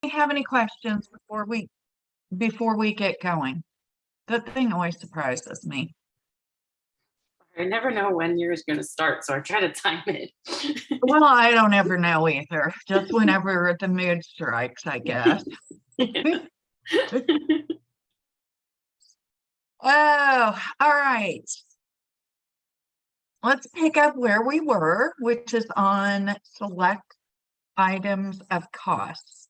have any questions before we get going? That thing always surprises me. I never know when yours is going to start, so I try to time it. Well, I don't ever know either. Just whenever the mood strikes, I guess. Oh, all right. Let's pick up where we were, which is on select items of costs.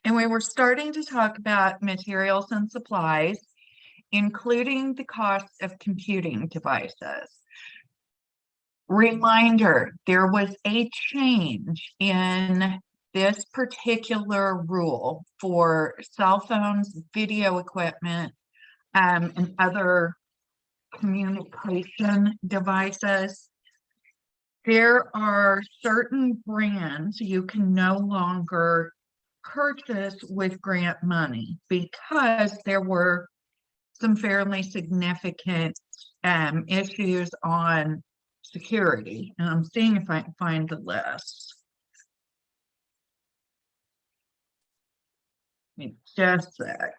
And we were starting to talk about materials and supplies, including the cost of computing devices. Reminder, there was a change in this particular rule for cell phones, video equipment, and other communication devices. There are certain brands you can no longer purchase with grant money because there were some fairly significant issues on security. And I'm seeing if I can find the list. Just a sec.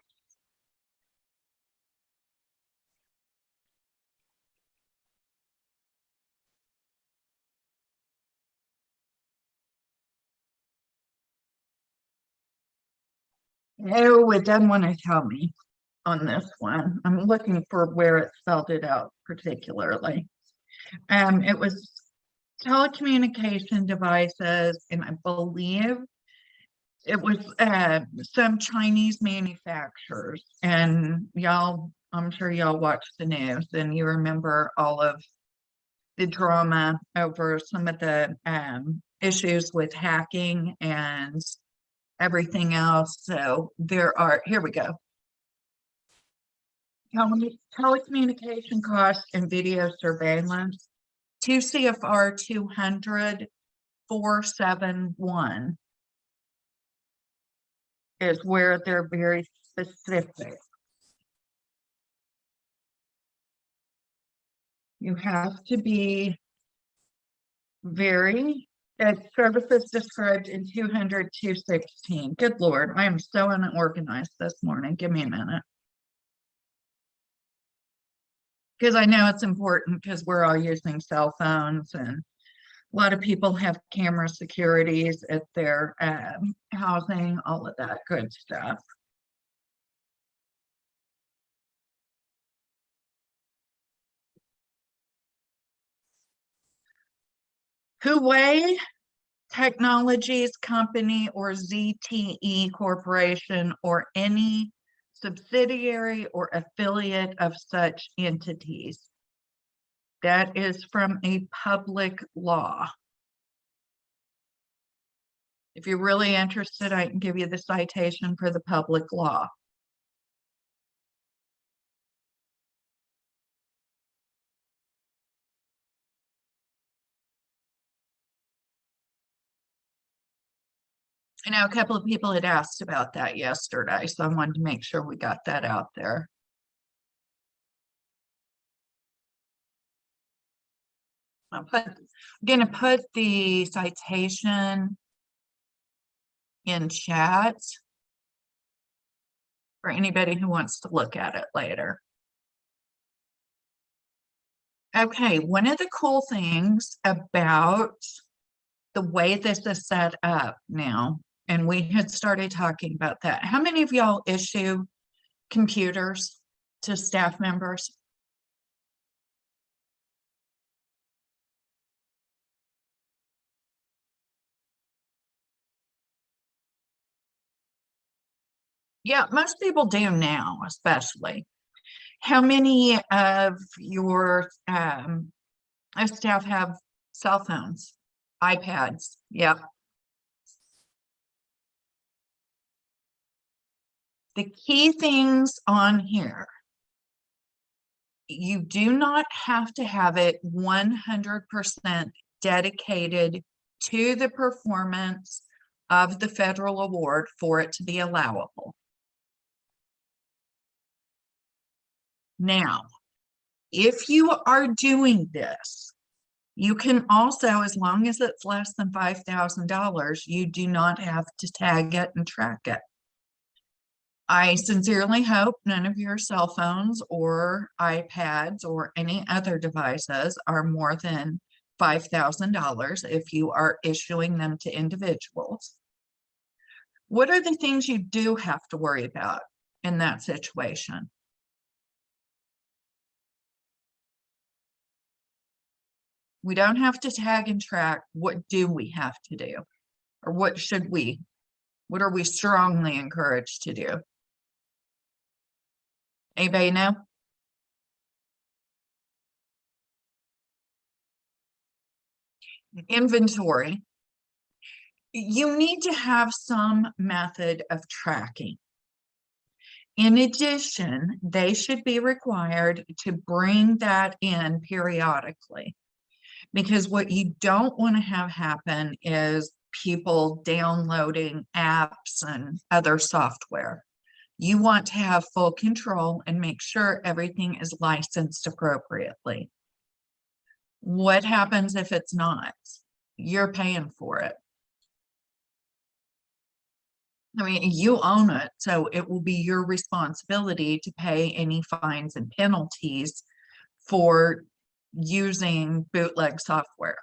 Oh, it doesn't want to tell me on this one. I'm looking for where it spelled it out particularly. It was telecommunication devices, and I believe it was some Chinese manufacturers. And y'all, I'm sure y'all watch the news and you remember all of the drama over some of the issues with hacking and everything else. So there are, here we go. Telecommunication costs and video surveillance, 2 CFR 200-471 is where they're very specific. You have to be very, as services described in 200-216. Good Lord, I am so unorganized this morning. Give me a minute. Because I know it's important because we're all using cell phones and a lot of people have camera securities at their housing, all of that good stuff. Huawei Technologies Company or ZTE Corporation or any subsidiary or affiliate of such entities. That is from a public law. If you're really interested, I can give you the citation for the public law. I know a couple of people had asked about that yesterday, so I wanted to make sure we got that out there. I'm gonna put the citation in chat for anybody who wants to look at it later. Okay, one of the cool things about the way this is set up now, and we had started talking about that. How many of y'all issue computers to staff members? Yeah, most people do now, especially. How many of your staff have cell phones, iPads? Yep. The key things on here, you do not have to have it 100% dedicated to the performance of the federal award for it to be allowable. Now, if you are doing this, You can also, as long as it's less than $5,000, you do not have to tag it and track it. I sincerely hope none of your cell phones or iPads or any other devices are more than $5,000 if you are issuing them to individuals. What are the things you do have to worry about in that situation? We don't have to tag and track. What do we have to do? Or what should we? What are we strongly encouraged to do? Anybody know? Inventory. You need to have some method of tracking. In addition, they should be required to bring that in periodically, because what you don't want to have happen is people downloading apps and other software. You want to have full control and make sure everything is licensed appropriately. What happens if it's not? You're paying for it. I mean, you own it, so it will be your responsibility to pay any fines and penalties for using bootleg software.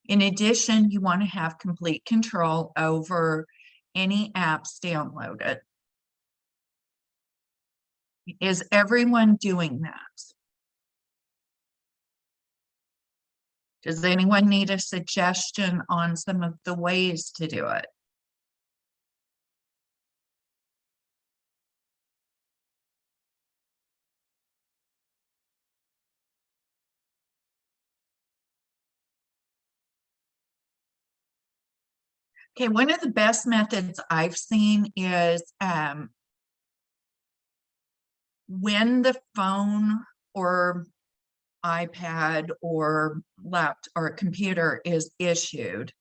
In addition, you want to have complete control over any apps downloaded. Is everyone doing that? Does anyone need a suggestion on some of the ways to do it? Okay, one of the best methods I've seen is when the phone or iPad or laptop or computer is issued,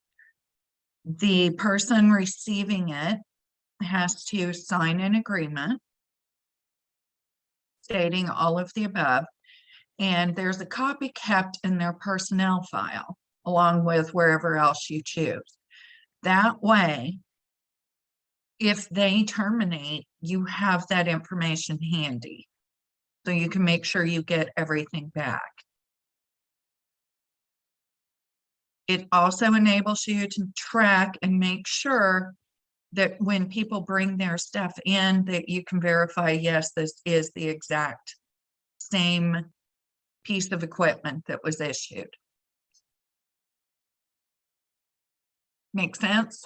the person receiving it has to sign an agreement stating all of the above, and there's a copy kept in their personnel file along with wherever else you choose. That way, if they terminate, you have that information handy so you can make sure you get everything back. It also enables you to track and make sure that when people bring their stuff in, that you can verify, yes, this is the exact same piece of equipment that was issued. Make sense?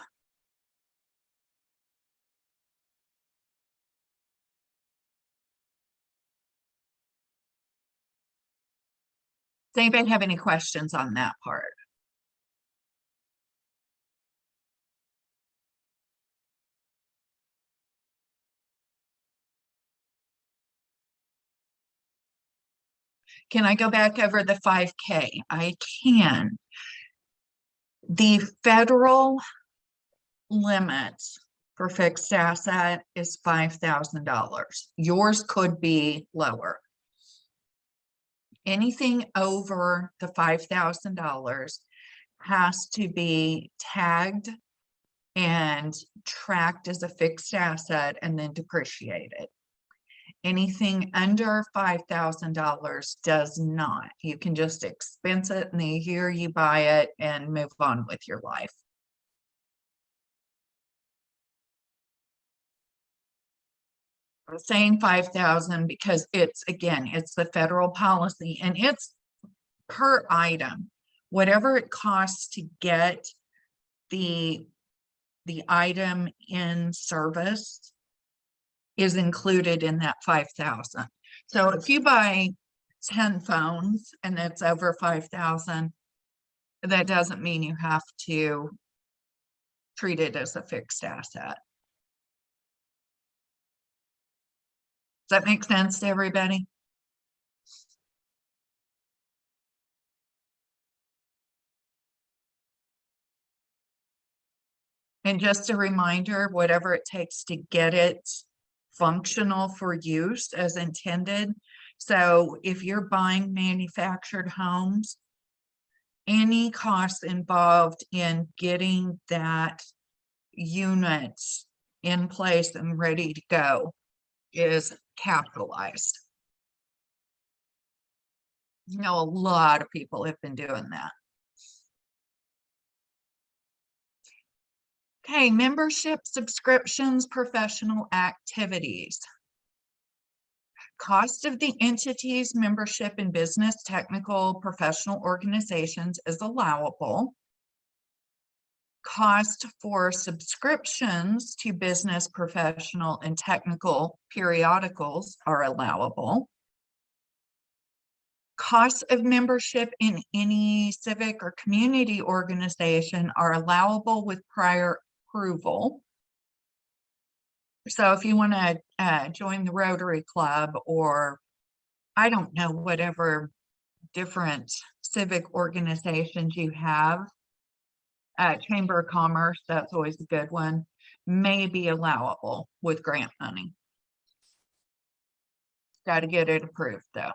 Does anybody have any questions on that part? Can I go back over the 5K? I can. The federal limit for fixed asset is $5,000. Yours could be lower. Anything over the $5,000 has to be tagged and tracked as a fixed asset and then depreciated. Anything under $5,000 does not. You can just expense it in the year you buy it and move on with your life. I'm saying 5,000 because it's, again, it's the federal policy and it's per item. Whatever it costs to get the item in service is included in that 5,000. So if you buy 10 phones and it's over 5,000, that doesn't mean you have to treat it as a fixed asset. Does that make sense to everybody? And just a reminder, whatever it takes to get it functional for use as intended. So if you're buying manufactured homes, any costs involved in getting that unit in place and ready to go is capitalized. You know, a lot of people have been doing that. Okay, membership, subscriptions, professional activities. Cost of the entity's membership in business, technical, professional organizations is allowable. Cost for subscriptions to business, professional, and technical periodicals are allowable. Costs of membership in any civic or community organization are allowable with prior approval. So if you want to join the Rotary Club, or I don't know, whatever different civic organizations you have, Chamber of Commerce, that's always a good one, may be allowable with grant money. Got to get it approved though.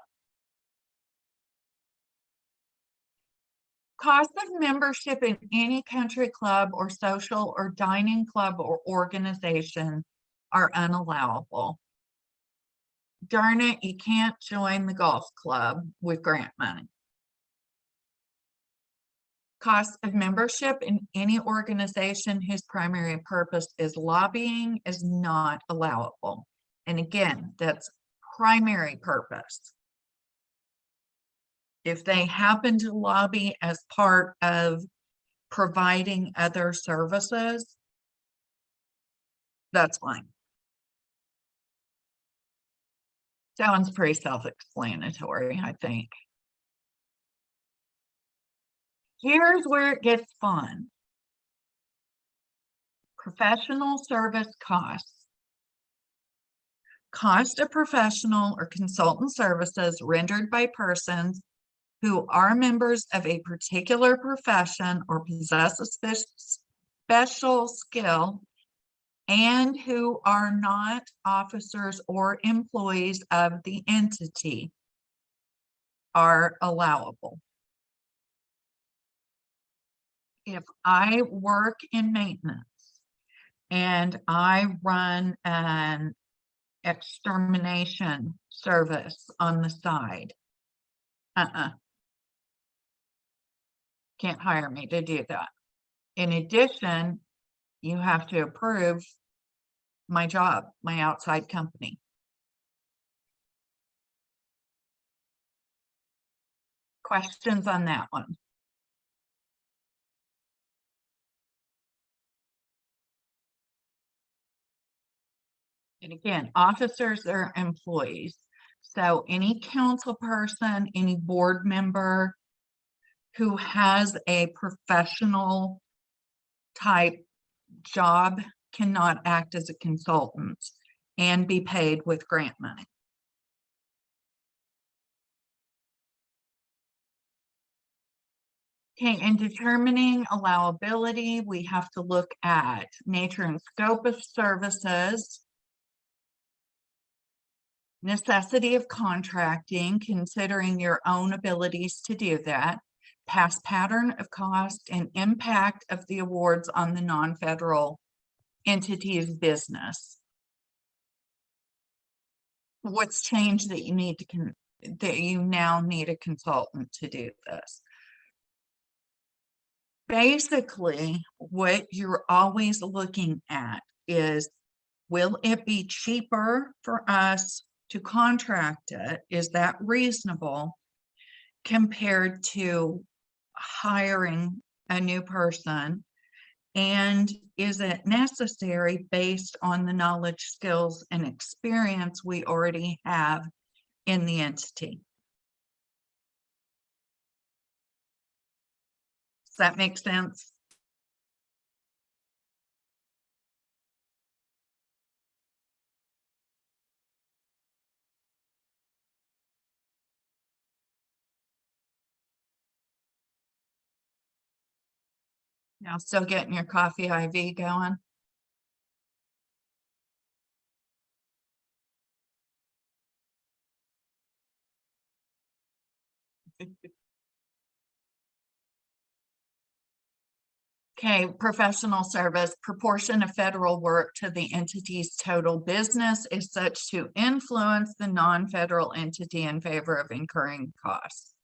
Cost of membership in any country club or social or dining club or organization are unallowable. Darn it, you can't join the golf club with grant money. Cost of membership in any organization whose primary purpose is lobbying is not allowable. And again, that's primary purpose. If they happen to lobby as part of providing other services, that's fine. Sounds pretty self-explanatory, I think. Here's where it gets fun. Professional service costs. Cost of professional or consultant services rendered by persons who are members of a particular profession or possess a special skill and who are not officers or employees of the entity are allowable. If I work in maintenance and I run an extermination service on the side, can't hire me to do that. In addition, you have to approve my job, my outside company. Questions on that one? And again, officers are employees. So any council person, any board member who has a professional type job cannot act as a consultant and be paid with grant money. Okay, in determining allowability, we have to look at nature and scope of services, necessity of contracting, considering your own abilities to do that, past pattern of cost, and impact of the awards on the non-federal entity's business. What's changed that you need to that you now need a consultant to do this? Basically, what you're always looking at is, will it be cheaper for us to contract it? Is that reasonable compared to hiring a new person? And is it necessary based on the knowledge, skills, and experience we already have in the entity? Does that make sense? Now, still getting your coffee IV going? Okay, professional service, proportion of federal work to the entity's total business is such to influence the non-federal entity in favor of incurring costs,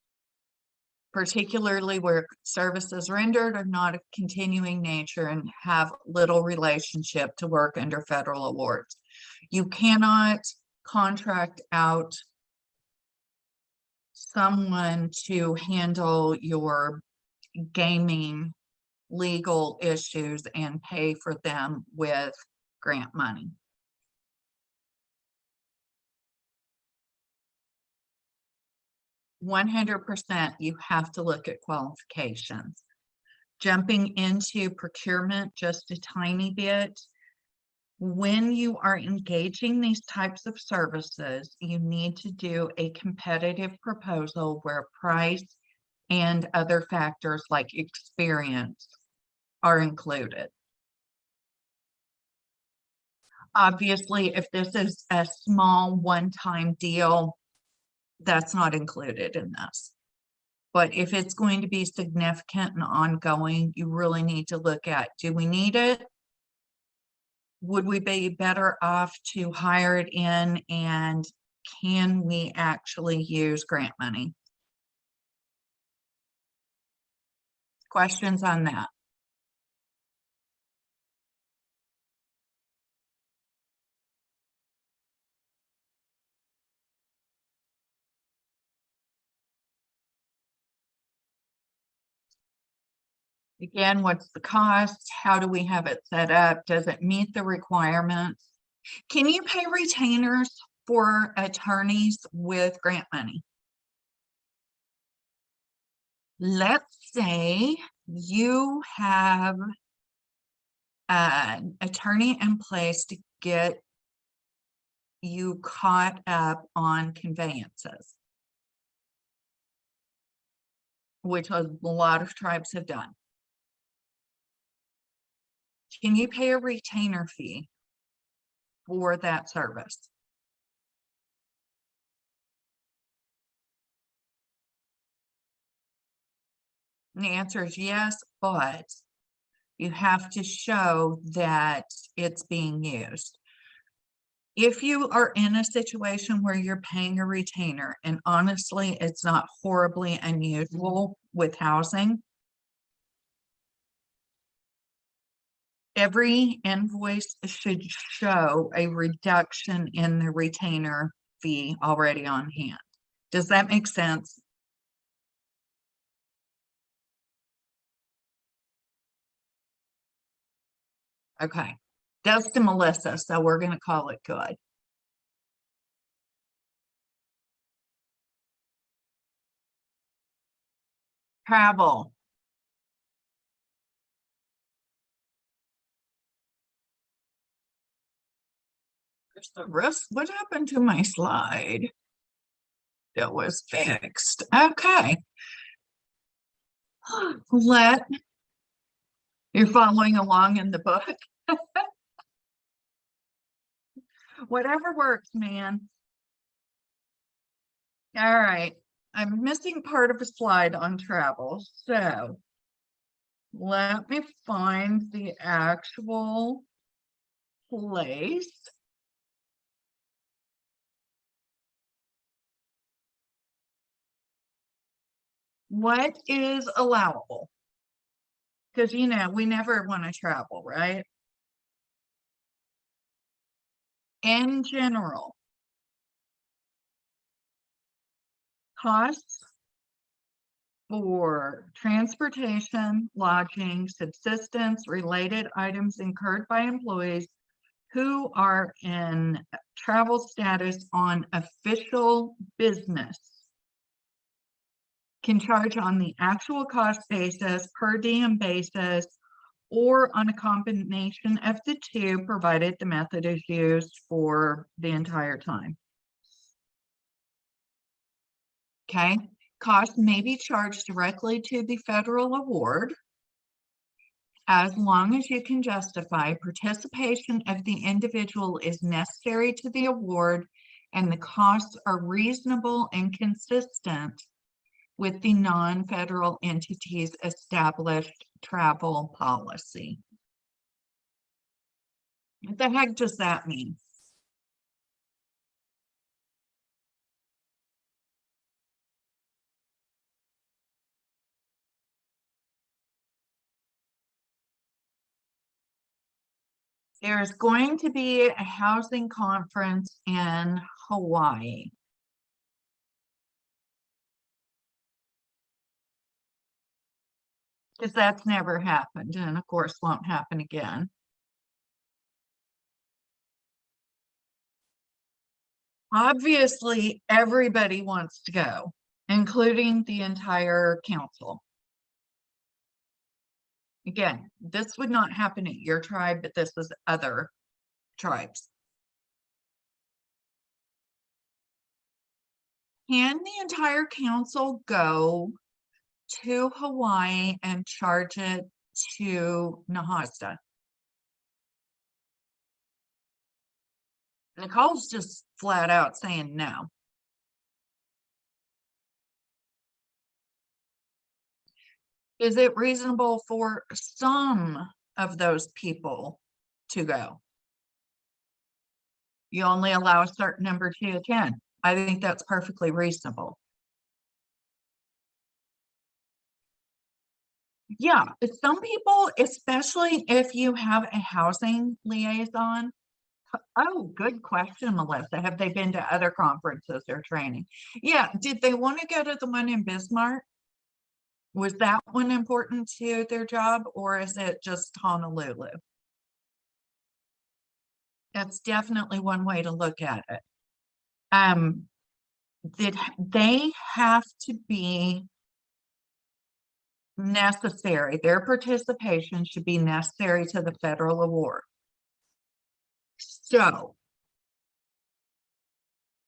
particularly where services rendered are not of continuing nature and have little relationship to work under federal awards. You cannot contract out someone to handle your gaming legal issues and pay for them with grant money. %, you have to look at qualifications. Jumping into procurement just a tiny bit. When you are engaging these types of services, you need to do a competitive proposal where price and other factors like experience are included. Obviously, if this is a small one-time deal, that's not included in this. But if it's going to be significant and ongoing, you really need to look at, do we need it? Would we be better off to hire it in, and can we actually use grant money? Questions on that? Again, what's the cost? How do we have it set up? Does it meet the requirements? Can you pay retainers for attorneys with grant money? Let's say you have an attorney in place to get you caught up on conveyances, which a lot of tribes have done. Can you pay a retainer fee for that service? And the answer is yes, but you have to show that it's being used. If you are in a situation where you're paying a retainer, and honestly, it's not horribly unusual with housing, every invoice should show a reduction in the retainer fee already on hand. Does that make sense? Okay, does to Melissa, so we're going to call it good. Travel. There's the risk. What happened to my slide? It was fixed. Okay. You're following along in the book. Whatever works, man. All right. I'm missing part of a slide on travel. So let me find the actual place. What is allowable? Because, you know, we never want to travel, right? In general, costs for transportation, lodging, subsistence, related items incurred by employees who are in travel status on official business can charge on the actual cost basis, per diem basis, or on a combination of the two, provided the method is used for the entire time. Okay, costs may be charged directly to the federal award as long as you can justify participation of the individual is necessary to the award and the costs are reasonable and consistent with the non-federal entity's established travel policy. What the heck does that mean? There's going to be a housing conference in Hawaii. Because that's never happened, and of course won't happen again. Obviously, everybody wants to go, including the entire council. Again, this would not happen at your tribe, but this was other tribes. Can the entire council go to Hawaii and charge it to NAHASDA? Nicole's just flat out saying no. Is it reasonable for some of those people to go? You only allow a certain number to attend. I think that's perfectly reasonable. Yeah, some people, especially if you have a housing liaison. Oh, good question, Melissa. Have they been to other conferences or training? Yeah, did they want to go to the one in Bismarck? Was that one important to their job, or is it just Honolulu? That's definitely one way to look at it. Did they have to be necessary? Their participation should be necessary to the federal award. So,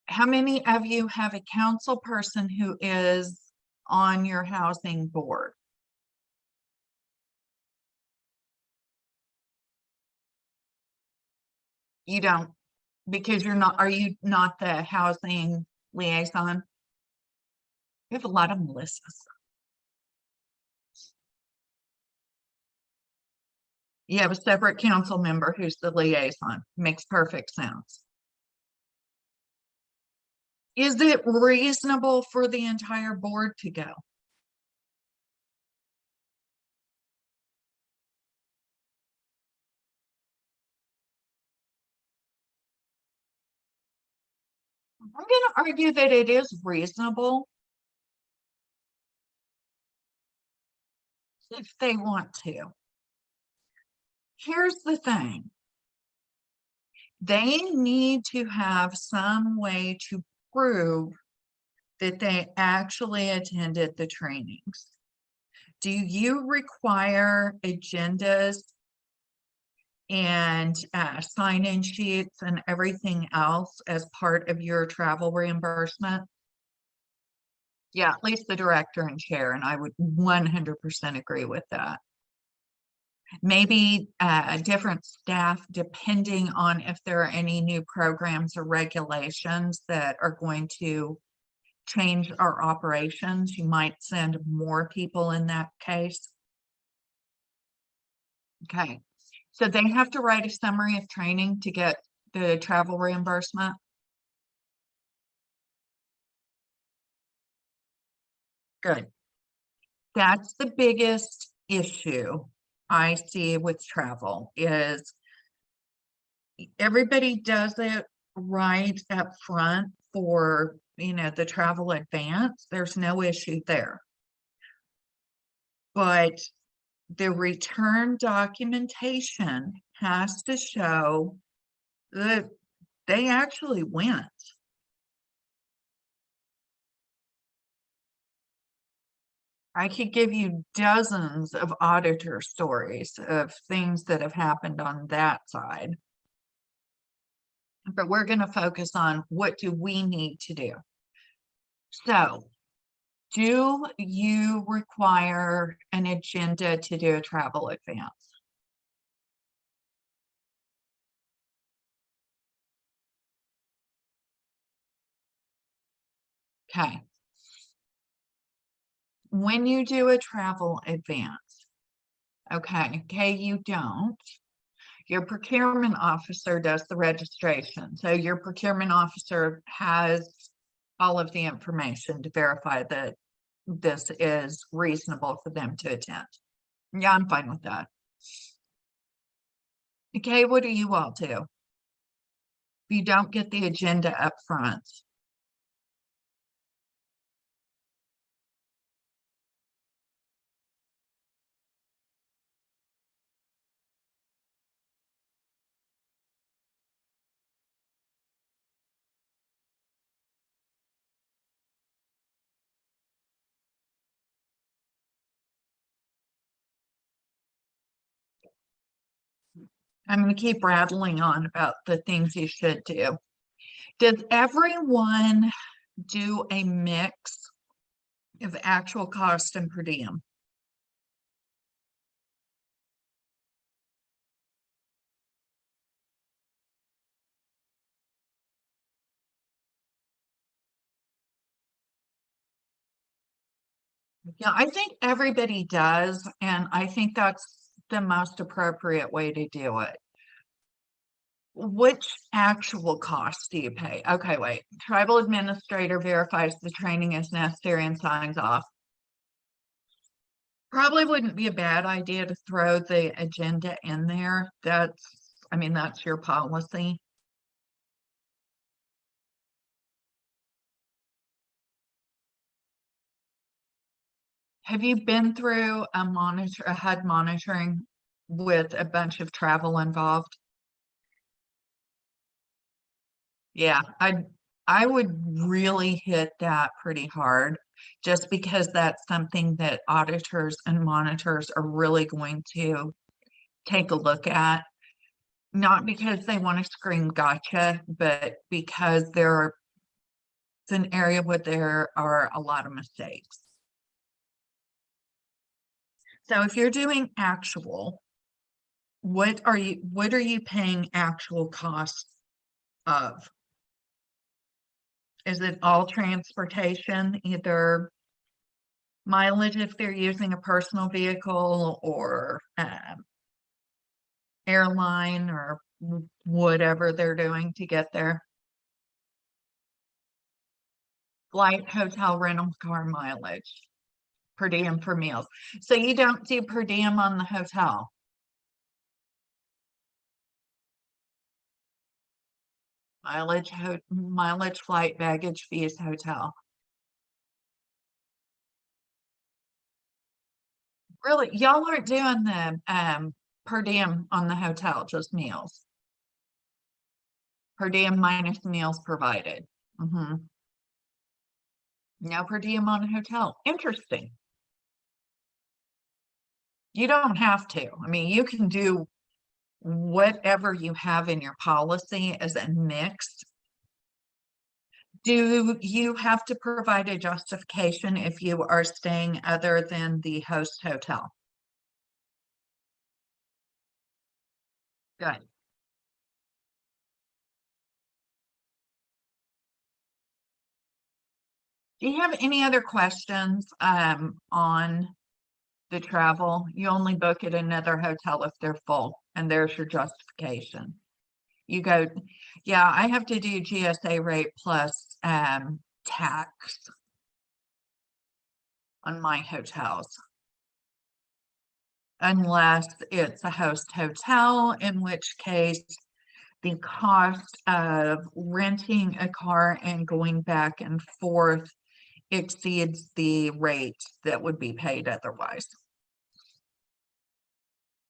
how many of you have a council person who is on your housing board? You don't, because you're not, are you not the housing liaison? We have a lot of Melissas. You have a separate council member who's the liaison. Makes perfect sense. Is it reasonable for the entire board to go? I'm going to argue that it is reasonable if they want to. Here's the thing. They need to have some way to prove that they actually attended the trainings. Do you require agendas and sign-in sheets and everything else as part of your travel reimbursement? Yeah, at least the director and chair, and I would 100% agree with that. Maybe different staff, depending on if there are any new programs or regulations that are going to change our operations. You might send more people in that case. Okay, so they have to write a summary of training to get the travel reimbursement. Good. That's the biggest issue I see with travel is everybody does it right up front for, you know, the travel advance. There's no issue there. But the return documentation has to show that they actually went. I could give you dozens of auditor stories of things that have happened on that side. But we're going to focus on what do we need to do. So, do you require an agenda to do a travel advance? Okay. When you do a travel advance, Okay, you don't. Your procurement officer does the registration. So your procurement officer has all of the information to verify that this is reasonable for them to attend. Yeah, I'm fine with that. Okay, what do you all do? If you don't get the agenda up front, I'm going to keep rattling on about the things you should do. Does everyone do a mix of actual cost and per diem? Yeah, I think everybody does, and I think that's the most appropriate way to do it. Which actual costs do you pay? Okay, wait. Tribal administrator verifies the training is necessary and signs off. Probably wouldn't be a bad idea to throw the agenda in there. I mean, that's your policy. Have you been through a HUD monitoring with a bunch of travel involved? Yeah, I would really hit that pretty hard just because that's something that auditors and monitors are really going to take a look at. Not because they want to scream gotcha, but because it's an area where there are a lot of mistakes. So if you're doing actual, what are you paying actual costs of? Is it all transportation, either mileage if they're using a personal vehicle or airline or whatever they're doing to get there? Flight, hotel, rental car mileage, per diem for meals. So you don't do per diem on the hotel? Mileage, flight, baggage fees, hotel. Really, y'all aren't doing the per diem on the hotel, just meals. Per diem minus meals provided. No per diem on a hotel. Interesting. You don't have to. I mean, you can do whatever you have in your policy as a mix. Do you have to provide a justification if you are staying other than the host hotel? Good. Do you have any other questions on the travel? You only book at another hotel if they're full, and there's your justification. You go, yeah, I have to do GSA rate plus tax on my hotels. Unless it's a host hotel, in which case the cost of renting a car and going back and forth exceeds the rate that would be paid otherwise.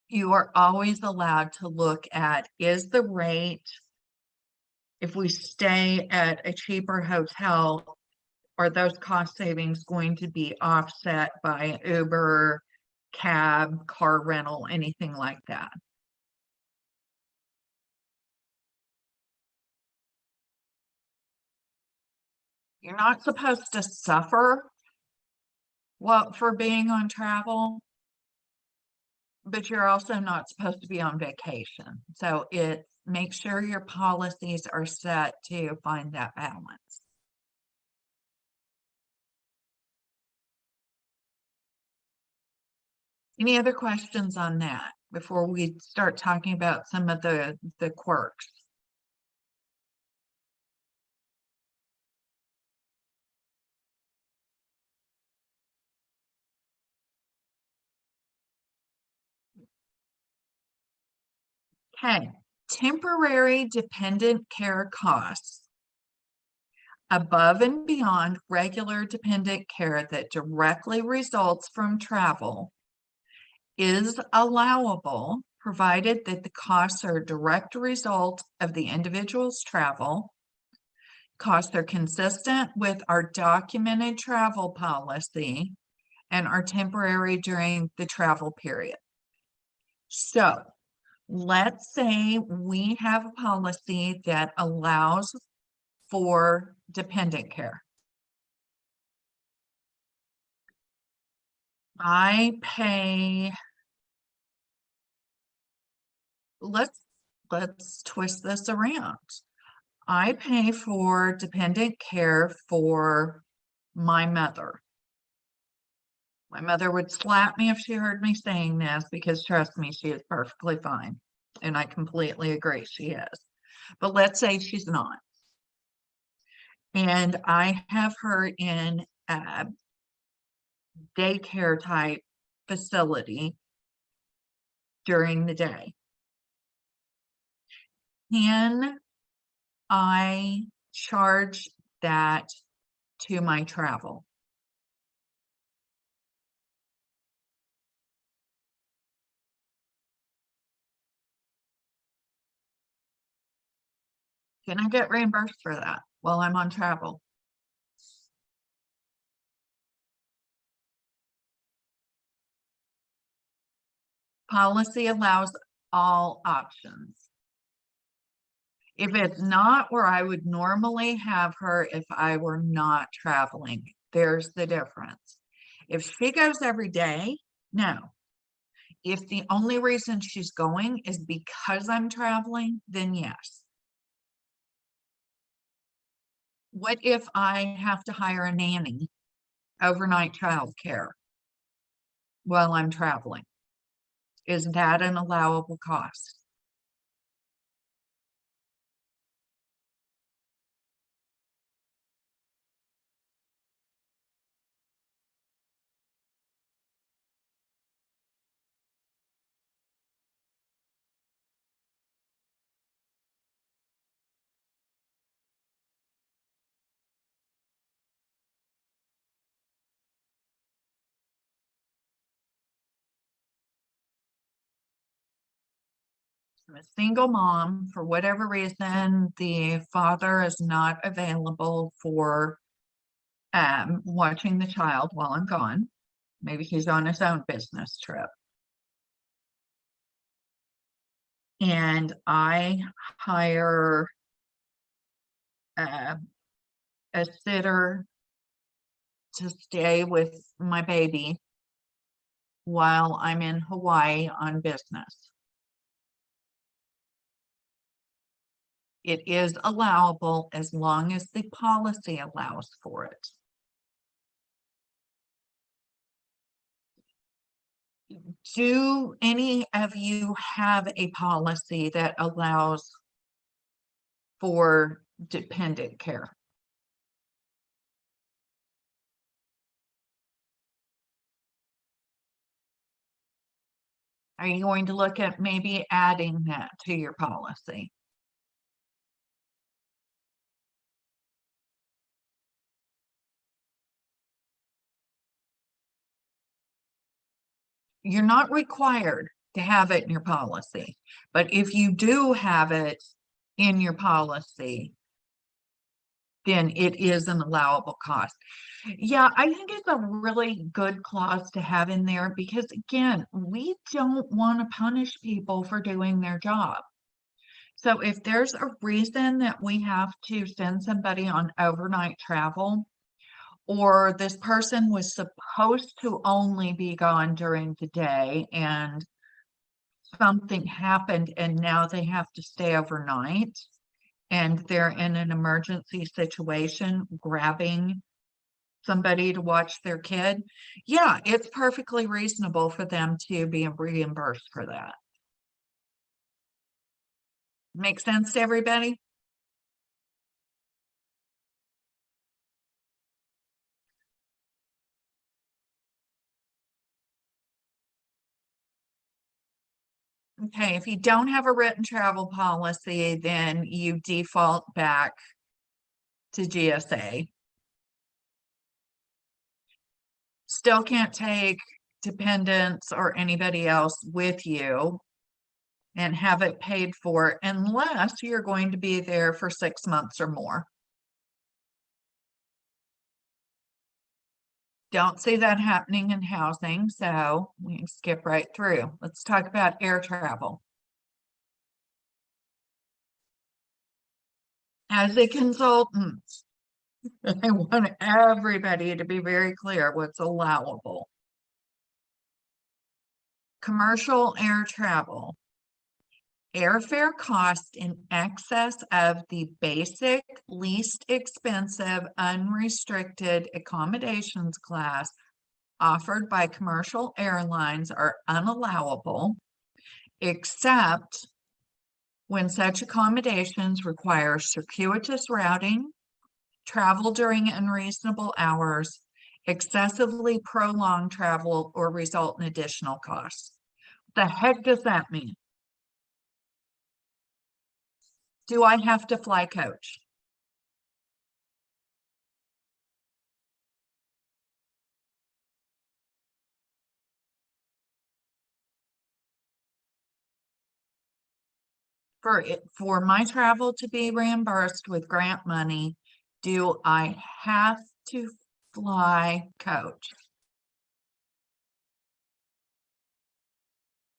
You are always allowed to look at, is the rate, if we stay at a cheaper hotel, are those cost savings going to be offset by Uber, cab, car rental, anything like that? You're not supposed to suffer for being on travel, but you're also not supposed to be on vacation. So make sure your policies are set to find that balance. Any other questions on that before we start talking about some of the quirks? Okay, temporary dependent care costs above and beyond regular dependent care that directly results from travel is allowable, provided that the costs are a direct result of the individual's travel. Costs are consistent with our documented travel policy and are temporary during the travel period. So let's say we have a policy that allows for dependent care. I pay, let's twist this around. I pay for dependent care for my mother. My mother would slap me if she heard me saying this, because trust me, she is perfectly fine. And I completely agree, she is. But let's say she's not. And I have her in a daycare type facility during the day. Can I charge that to my travel? Can I get reimbursed for that while I'm on travel? Policy allows all options. If it's not where I would normally have her if I were not traveling, there's the difference. If she goes every day, no. If the only reason she's going is because I'm traveling, then yes. What if I have to hire a nanny, overnight childcare, while I'm traveling? Is that an allowable cost? I'm a single mom, for whatever reason, the father is not available for watching the child while I'm gone. Maybe he's on his own business trip. And I hire a sitter to stay with my baby while I'm in Hawaii on business. It is allowable as long as the policy allows for it. Do any of you have a policy that allows for dependent care? Are you going to look at maybe adding that to your policy? You're not required to have it in your policy, but if you do have it in your policy, then it is an allowable cost. Yeah, I think it's a really good clause to have in there, because again, we don't want to punish people for doing their job. So if there's a reason that we have to send somebody on overnight travel, or this person was supposed to only be gone during the day and something happened and now they have to stay overnight, and they're in an emergency situation, grabbing somebody to watch their kid, yeah, it's perfectly reasonable for them to be reimbursed for that. Make sense to everybody? Okay, if you don't have a written travel policy, then you default back to GSA. Still can't take dependents or anybody else with you and have it paid for unless you're going to be there for 6 months or more. Don't see that happening in housing, so we can skip right through. Let's talk about air travel. As a consultant, I want everybody to be very clear what's allowable. Commercial air travel. Airfare cost in excess of the basic, least expensive, unrestricted accommodations class offered by commercial airlines are unallowable, except when such accommodations require circuitous routing, travel during unreasonable hours, excessively prolonged travel, or result in additional costs. The heck does that mean? Do I have to fly coach? For my travel to be reimbursed with grant money, do I have to fly coach?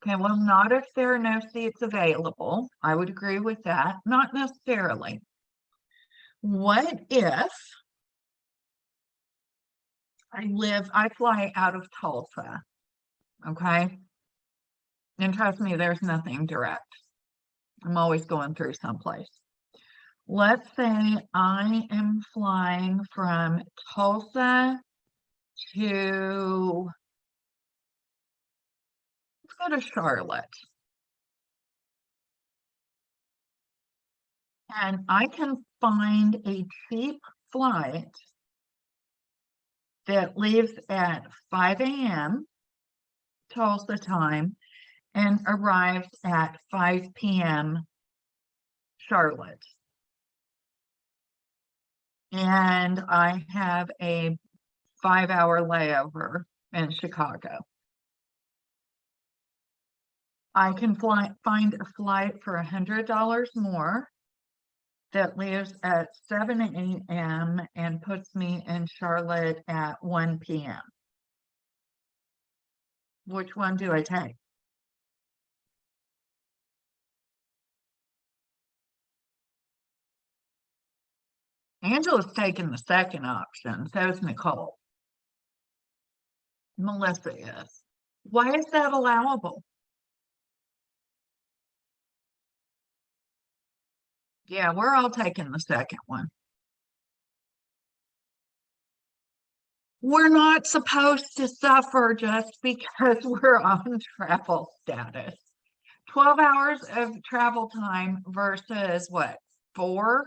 Okay, well, not if there are no seats available. I would agree with that. Not necessarily. What if I fly out of Tulsa, okay? And trust me, there's nothing direct. I'm always going through someplace. Let's say I am flying from Tulsa to, let's go to Charlotte. And I can find a cheap flight that leaves at 5 a.m. Tulsa time and arrives at 5 p.m. Charlotte. And I have a 5-hour layover in Chicago. I can find a flight for $100 more that leaves at 7 a.m. and puts me in Charlotte at 1 p.m. Which one do I take? Angela's taking the second option, so is Nicole. Melissa is. Why is that allowable? Yeah, we're all taking the second one. We're not supposed to suffer just because we're on travel status. 12 hours of travel time versus what, 4?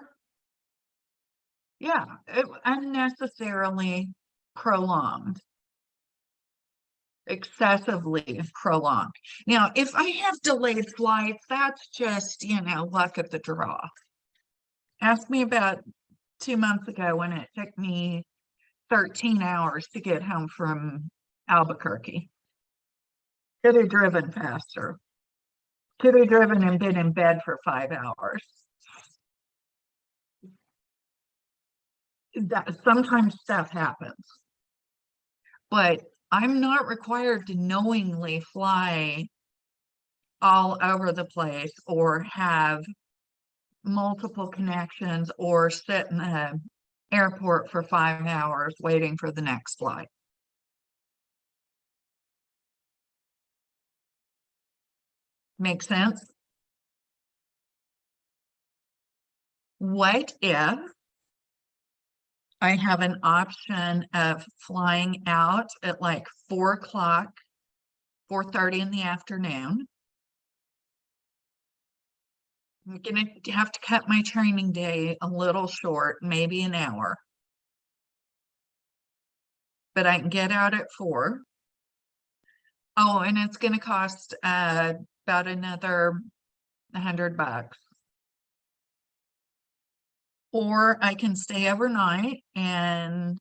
Yeah, unnecessarily prolonged. Excessively prolonged. Now, if I have delayed flights, that's just, luck of the draw. Ask me about 2 months ago when it took me 13 hours to get home from Albuquerque. Could have driven faster. Could have driven and been in bed for 5 hours. Sometimes stuff happens. But I'm not required to knowingly fly all over the place or have multiple connections or sit in the airport for 5 hours waiting for the next flight. Make sense? What if I have an option of flying out at like 4 o'clock, 4:30 in the afternoon. I'm gonna have to cut my training day a little short, maybe an hour. But I can get out at 4. Oh, and it's gonna cost about another $100. Or I can stay overnight and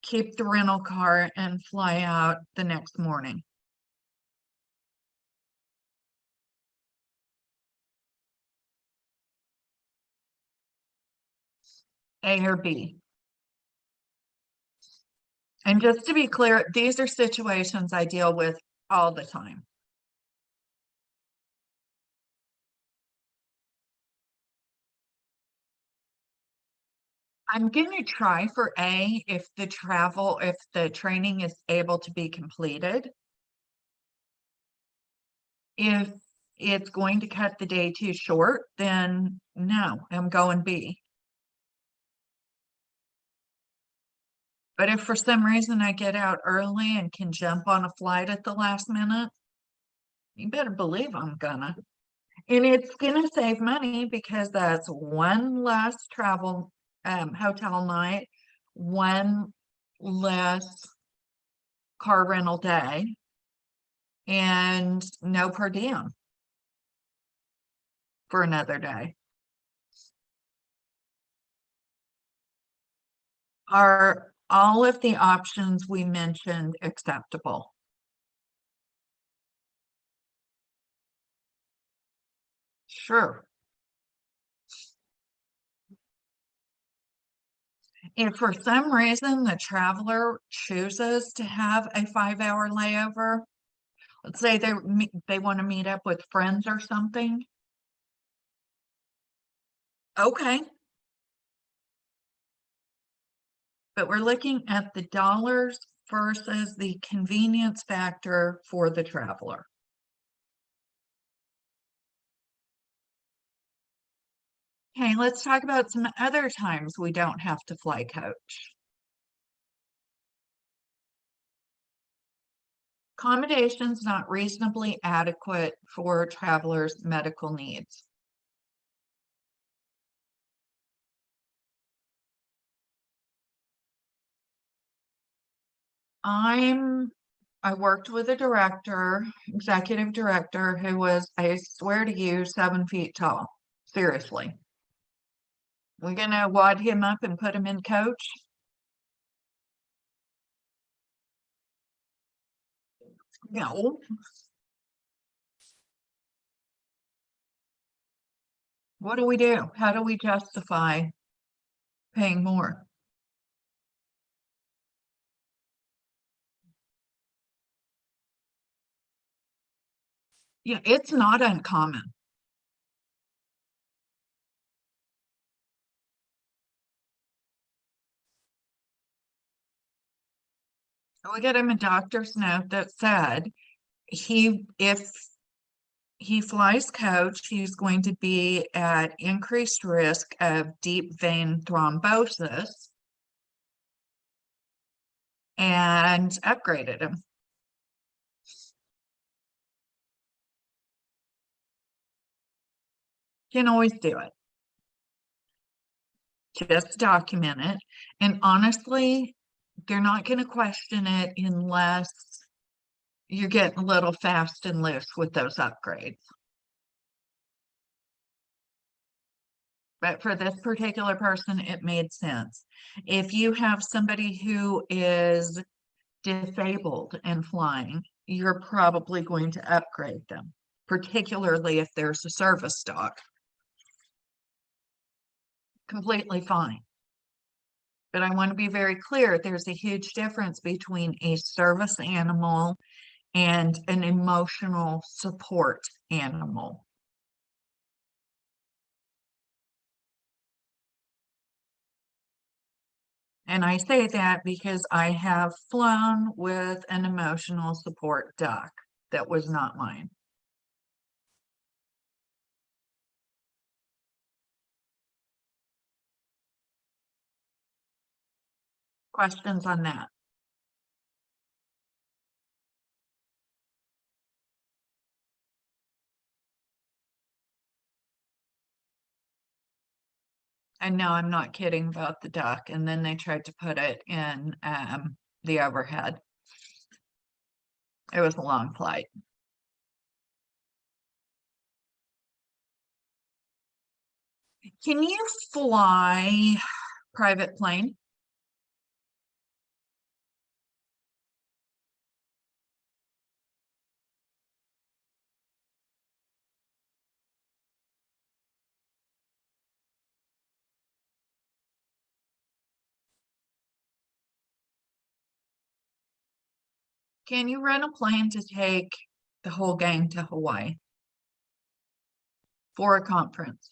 keep the rental car and fly out the next morning. A or B. And just to be clear, these are situations I deal with all the time. I'm going to try for A if the training is able to be completed. If it's going to cut the day too short, then no, I'm going B. But if for some reason I get out early and can jump on a flight at the last minute, you better believe I'm gonna. And it's gonna save money because that's one less travel hotel night, one less car rental day, and no per diem for another day. Are all of the options we mentioned acceptable? Sure. If for some reason the traveler chooses to have a 5-hour layover, let's say they want to meet up with friends or something. Okay. But we're looking at the dollars versus the convenience factor for the traveler. Okay, let's talk about some other times we don't have to fly coach. Accommodations not reasonably adequate for travelers' medical needs. I worked with a executive director, who was, I swear to you, 7 feet tall. Seriously. We're gonna wad him up and put him in coach? No. What do we do? How do we justify paying more? Yeah, it's not uncommon. We got him a doctor's note that said if he flies coach, he's going to be at increased risk of deep vein thrombosis, and upgraded him. Can always do it. Just document it. And honestly, they're not going to question it unless you're getting a little fast and loose with those upgrades. But for this particular person, it made sense. If you have somebody who is disabled and flying, you're probably going to upgrade them, particularly if there's a service dog. Completely fine. But I want to be very clear, there's a huge difference between a service animal and an emotional support animal. And I say that because I have flown with an emotional support duck that was not mine. Questions on that? And no, I'm not kidding about the duck. And then they tried to put it in the overhead. It was a long flight. Can you fly private plane? Can you rent a plane to take the whole gang to Hawaii for a conference?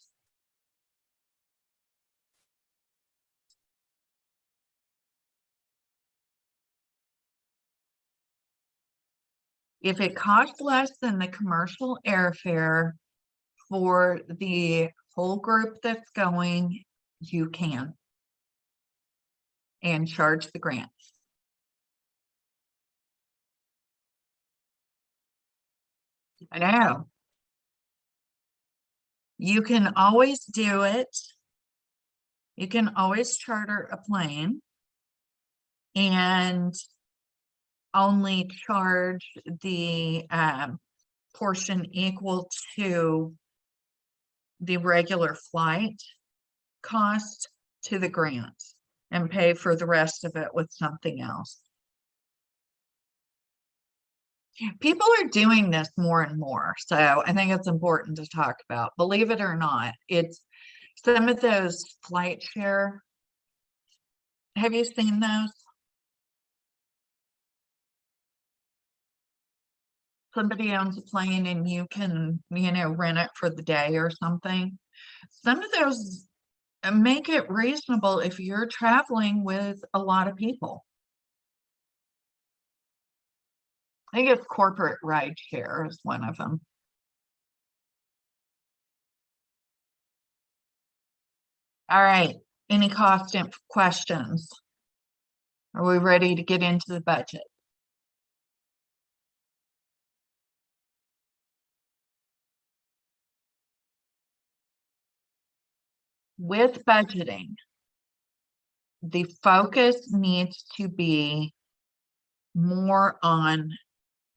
If it costs less than the commercial airfare for the whole group that's going, you can. And charge the grant. I know. You can always do it. You can always charter a plane and only charge the portion equal to the regular flight cost to the grant and pay for the rest of it with something else. People are doing this more and more, so I think it's important to talk about. Believe it or not, it's some of those flight share. Have you seen those? Somebody owns a plane and you can, rent it for the day or something. Some of those make it reasonable if you're traveling with a lot of people. I think it's corporate ride share is one of them. All right, any cost questions? Are we ready to get into the budget? With budgeting, the focus needs to be more on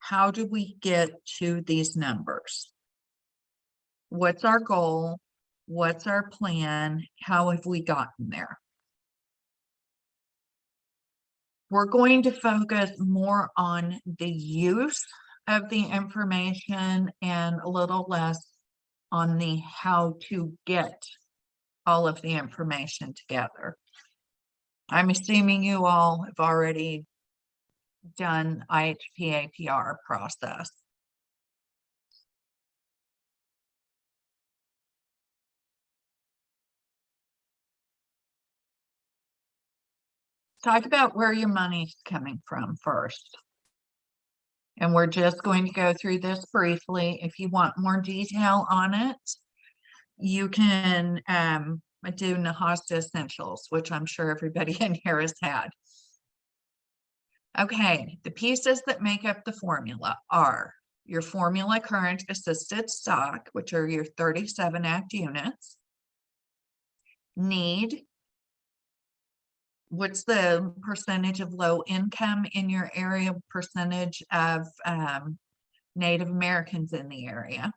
how do we get to these numbers? What's our goal? What's our plan? How have we gotten there? We're going to focus more on the use of the information and a little less on the how to get all of the information together. I'm assuming you all have already done IHBG process. Talk about where your money's coming from first. And we're just going to go through this briefly. If you want more detail on it, you can do NAHASDA Essentials, which I'm sure everybody in here has had. Okay, the pieces that make up the formula are your formula current assisted stock, which are your 37 act units. Need, what's the percentage of low income in your area, percentage of Native Americans in the area.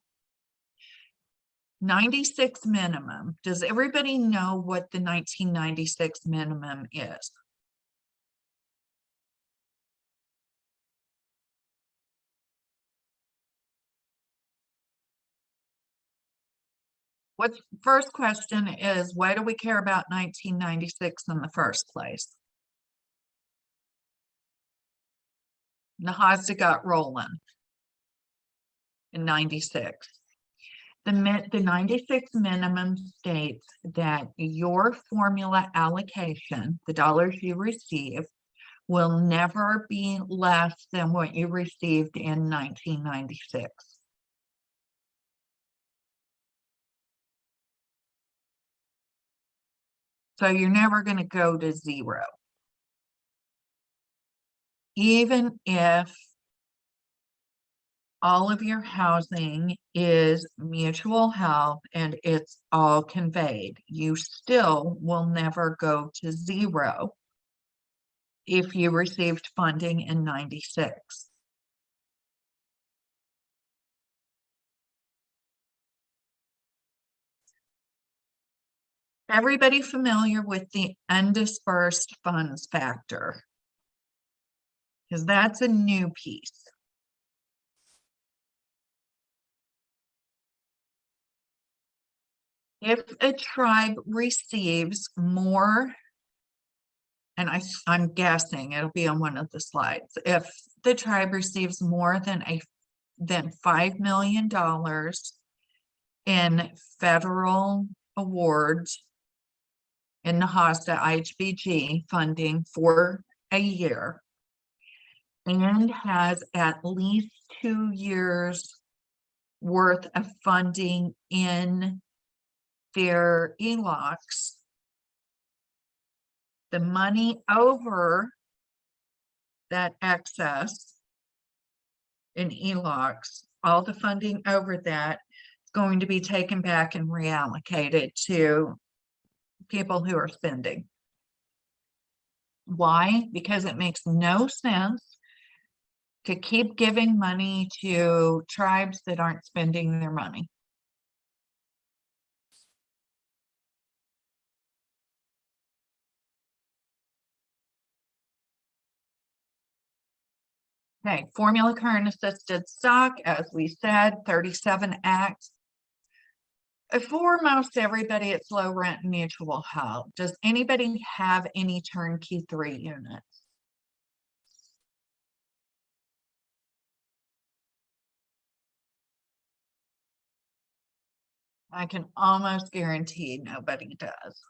96 minimum. Does everybody know what the 1996 minimum is? What's first question is, why do we care about 1996 in the first place? NAHASDA got rolling in 96. The 96 minimum states that your formula allocation, the dollars you receive, will never be less than what you received in 1996. So you're never going to go to zero. even if all of your housing is mutual help and it's all conveyed, you still will never go to zero if you received funding in 96. Everybody familiar with the undispersed funds factor? Because that's a new piece. If a tribe receives more, and I'm guessing it'll be on one of the slides, if the tribe receives more than $5 million in federal awards in NAHASDA IHBG funding for a year, and has at least 2 years worth of funding in their ELOCs, the money over that excess in ELOCs, all the funding over that is going to be taken back and reallocated to people who are spending. Why? Because it makes no sense to keep giving money to tribes that aren't spending their money. Okay, formula current assisted stock, as we said, 37 acts. For most everybody, it's low rent and mutual help. Does anybody have any turnkey 3 units? I can almost guarantee nobody does.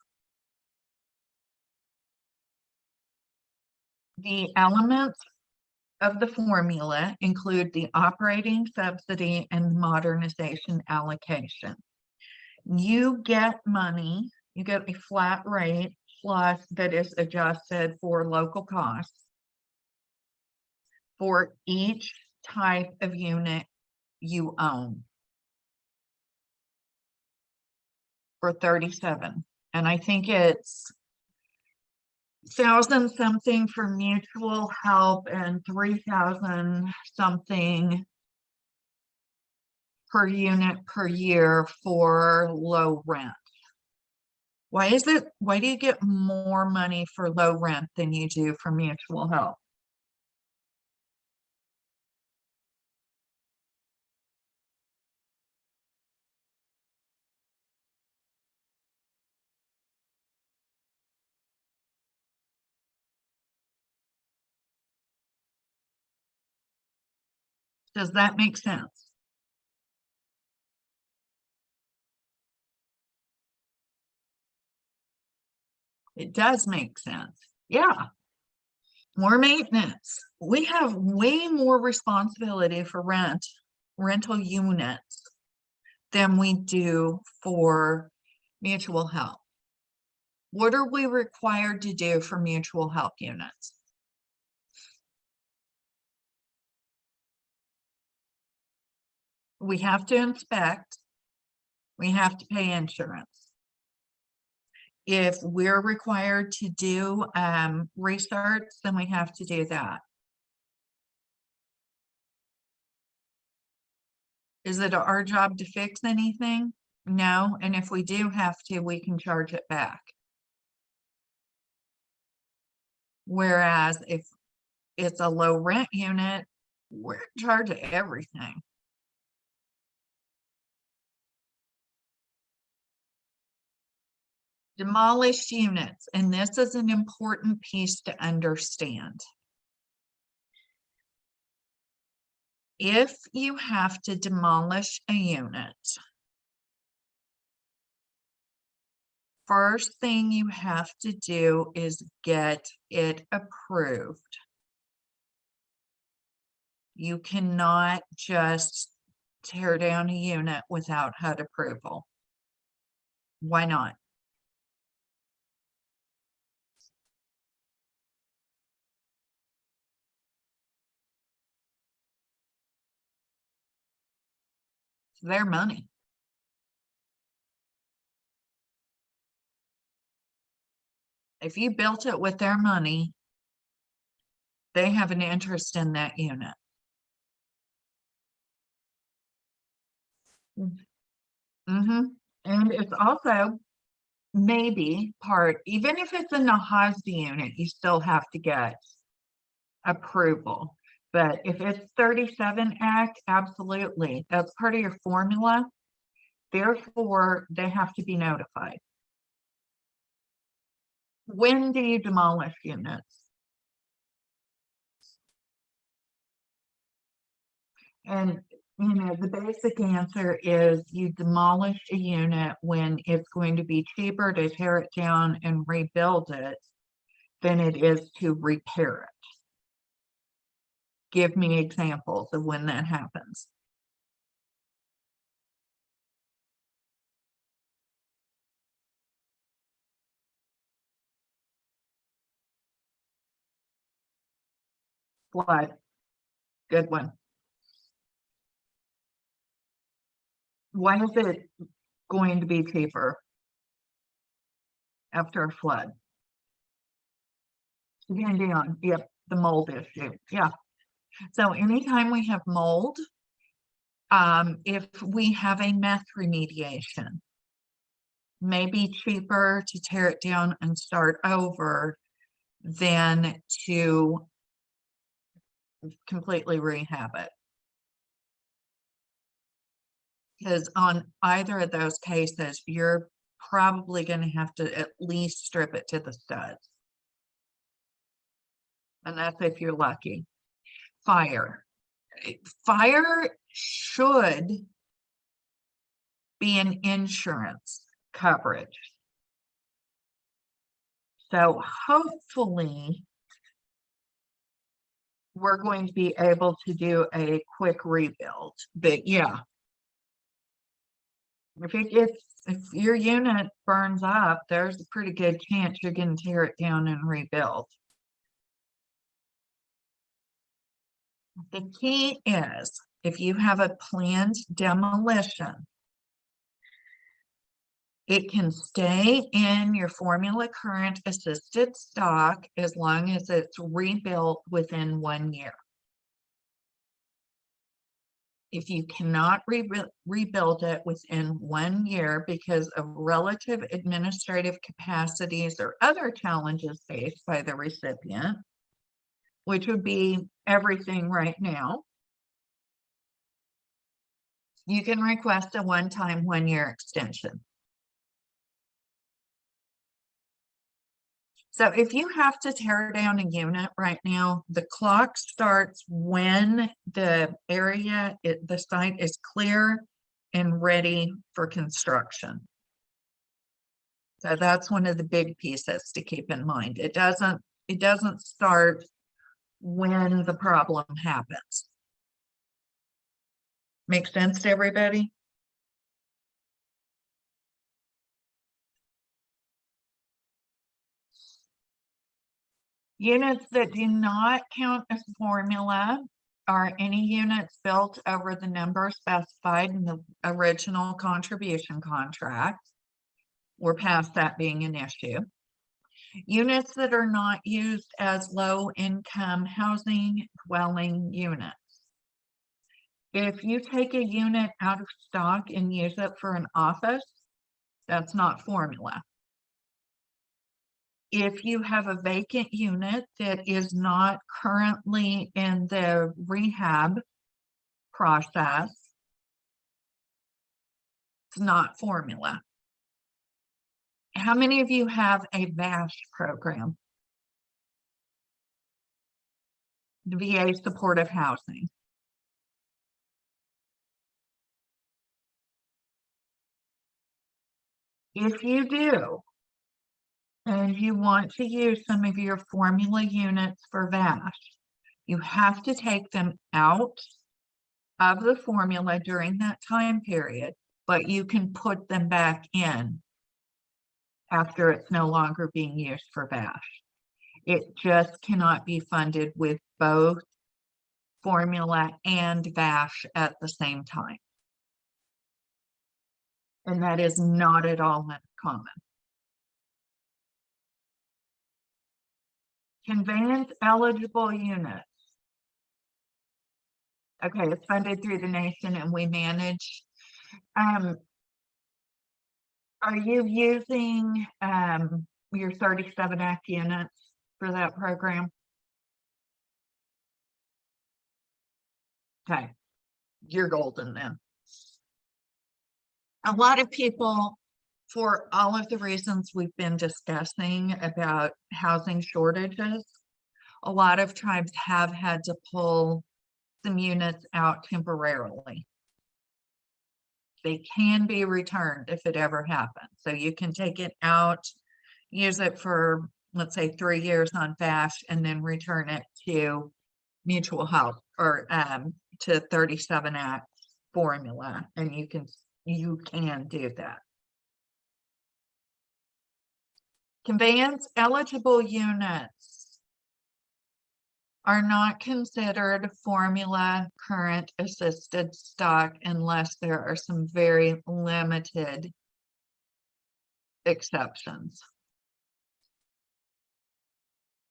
The elements of the formula include the operating subsidy and modernization allocation. You get money, you get a flat rate plus that is adjusted for local costs for each type of unit you own for 37. And I think it's 1,000 something for mutual help and 3,000 something per unit per year for low rent. Why is it? Why do you get more money for low rent than you do for mutual help? Does that make sense? It does make sense. Yeah. More maintenance. We have way more responsibility for rental units than we do for mutual help. What are we required to do for mutual help units? We have to inspect. We have to pay insurance. If we're required to do research, then we have to do that. Is it our job to fix anything? No, and if we do have to, we can charge it back. Whereas if it's a low rent unit, we're in charge of everything. Demolished units, and this is an important piece to understand. If you have to demolish a unit, first thing you have to do is get it approved. You cannot just tear down a unit without HUD approval. Why not? It's their money. If you built it with their money, they have an interest in that unit. Mm-hmm. And it's also maybe part, even if it's a NAHASDA unit, you still have to get approval. But if it's 37 Act, absolutely, that's part of your formula. Therefore, they have to be notified. When do you demolish units? And you know, the basic answer is you demolish a unit when it's going to be cheaper to tear it down and rebuild it than it is to repair it. Give me examples of when that happens. Flood. Good one. Why is it going to be cheaper after a flood? Depending on, yep, the mold issue. Yeah. So anytime we have mold, if we have a meth remediation, may be cheaper to tear it down and start over than to completely rehab it. Because on either of those cases, you're probably going to have to at least strip it to the studs. And that's if you're lucky. Fire. Fire should be an insurance coverage. So hopefully we're going to be able to do a quick rebuild. But yeah, if your unit burns up, there's a pretty good chance you're going to tear it down and rebuild. The key is if you have a planned demolition, it can stay in your formula current assisted stock as long as it's rebuilt within 1 year. If you cannot rebuild it within 1 year because of relative administrative capacities or other challenges faced by the recipient, which would be everything right now, you can request a one-time 1-year extension. So if you have to tear down a unit right now, the clock starts when the area, the site is clear and ready for construction. So that's one of the big pieces to keep in mind. It doesn't start when the problem happens. Make sense to everybody? Units that do not count as formula are any units built over the number specified in the original contribution contract. We're past that being an issue. Units that are not used as low-income housing dwelling units. If you take a unit out of stock and use it for an office, that's not formula. If you have a vacant unit that is not currently in the rehab process, it's not formula. How many of you have a VASH program? The VA supportive housing. If you do, and you want to use some of your formula units for VASH, you have to take them out of the formula during that time period, but you can put them back in after it's no longer being used for VASH. It just cannot be funded with both formula and VASH at the same time. And that is not at all uncommon. Conveyance eligible units. Okay, it's funded through the nation and we manage. Are you using your 37 Act units for that program? Okay, you're golden then. A lot of people, for all of the reasons we've been discussing about housing shortages, a lot of tribes have had to pull some units out temporarily. They can be returned if it ever happens. So you can take it out, use it for, let's say, 3 years on FASH, and then return it to mutual health or to 37 Act formula. And you can do that. Conveyance eligible units are not considered formula current assisted stock unless there are some very limited exceptions.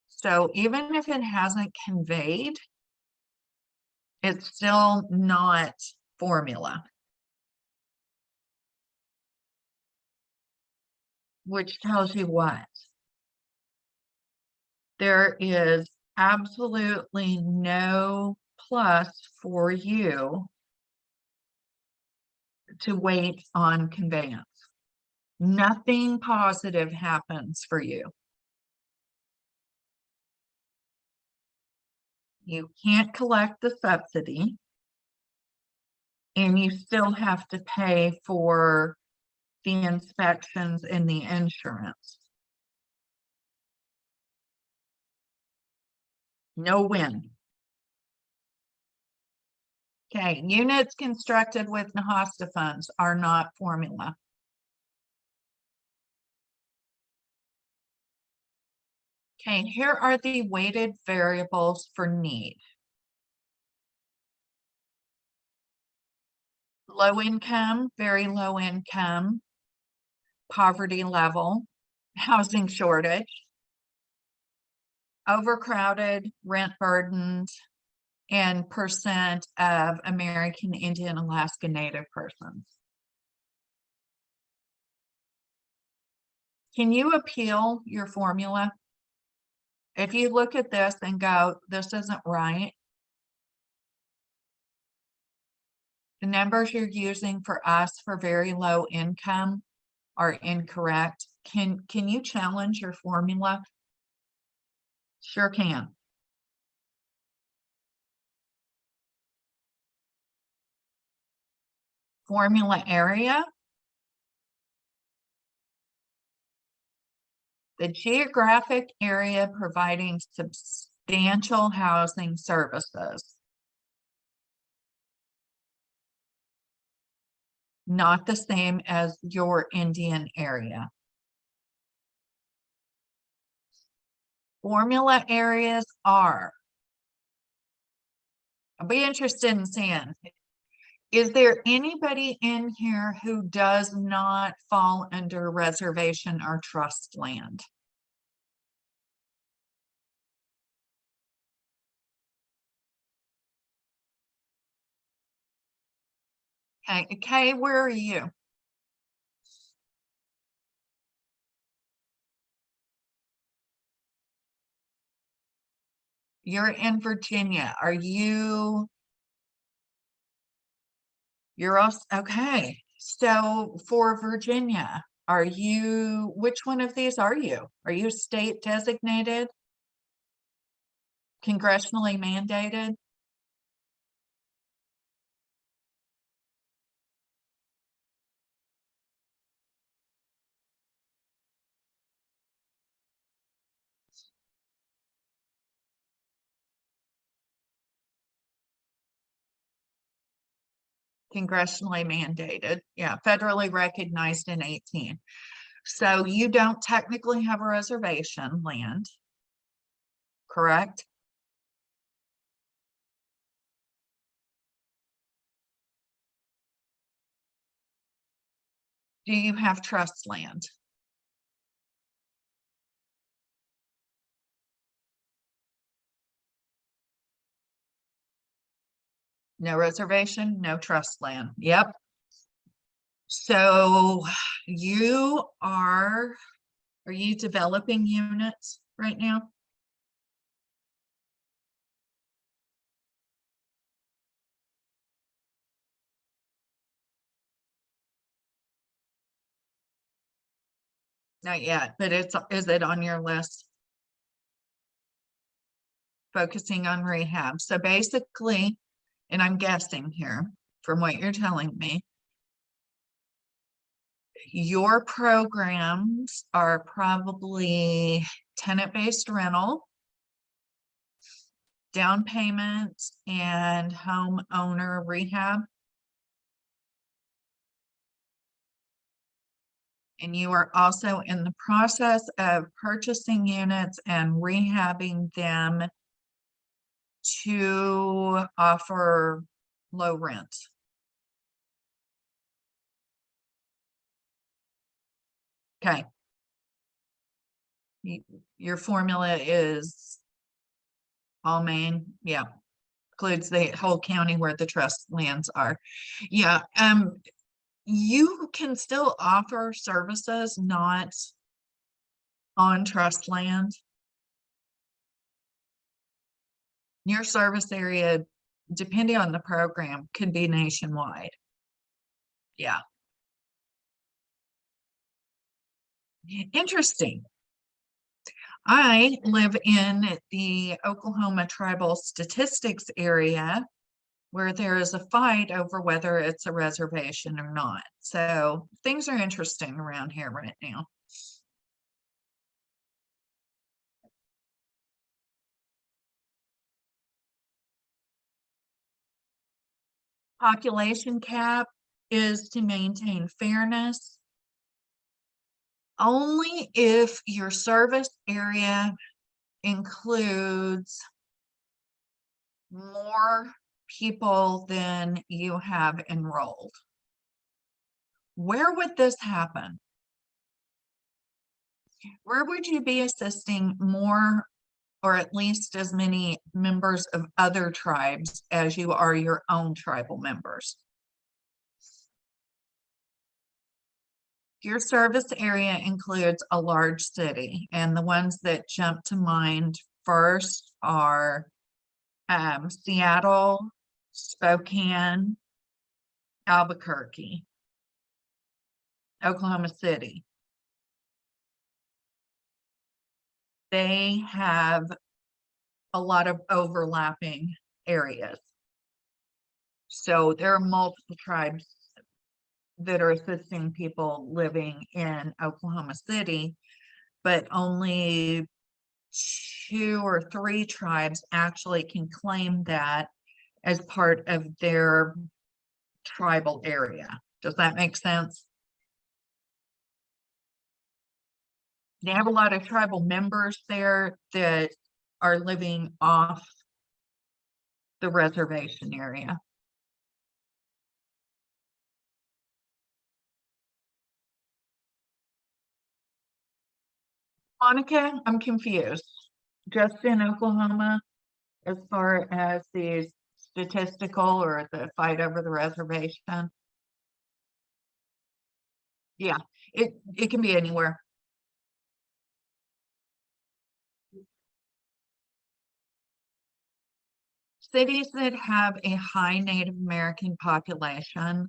So even if it hasn't conveyed, it's still not formula. Which tells you what? There is absolutely no plus for you to wait on conveyance. Nothing positive happens for you. You can't collect the subsidy, and you still have to pay for the inspections and the insurance. No win. Okay, units constructed with NAHASDA funds are not formula. Okay, here are the weighted variables for need. Low income, very low income, poverty level, housing shortage, overcrowded, rent burdened, and percent of American Indian Alaska Native persons. Can you appeal your formula? If you look at this and go, this isn't right, the numbers you're using for us for very low income are incorrect. Can you challenge your formula? Sure can. Formula area. The geographic area providing substantial housing services. Not the same as your Indian area. Formula areas are. I'll be interested in seeing. Is there anybody in here who does not fall under reservation or trust land? Okay, where are you? You're in Virginia. Are you? You're also, okay. So for Virginia, are you, which one of these are you? Are you state designated? Congressionally mandated? Congressionally mandated. Yeah, federally recognized in 18. So you don't technically have a reservation land, correct? Do you have trust land? No reservation, no trust land. Yep. So are you developing units right now? Not yet, but is it on your list? Focusing on rehab. So basically, and I'm guessing here from what you're telling me, your programs are probably tenant-based rental, down payments, and homeowner rehab. And you are also in the process of purchasing units and rehabbing them to offer low rent. Okay. Your formula is all main, yeah, includes the whole county where the trust lands are. Yeah, you can still offer services not on trust land. Your service area, depending on the program, could be nationwide. Yeah. Interesting. I live in the Oklahoma tribal statistics area where there is a fight over whether it's a reservation or not. So things are interesting around here right now. Population cap is to maintain fairness. Only if your service area includes more people than you have enrolled. Where would this happen? Where would you be assisting more or at least as many members of other tribes as you are your own tribal members? Your service area includes a large city, and the ones that jump to mind first are Seattle, Spokane, Albuquerque, Oklahoma City. They have a lot of overlapping areas. So there are multiple tribes that are assisting people living in Oklahoma City, but only 2 or 3 tribes actually can claim that as part of their tribal area. Does that make sense? They have a lot of tribal members there that are living off the reservation area. Monica, I'm confused. Just in Oklahoma, as far as the statistical or the fight over the reservation? Yeah, it can be anywhere. Cities that have a high Native American population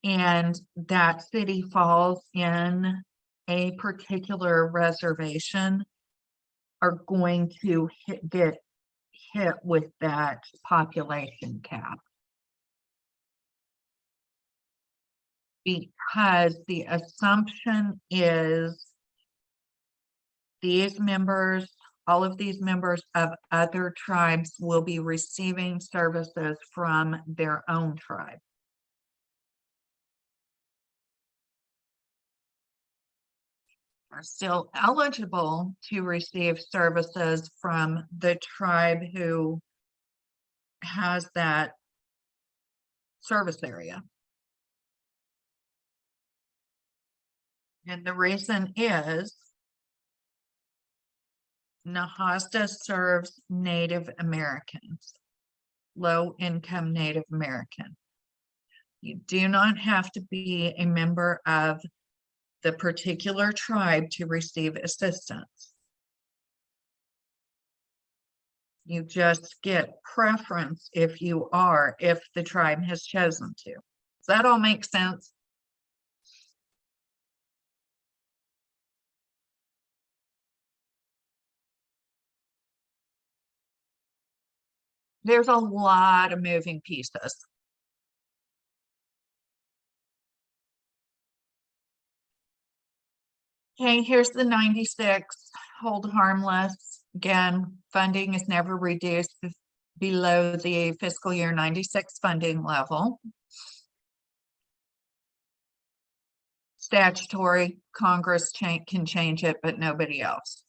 and that city falls in a particular reservation are going to get hit with that population cap. Because the assumption is these members, all of these members of other tribes will be receiving services from their own tribe. Are still eligible to receive services from the tribe who has that service area. And the reason is NAHASDA serves Native Americans, low-income Native American. You do not have to be a member of the particular tribe to receive assistance. You just get preference if the tribe has chosen to. Does that all make sense? There's a lot of moving pieces. Okay, here's the 96, hold harmless. Again, funding is never reduced below the fiscal year 96 funding level. Statutory, Congress can change it, but nobody else.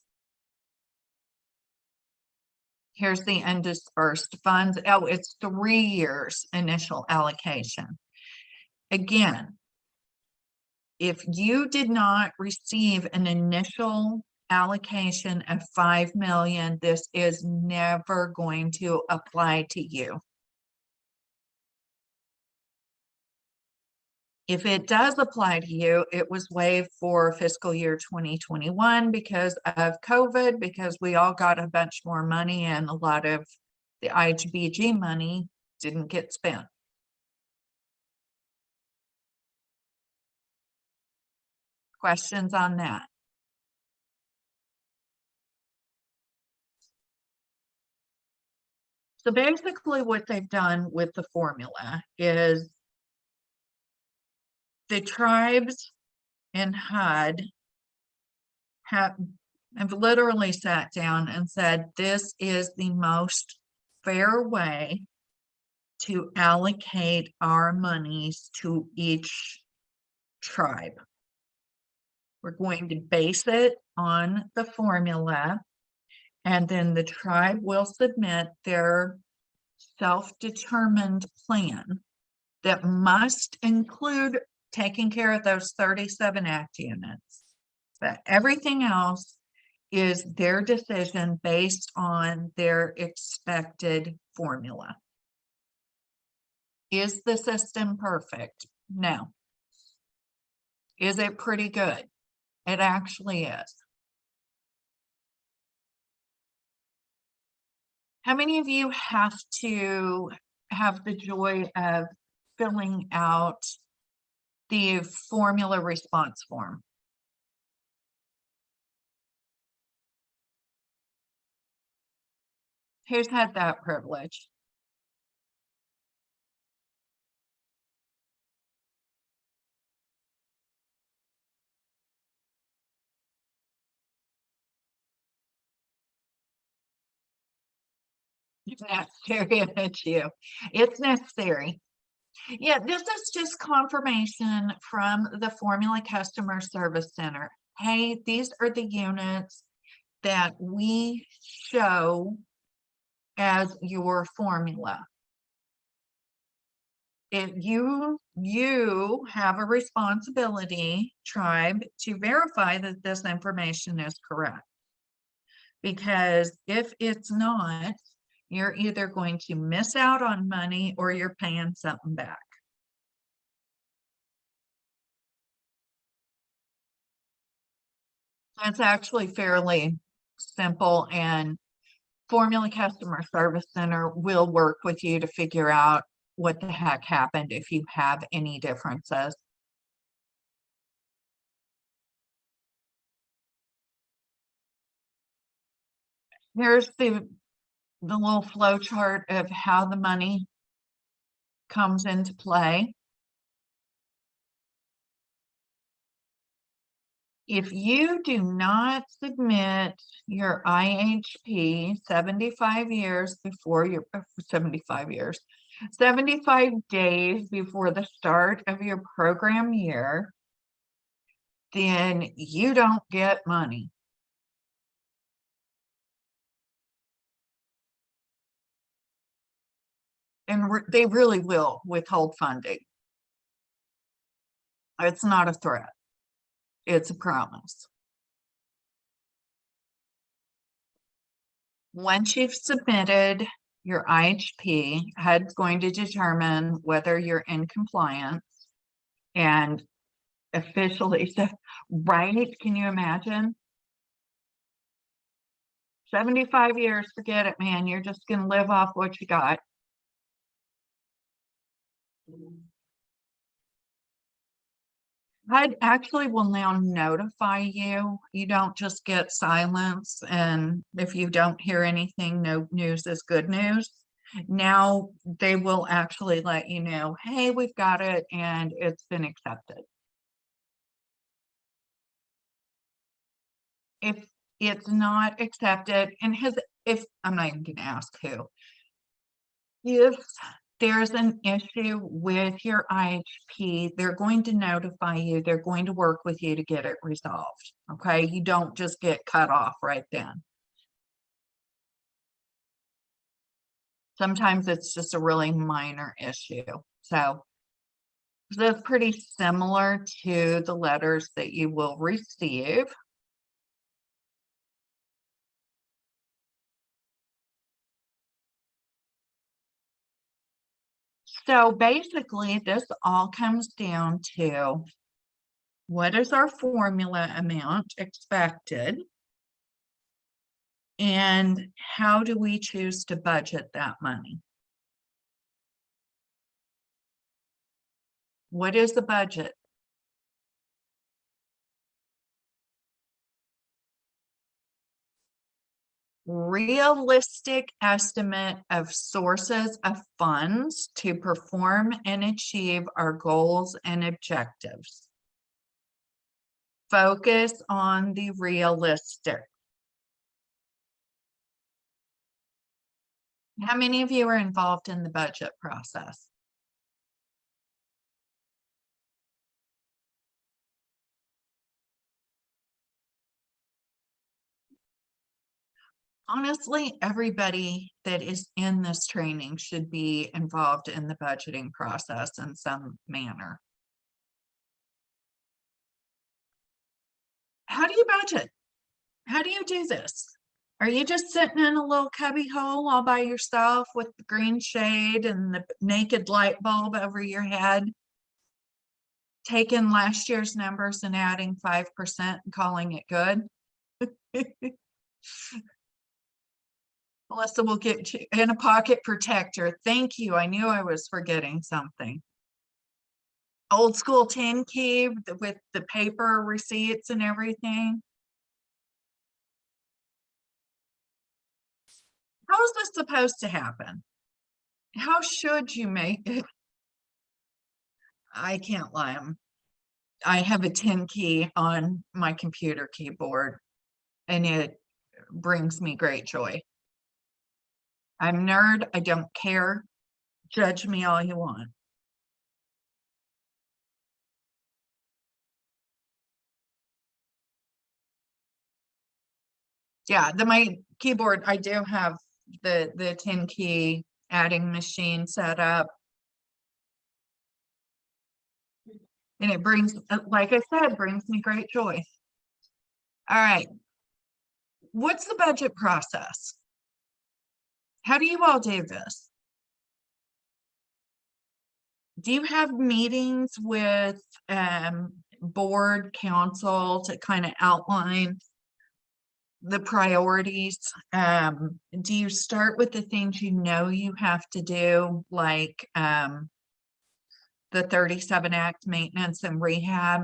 Here's the undispersed funds. Oh, it's 3 years initial allocation. Again, if you did not receive an initial allocation of 5 million, this is never going to apply to you. If it does apply to you, it was waived for fiscal year 2021 because of COVID, because we all got a bunch more money and a lot of the IHBG money didn't get spent. Questions on that? So basically what they've done with the formula is the tribes in HUD have literally sat down and said, this is the most fair way to allocate our monies to each tribe. We're going to base it on the formula, and then the tribe will submit their self-determined plan that must include taking care of those 37 act units. But everything else is their decision based on their expected formula. Is the system perfect? No. Is it pretty good? It actually is. How many of you have to have the joy of filling out the formula response form? Who's had that privilege? It's necessary at you. It's necessary. Yeah, this is just confirmation from the Formula Customer Service Center. Hey, these are the units that we show as your formula. If you have a responsibility, tribe, to verify that this information is correct. Because if it's not, you're either going to miss out on money or you're paying something back. It's actually fairly simple, and Formula Customer Service Center will work with you to figure out what the heck happened if you have any differences. Here's the little flow chart of how the money comes into play. If you do not submit your IHP 75 years before your 75 days before the start of your program year, then you don't get money. And they really will withhold funding. It's not a threat. It's a promise. Once you've submitted your IHP, HUD's going to determine whether you're in compliance and officially, so, right? Can you imagine? 75 years, forget it, man. You're just going to live off what you got. HUD actually will now notify you. You don't just get silence, and if you don't hear anything, no news is good news. Now they will actually let you know, hey, we've got it and it's been accepted. If it's not accepted, and if I'm not even going to ask who, if there's an issue with your IHP, they're going to notify you. They're going to work with you to get it resolved. Okay, you don't just get cut off right then. Sometimes it's just a really minor issue. So that's pretty similar to the letters that you will receive. So basically, this all comes down to what is our formula amount expected, and how do we choose to budget that money? What is the budget? Realistic estimate of sources of funds to perform and achieve our goals and objectives. Focus on the realistic. How many of you are involved in the budget process? Honestly, everybody that is in this training should be involved in the budgeting process in some manner. How do you budget? How do you do this? Are you just sitting in a little cubby hole all by yourself with the green shade and the naked light bulb over your head, taking last year's numbers and adding 5% and calling it good? Melissa will get you in a pocket protector. Thank you. I knew I was forgetting something. Old school 10 key with the paper receipts and everything. How is this supposed to happen? How should you make it? I can't lie. I have a 10 key on my computer keyboard, and it brings me great joy. I'm a nerd. I don't care. Judge me all you want. Yeah, my keyboard, I do have the 10 key adding machine set up. And it brings, like I said, brings me great joy. All right. What's the budget process? How do you all do this? Do you have meetings with board council to kind of outline the priorities? Do you start with the things you know you have to do, like the 37 Act maintenance and rehab?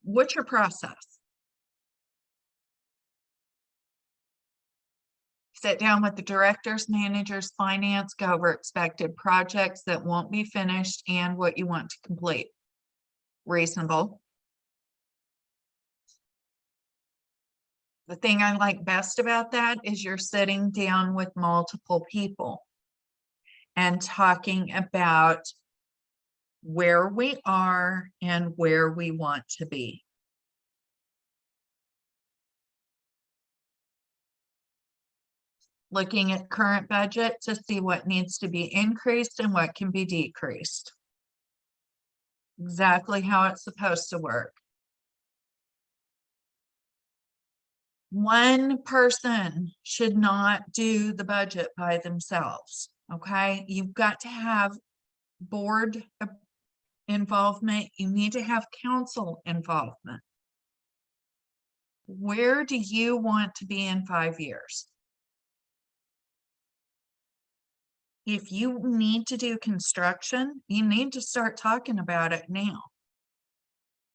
What's your process? Sit down with the directors, managers, finance, go over expected projects that won't be finished and what you want to complete. Reasonable. The thing I like best about that is you're sitting down with multiple people and talking about where we are and where we want to be. Looking at current budget to see what needs to be increased and what can be decreased. Exactly how it's supposed to work. One person should not do the budget by themselves, okay? You've got to have board involvement. You need to have council involvement. Where do you want to be in 5 years? If you need to do construction, you need to start talking about it now.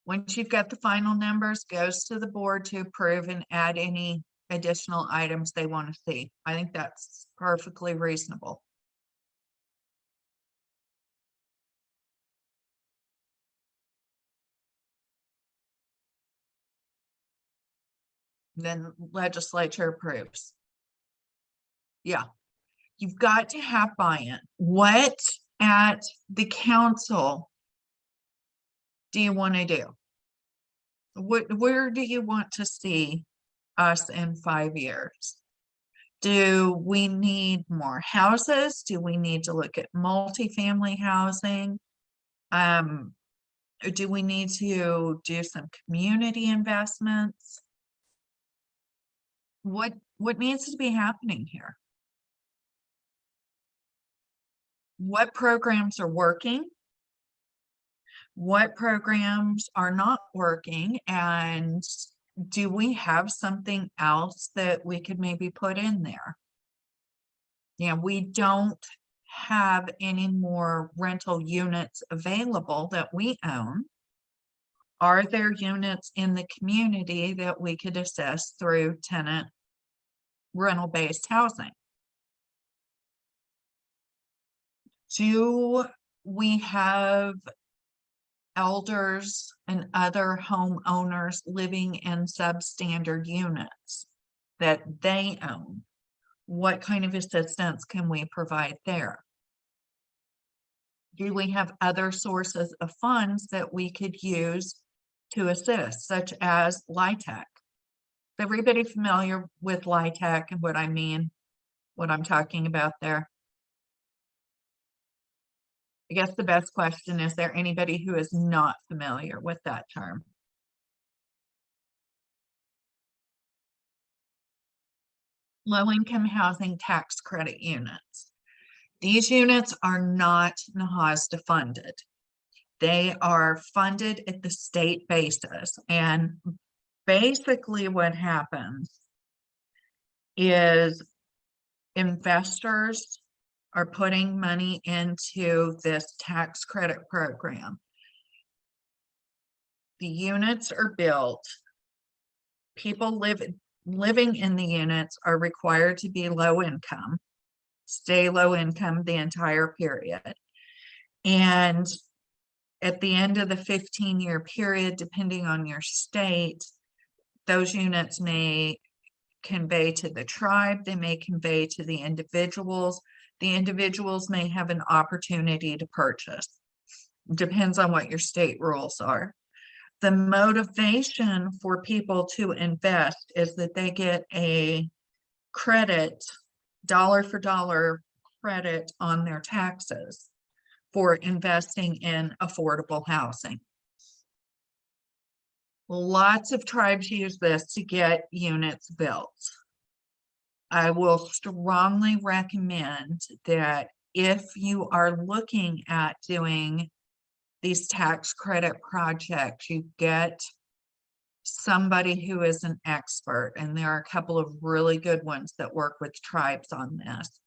Once you've got the final numbers, goes to the board to approve and add any additional items they want to see. I think that's perfectly reasonable. Then legislature approves. Yeah, you've got to have buy-in. What at the council do you want to do? Where do you want to see us in 5 years? Do we need more houses? Do we need to look at multifamily housing? Do we need to do some community investments? What needs to be happening here? What programs are working? What programs are not working? And do we have something else that we could maybe put in there? Yeah, we don't have any more rental units available that we own. Are there units in the community that we could assess through tenant rental-based housing? Do we have elders and other homeowners living in substandard units that they own? What kind of assistance can we provide there? Do we have other sources of funds that we could use to assist, such as LIHTC? Is everybody familiar with LIHTC and what I mean, what I'm talking about there? I guess the best question is there anybody who is not familiar with that term? Low-income housing tax credit units. These units are not NAHASDA funded. They are funded at the state basis. And basically what happens is investors are putting money into this tax credit program. The units are built. People living in the units are required to be low income, stay low income the entire period. And at the end of the 15-year period, depending on your state, those units may convey to the tribe, they may convey to the individuals. The individuals may have an opportunity to purchase. Depends on what your state rules are. The motivation for people to invest is that they get a credit, dollar for dollar credit on their taxes for investing in affordable housing. Lots of tribes use this to get units built. I will strongly recommend that if you are looking at doing these tax credit projects, you get somebody who is an expert, and there are a couple of really good ones that work with tribes on this,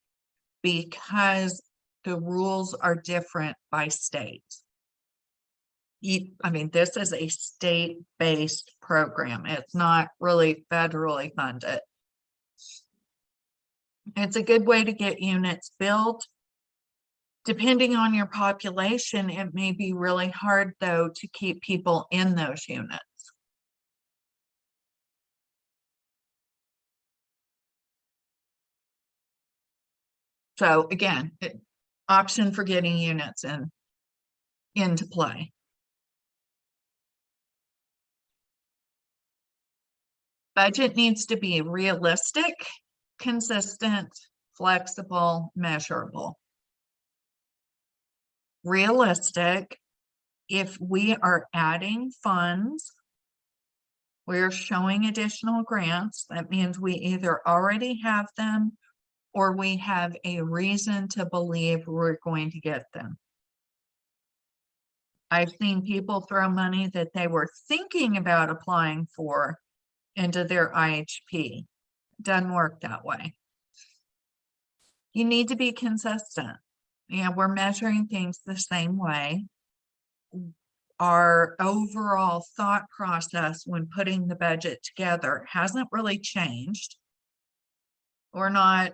because the rules are different by state. I mean, this is a state-based program. It's not really federally funded. It's a good way to get units built. Depending on your population, it may be really hard, though, to keep people in those units. So again, option for getting units into play. Budget needs to be realistic, consistent, flexible, measurable. Realistic, if we are adding funds, We're showing additional grants. That means we either already have them or we have a reason to believe we're going to get them. I've seen people throw money that they were thinking about applying for into their IHP. Doesn't work that way. You need to be consistent. Yeah, we're measuring things the same way. Our overall thought process when putting the budget together hasn't really changed. We're not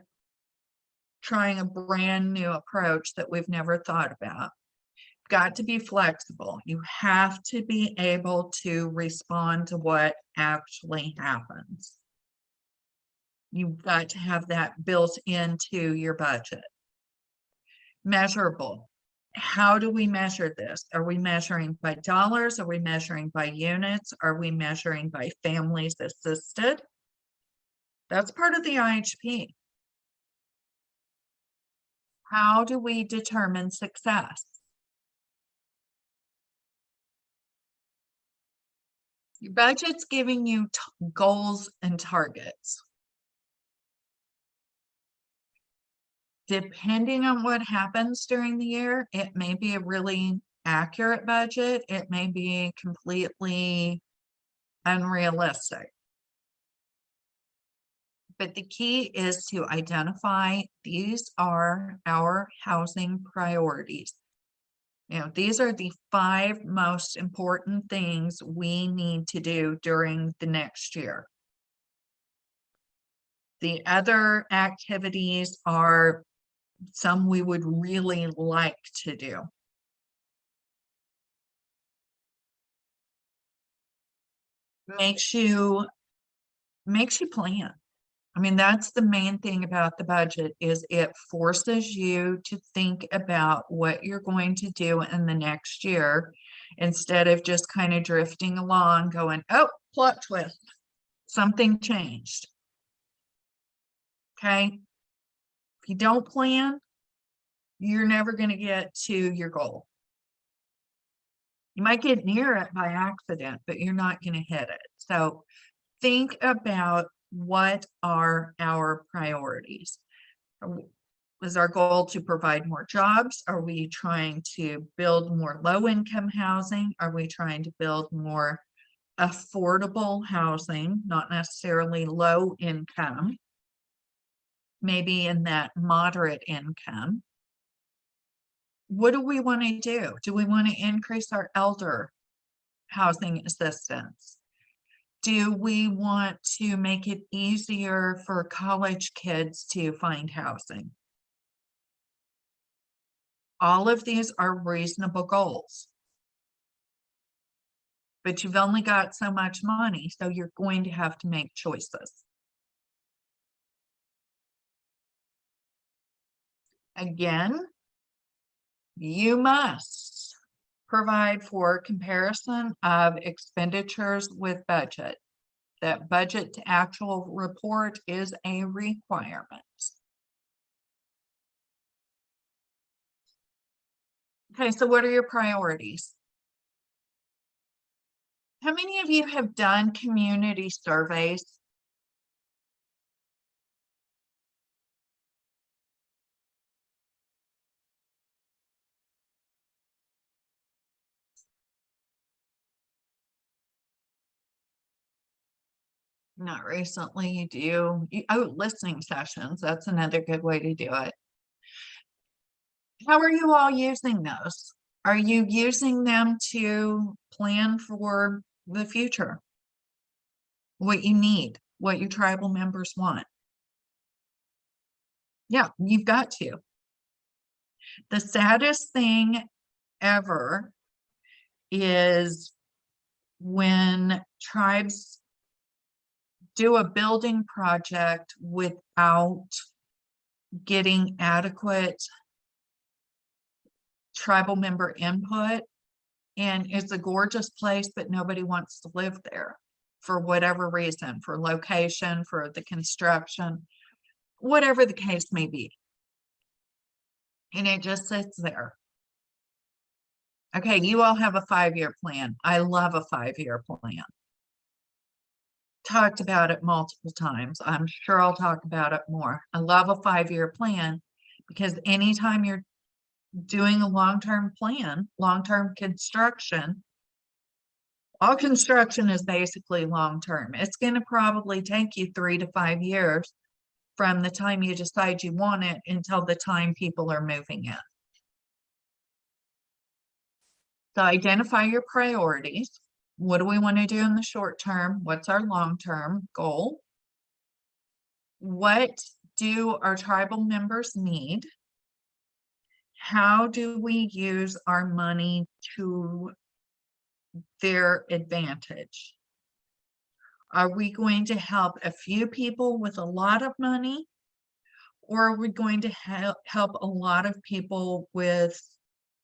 trying a brand new approach that we've never thought about. Got to be flexible. You have to be able to respond to what actually happens. You've got to have that built into your budget. Measurable. How do we measure this? Are we measuring by dollars? Are we measuring by units? Are we measuring by families assisted? That's part of the IHP. How do we determine success? Your budget's giving you goals and targets. Depending on what happens during the year, it may be a really accurate budget. It may be completely unrealistic. But the key is to identify these are our housing priorities. You know, these are the 5 most important things we need to do during the next year. The other activities are some we would really like to do. Makes you plan. I mean, that's the main thing about the budget is it forces you to think about what you're going to do in the next year instead of just kind of drifting along going, oh, plot twist, something changed. Okay. If you don't plan, you're never going to get to your goal. You might get near it by accident, but you're not going to hit it. So think about what are our priorities. Is our goal to provide more jobs? Are we trying to build more low-income housing? Are we trying to build more affordable housing, not necessarily low income, maybe in that moderate income? What do we want to do? Do we want to increase our elder housing assistance? Do we want to make it easier for college kids to find housing? All of these are reasonable goals. But you've only got so much money, so you're going to have to make choices. Again, you must provide for comparison of expenditures with budget. That budget to actual report is a requirement. Okay, so what are your priorities? How many of you have done community surveys? Not recently, you do. Oh, listening sessions. That's another good way to do it. How are you all using those? Are you using them to plan for the future? What you need, what your tribal members want? Yeah, you've got to. The saddest thing ever is when tribes do a building project without getting adequate tribal member input, and it's a gorgeous place, but nobody wants to live there for whatever reason, for location, for the construction, whatever the case may be. And it just sits there. Okay, you all have a 5-year plan. I love a 5-year plan. talked about it multiple times. I'm sure I'll talk about it more. I love a 5-year plan because anytime you're doing a long-term plan, long-term construction, all construction is basically long-term. It's going to probably take you 3 to 5 years from the time you decide you want it until the time people are moving in. So identify your priorities. What do we want to do in the short term? What's our long-term goal? What do our tribal members need? How do we use our money to their advantage? Are we going to help a few people with a lot of money, or are we going to help a lot of people with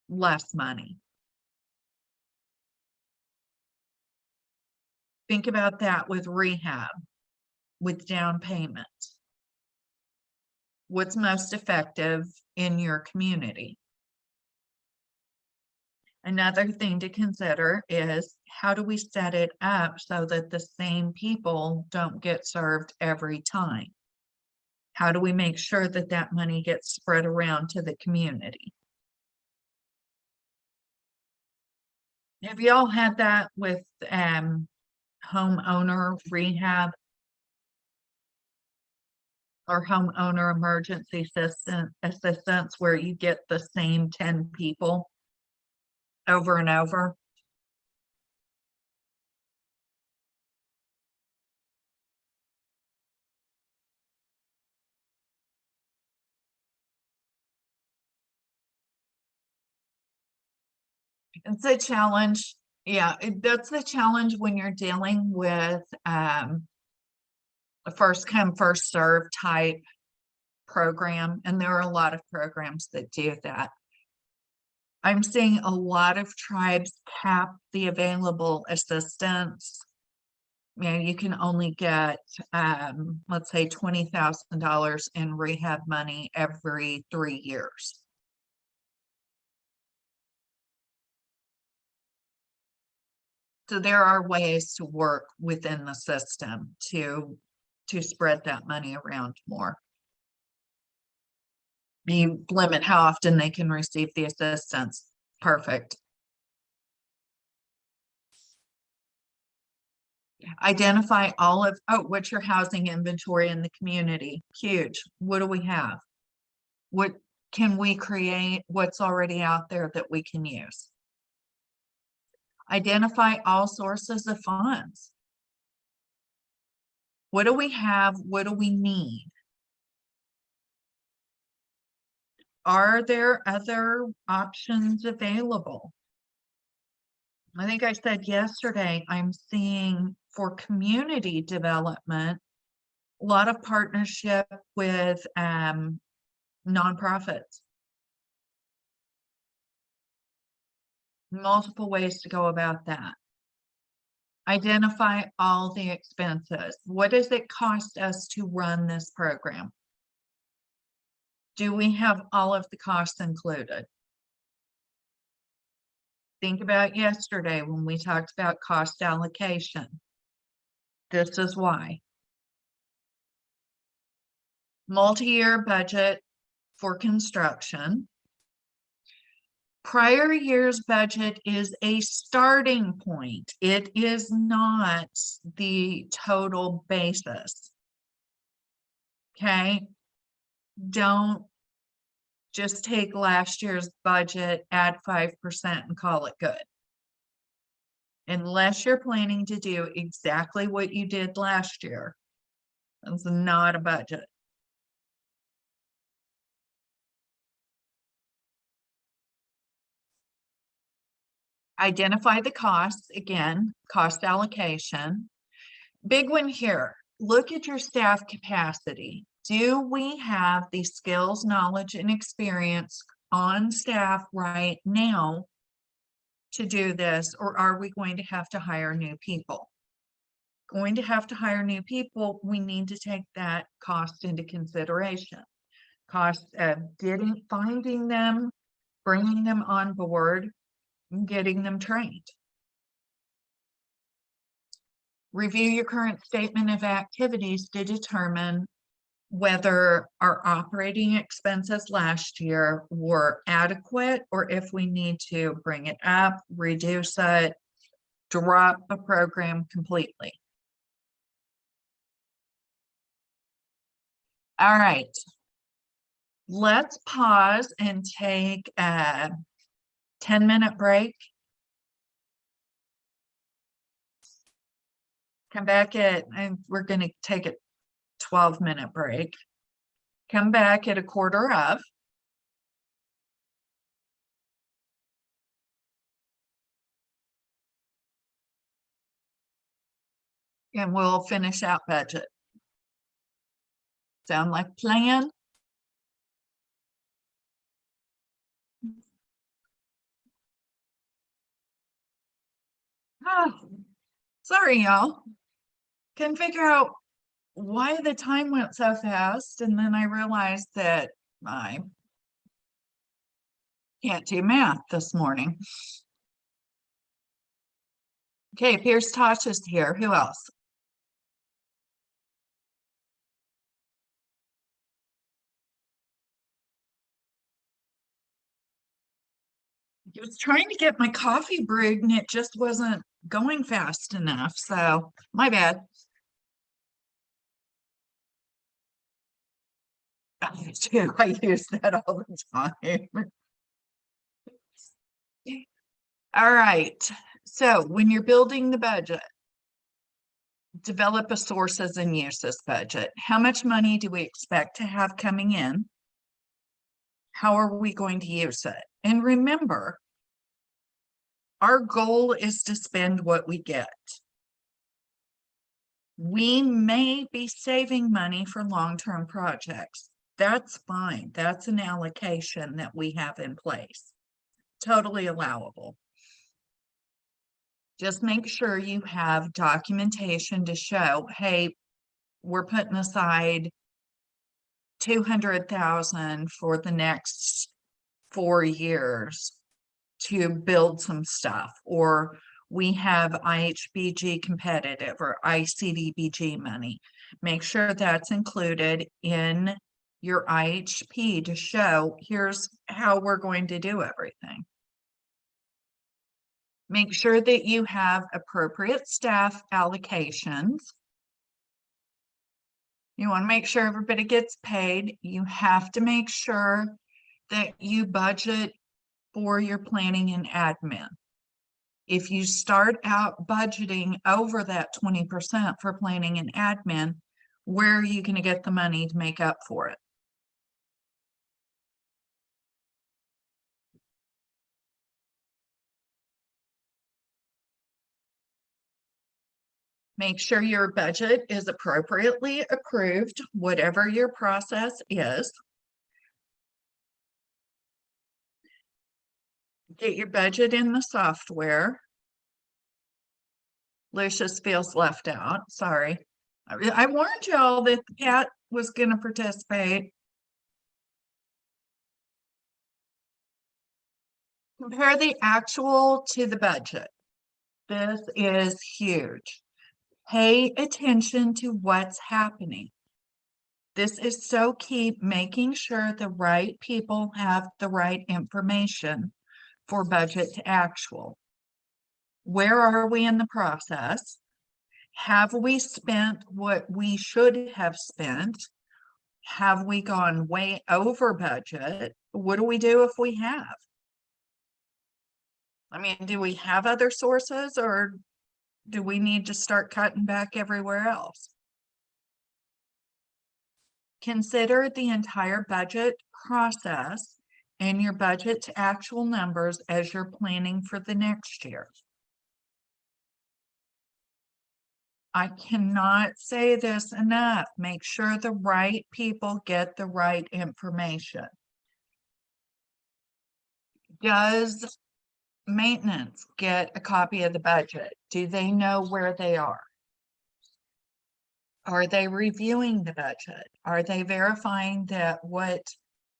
less money? Think about that with rehab, with down payment. What's most effective in your community? Another thing to consider is, how do we set it up so that the same people don't get served every time? How do we make sure that that money gets spread around to the community? Have you all had that with homeowner rehab or homeowner emergency assistance where you get the same 10 people over and over? It's a challenge. Yeah, that's the challenge when you're dealing with a first come, first serve type program. And there are a lot of programs that do that. I'm seeing a lot of tribes cap the available assistance. You know, you can only get, let's say $20,000 in rehab money every 3 years. So there are ways to work within the system to spread that money around more. You limit how often they can receive the assistance. Perfect. Identify all of, what's your housing inventory in the community? Huge. What do we have? What can we create? What's already out there that we can use? Identify all sources of funds. What do we have? What do we need? Are there other options available? I think I said yesterday, I'm seeing for community development, a lot of partnership with nonprofits. Multiple ways to go about that. Identify all the expenses. What does it cost us to run this program? Do we have all of the costs included? Think about yesterday when we talked about cost allocation. This is why. Multi-year budget for construction. Prior year's budget is a starting point. It is not the total basis. Okay? Don't just take last year's budget, add 5% and call it good. Unless you're planning to do exactly what you did last year, it's not a budget. Identify the costs, again, cost allocation. Big one here, look at your staff capacity. Do we have the skills, knowledge, and experience on staff right now to do this, or are we going to have to hire new people? Going to have to hire new people, we need to take that cost into consideration. Cost of finding them, bringing them on board, getting them trained. Review your current statement of activities to determine whether our operating expenses last year were adequate or if we need to bring it up, reduce it, drop a program completely. All right. Let's pause and take a 10-minute break. Come back and we're going to take a 12-minute break. Come back at 1:15. And we'll finish out budget. Sound like plan? Oh, sorry, y'all. Couldn't figure out why the time went so fast, and then I realized that I can't do math this morning. Okay, Pierce Tosh is here. Who else? I was trying to get my coffee brewed and it just wasn't going fast enough, so my bad. I do. I use that all the time. All right. So when you're building the budget, develop a sources and uses budget. How much money do we expect to have coming in? How are we going to use it? And remember, our goal is to spend what we get. We may be saving money for long-term projects. That's fine. That's an allocation that we have in place. Totally allowable. Just make sure you have documentation to show, hey, we're putting aside 200,000 for the next 4 years to build some stuff, or we have IHBG competitive or ICDBG money. Make sure that's included in your IHP to show here's how we're going to do everything. Make sure that you have appropriate staff allocations. You want to make sure everybody gets paid. You have to make sure that you budget for your planning and admin. If you start out budgeting over that 20% for planning and admin, where are you going to get the money to make up for it? Make sure your budget is appropriately approved, whatever your process is. Get your budget in the software. Lucius feels left out. Sorry. I warned y'all that the cat was going to participate. Compare the actual to the budget. This is huge. Pay attention to what's happening. This is so key, making sure the right people have the right information for budget to actual. Where are we in the process? Have we spent what we should have spent? Have we gone way over budget? What do we do if we have? I mean, do we have other sources or do we need to start cutting back everywhere else? Consider the entire budget process and your budget to actual numbers as you're planning for the next year. I cannot say this enough. Make sure the right people get the right information. Does maintenance get a copy of the budget? Do they know where they are? Are they reviewing the budget? Are they verifying that what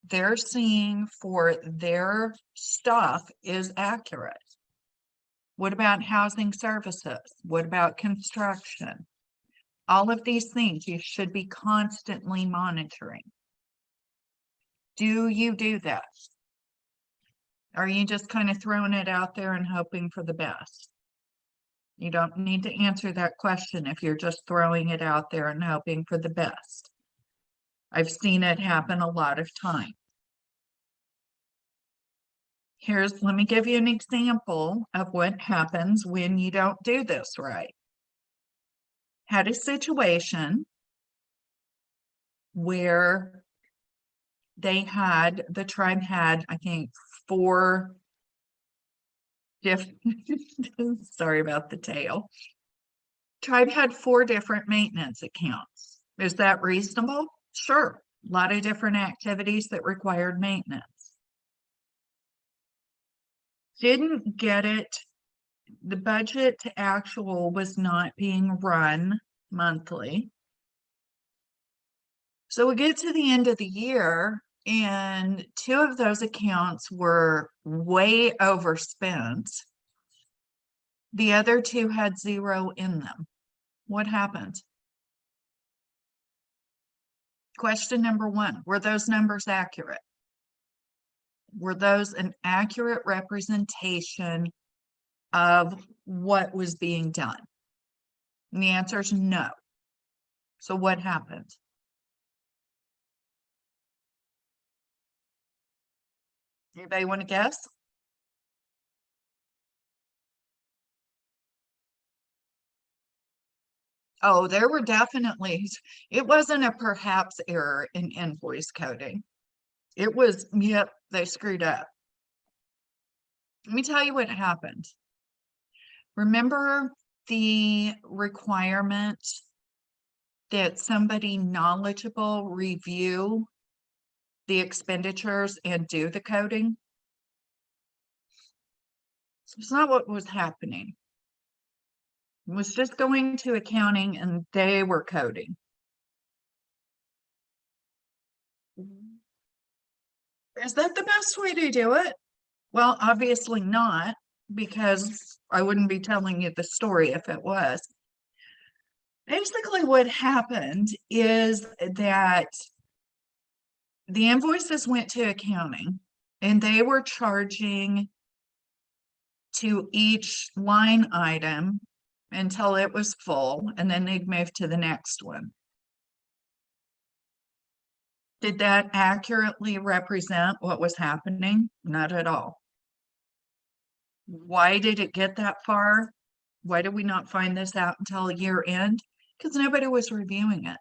they're seeing for their stuff is accurate? What about housing services? What about construction? All of these things you should be constantly monitoring. Do you do that? Are you just kind of throwing it out there and hoping for the best? You don't need to answer that question if you're just throwing it out there and hoping for the best. I've seen it happen a lot of times. Let me give you an example of what happens when you don't do this right. Had a situation where the tribe had, I think, 4 different, sorry about the tail. Tribe had 4 different maintenance accounts. Is that reasonable? Sure. A lot of different activities that required maintenance. Didn't get it. The budget to actual was not being run monthly. So we get to the end of the year and 2 of those accounts were way overspent. The other 2 had 0 in them. What happened? Question number 1, were those numbers accurate? Were those an accurate representation of what was being done? And the answer is no. So what happened? Anybody want to guess? Oh, there were definitely, it wasn't a perhaps error in invoice coding. It was, yep, they screwed up. Let me tell you what happened. Remember the requirement that somebody knowledgeable review the expenditures and do the coding? So it's not what was happening. It was just going to accounting and they were coding. Is that the best way to do it? Well, obviously not, because I wouldn't be telling you the story if it was. Basically, what happened is that the invoices went to accounting and they were charging to each line item until it was full, and then they'd move to the next one. Did that accurately represent what was happening? Not at all. Why did it get that far? Why did we not find this out until year end? Because nobody was reviewing it.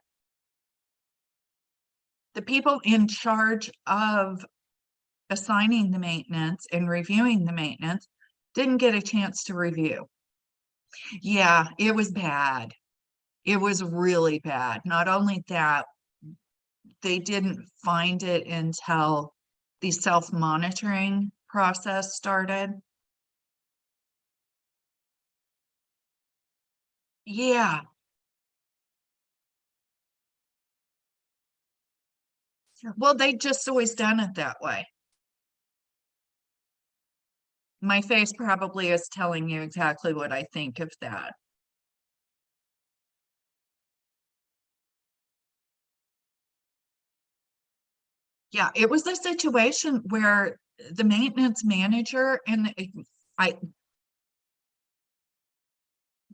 The people in charge of assigning the maintenance and reviewing the maintenance didn't get a chance to review. Yeah, it was bad. It was really bad. Not only that, they didn't find it until the self-monitoring process started. Yeah. Well, they just always done it that way. My face probably is telling you exactly what I think of that. Yeah, it was a situation where the maintenance manager and I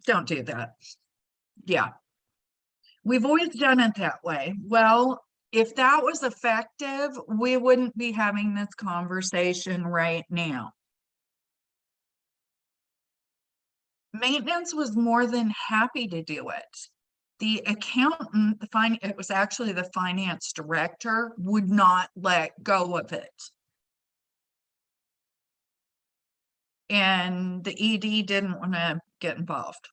don't do that. Yeah, we've always done it that way. Well, if that was effective, we wouldn't be having this conversation right now. Maintenance was more than happy to do it. The accountant, it was actually the finance director, would not let go of it. And the ED didn't want to get involved.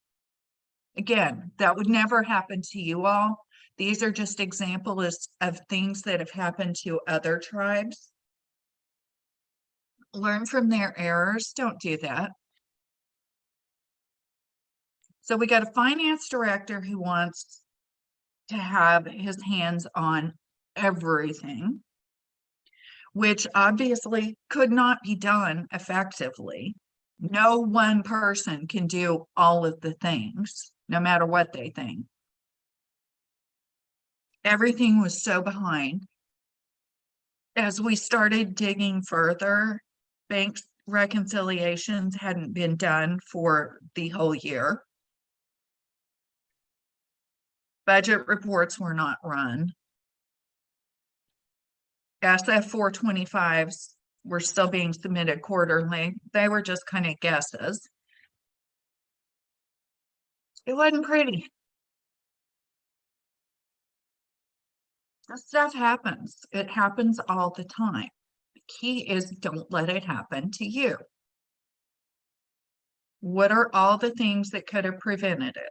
Again, that would never happen to you all. These are just examples of things that have happened to other tribes. Learn from their errors. Don't do that. So we got a finance director who wants to have his hands on everything, which obviously could not be done effectively. No one person can do all of the things, no matter what they think. Everything was so behind. As we started digging further, bank reconciliations hadn't been done for the whole year. Budget reports were not run. SF 425s were still being submitted quarterly. They were just kind of guesses. It wasn't pretty. This stuff happens. It happens all the time. The key is don't let it happen to you. What are all the things that could have prevented it?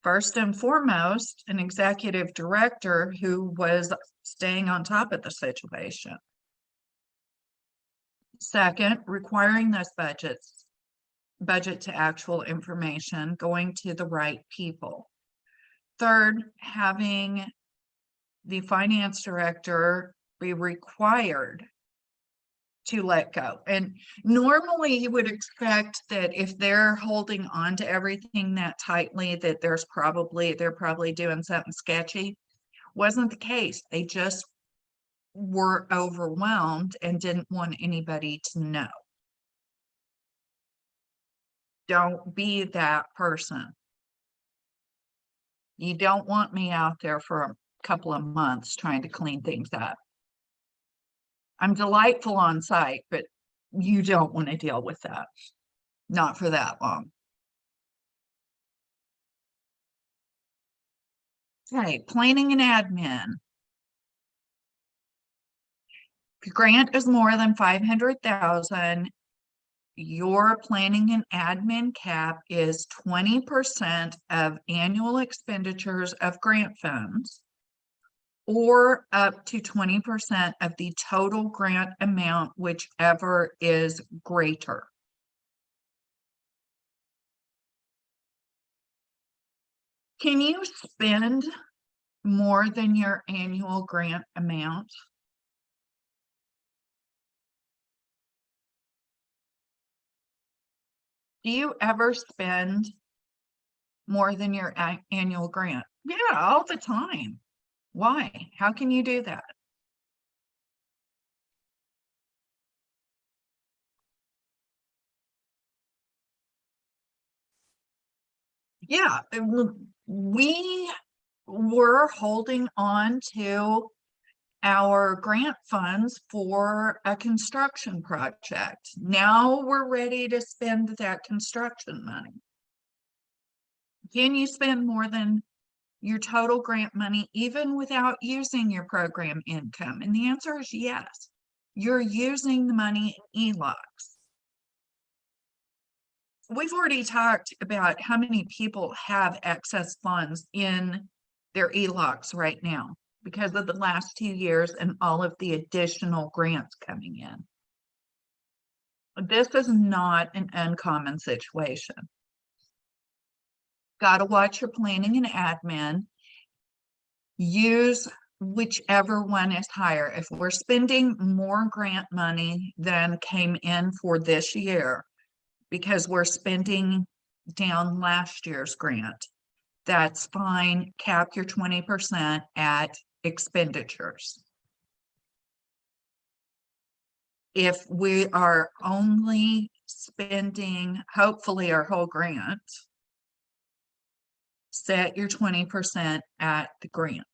First and foremost, an executive director who was staying on top of the situation. Second, requiring those budget to actual information going to the right people. Third, having the finance director be required to let go. And normally you would expect that if they're holding on to everything that tightly, that they're probably doing something sketchy. Wasn't the case. They just were overwhelmed and didn't want anybody to know. Don't be that person. You don't want me out there for a couple of months trying to clean things up. I'm delightful on site, but you don't want to deal with that. Not for that long. Okay, planning and admin. If your grant is more than 500,000, your planning and admin cap is 20% of annual expenditures of grant funds, or up to 20% of the total grant amount, whichever is greater. Can you spend more than your annual grant amount? Do you ever spend more than your annual grant? Yeah, all the time. Why? How can you do that? Yeah, we were holding on to our grant funds for a construction project. Now we're ready to spend that construction money. Can you spend more than your total grant money even without using your program income? And the answer is yes. You're using the money in ELOCs. We've already talked about how many people have excess funds in their ELOCs right now because of the last 2 years and all of the additional grants coming in. This is not an uncommon situation. Got to watch your planning and admin. Use whichever one is higher. If we're spending more grant money than came in for this year, because we're spending down last year's grant, that's fine. Cap your 20% at expenditures. If we are only spending, hopefully, our whole grant, set your 20% at the grant.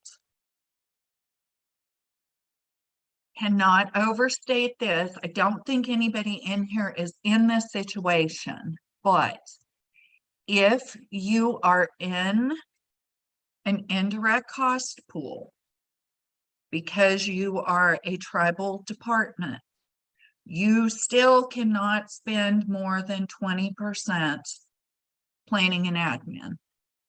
Cannot overstate this. I don't think anybody in here is in this situation, but if you are in an indirect cost pool because you are a tribal department, you still cannot spend more than 20% planning and admin.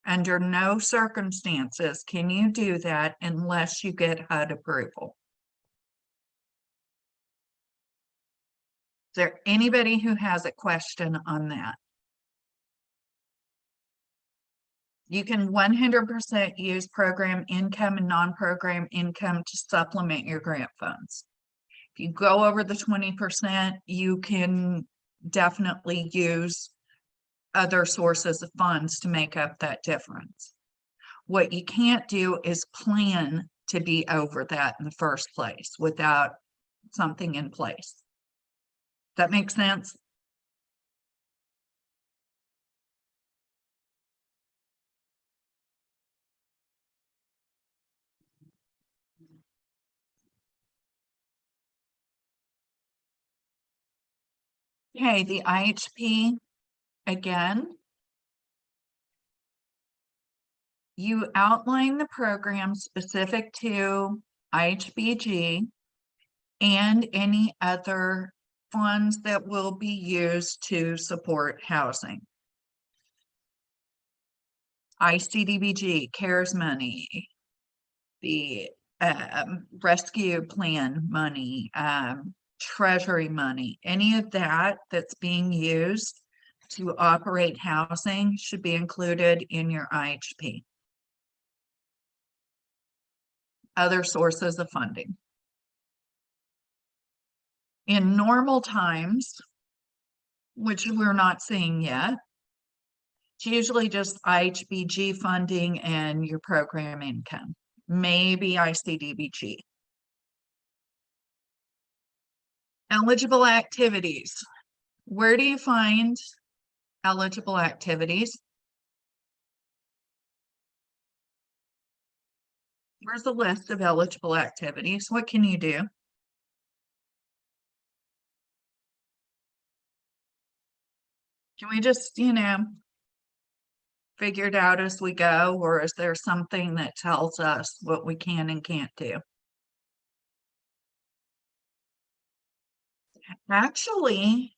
Under no circumstances can you do that unless you get HUD approval. Is there anybody who has a question on that? You can 100% use program income and non-program income to supplement your grant funds. If you go over the 20%, you can definitely use other sources of funds to make up that difference. What you can't do is plan to be over that in the first place without something in place. That makes sense? Okay, the IHP again. You outline the program specific to IHBG and any other funds that will be used to support housing. ICDBG, CARES money, the rescue plan money, treasury money, any of that that's being used to operate housing should be included in your IHP. Other sources of funding. In normal times, which we're not seeing yet, it's usually just IHBG funding and your program income, maybe ICDBG. Eligible activities. Where do you find eligible activities? Where's the list of eligible activities? What can you do? Can we just, figure it out as we go, or is there something that tells us what we can and can't do? Actually,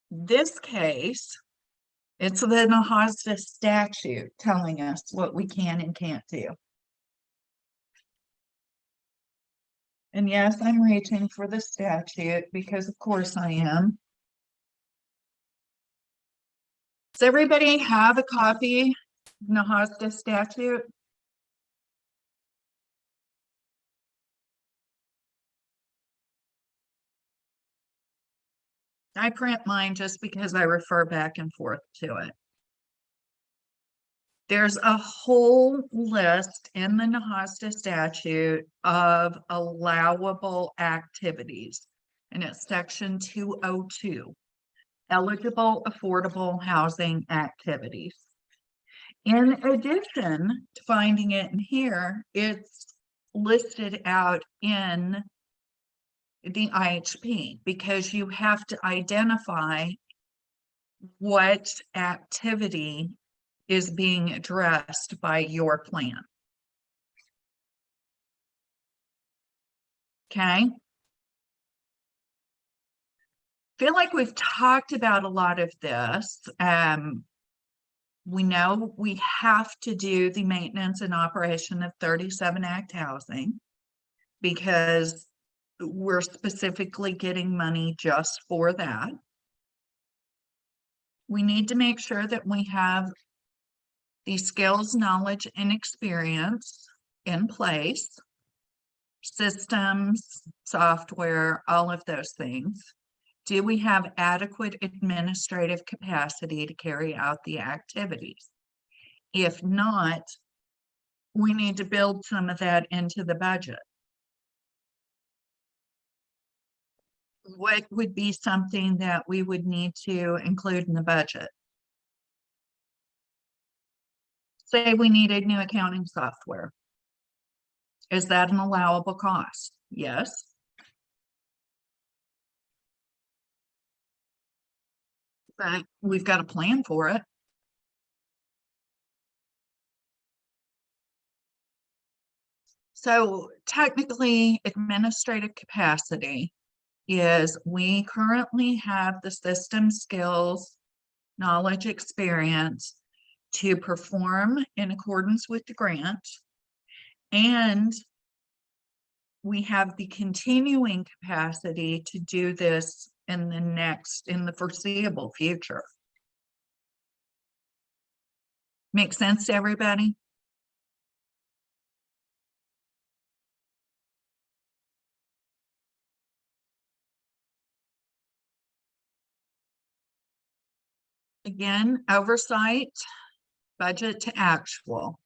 this case, it's the NAHASDA statute telling us what we can and can't do. And yes, I'm reaching for the statute because of course I am. Does everybody have a copy of NAHASDA statute? I print mine just because I refer back and forth to it. There's a whole list in the NAHASDA statute of allowable activities, and it's section 202, eligible affordable housing activities. In addition to finding it in here, it's listed out in the IHP because you have to identify what activity is being addressed by your plan. Okay. Feel like we've talked about a lot of this. We know we have to do the maintenance and operation of 37 Act housing because we're specifically getting money just for that. We need to make sure that we have the skills, knowledge, and experience in place, systems, software, all of those things. Do we have adequate administrative capacity to carry out the activities? If not, we need to build some of that into the budget. What would be something that we would need to include in the budget? Say we needed new accounting software. Is that an allowable cost? Yes. But we've got a plan for it. So technically, administrative capacity is we currently have the system skills, knowledge, experience to perform in accordance with the grant, and we have the continuing capacity to do this in the foreseeable future. Make sense to everybody? Again, oversight, budget to actual,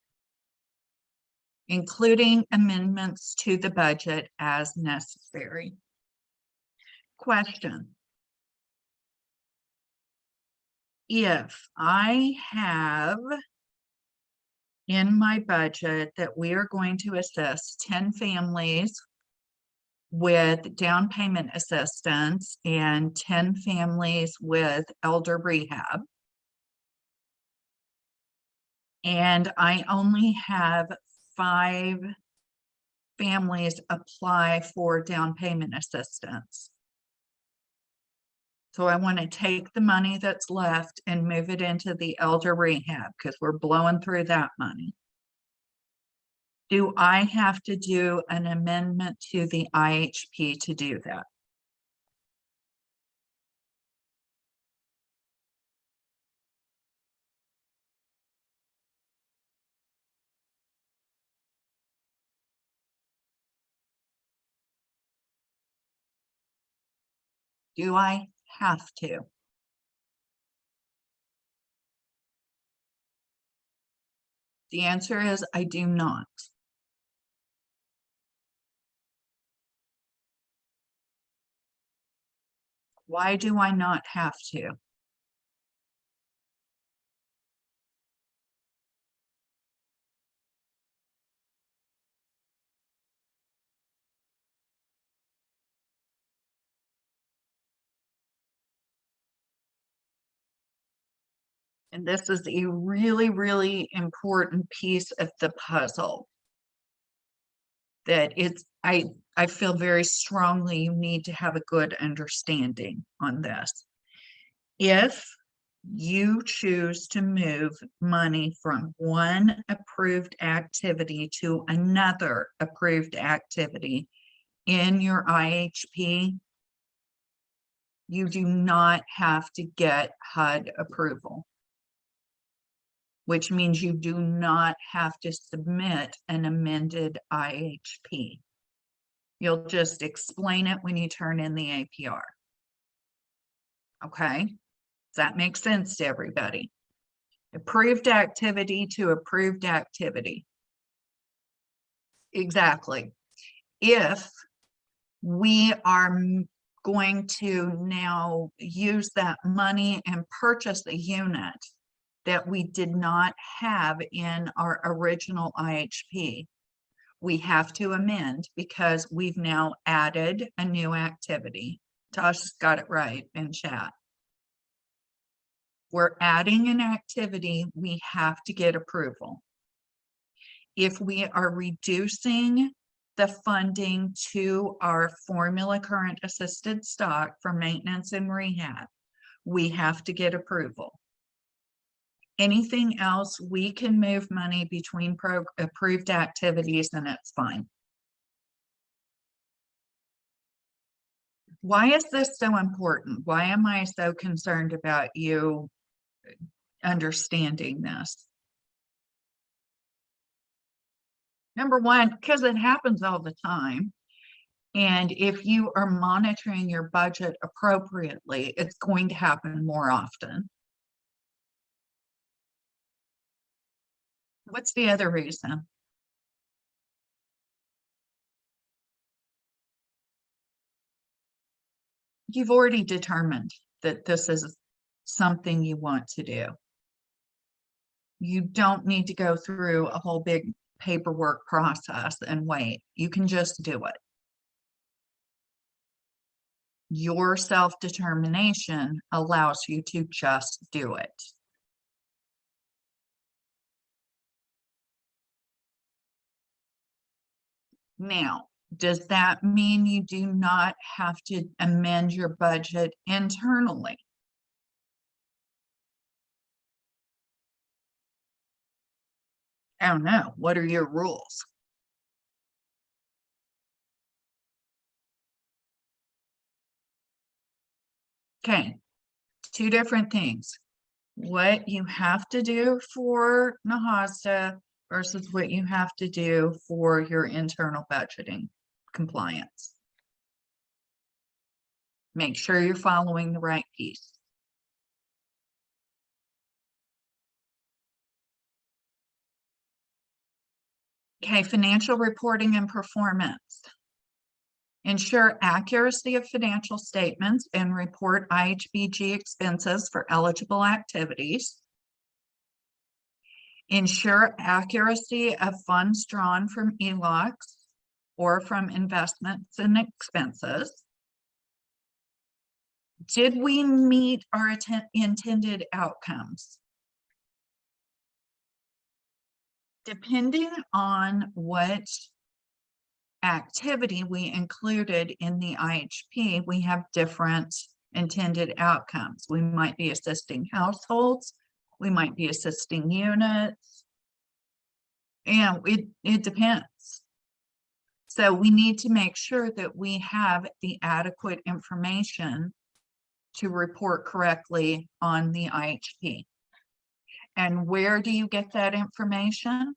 including amendments to the budget as necessary. Question. If I have in my budget that we are going to assist 10 families with down payment assistance and 10 families with elder rehab, and I only have 5 families apply for down payment assistance. So I want to take the money that's left and move it into the elder rehab because we're blowing through that money. Do I have to do an amendment to the IHP to do that? Do I have to? The answer is I do not. Why do I not have to? And this is a really, really important piece of the puzzle that I feel very strongly you need to have a good understanding on this. If you choose to move money from one approved activity to another approved activity in your IHP, you do not have to get HUD approval, which means you do not have to submit an amended IHP. You'll just explain it when you turn in the APR. Okay, does that make sense to everybody? Approved activity to approved activity. Exactly. If we are going to now use that money and purchase a unit that we did not have in our original IHP, we have to amend because we've now added a new activity. Tosh got it right in chat. We're adding an activity, we have to get approval. If we are reducing the funding to our formula current assisted stock for maintenance and rehab, we have to get approval. Anything else, we can move money between approved activities and it's fine. Why is this so important? Why am I so concerned about you understanding this? Number one, because it happens all the time. And if you are monitoring your budget appropriately, it's going to happen more often. What's the other reason? You've already determined that this is something you want to do. You don't need to go through a whole big paperwork process and wait. You can just do it. Your self-determination allows you to just do it. Now, does that mean you do not have to amend your budget internally? Oh no, what are your rules? Okay, 2 different things. What you have to do for NAHASDA versus what you have to do for your internal budgeting compliance. Make sure you're following the right piece. Okay, financial reporting and performance. Ensure accuracy of financial statements and report IHBG expenses for eligible activities. Ensure accuracy of funds drawn from ELOCs or from investments and expenses. Did we meet our intended outcomes? Depending on what activity we included in the IHP, we have different intended outcomes. We might be assisting households, we might be assisting units, and it depends. So we need to make sure that we have the adequate information to report correctly on the IHP. And where do you get that information?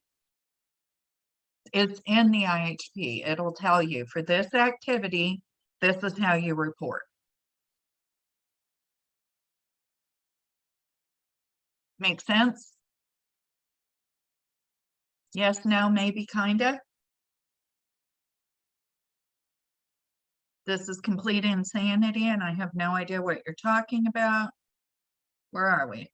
It's in the IHP. It'll tell you for this activity, this is how you report. Make sense? Yes, no, maybe, kinda. This is complete insanity and I have no idea what you're talking about. Where are we?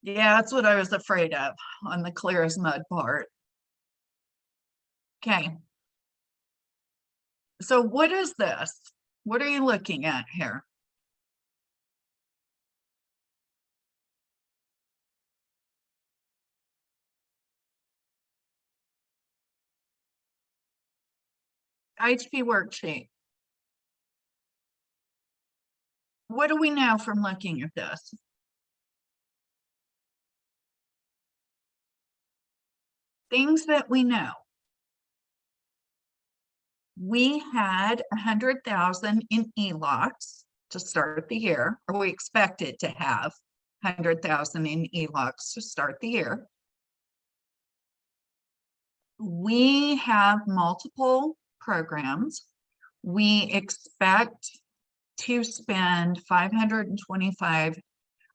Yeah, that's what I was afraid of on the clear as mud part. Okay. So what is this? What are you looking at here? IHP worksheet. What do we know from looking at this? Things that we know. We had 100,000 in ELOCs to start the year, or we expected to have 100,000 in ELOCs to start the year. We have multiple programs. We expect to spend 525,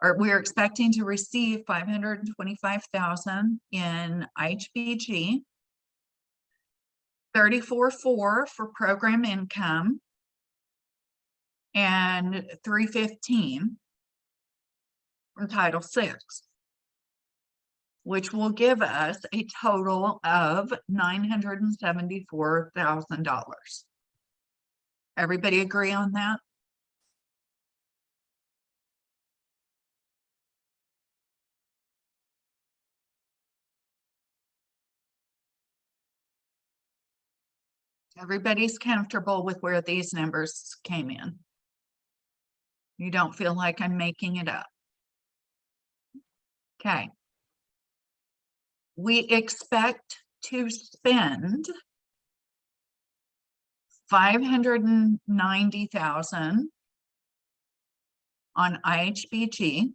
or we're expecting to receive 525,000 in IHBG, 34.4 for program income, and 315 from Title VI, which will give us a total of $974,000. Everybody agree on that? Everybody's comfortable with where these numbers came in. You don't feel like I'm making it up. Okay. We expect to spend 590,000 on IHBG.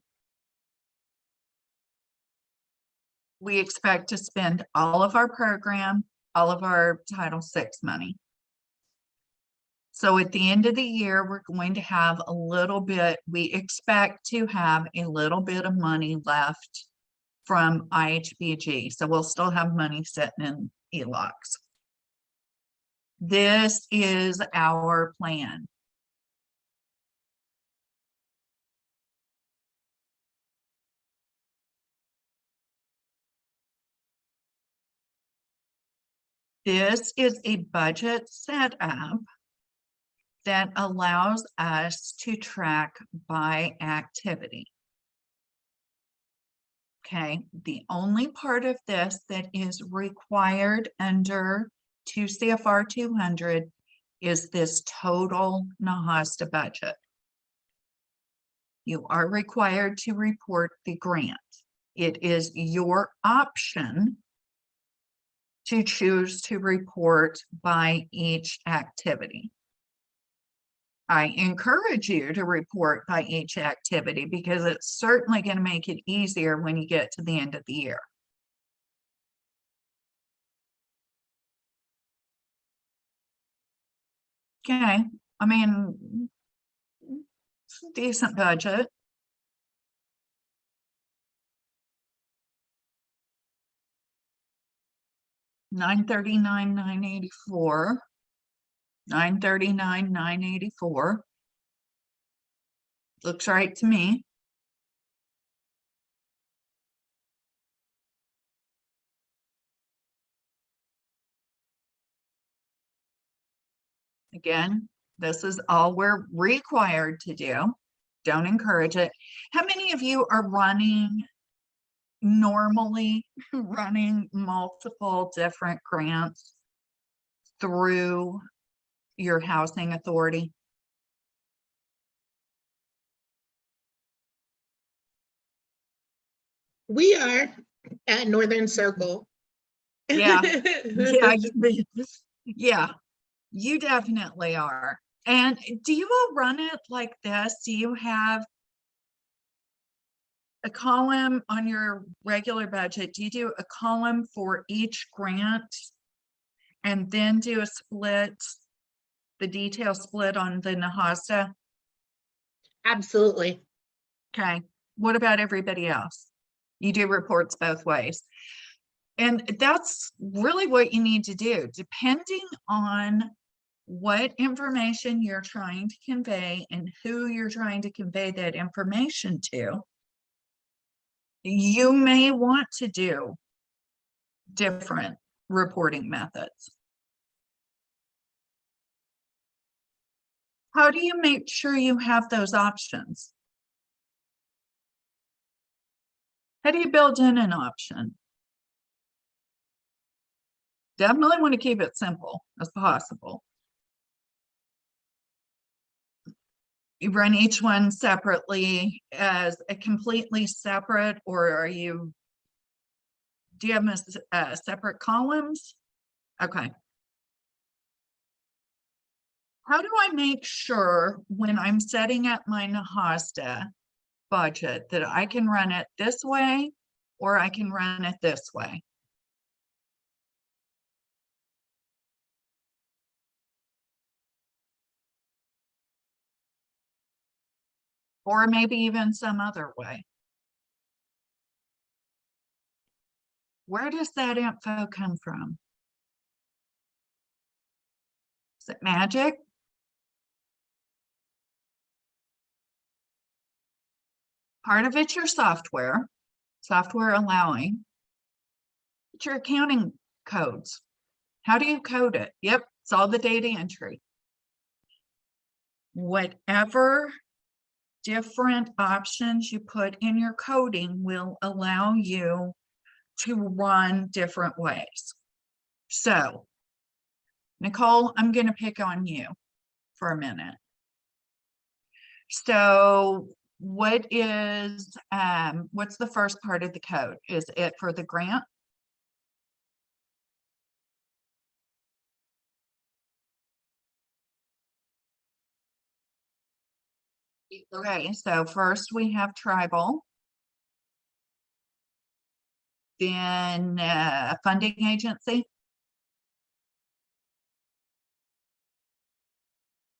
We expect to spend all of our program, all of our Title VI money. So at the end of the year, we're going to have a little bit, we expect to have a little bit of money left from IHBG. So we'll still have money sitting in ELOCs. This is our plan. This is a budget setup that allows us to track by activity. Okay, the only part of this that is required under 2 CFR 200 is this total NAHASDA budget. You are required to report the grant. It is your option to choose to report by each activity. I encourage you to report by each activity because it's certainly going to make it easier when you get to the end of the year. Okay, I mean, it's a decent budget. $939,984. $939,984. Looks right to me. Again, this is all we're required to do. Don't encourage it. How many of you are normally running multiple different grants through your housing authority? We are at Northern Circle. Yeah. Yeah, yeah, you definitely are. And do you all run it like this? Do you have a column on your regular budget? Do you do a column for each grant and then do a split, the detail split on the NAHASDA? Absolutely. Okay. What about everybody else? You do reports both ways. And that's really what you need to do, depending on what information you're trying to convey and who you're trying to convey that information to. You may want to do different reporting methods. How do you make sure you have those options? How do you build in an option? Definitely want to keep it simple as possible. You run each one separately as a completely separate, or do you have separate columns? Okay. How do I make sure when I'm setting up my NAHASDA budget that I can run it this way or I can run it this way? Or maybe even some other way. Where does that info come from? Is it magic? Part of it's your software allowing. It's your accounting codes. How do you code it? Yep, it's all the data entry. Whatever different options you put in your coding will allow you to run different ways. So, Nicole, I'm going to pick on you for a minute. So, what's the first part of the code? Is it for the grant? Okay, so first we have tribal, then funding agency.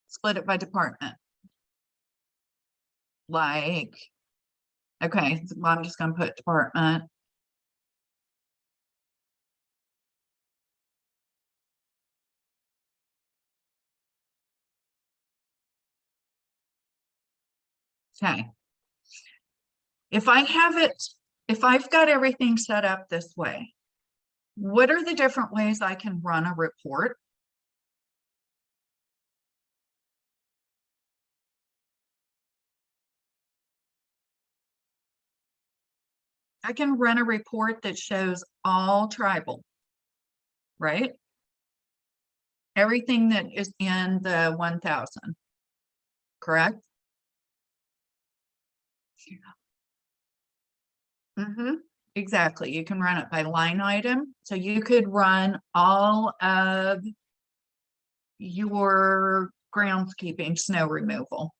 Split it by department. Like, okay, so I'm just going to put department. Okay. If I've got everything set up this way, what are the different ways I can run a report? I can run a report that shows all tribal, right? Everything that is in the 1,000, correct? Exactly. You can run it by line item. So you could run all of your groundskeeping snow removal.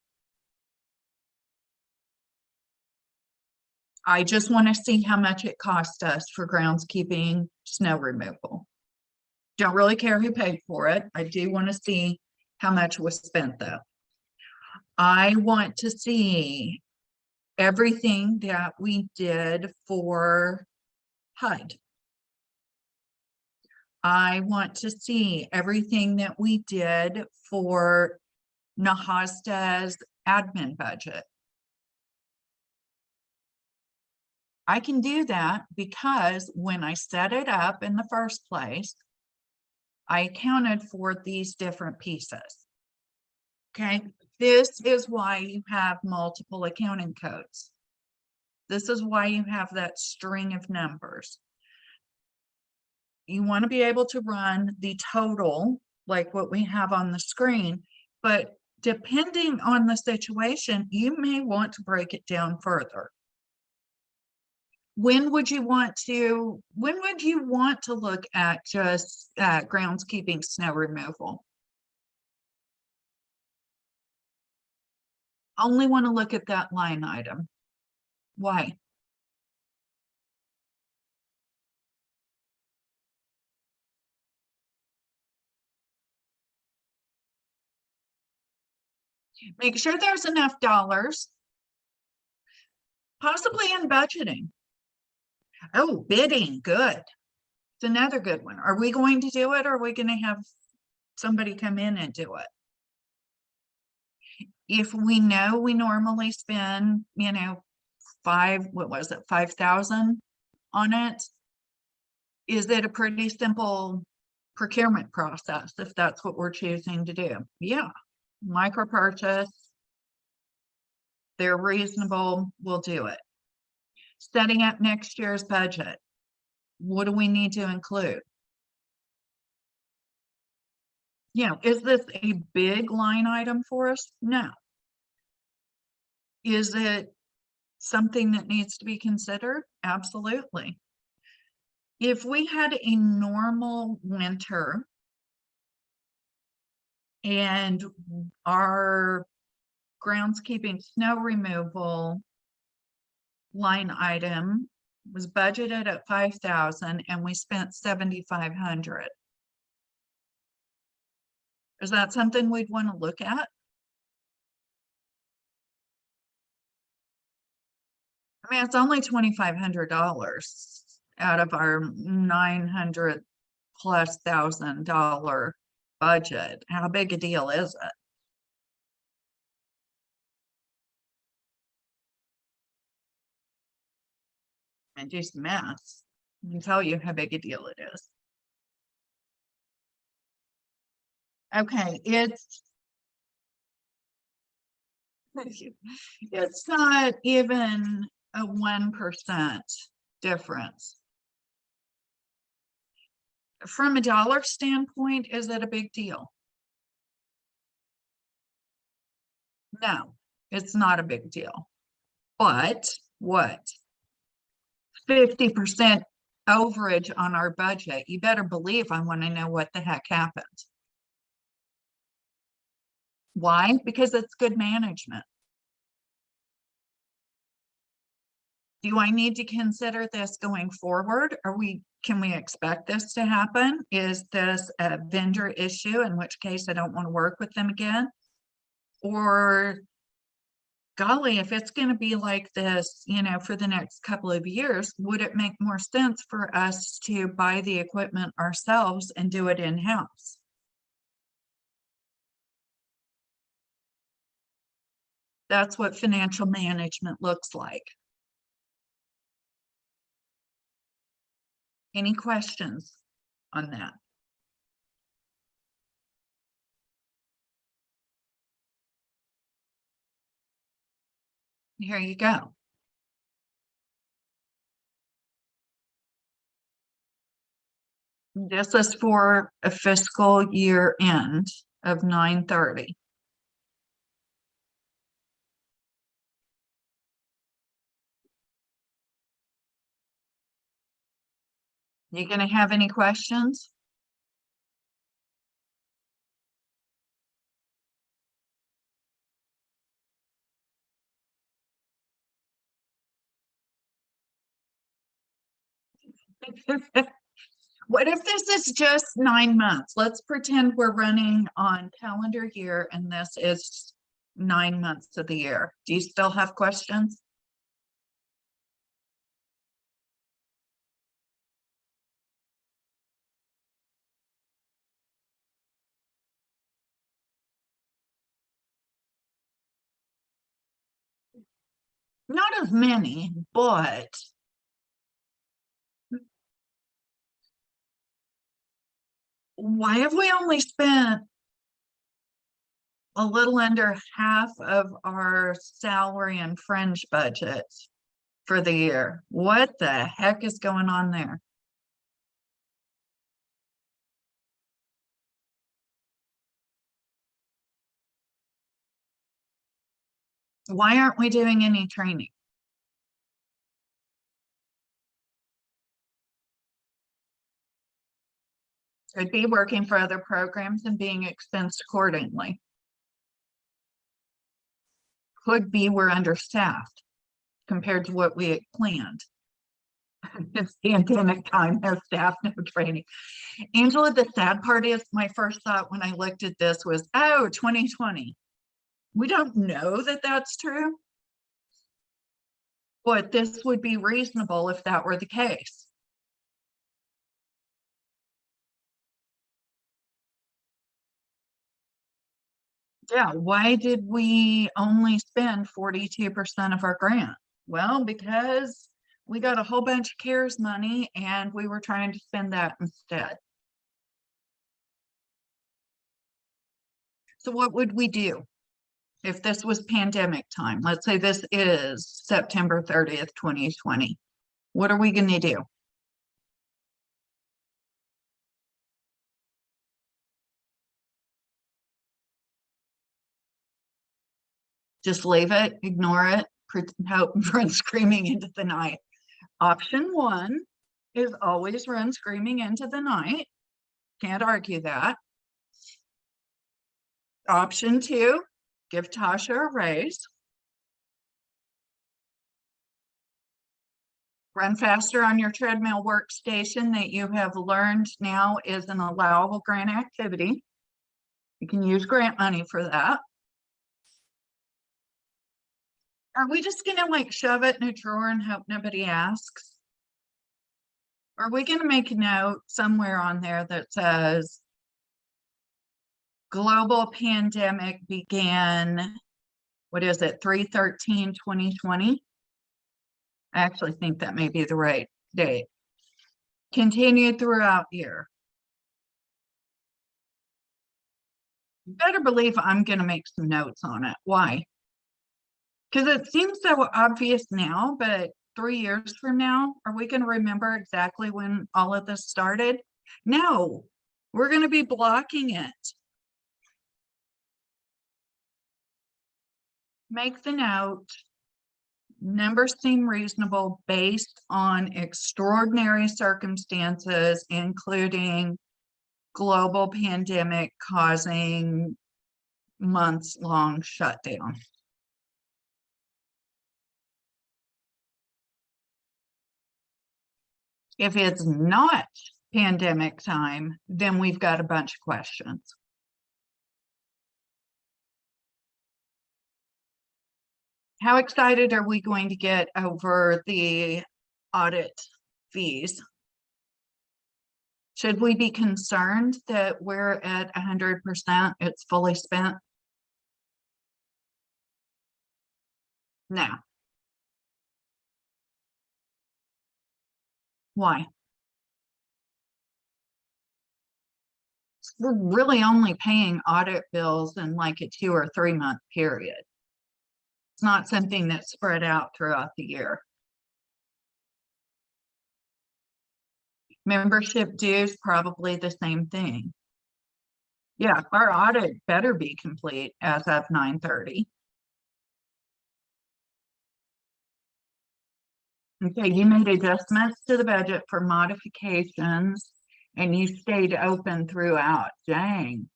I just want to see how much it cost us for groundskeeping snow removal. Don't really care who paid for it. I do want to see how much was spent though. I want to see everything that we did for HUD. I want to see everything that we did for NAHASDA's admin budget. I can do that because when I set it up in the first place, I accounted for these different pieces. Okay, this is why you have multiple accounting codes. This is why you have that string of numbers. You want to be able to run the total like what we have on the screen, but depending on the situation, you may want to break it down further. When would you want to look at just groundskeeping snow removal? Only want to look at that line item. Why? Make sure there's enough dollars, possibly in budgeting. Oh, bidding, good. It's another good one. Are we going to do it, or are we going to have somebody come in and do it? If we know we normally spend, you know, 5,000 on it, is it a pretty simple procurement process if that's what we're choosing to do? Yeah, micro purchase, they're reasonable, we'll do it. Setting up next year's budget, what do we need to include? You know, is this a big line item for us? No. Is it something that needs to be considered? Absolutely. If we had a normal winter and our groundskeeping snow removal line item was budgeted at 5,000 and we spent 7,500. Is that something we'd want to look at? I mean, it's only $2,500 out of our $900,000+ budget. How big a deal is it? And do some math. I can tell you how big a deal it is. Okay, it's not even a 1% difference. From a dollar standpoint, is it a big deal? No, it's not a big deal. But what? 50% overage on our budget. You better believe I want to know what the heck happened. Why? Because it's good management. Do I need to consider this going forward? Can we expect this to happen? Is this a vendor issue, in which case I don't want to work with them again? Or golly, if it's going to be like this, you know, for the next couple of years, would it make more sense for us to buy the equipment ourselves and do it in-house? That's what financial management looks like. Any questions on that? Here you go. This is for a fiscal year end of 9/30. You gonna have any questions? What if this is just 9 months? Let's pretend we're running on calendar year and this is 9 months of the year. Do you still have questions? Not as many, but why have we only spent a little under half of our salary and fringe budget for the year? What the heck is going on there? Why aren't we doing any training? Could be working for other programs and being expensed accordingly. Could be we're understaffed compared to what we had planned. It's pandemic time, no staff, no training. Angela, the sad part is my first thought when I looked at this was, oh, 2020. We don't know that that's true, but this would be reasonable if that were the case. Yeah, why did we only spend 42% of our grant? Well, because we got a whole bunch of CARES money and we were trying to spend that instead. So what would we do if this was pandemic time? Let's say this is September 30th, 2020. What are we going to do? Just leave it, ignore it, hope run screaming into the night. Option one is always run screaming into the night. Can't argue that. Option two, give Tasha a raise. Run faster on your treadmill workstation that you have learned now is an allowable grant activity. You can use grant money for that. Are we just gonna like shove it in a drawer and hope nobody asks? Are we gonna make a note somewhere on there that says global pandemic began, what is it, 3/13/2020? I actually think that may be the right date. Continued throughout year. You better believe I'm gonna make some notes on it. Why? Because it seems so obvious now, but 3 years from now, are we going to remember exactly when all of this started? No, we're going to be blocking it. Make the note. Numbers seem reasonable based on extraordinary circumstances, including global pandemic causing months-long shutdown. If it's not pandemic time, then we've got a bunch of questions. How excited are we going to get over the audit fees? Should we be concerned that we're at 100%, it's fully spent? No. Why? We're really only paying audit bills in like a 2 or 3 month period. It's not something that's spread out throughout the year. Membership dues, probably the same thing. Yeah, our audit better be complete as of 9/30. Okay, you made adjustments to the budget for modifications and you stayed open throughout. Dang.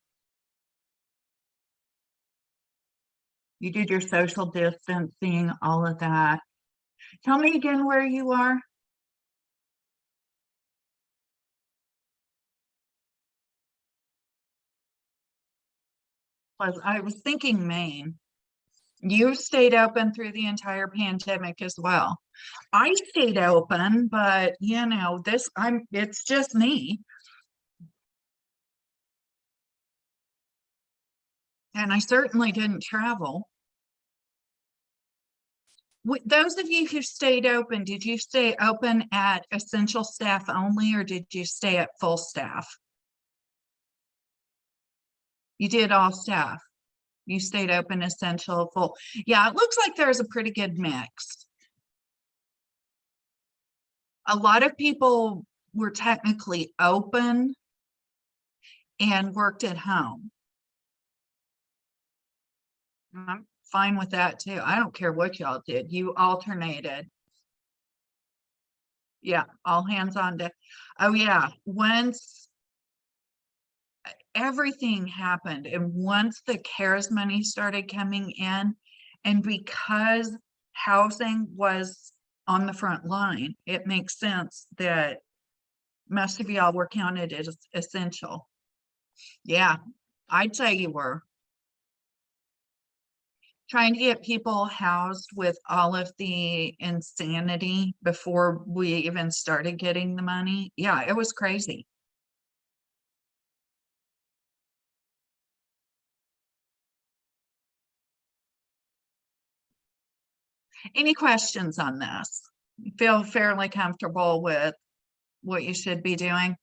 You did your social distancing, all of that. Tell me again where you are. I was thinking Maine. You stayed open through the entire pandemic as well. I stayed open, but you know, it's just me. And I certainly didn't travel. Those of you who stayed open, did you stay open at essential staff only, or did you stay at full staff? You did all staff. You stayed open, essential, full. Yeah, it looks like there's a pretty good mix. A lot of people were technically open and worked at home. I'm fine with that too. I don't care what y'all did. You alternated. Yeah, all hands on deck. Oh yeah, once everything happened and once the CARES money started coming in, and because housing was on the front line, it makes sense that most of y'all were counted as essential. Yeah, I'd say you were. Trying to get people housed with all of the insanity before we even started getting the money. Yeah, it was crazy. Any questions on this? You feel fairly comfortable with what you should be doing?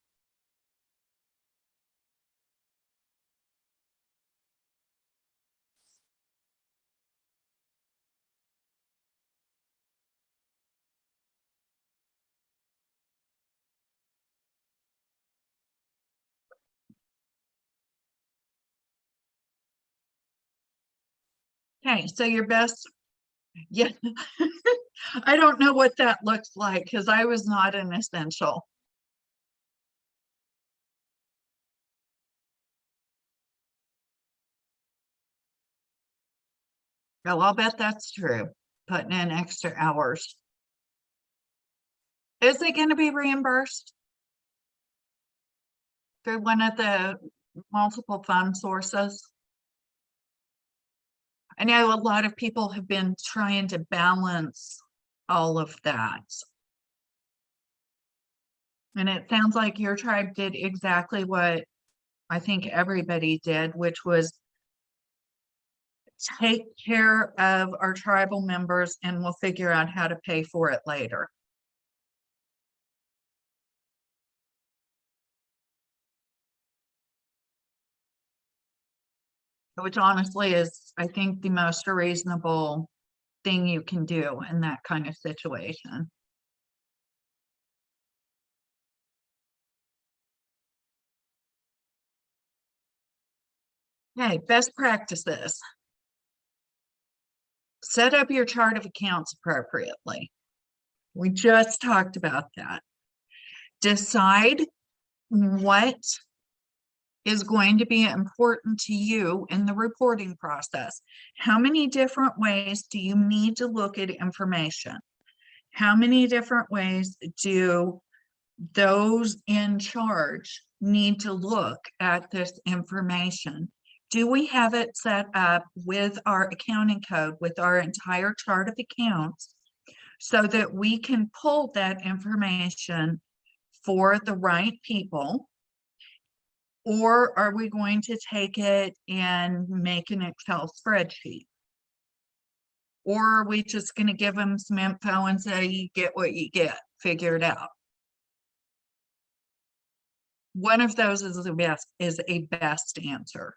Okay, so your best, yeah. I don't know what that looks like because I was not an essential. Well, I'll bet that's true. Putting in extra hours. Is it going to be reimbursed through one of the multiple fund sources? I know a lot of people have been trying to balance all of that. And it sounds like your tribe did exactly what I think everybody did, which was take care of our tribal members and we'll figure out how to pay for it later. Which honestly is, I think, the most reasonable thing you can do in that kind of situation. Okay, best practices. Set up your chart of accounts appropriately. We just talked about that. Decide what is going to be important to you in the reporting process. How many different ways do you need to look at information? How many different ways do those in charge need to look at this information? Do we have it set up with our accounting code, with our entire chart of accounts, so that we can pull that information for the right people? Or are we going to take it and make an Excel spreadsheet? Or are we just going to give them some info and say, you get what you get, figure it out? One of those is a best answer.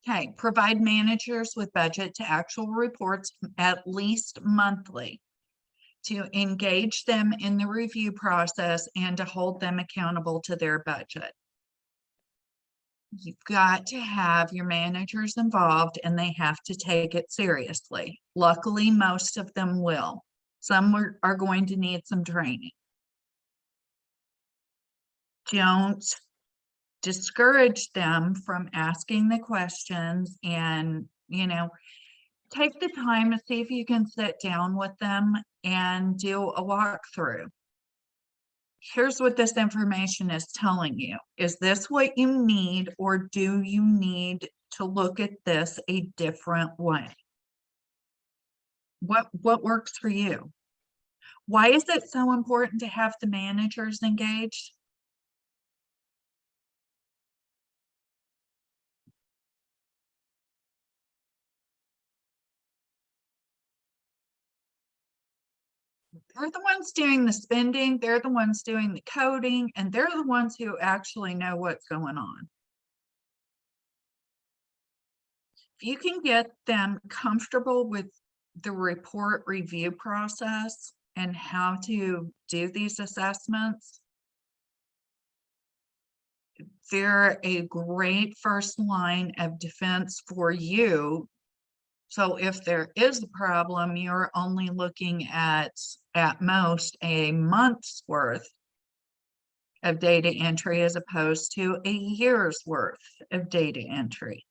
Okay, provide managers with budget to actual reports at least monthly to engage them in the review process and to hold them accountable to their budget. You've got to have your managers involved and they have to take it seriously. Luckily, most of them will. Some are going to need some training. Don't discourage them from asking the questions, and take the time to see if you can sit down with them and do a walkthrough. here's what this information is telling you. Is this what you need, or do you need to look at this a different way? What works for you? Why is it so important to have the managers engaged? They're the ones doing the spending, they're the ones doing the coding, and they're the ones who actually know what's going on. If you can get them comfortable with the report review process and how to do these assessments, they're a great first line of defense for you. So if there is a problem, you're only looking at most a month's worth of data entry as opposed to a year's worth of data entry.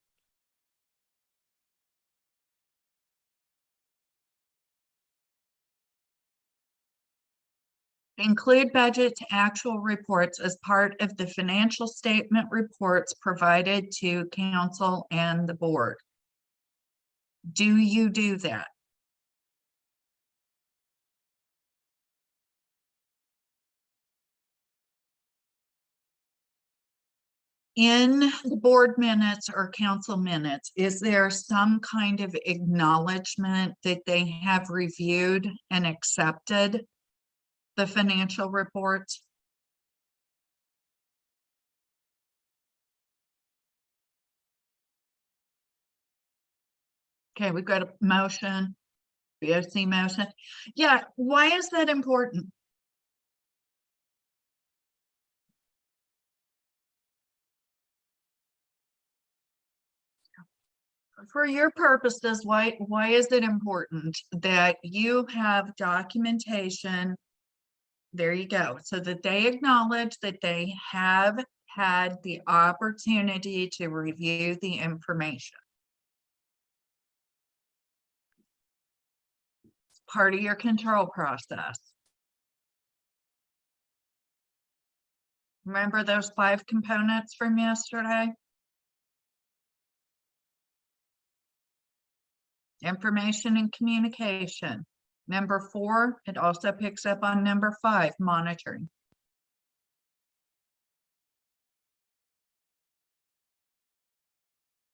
Include budget to actual reports as part of the financial statement reports provided to council and the board. Do you do that? In the board minutes or council minutes, is there some kind of acknowledgement that they have reviewed and accepted the financial reports? Okay, we've got a motion, BOC motion. Yeah, why is that important? For your purposes, why is it important that you have documentation? There you go, so that they acknowledge that they have had the opportunity to review the information. It's part of your control process. Remember those 5 components from yesterday? Information and communication. Number 4, it also picks up on number 5, monitoring.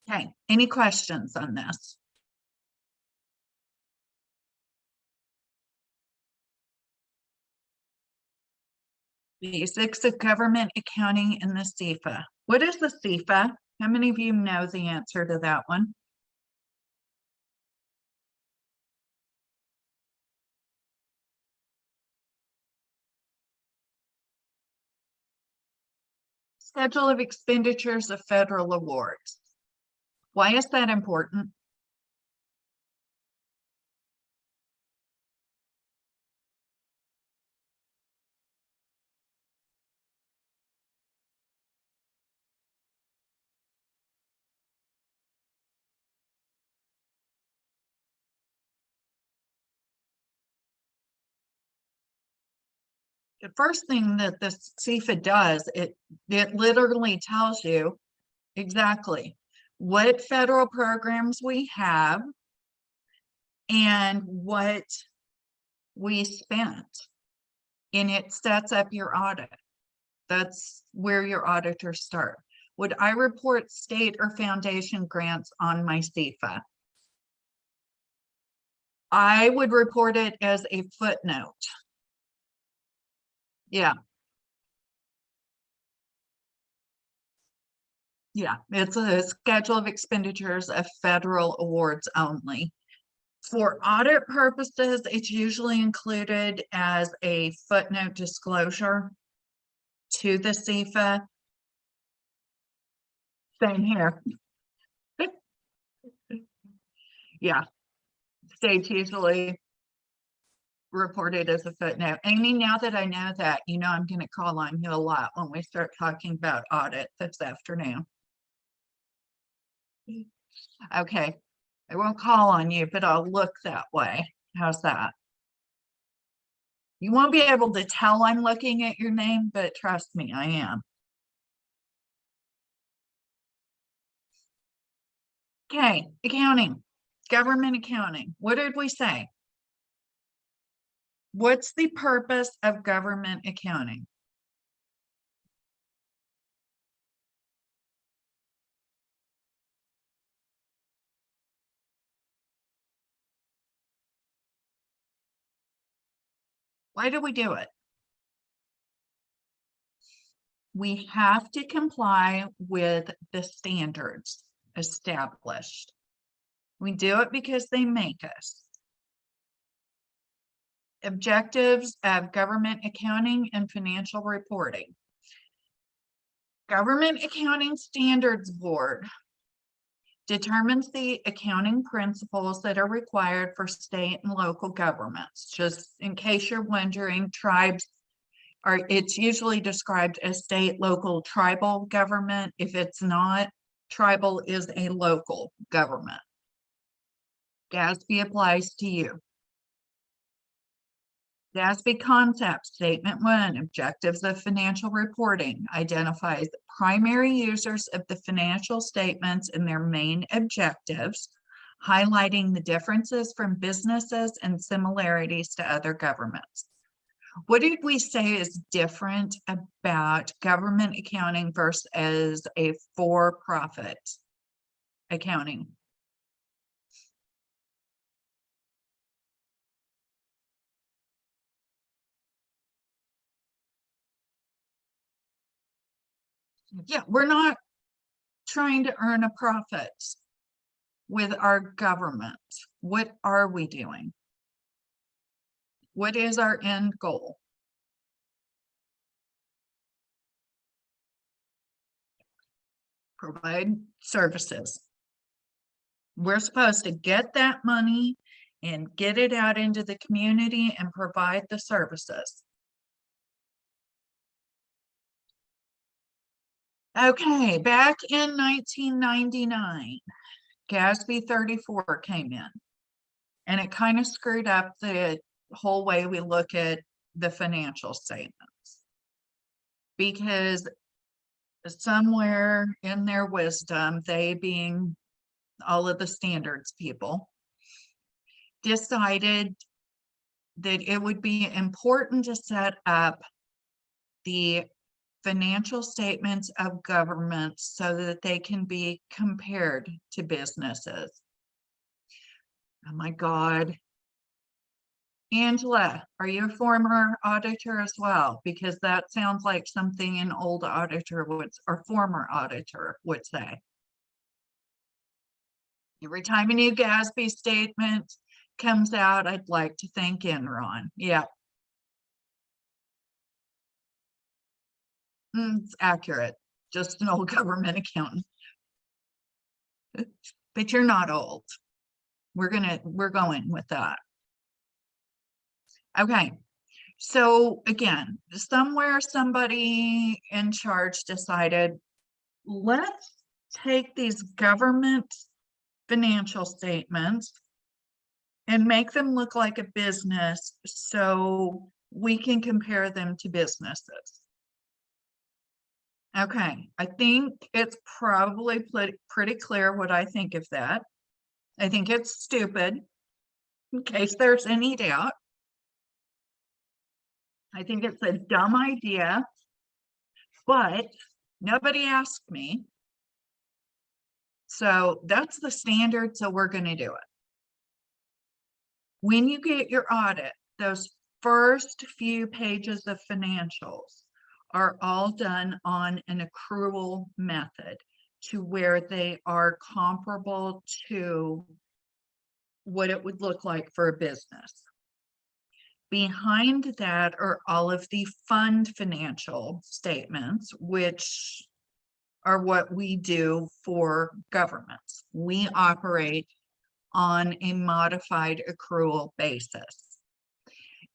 Okay, any questions on this? Basics of government accounting in the SEFA. What is the SEFA? How many of you know the answer to that one? Schedule of expenditures of federal awards. Why is that important? The first thing that the SEFA does, it literally tells you exactly what federal programs we have and what we spent, and it sets up your audit. That's where your auditors start. Would I report state or foundation grants on my SEFA? I would report it as a footnote. Yeah. Yeah, it's a schedule of expenditures of federal awards only. For audit purposes, it's usually included as a footnote disclosure to the SEFA. Same here. Yeah, states usually reported as a footnote. Amy, now that I know that, you know, I'm going to call on you a lot when we start talking about audit this afternoon. Okay, I won't call on you, but I'll look that way. How's that? You won't be able to tell I'm looking at your name, but trust me, I am. Okay, accounting, government accounting. What did we say? What's the purpose of government accounting? Why do we do it? We have to comply with the standards established. We do it because they make us. Objectives of government accounting and financial reporting. Government Accounting Standards Board determines the accounting principles that are required for state and local governments. Just in case you're wondering, tribes are, it's usually described as state, local, tribal government. If it's not, tribal is a local government. GASB applies to you. GASB concept statement 1, objectives of financial reporting, identifies primary users of the financial statements and their main objectives, highlighting the differences from businesses and similarities to other governments. What did we say is different about government accounting versus a for-profit accounting? Yeah, we're not trying to earn a profit with our government. What are we doing? What is our end goal? Provide services. We're supposed to get that money and get it out into the community and provide the services. Okay, back in 1999, GASB 34 came in, and it kind of screwed up the whole way we look at the financial statements, because somewhere in their wisdom, they being all of the standards people, decided that it would be important to set up the financial statements of governments so that they can be compared to businesses. Oh my God. Angela, are you a former auditor as well? Because that sounds like something an old auditor would, or former auditor would say. Every time a new GASB statement comes out, I'd like to thank Enron. Yeah. It's accurate. Just an old government accountant. But you're not old. We're going with that. Okay. So again, somewhere somebody in charge decided, let's take these government financial statements and make them look like a business so we can compare them to businesses. Okay, I think it's probably pretty clear what I think of that. I think it's stupid, in case there's any doubt. I think it's a dumb idea, but nobody asked me. So that's the standard, so we're going to do it. When you get your audit, those first few pages of financials are all done on an accrual method to where they are comparable to what it would look like for a business. Behind that are all of the fund financial statements, which are what we do for governments. We operate on a modified accrual basis.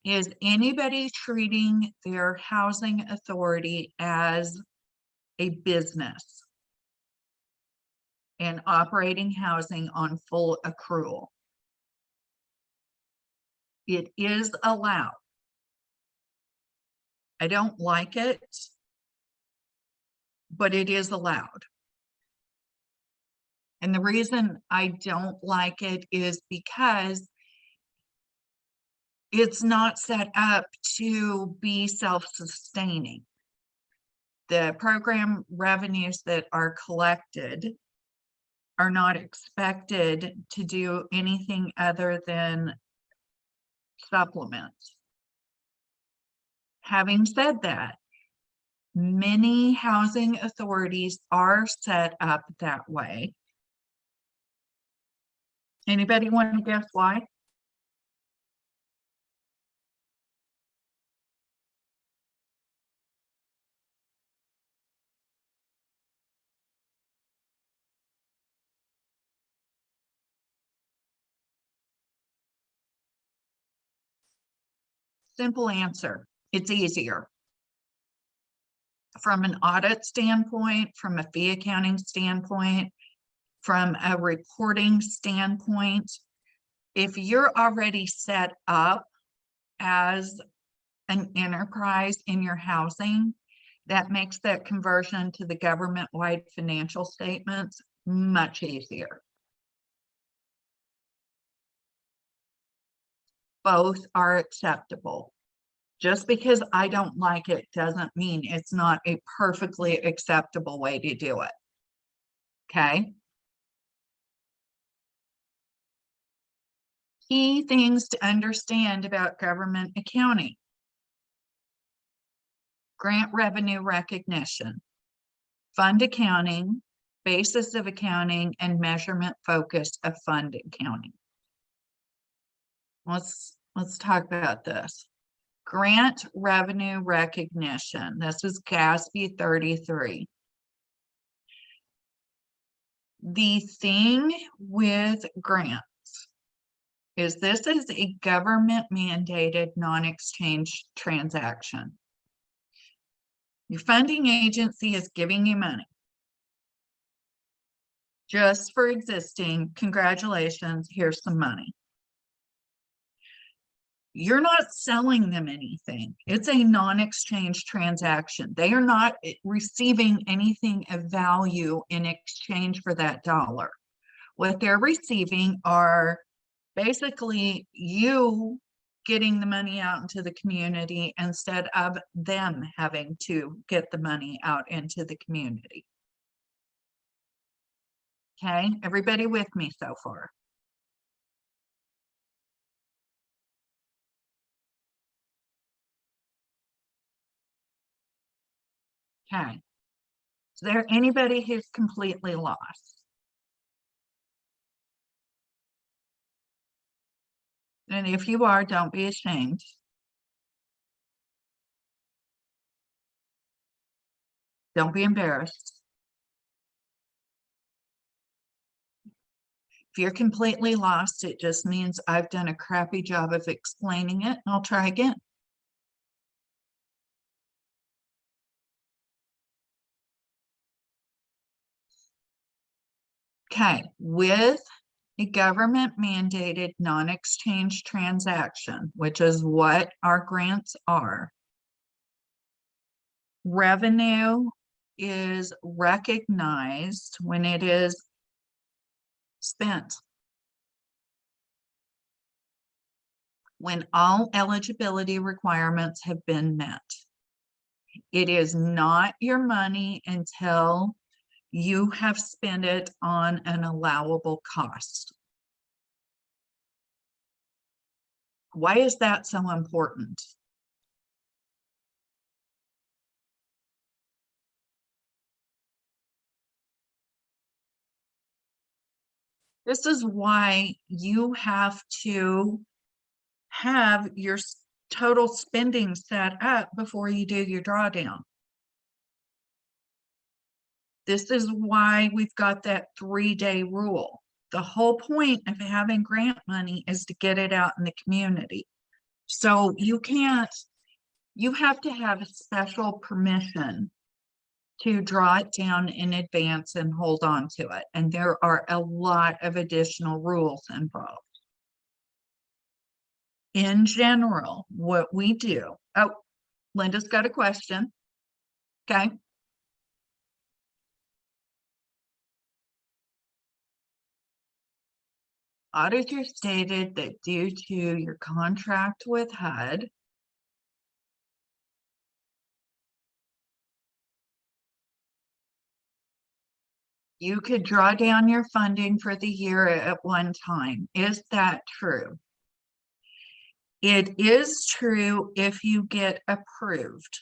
Is anybody treating their housing authority as a business and operating housing on full accrual? It is allowed. I don't like it, but it is allowed. And the reason I don't like it is because it's not set up to be self-sustaining. The program revenues that are collected are not expected to do anything other than supplement. Having said that, many housing authorities are set up that way. Anybody want to guess why? Simple answer, it's easier. From an audit standpoint, from a fee accounting standpoint, from a reporting standpoint, if you're already set up as an enterprise in your housing, that makes that conversion to the government-wide financial statements much easier. Both are acceptable. Just because I don't like it doesn't mean it's not a perfectly acceptable way to do it. Okay. Key things to understand about government accounting. Grant revenue recognition, fund accounting, basis of accounting, and measurement focus of fund accounting. Let's talk about this. Grant revenue recognition. This is GASB 33. The thing with grants is this is a government mandated non-exchange transaction. Your funding agency is giving you money. Just for existing, congratulations, here's some money. You're not selling them anything. It's a non-exchange transaction. They are not receiving anything of value in exchange for that dollar. What they're receiving are basically you getting the money out into the community instead of them having to get the money out into the community. Okay, everybody with me so far? Okay, is there anybody who's completely lost? And if you are, don't be ashamed. Don't be embarrassed. If you're completely lost, it just means I've done a crappy job of explaining it, and I'll try again. Okay, with a government mandated non-exchange transaction, which is what our grants are, revenue is recognized when it is spent. When all eligibility requirements have been met. It is not your money until you have spent it on an allowable cost. Why is that so important? This is why you have to have your total spending set up before you do your drawdown. This is why we've got that 3-day rule. The whole point of having grant money is to get it out in the community. So you have to have a special permission to draw it down in advance and hold on to it. And there are a lot of additional rules involved. In general, what we do, Linda's got a question. Okay. Auditor stated that due to your contract with HUD, you could draw down your funding for the year at one time. Is that true? It is true if you get approved.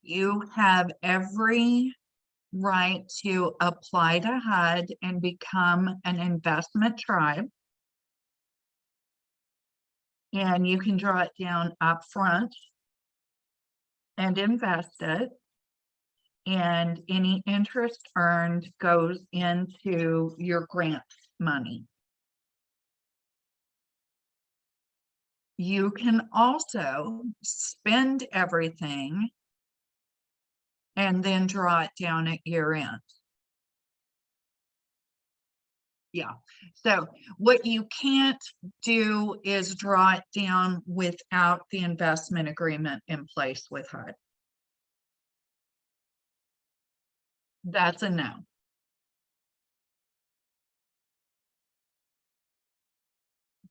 You have every right to apply to HUD and become an investment tribe. And you can draw it down upfront and invest it. And any interest earned goes into your grant money. You can also spend everything and then draw it down at year end. Yeah, so what you can't do is draw it down without the investment agreement in place with HUD. That's a no.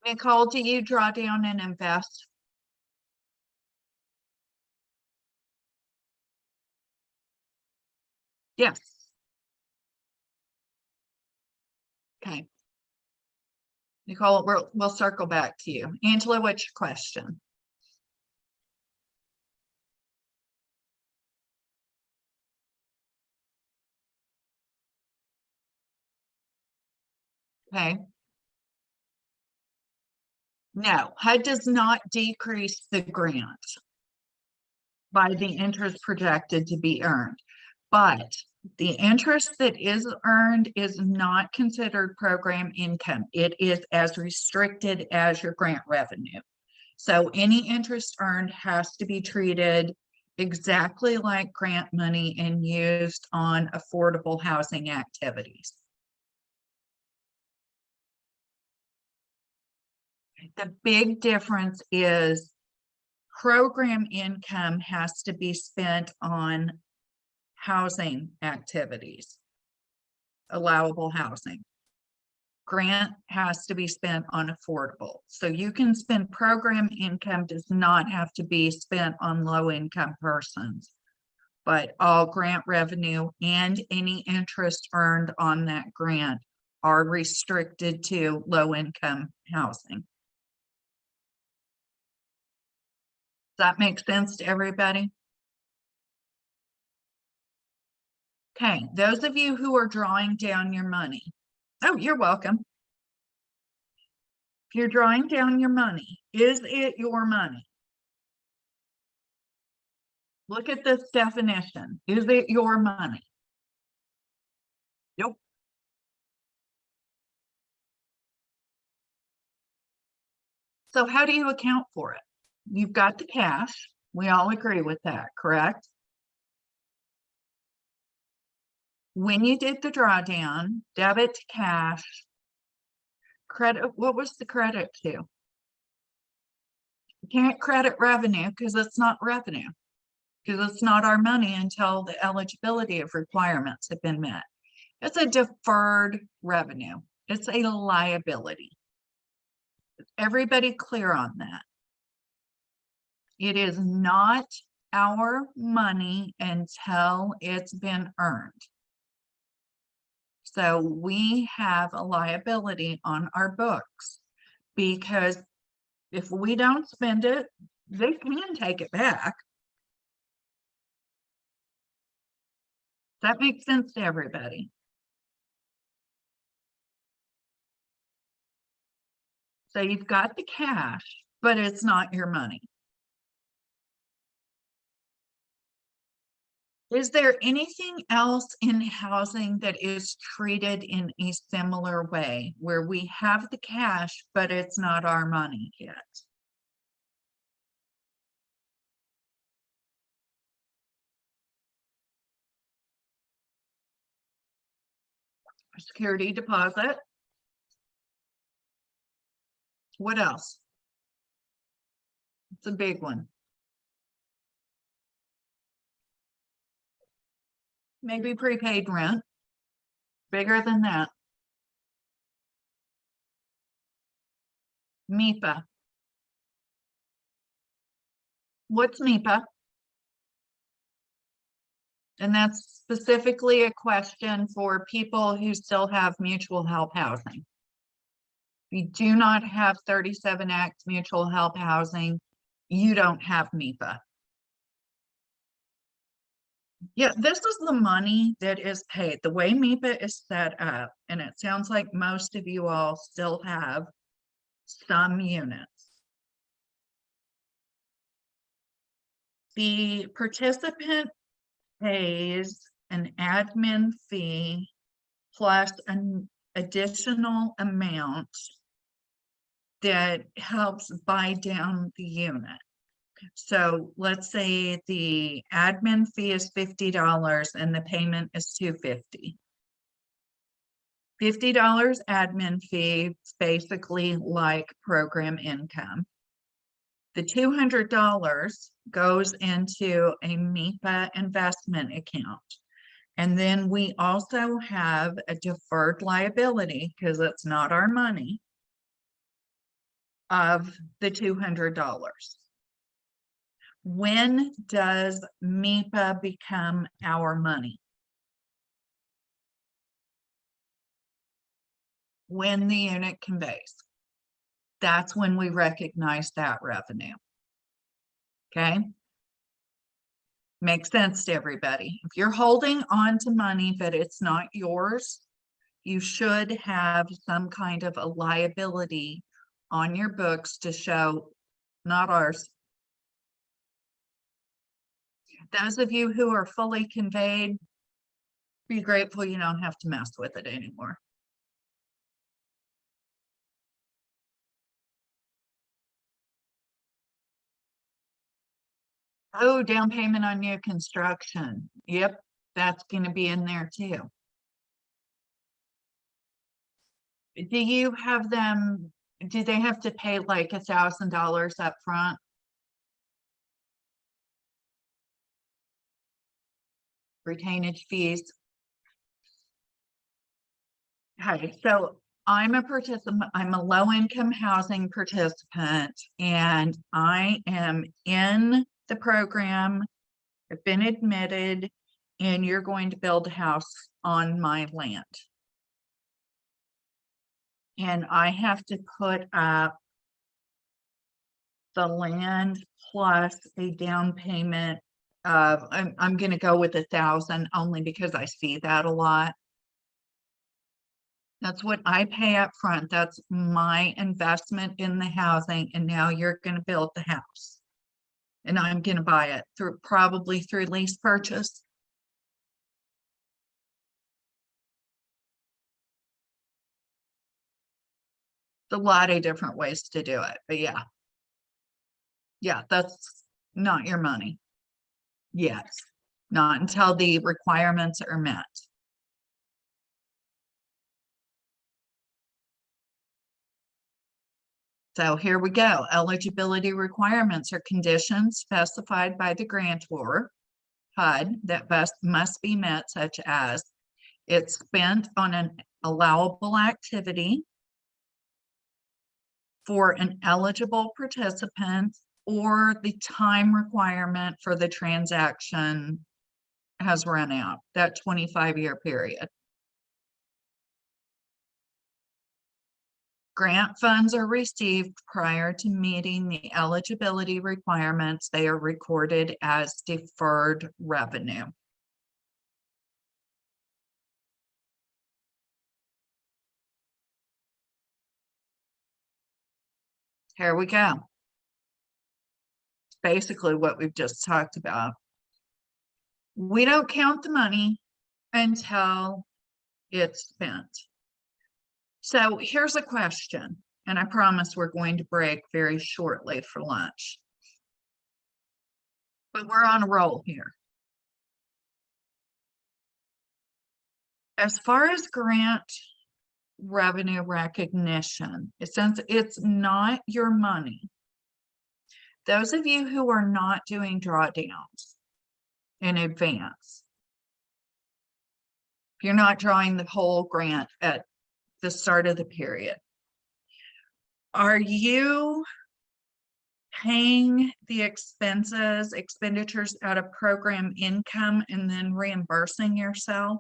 Nicole, do you draw down and invest? Yes. Okay. Nicole, we'll circle back to you. Angela, what's your question? Okay. No, HUD does not decrease the grant by the interest projected to be earned, but the interest that is earned is not considered program income. It is as restricted as your grant revenue. So any interest earned has to be treated exactly like grant money and used on affordable housing activities. The big difference is program income has to be spent on housing activities, allowable housing. Grant has to be spent on affordable. So you can spend program income, does not have to be spent on low income persons, but all grant revenue and any interest earned on that grant are restricted to low income housing. Does that make sense to everybody? Okay, those of you who are drawing down your money. Oh, you're welcome. If you're drawing down your money, is it your money? Look at this definition. Is it your money? Nope. So how do you account for it? You've got the cash. We all agree with that, correct? When you did the drawdown, debit to cash, credit, what was the credit to? You can't credit revenue because it's not revenue, because it's not our money until the eligibility of requirements have been met. It's a deferred revenue. It's a liability. Is everybody clear on that? It is not our money until it's been earned. So we have a liability on our books because if we don't spend it, they can take it back. That makes sense to everybody. So you've got the cash, but it's not your money. Is there anything else in housing that is treated in a similar way where we have the cash, but it's not our money yet? Security deposit. What else? It's a big one. maybe prepaid rent. Bigger than that. MEPA. What's MEPA? And that's specifically a question for people who still have mutual help housing. If you do not have 37 Act mutual help housing, you don't have MEPA. Yeah, this is the money that is paid. The way MEPA is set up, and it sounds like most of you all still have some units. The participant pays an admin fee plus an additional amount that helps buy down the unit. So let's say the admin fee is $50 and the payment is $250. $50 admin fee is basically like program income. The $200 goes into a MEPA investment account. And then we also have a deferred liability, because it's not our money, of the $200. When does MEPA become our money? When the unit conveys. That's when we recognize that revenue. Okay? Makes sense to everybody. If you're holding on to money but it's not yours, you should have some kind of a liability on your books to show not ours. Those of you who are fully conveyed, be grateful you don't have to mess with it anymore. Oh, down payment on new construction. Yep, that's going to be in there too. Do you have them, do they have to pay like $1,000 up front? Retainage fees. Okay, so I'm a participant, I'm a low-income housing participant, and I am in the program. I've been admitted, and you're going to build a house on my land. And I have to put up the land plus a down payment of, I'm going to go with 1,000 only because I see that a lot. That's what I pay up front. That's my investment in the housing. And now you're going to build the house. And I'm going to buy it through probably through lease purchase. A lot of different ways to do it, but yeah. Yeah, that's not your money. Yes, not until the requirements are met. So here we go. Eligibility requirements are conditions specified by the grantor, HUD, that must be met, such as it's spent on an allowable activity for an eligible participant, or the time requirement for the transaction has run out, that 25-year period. Grant funds are received prior to meeting the eligibility requirements. They are recorded as deferred revenue. Here we go. Basically what we've just talked about. We don't count the money until it's spent. So here's a question, and I promise we're going to break very shortly for lunch. But we're on a roll here. As far as grant revenue recognition, since it's not your money, those of you who are not doing drawdowns in advance, If you're not drawing the whole grant at the start of the period. Are you paying the expenditures out of program income and then reimbursing yourself?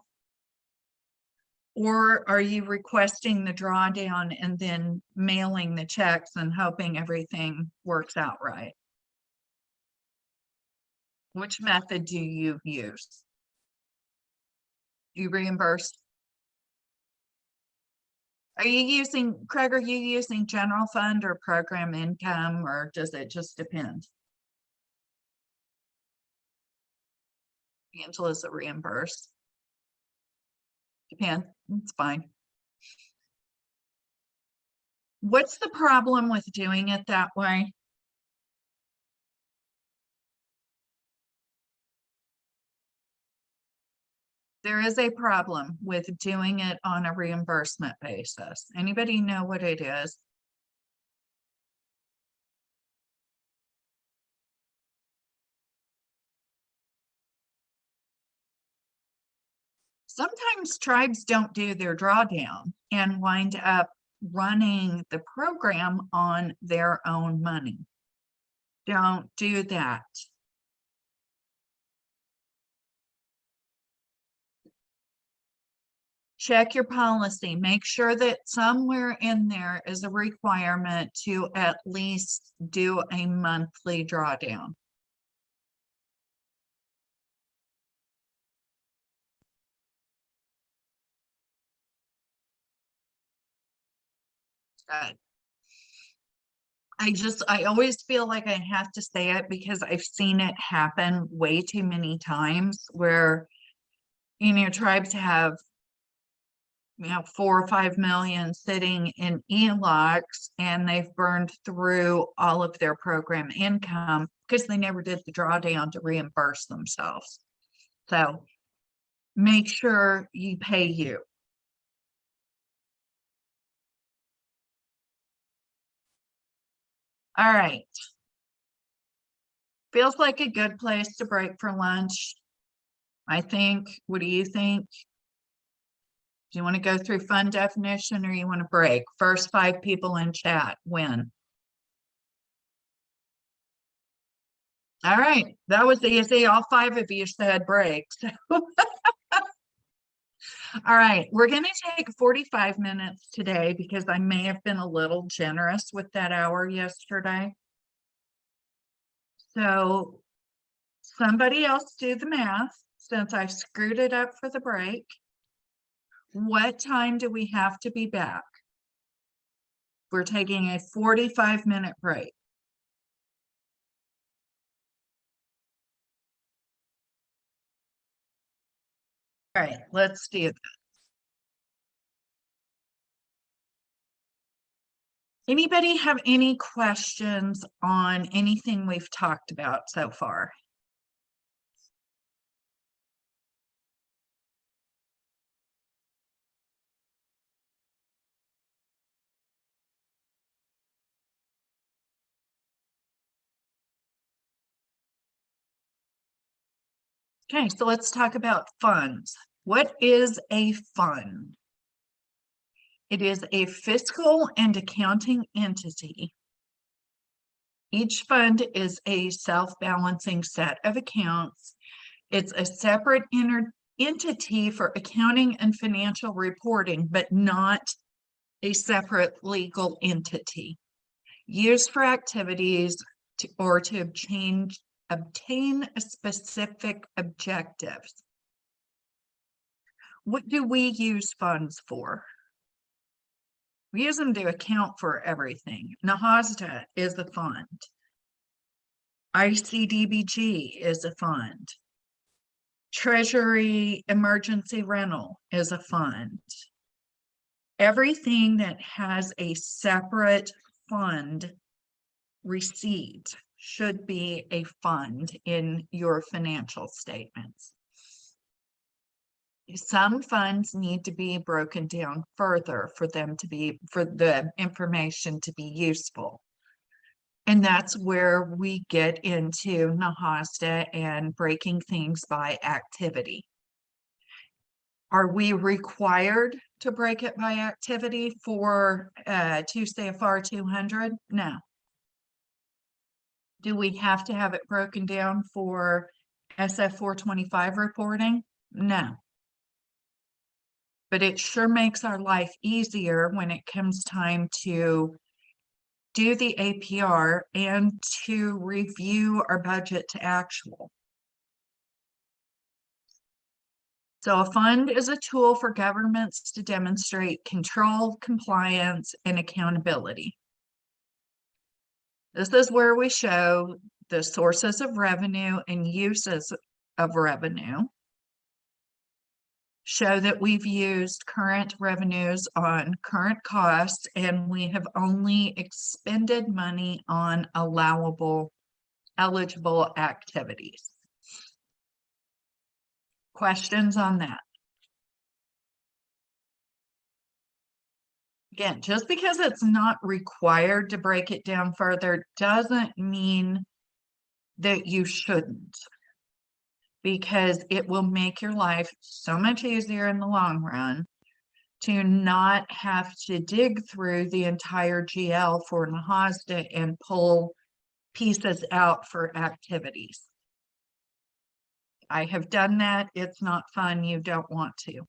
Or are you requesting the drawdown and then mailing the checks and hoping everything works out right? Which method do you use? Do you reimburse? Are you using, Craig, are you using general fund or program income, or does it just depend? Angela's a reimburse. Depend, it's fine. What's the problem with doing it that way? There is a problem with doing it on a reimbursement basis. Anybody know what it is? Sometimes tribes don't do their drawdown and wind up running the program on their own money. Don't do that. Check your policy. Make sure that somewhere in there is a requirement to at least do a monthly drawdown. Good. I always feel like I have to say it because I've seen it happen way too many times where, you know, tribes have, you know, 4 or 5 million sitting in ELOCs and they've burned through all of their program income because they never did the drawdown to reimburse themselves. So make sure you pay you. All right. Feels like a good place to break for lunch. I think. What do you think? Do you want to go through fund definition or you want to break? First 5 people in chat win. All right, that was easy. All 5 of you said break. So. All right, we're going to take 45 minutes today because I may have been a little generous with that hour yesterday. So somebody else do the math since I screwed it up for the break. What time do we have to be back? We're taking a 45-minute break. All right, let's do that. Anybody have any questions on anything we've talked about so far? Okay, so let's talk about funds. What is a fund? It is a fiscal and accounting entity. Each fund is a self-balancing set of accounts. It's a separate entity for accounting and financial reporting, but not a separate legal entity. Used for activities or to obtain a specific objectives. What do we use funds for? We use them to account for everything. NAHASDA is a fund. IHBG is a fund. Treasury emergency rental is a fund. Everything that has a separate fund receipt should be a fund in your financial statements. Some funds need to be broken down further for the information to be useful. And that's where we get into NAHASDA and breaking things by activity. Are we required to break it by activity for 2 CFR 200? No. Do we have to have it broken down for SF 425 reporting? No. But it sure makes our life easier when it comes time to do the APR and to review our budget to actual. So a fund is a tool for governments to demonstrate control, compliance, and accountability. This is where we show the sources of revenue and uses of revenue. Show that we've used current revenues on current costs, and we have only expended money on allowable, eligible activities. Questions on that? Again, just because it's not required to break it down further doesn't mean that you shouldn't, because it will make your life so much easier in the long run to not have to dig through the entire GL for NAHASDA and pull pieces out for activities. I have done that. It's not fun. You don't want to.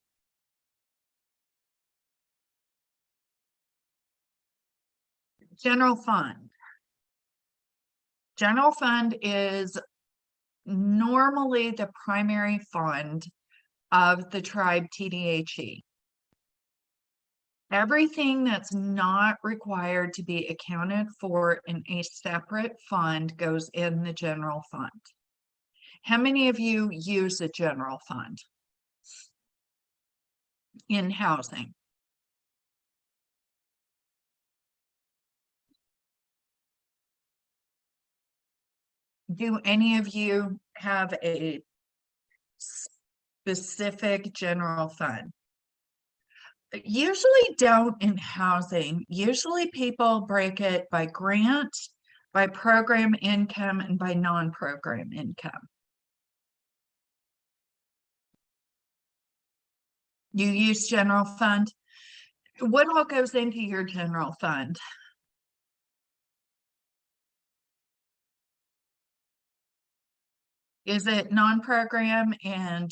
General fund. General fund is normally the primary fund of the tribe TDHE. Everything that's not required to be accounted for in a separate fund goes in the general fund. How many of you use a general fund in housing? Do any of you have a specific general fund? Usually don't in housing. Usually people break it by grant, by program income, and by non-program income. You use general fund. What all goes into your general fund? Is it non-program and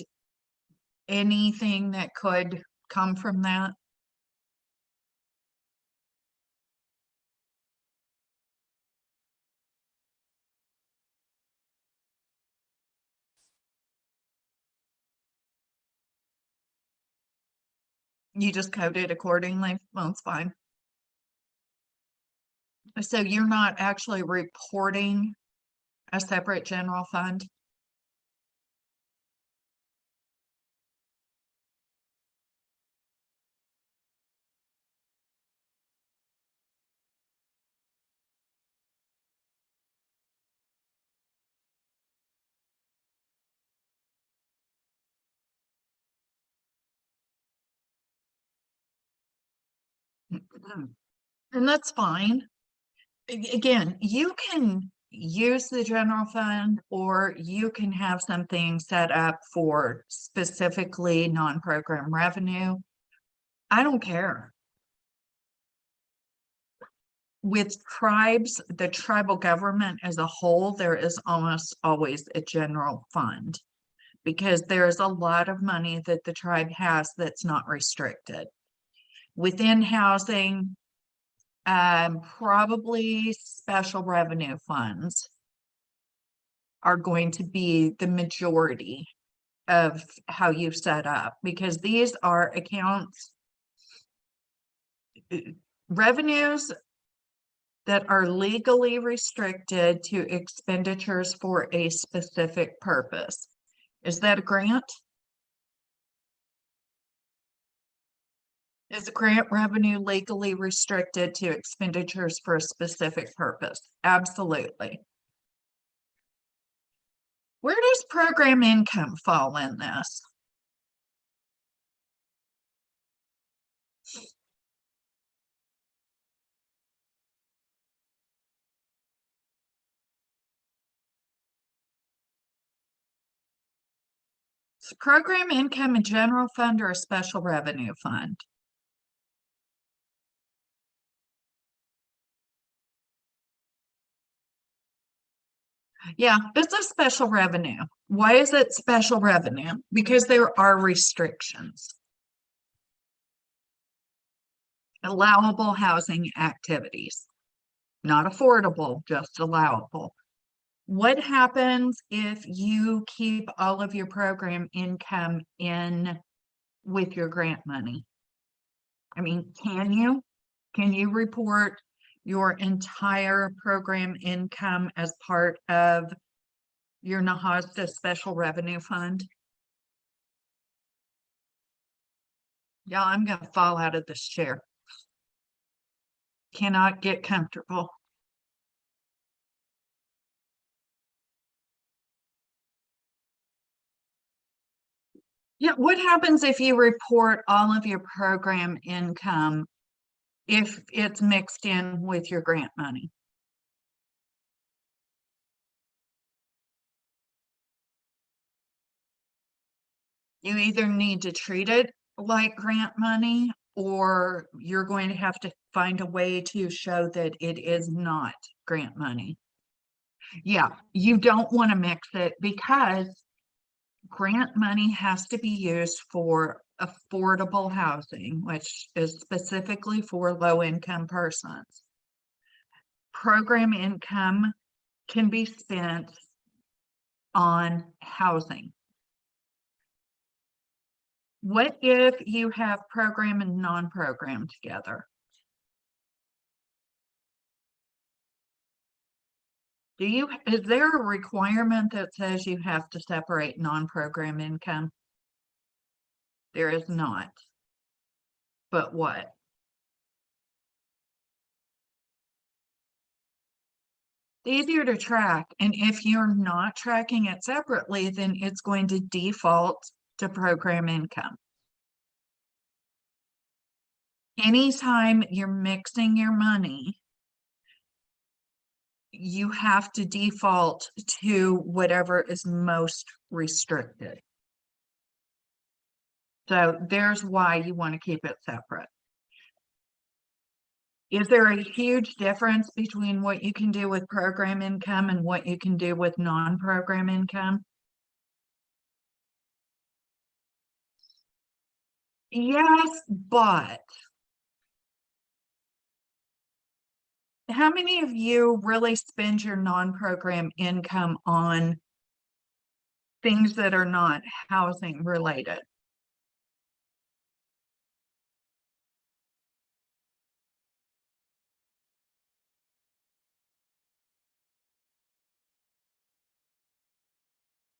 anything that could come from that? You just code it accordingly. Well, it's fine. So you're not actually reporting a separate general fund? And that's fine. Again, you can use the general fund, or you can have something set up for specifically non-program revenue. I don't care. With tribes, the tribal government as a whole, there is almost always a general fund, because there's a lot of money that the tribe has that's not restricted. Within housing, probably special revenue funds are going to be the majority of how you set up, because these are accounts, revenues that are legally restricted to expenditures for a specific purpose. Is that a grant? Is grant revenue legally restricted to expenditures for a specific purpose? Absolutely. Where does program income fall in this? program income a general fund or a special revenue fund? Yeah, it's a special revenue. Why is it special revenue? Because there are restrictions. Allowable housing activities, not affordable, just allowable. What happens if you keep all of your program income in with your grant money? I mean, can you report your entire program income as part of your NAHASDA special revenue fund? Yeah, I'm gonna fall out of this chair. Cannot get comfortable. Yeah, what happens if you report all of your program income if it's mixed in with your grant money? You either need to treat it like grant money, or you're going to have to find a way to show that it is not grant money. Yeah, you don't want to mix it because grant money has to be used for affordable housing, which is specifically for low-income persons. Program income can be spent on housing. What if you have program and non-program together? Is there a requirement that says you have to separate non-program income? There is not. But what? Easier to track, and if you're not tracking it separately, then it's going to default to program income. Anytime you're mixing your money, you have to default to whatever is most restricted. So there's why you want to keep it separate. Is there a huge difference between what you can do with program income and what you can do with non-program income? Yes, but how many of you really spend your non-program income on things that are not housing related?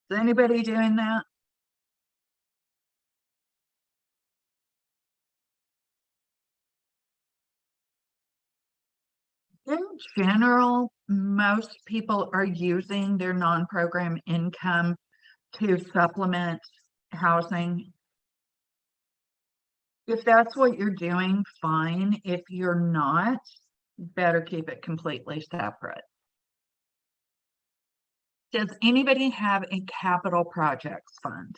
Is anybody doing that? In general, most people are using their non-program income to supplement housing. If that's what you're doing, fine. If you're not, better keep it completely separate. Does anybody have a capital projects fund?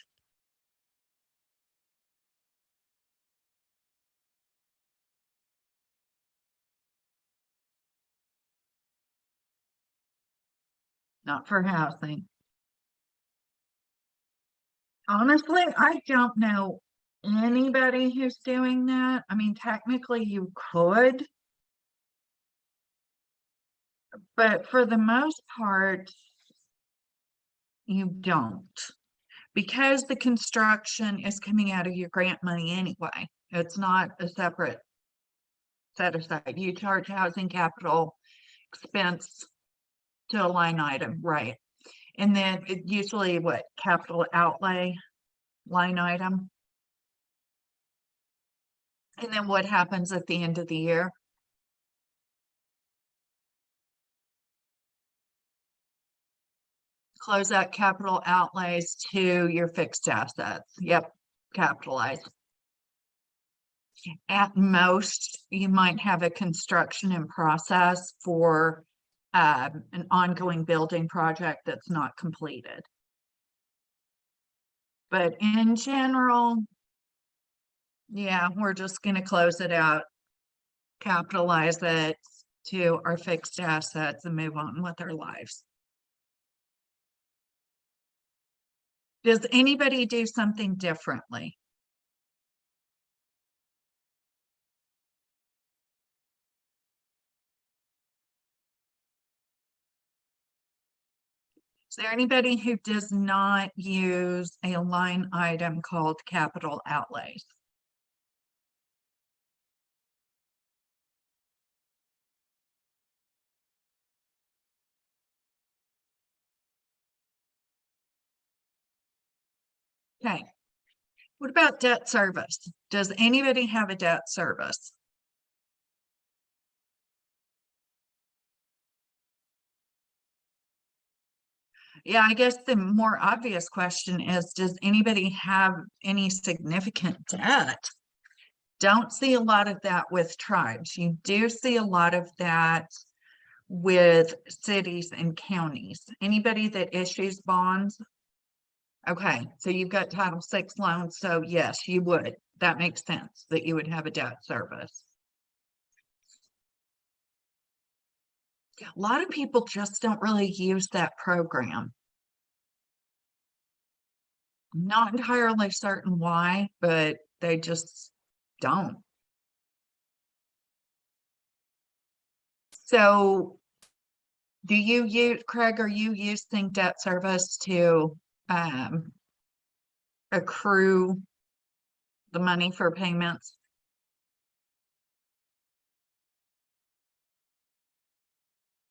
Not for housing. Honestly, I don't know anybody who's doing that. I mean, technically you could, but for the most part, you don't. Because the construction is coming out of your grant money anyway. It's not a separate set aside. You charge housing capital expense to a line item, right? And then it usually what capital outlay line item. And then what happens at the end of the year? Close out capital outlays to your fixed assets. Yep, capitalize. At most, you might have a construction in process for an ongoing building project that's not completed. But in general, yeah, we're just gonna close it out, capitalize it to our fixed assets and move on with our lives. Does anybody do something differently? Is there anybody who does not use a line item called capital outlays? Okay. What about debt service? Does anybody have a debt service? Yeah, I guess the more obvious question is, does anybody have any significant debt? Don't see a lot of that with tribes. You do see a lot of that with cities and counties. Anybody that issues bonds? Okay, so you've got Title VI loans, so yes, you would. That makes sense that you would have a debt service. A lot of people just don't really use that program. I'm not entirely certain why, but they just don't. So do you use, Craig, are you using debt service to accrue the money for payments?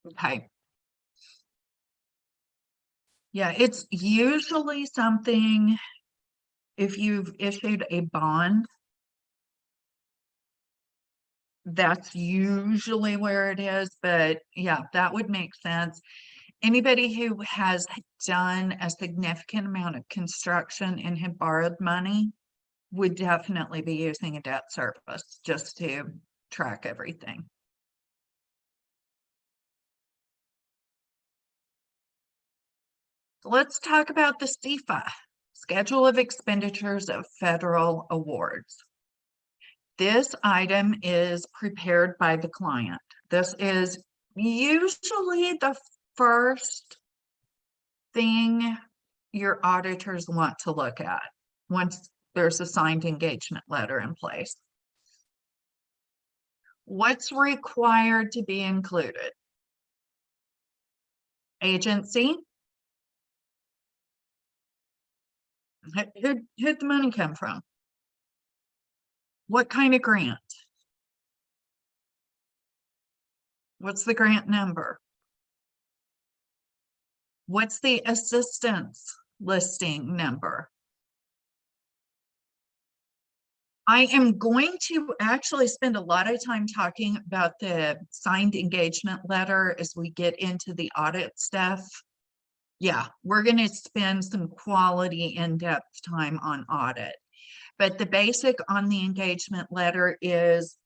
Okay. Yeah, it's usually something, if you've issued a bond, that's usually where it is, but yeah, that would make sense. Anybody who has done a significant amount of construction and had borrowed money would definitely be using a debt service just to track everything. Let's talk about the SEFA, Schedule of Expenditures of Federal Awards. This item is prepared by the client. This is usually the first thing your auditors want to look at once there's a signed engagement letter in place. What's required to be included? Agency. Who'd the money come from? What kind of grant? What's the grant number? What's the assistance listing number? I am going to actually spend a lot of time talking about the signed engagement letter as we get into the audit stuff. Yeah, we're going to spend some quality in-depth time on audit. But the basic on the engagement letter is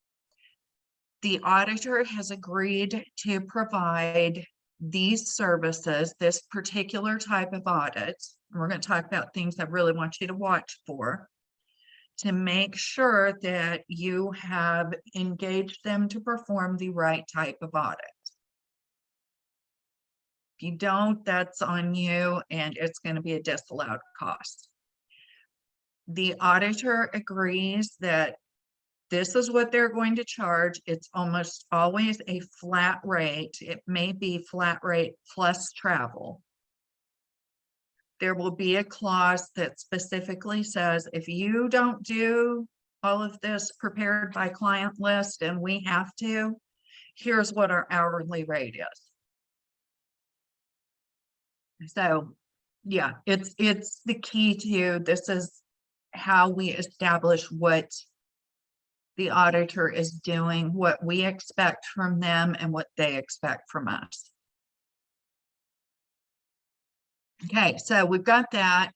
the auditor has agreed to provide these services, this particular type of audit. And we're going to talk about things I really want you to watch for, to make sure that you have engaged them to perform the right type of audit. If you don't, that's on you, and it's going to be a disallowed cost. The auditor agrees that this is what they're going to charge. It's almost always a flat rate. It may be flat rate plus travel. There will be a clause that specifically says, if you don't do all of this prepared by client list and we have to, here's what our hourly rate is. So yeah, it's the key to this is how we establish what the auditor is doing, what we expect from them and what they expect from us. Okay, so we've got that.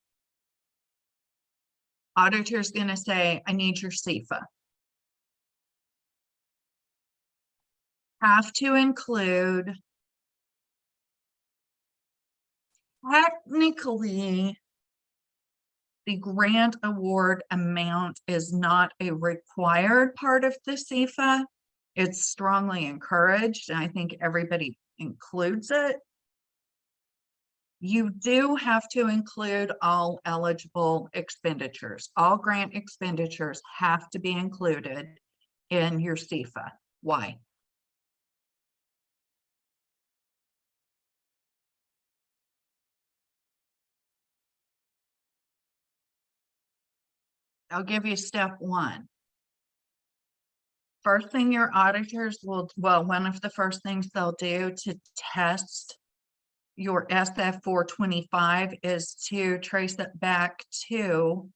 Auditor's going to say, I need your SEFA. Have to include, technically, the grant award amount is not a required part of the SEFA. It's strongly encouraged, and I think everybody includes it. You do have to include all eligible expenditures. All grant expenditures have to be included in your SEFA. Why? I'll give you step one. First thing your auditors will, well, one of the first things they'll do to test your SF 425 is to trace it back to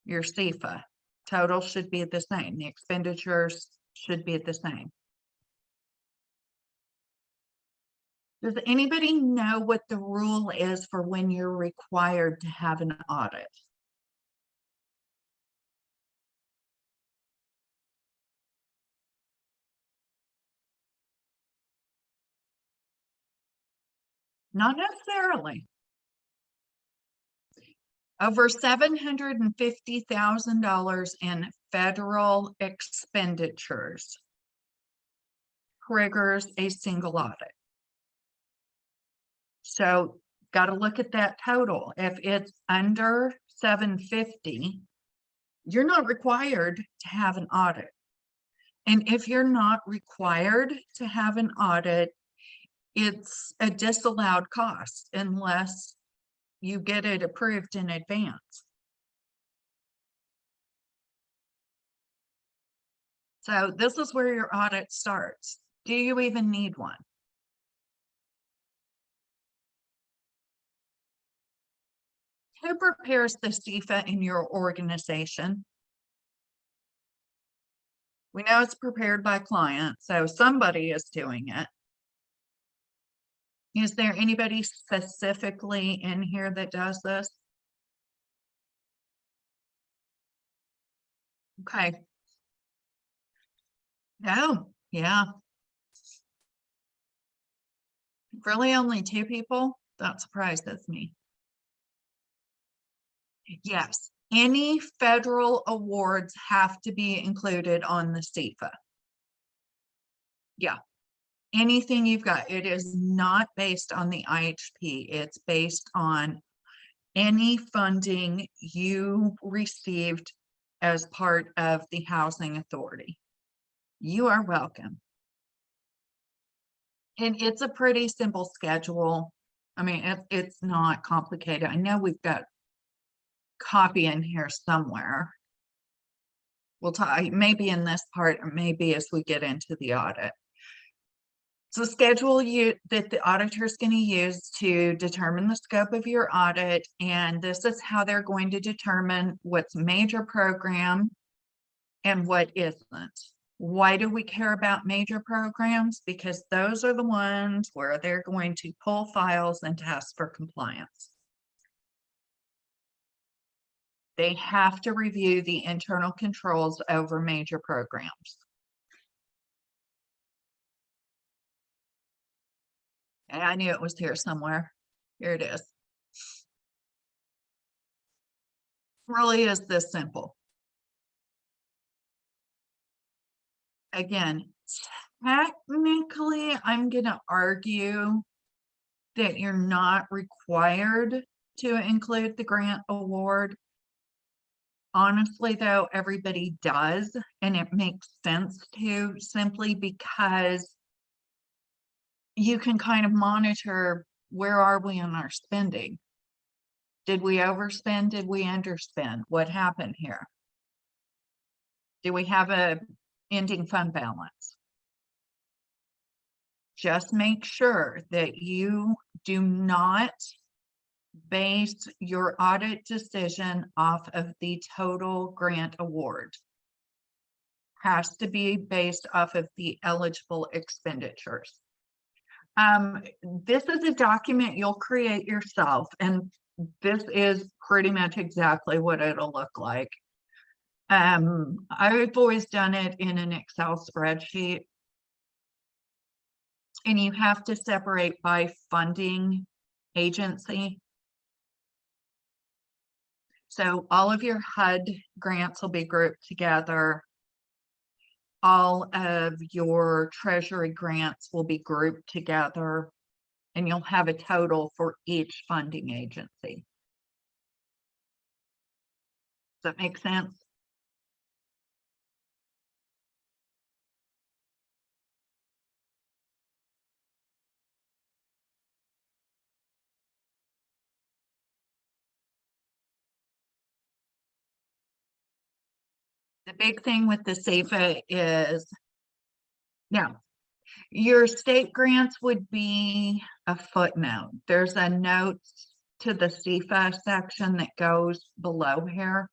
your SEFA. Total should be the same. The expenditures should be the same. Does anybody know what the rule is for when you're required to have an audit? Not necessarily. Over $750,000 in federal expenditures triggers a single audit. So got to look at that total. If it's under 750, you're not required to have an audit. And if you're not required to have an audit, it's a disallowed cost unless you get it approved in advance. So this is where your audit starts. Do you even need one? Who prepares the SEFA in your organization? We know it's prepared by client, so somebody is doing it. Is there anybody specifically in here that does this? Okay. Oh, yeah. Really only 2 people? That surprises me. Yes, any federal awards have to be included on the SEFA. Yeah. Anything you've got, it is not based on the IHP. It's based on any funding you received as part of the housing authority. You are welcome. And it's a pretty simple schedule. I mean, it's not complicated. I know we've got copy in here somewhere. We'll talk maybe in this part or maybe as we get into the audit. So schedule that the auditor is going to use to determine the scope of your audit, and this is how they're going to determine what's major program and what isn't. Why do we care about major programs? Because those are the ones where they're going to pull files and test for compliance. They have to review the internal controls over major programs. And I knew it was here somewhere. Here it is. Really is this simple. Again, technically, I'm going to argue that you're not required to include the grant award. Honestly, though, everybody does, and it makes sense to, simply because you can kind of monitor where are we in our spending. Did we overspend? Did we underspend? What happened here? Do we have a ending fund balance? Just make sure that you do not base your audit decision off of the total grant award. Has to be based off of the eligible expenditures. This is a document you'll create yourself, and this is pretty much exactly what it'll look like. I've always done it in an Excel spreadsheet, and you have to separate by funding agency. So all of your HUD grants will be grouped together. All of your treasury grants will be grouped together, and you'll have a total for each funding agency. Does that make sense? The big thing with the SEFA is, now, your state grants would be a footnote. There's a note to the SEFA section that goes below here.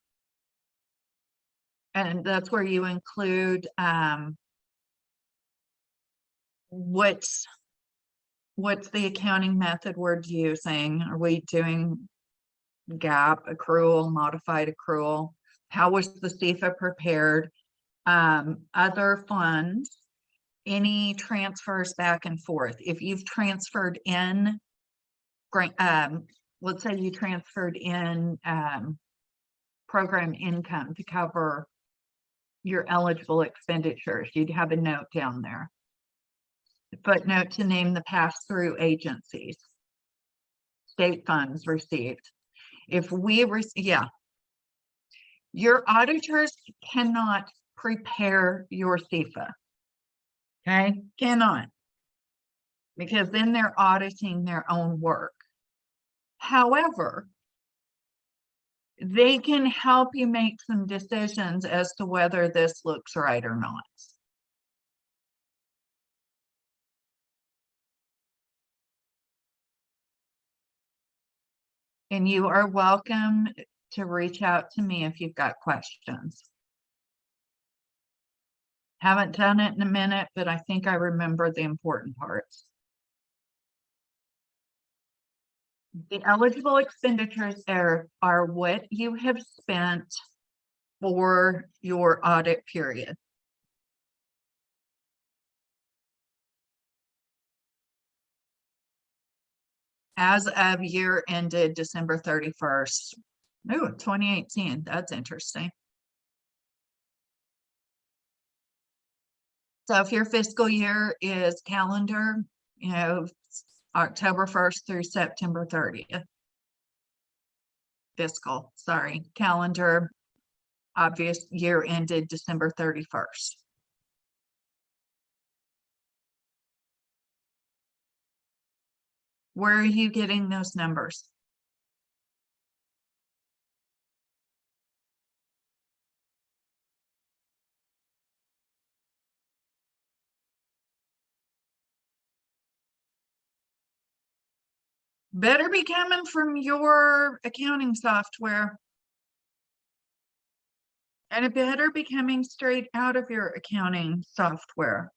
And that's where you include what's the accounting method we're using? Are we doing GAAP accrual, modified accrual? How was the SEFA prepared? Other funds, any transfers back and forth. If you've transferred in, let's say you transferred in program income to cover your eligible expenditures, you'd have a note down there. Footnote to name the pass-through agencies. State funds received. If we yeah, your auditors cannot prepare your SEFA. Okay, cannot, because then they're auditing their own work. However, they can help you make some decisions as to whether this looks right or not. And you are welcome to reach out to me if you've got questions. Haven't done it in a minute, but I think I remember the important parts. The eligible expenditures are what you have spent for your audit period. As of year ended December 31st. Oh, 2018. That's interesting. So if your fiscal year is calendar, you know, October 1st through September 30th. Fiscal, sorry, calendar, obvious year ended December 31st. Where are you getting those numbers? Better be coming from your accounting software. And it better be coming straight out of your accounting software.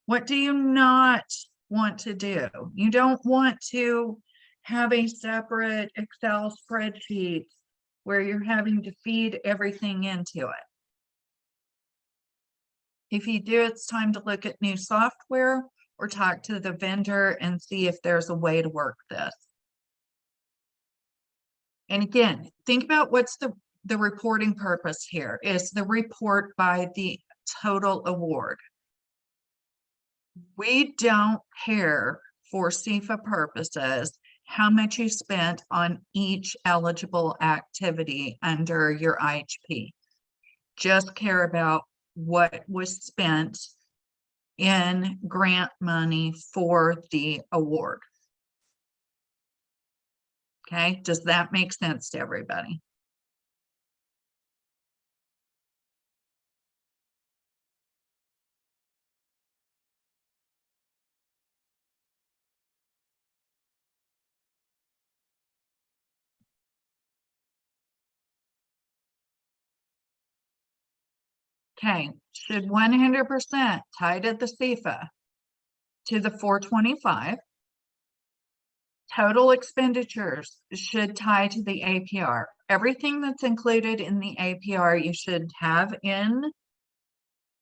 What do you not want to do? You don't want to have a separate Excel spreadsheet where you're having to feed everything into it. If you do, it's time to look at new software or talk to the vendor and see if there's a way to work this. And again, think about what's the reporting purpose here. Is the report by the total award. We don't care for SEFA purposes how much you spent on each eligible activity under your IHP. Just care about what was spent in grant money for the award. Okay, does that make sense to everybody? Okay, should 100% tie to the SEFA to the 425. Total expenditures should tie to the APR. Everything that's included in the APR you should have in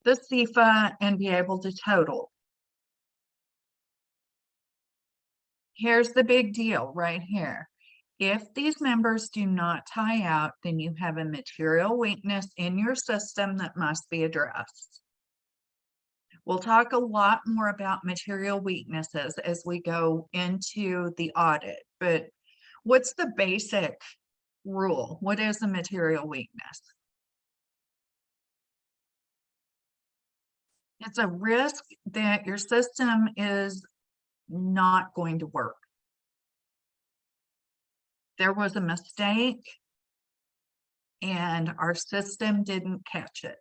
the SEFA and be able to total. Here's the big deal right here. If these members do not tie out, then you have a material weakness in your system that must be addressed. We'll talk a lot more about material weaknesses as we go into the audit, but what's the basic rule? What is a material weakness? It's a risk that your system is not going to work. There was a mistake and our system didn't catch it.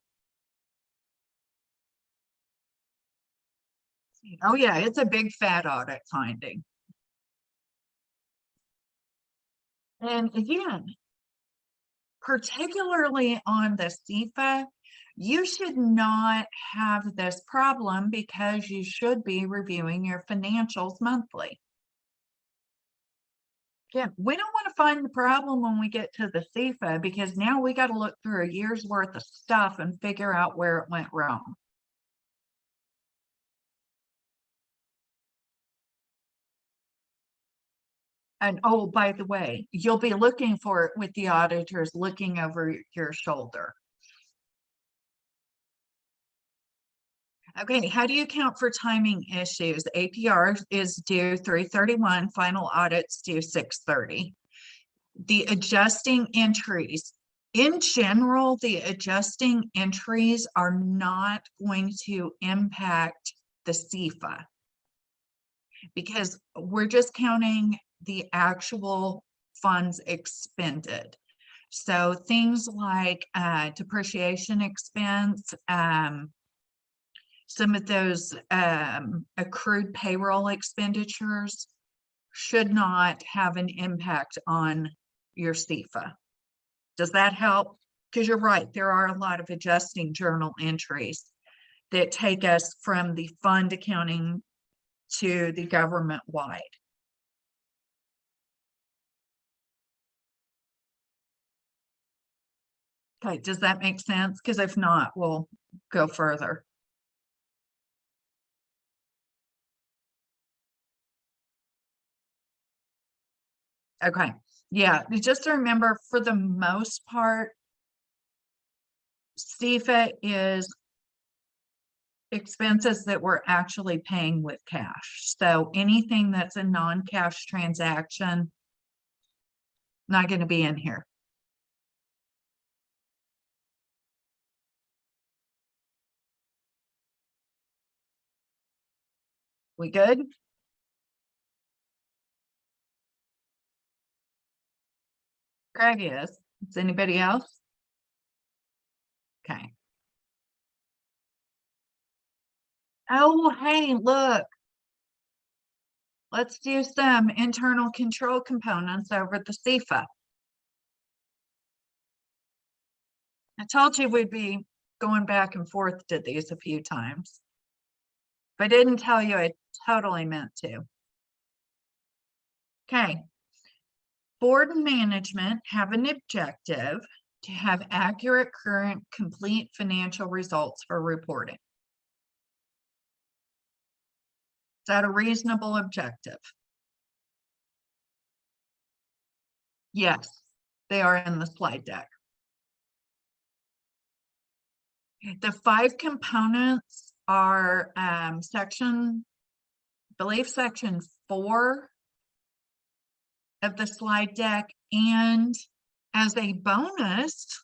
Oh yeah, it's a big fat audit finding. And again, particularly on the SEFA, you should not have this problem because you should be reviewing your financials monthly. Yeah, we don't want to find the problem when we get to the SEFA because now we got to look through a year's worth of stuff and figure out where it went wrong. And oh, by the way, you'll be looking for it with the auditors looking over your shoulder. Okay, how do you account for timing issues? APR is due 3/31, final audits due 6/30. The adjusting entries, in general, the adjusting entries are not going to impact the SEFA because we're just counting the actual funds expended. So things like depreciation expense, some of those accrued payroll expenditures should not have an impact on your SEFA. Does that help? Because you're right, there are a lot of adjusting journal entries that take us from the fund accounting to the government wide. Okay, does that make sense? Because if not, we'll go further. Okay, yeah, just to remember, for the most part, SEFA is expenses that we're actually paying with cash. So anything that's a non-cash transaction, not going to be in here. We good? Craig is. Is anybody else? Okay. Oh, hey, look. Let's do some internal control components over the SEFA. I told you we'd be going back and forth to these a few times. If I didn't tell you, I totally meant to. Okay. Board and management have an objective to have accurate, current, complete financial results for reporting. Is that a reasonable objective? Yes, they are in the slide deck. The 5 components are section 4 of the slide deck, and as a bonus,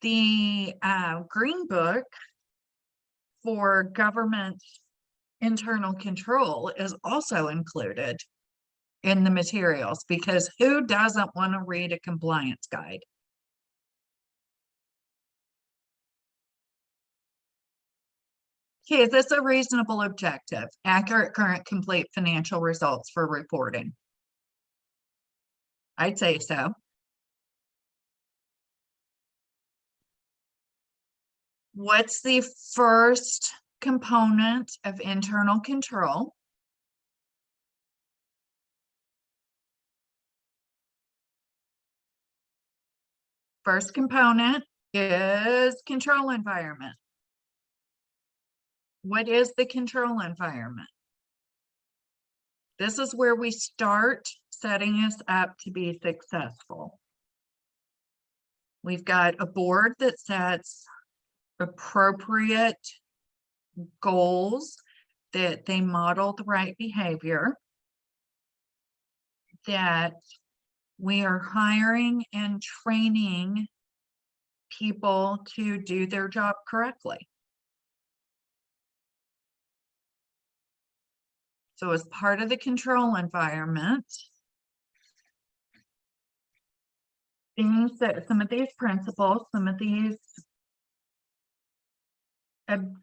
the green book for government internal control is also included in the materials, because who doesn't want to read a compliance guide? Okay, is this a reasonable objective? Accurate, current, complete financial results for reporting? I'd say so. What's the first component of internal control? First component is control environment. What is the control environment? This is where we start setting us up to be successful. We've got a board that sets appropriate goals, that they model the right behavior, that we are hiring and training people to do their job correctly. So as part of the control environment, things that some of these principles, some of these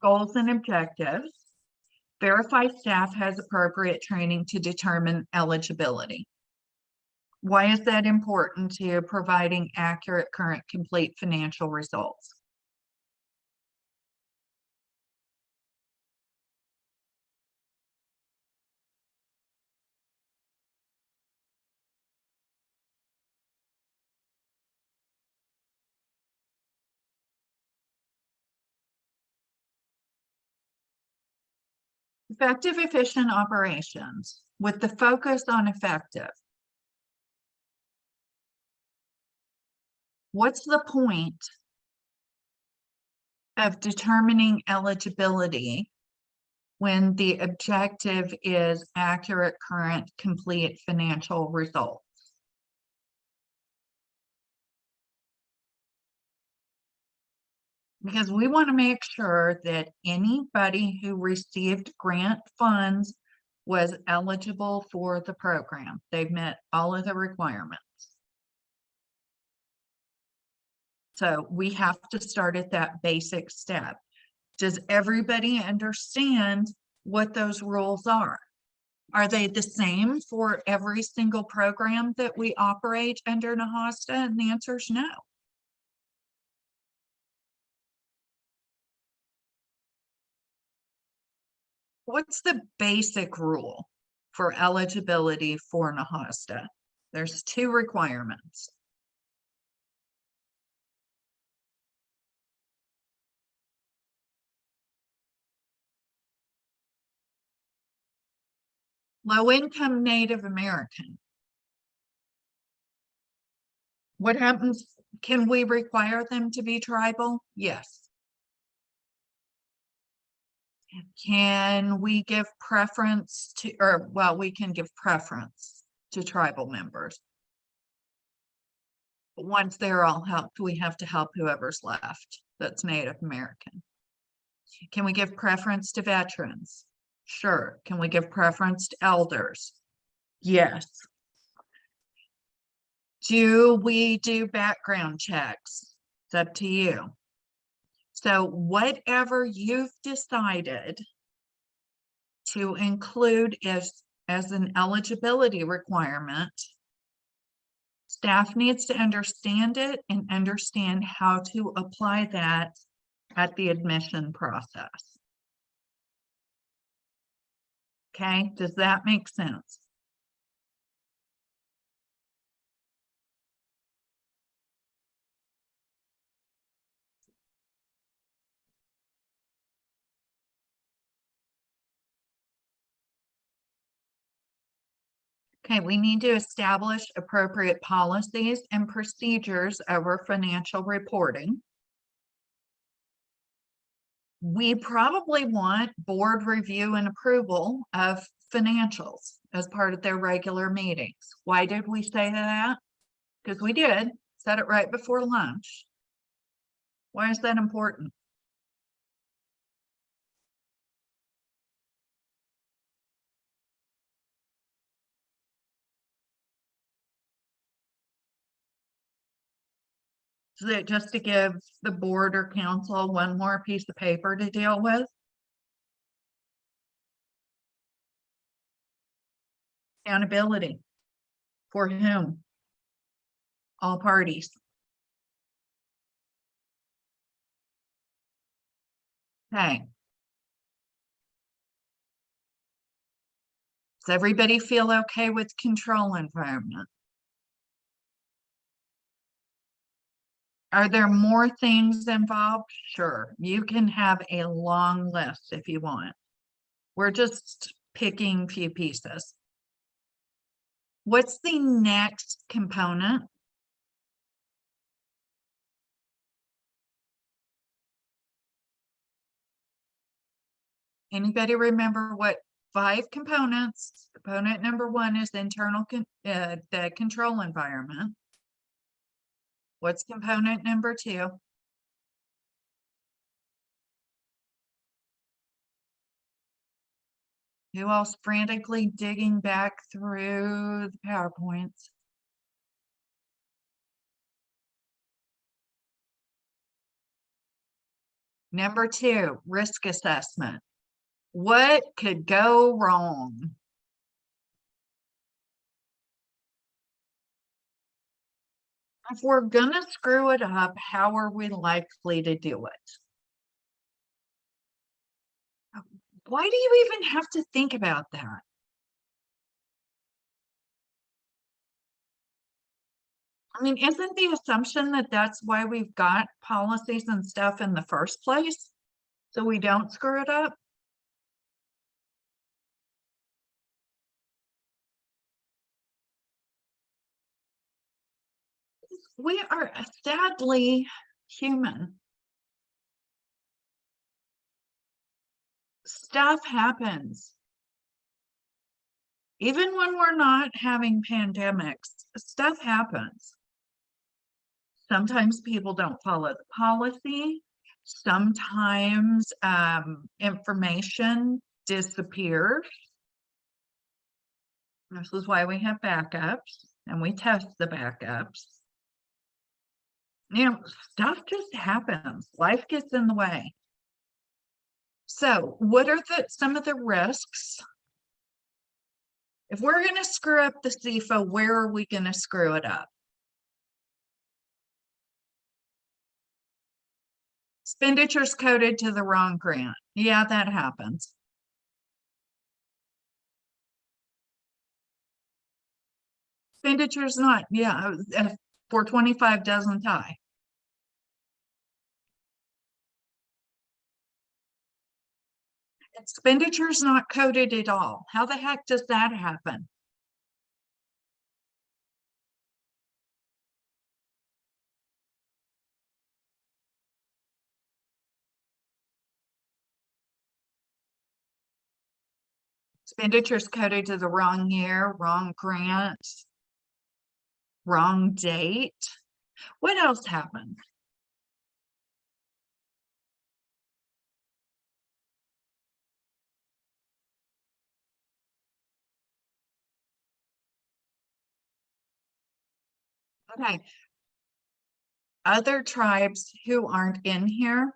goals and objectives, verify staff has appropriate training to determine eligibility. Why is that important to providing accurate, current, complete financial results? Effective, efficient operations with the focus on effective. What's the point of determining eligibility when the objective is accurate, current, complete financial results? Because we want to make sure that anybody who received grant funds was eligible for the program. They've met all of the requirements. So we have to start at that basic step. Does everybody understand what those rules are? Are they the same for every single program that we operate under NAHASDA? And the answer is no. What's the basic rule for eligibility for NAHASDA? There's 2 requirements. Low-income Native American. What happens? Can we require them to be tribal? Yes. Can we give preference to, or well, we can give preference to tribal members. But once they're all helped, we have to help whoever's left that's Native American. Can we give preference to veterans? Sure. Can we give preference to elders? Yes. Do we do background checks? It's up to you. So whatever you've decided to include as an eligibility requirement, staff needs to understand it and understand how to apply that at the admission process. Okay, does that make sense? Okay, we need to establish appropriate policies and procedures over financial reporting. We probably want board review and approval of financials as part of their regular meetings. Why did we say that? Because we did, said it right before lunch. Why is that important? Is it just to give the board or council one more piece of paper to deal with? Accountability. For whom? All parties. Okay. Does everybody feel okay with control environment? Are there more things involved? Sure, you can have a long list if you want. We're just picking a few pieces. What's the next component? Anybody remember what 5 components? Component number 1 is internal the control environment. What's component number 2? Who else frantically digging back through the PowerPoints? Number 2, risk assessment. What could go wrong? If we're gonna screw it up, how are we likely to do it? Why do you even have to think about that? I mean, isn't the assumption that that's why we've got policies and stuff in the first place? So we don't screw it up? We are sadly human. Stuff happens. Even when we're not having pandemics, stuff happens. Sometimes people don't follow the policy. Sometimes information disappears. This is why we have backups and we test the backups. You know, stuff just happens. Life gets in the way. So what are some of the risks? If we're going to screw up the SEFA, where are we going to screw it up? Expenditures coded to the wrong grant. Yeah, that happens. Expenditures not, yeah, 425 doesn't tie. Expenditures not coded at all. How the heck does that happen? Expenditures coded to the wrong year, wrong grant, wrong date. What else happened? Okay. Other tribes who aren't in here,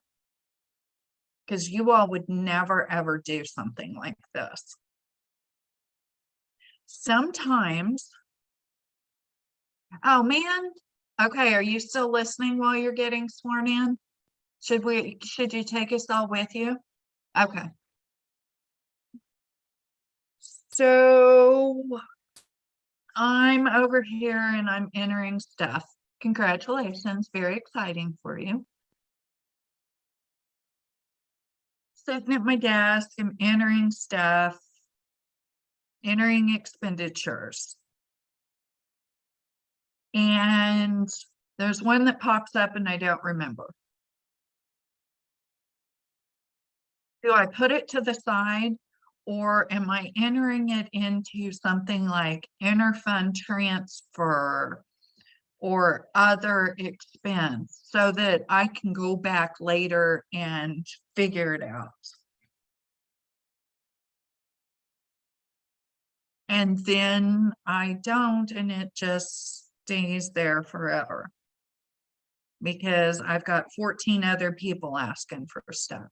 because you all would never ever do something like this. Sometimes, oh man, okay, are you still listening while you're getting sworn in? Should you take us all with you? Okay. So I'm over here and I'm entering stuff. Congratulations, very exciting for you. Sitting at my desk, I'm entering stuff, entering expenditures. And there's one that pops up and I don't remember. Do I put it to the side or am I entering it into something like interfund transfer or other expense so that I can go back later and figure it out? And then I don't, and it just stays there forever because I've got 14 other people asking for stuff.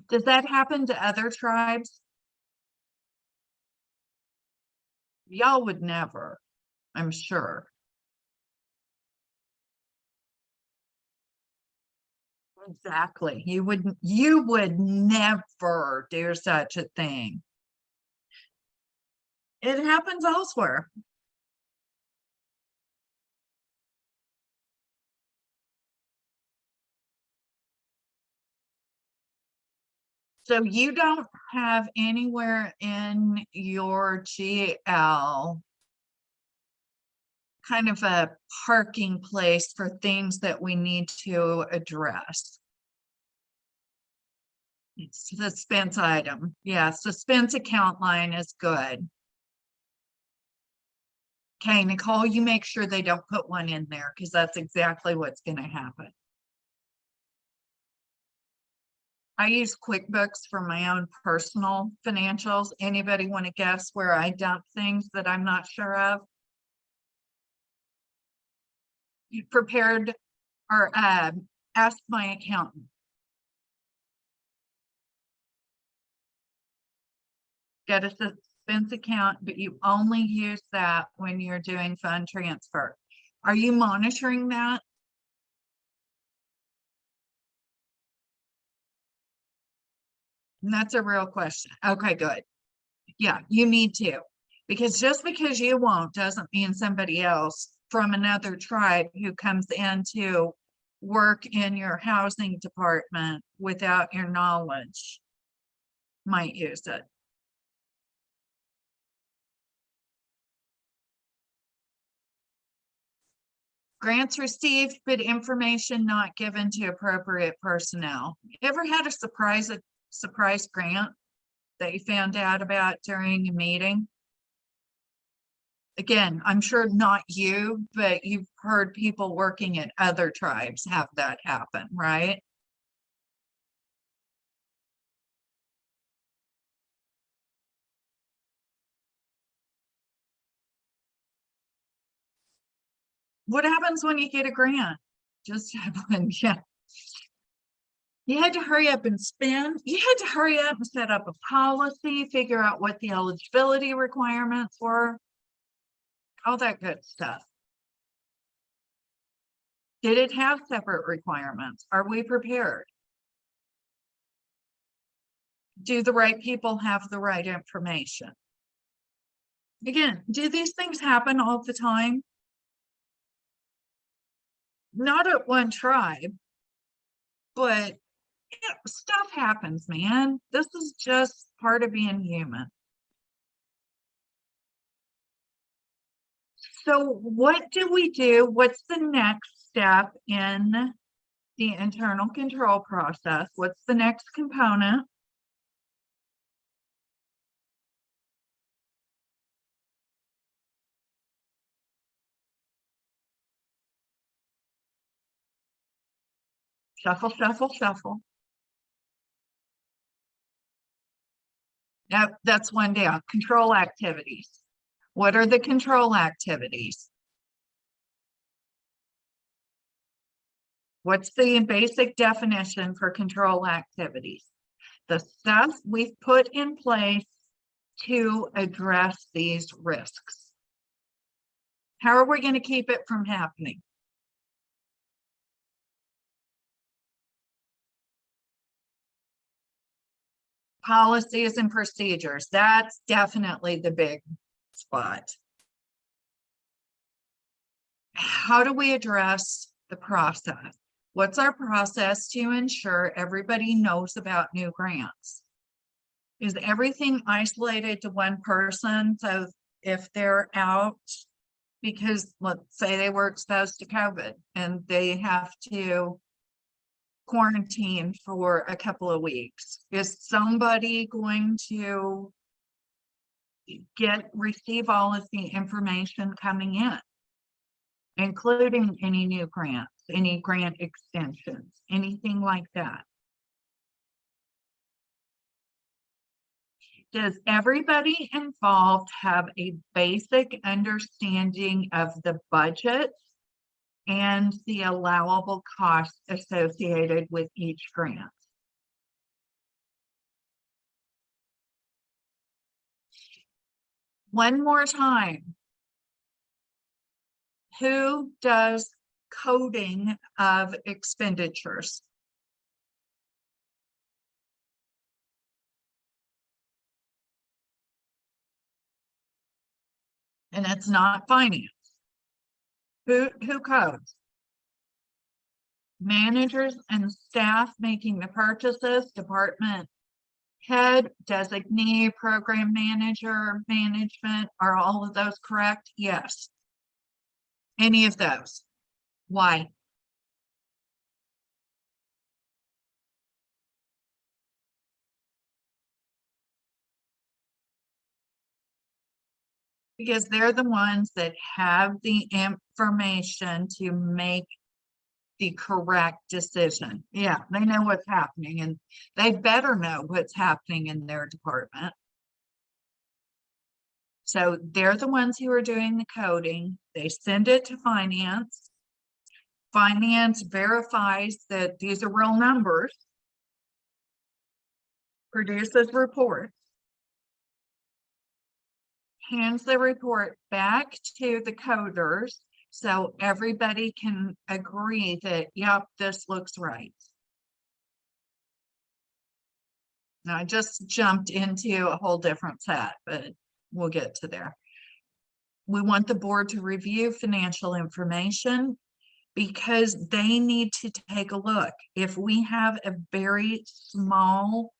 Does that happen to other tribes? Y'all would never, I'm sure. Exactly. You would never do such a thing. It happens elsewhere. So you don't have anywhere in your GL kind of a parking place for things that we need to address. Suspense item. Yeah, suspense account line is good. Okay, Nicole, you make sure they don't put one in there because that's exactly what's going to happen. I use QuickBooks for my own personal financials. Anybody want to guess where I dump things that I'm not sure of? You prepared or ask my accountant. Get a suspense account, but you only use that when you're doing fund transfer. Are you monitoring that? And that's a real question. Okay, good. Yeah, you need to. Because just because you won't doesn't mean somebody else from another tribe who comes in to work in your housing department without your knowledge might use it. Grants received, but information not given to appropriate personnel. You ever had a surprise grant that you found out about during a meeting? Again, I'm sure not you, but you've heard people working at other tribes have that happen, right? What happens when you get a grant? Just happened, yeah. You had to hurry up and spend. You had to hurry up and set up a policy, figure out what the eligibility requirements were, all that good stuff. Did it have separate requirements? Are we prepared? Do the right people have the right information? Again, do these things happen all the time? Not at one tribe, but yeah, stuff happens, man. This is just part of being human. So what do we do? What's the next step in the internal control process? What's the next component? Shuffle, shuffle, shuffle. Yep, that's one down. Control activities. What are the control activities? What's the basic definition for control activities? The stuff we've put in place to address these risks. How are we going to keep it from happening? Policies and procedures. That's definitely the big spot. How do we address the process? What's our process to ensure everybody knows about new grants? Is everything isolated to one person? So if they're out, because let's say they were exposed to COVID and they have to quarantine for a couple of weeks, is somebody going to receive all of the information coming in, including any new grants, any grant extensions, anything like that? Does everybody involved have a basic understanding of the budget and the allowable costs associated with each grant? One more time. Who does coding of expenditures? And it's not finance. Who codes? Managers and staff making the purchases, department Head, designee, program manager, management, are all of those correct? Yes. Any of those? Why? Because they're the ones that have the information to make the correct decision. Yeah, they know what's happening and they better know what's happening in their department. So they're the ones who are doing the coding. They send it to finance. Finance verifies that these are real numbers, produces reports, hands the report back to the coders so everybody can agree that, yep, this looks right. Now, I just jumped into a whole different set, but we'll get to there. We want the board to review financial information because they need to take a look. If we have a very small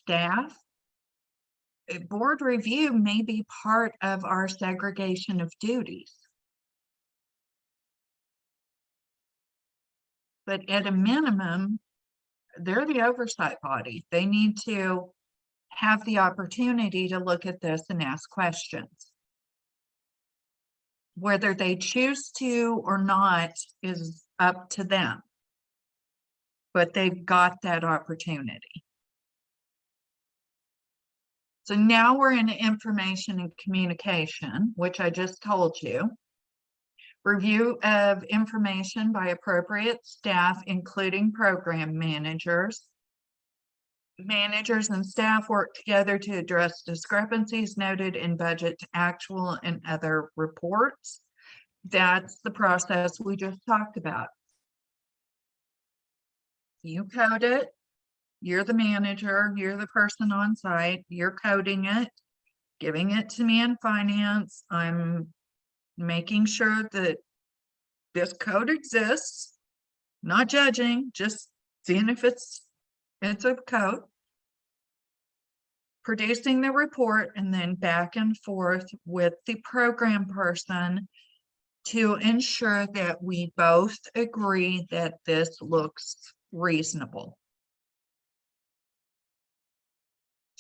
staff, a board review may be part of our segregation of duties. But at a minimum, they're the oversight body. They need to have the opportunity to look at this and ask questions. Whether they choose to or not is up to them. But they've got that opportunity. So now we're in information and communication, which I just told you. Review of information by appropriate staff, including program managers. Managers and staff work together to address discrepancies noted in budget to actual and other reports. That's the process we just talked about. You code it. You're the manager, you're the person on site, you're coding it, giving it to me in finance. I'm making sure that this code exists, not judging, just seeing if it's a code, producing the report, and then back and forth with the program person to ensure that we both agree that this looks reasonable.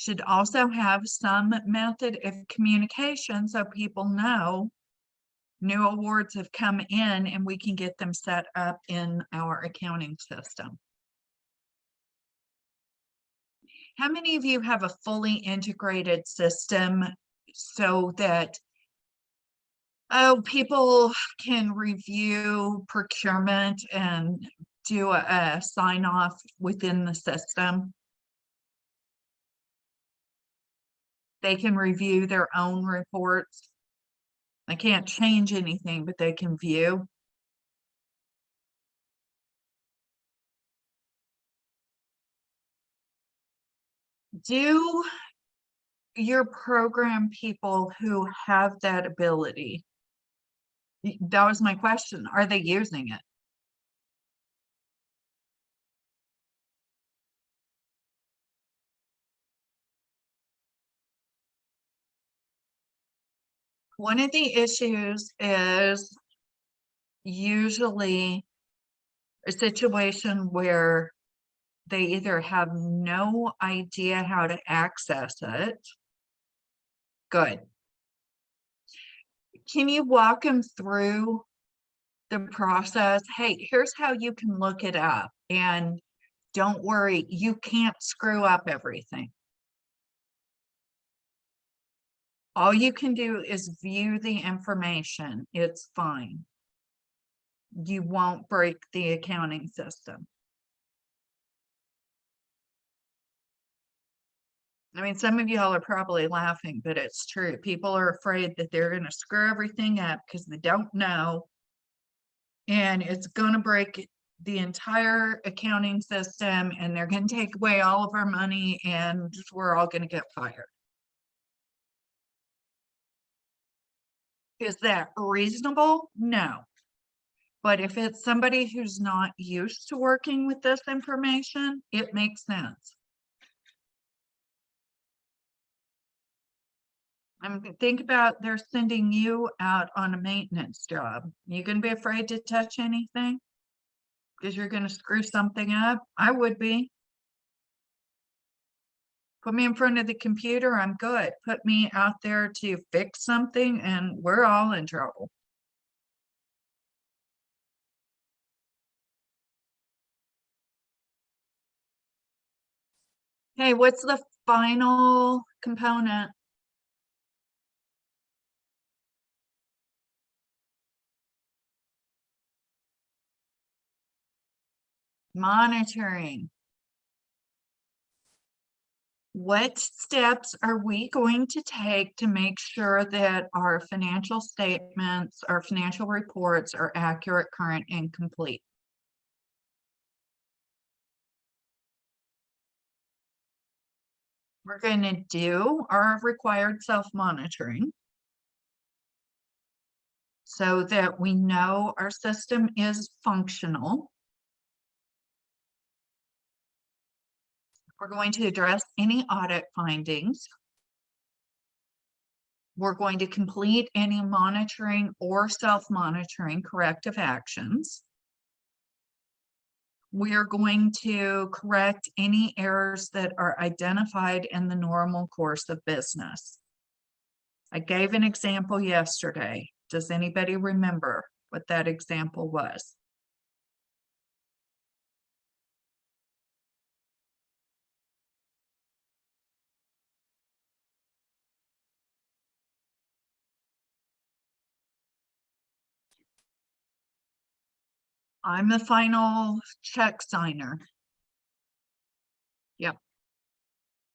Should also have some method of communication so people know new awards have come in and we can get them set up in our accounting system. How many of you have a fully integrated system so that people can review procurement and do a sign off within the system? They can review their own reports. They can't change anything, but they can view. Do your program people who have that ability, that was my question, are they using it? One of the issues is usually a situation where they either have no idea how to access it. Good. Can you walk them through the process? Hey, here's how you can look it up, and don't worry, you can't screw up everything. All you can do is view the information. It's fine. You won't break the accounting system. I mean, some of y'all are probably laughing, but it's true. People are afraid that they're going to screw everything up because they don't know. And it's going to break the entire accounting system, and they're going to take away all of our money, and we're all going to get fired. Is that reasonable? No. But if it's somebody who's not used to working with this information, it makes sense. Think about they're sending you out on a maintenance job. You gonna be afraid to touch anything? Because you're gonna screw something up? I would be. Put me in front of the computer, I'm good. Put me out there to fix something and we're all in trouble. Okay, what's the final component? Monitoring. What steps are we going to take to make sure that our financial statements, our financial reports are accurate, current, and complete? We're going to do our required self-monitoring so that we know our system is functional. We're going to address any audit findings. We're going to complete any monitoring or self-monitoring corrective actions. We are going to correct any errors that are identified in the normal course of business. I gave an example yesterday. Does anybody remember what that example was? I'm the final check signer. Yep.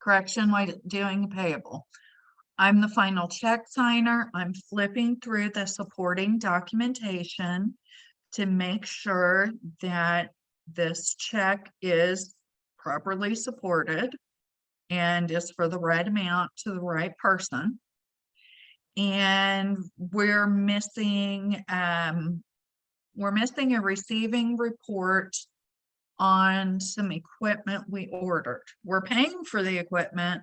Correction while doing payable. I'm the final check signer. I'm flipping through the supporting documentation to make sure that this check is properly supported and is for the right amount to the right person. And we're missing a receiving report on some equipment we ordered. We're paying for the equipment,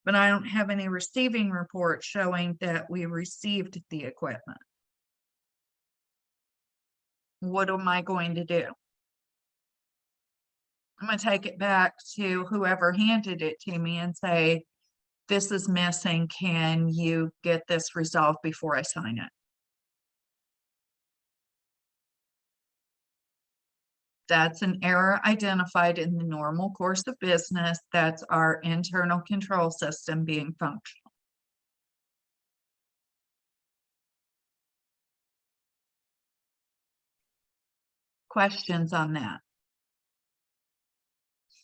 but I don't have any receiving report showing that we received the equipment. What am I going to do? I'm going to take it back to whoever handed it to me and say, this is missing. Can you get this resolved before I sign it? That's an error identified in the normal course of business. That's our internal control system being functional. Questions on that?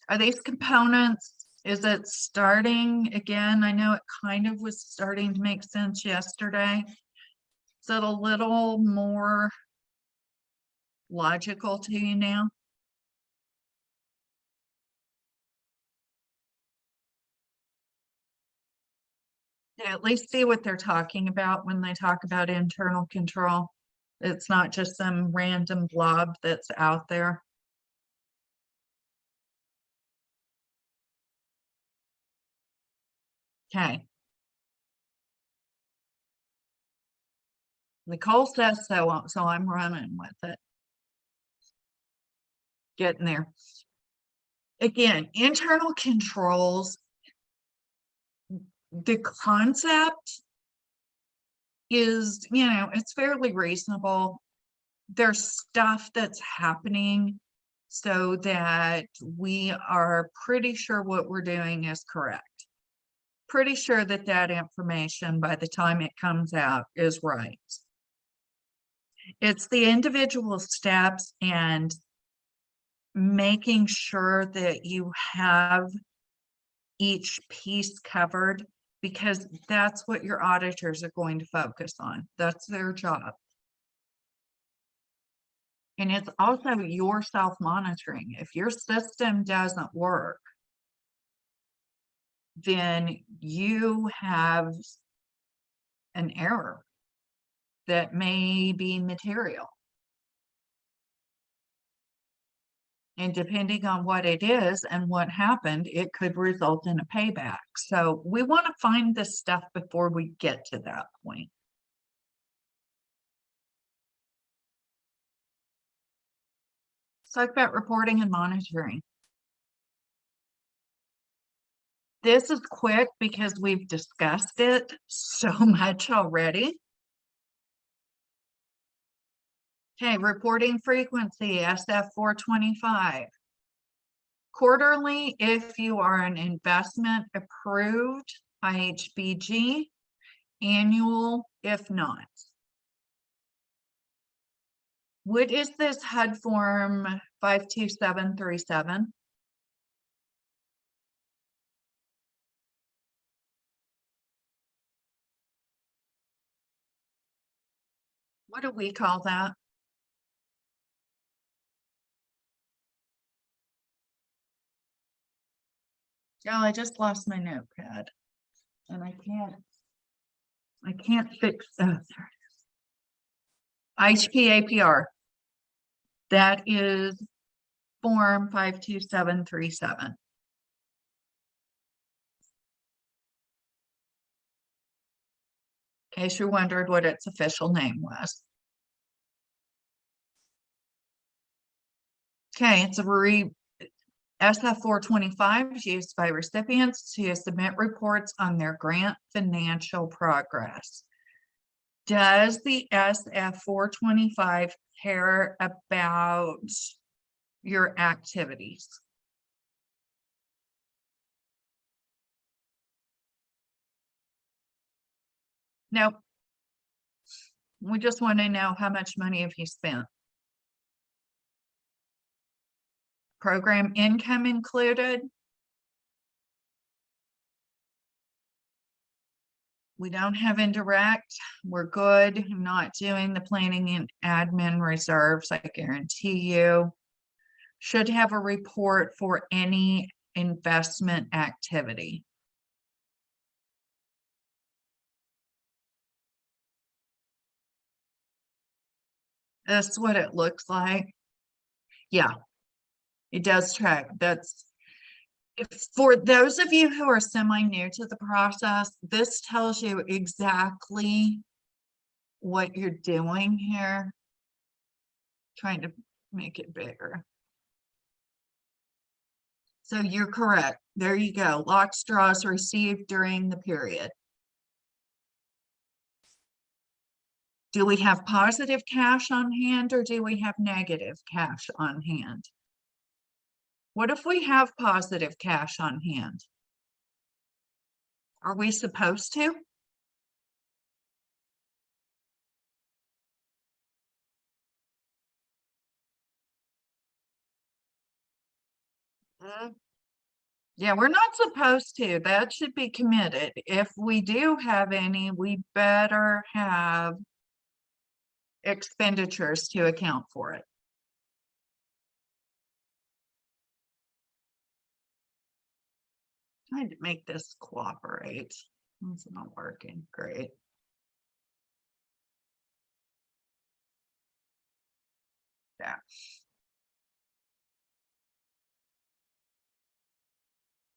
Are these components, is it starting again? I know it kind of was starting to make sense yesterday. Is it a little more logical to you now? Yeah, at least see what they're talking about when they talk about internal control. It's not just some random blob that's out there. Okay. Nicole says so, so I'm running with it. Getting there. Again, internal controls, the concept is, it's fairly reasonable. There's stuff that's happening so that we are pretty sure what we're doing is correct. Pretty sure that that information by the time it comes out is right. It's the individual steps and making sure that you have each piece covered, because that's what your auditors are going to focus on. That's their job. And it's also your self-monitoring. If your system doesn't work, then you have an error that may be material. And depending on what it is and what happened, it could result in a payback. So we want to find this stuff before we get to that point. Let's talk about reporting and monitoring. This is quick because we've discussed it so much already. Okay, reporting frequency, SF 425. Quarterly, if you are an investment approved, IHBG. Annual, if not. What is this HUD form 52737? What do we call that? Oh, I just lost my notepad and I can't fix that. IHPAPR. That is form 52737. In case you wondered what its official name was. Okay, it's a SF 425 is used by recipients to submit reports on their grant financial progress. Does the SF 425 care about your activities? Nope. We just want to know how much money have you spent. Program income included. We don't have indirect. We're good. I'm not doing the planning and admin reserves. I guarantee you. Should have a report for any investment activity. That's what it looks like. Yeah, it does track. That's for those of you who are semi-new to the process, this tells you exactly what you're doing here. Trying to make it bigger. So you're correct. There you go. Lock straws received during the period. Do we have positive cash on hand or do we have negative cash on hand? What if we have positive cash on hand? Are we supposed to? Yeah, we're not supposed to. That should be committed. If we do have any, we better have expenditures to account for it. Trying to make this cooperate. It's not working. Great. Yeah.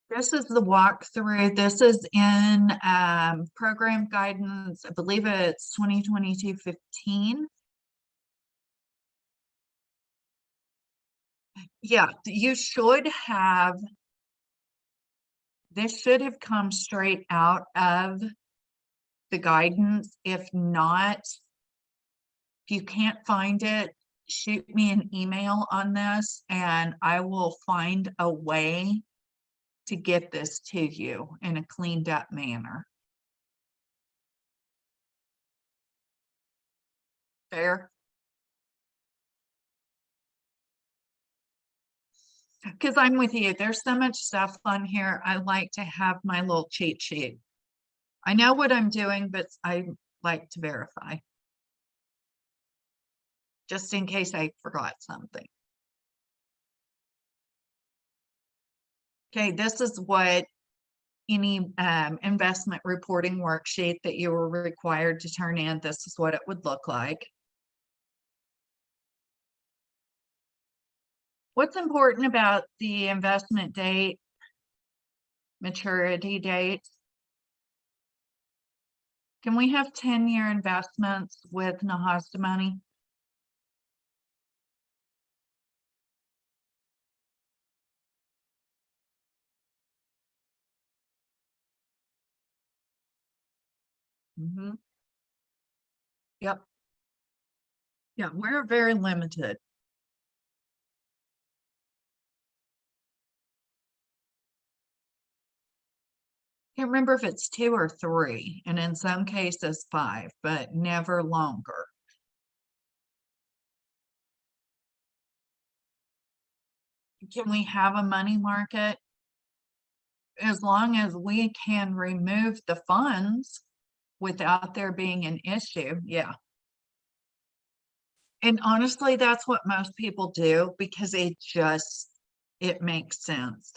This is the walkthrough. This is in program guidance. I believe it's 2022-15. Yeah, you should have. This should have come straight out of the guidance. If not, if you can't find it, shoot me an email on this and I will find a way to get this to you in a cleaned up manner. Fair? Because I'm with you. There's so much stuff on here. I like to have my little cheat sheet. I know what I'm doing, but I like to verify. Just in case I forgot something. Okay, this is what any investment reporting worksheet that you were required to turn in, this is what it would look like. What's important about the investment date, maturity date? Can we have 10-year investments with NAHASDA money? Yep. Yeah, we're very limited. Can't remember if it's 2 or 3, and in some cases 5, but never longer. Can we have a money market? As long as we can remove the funds without there being an issue, yeah. And honestly, that's what most people do because it makes sense.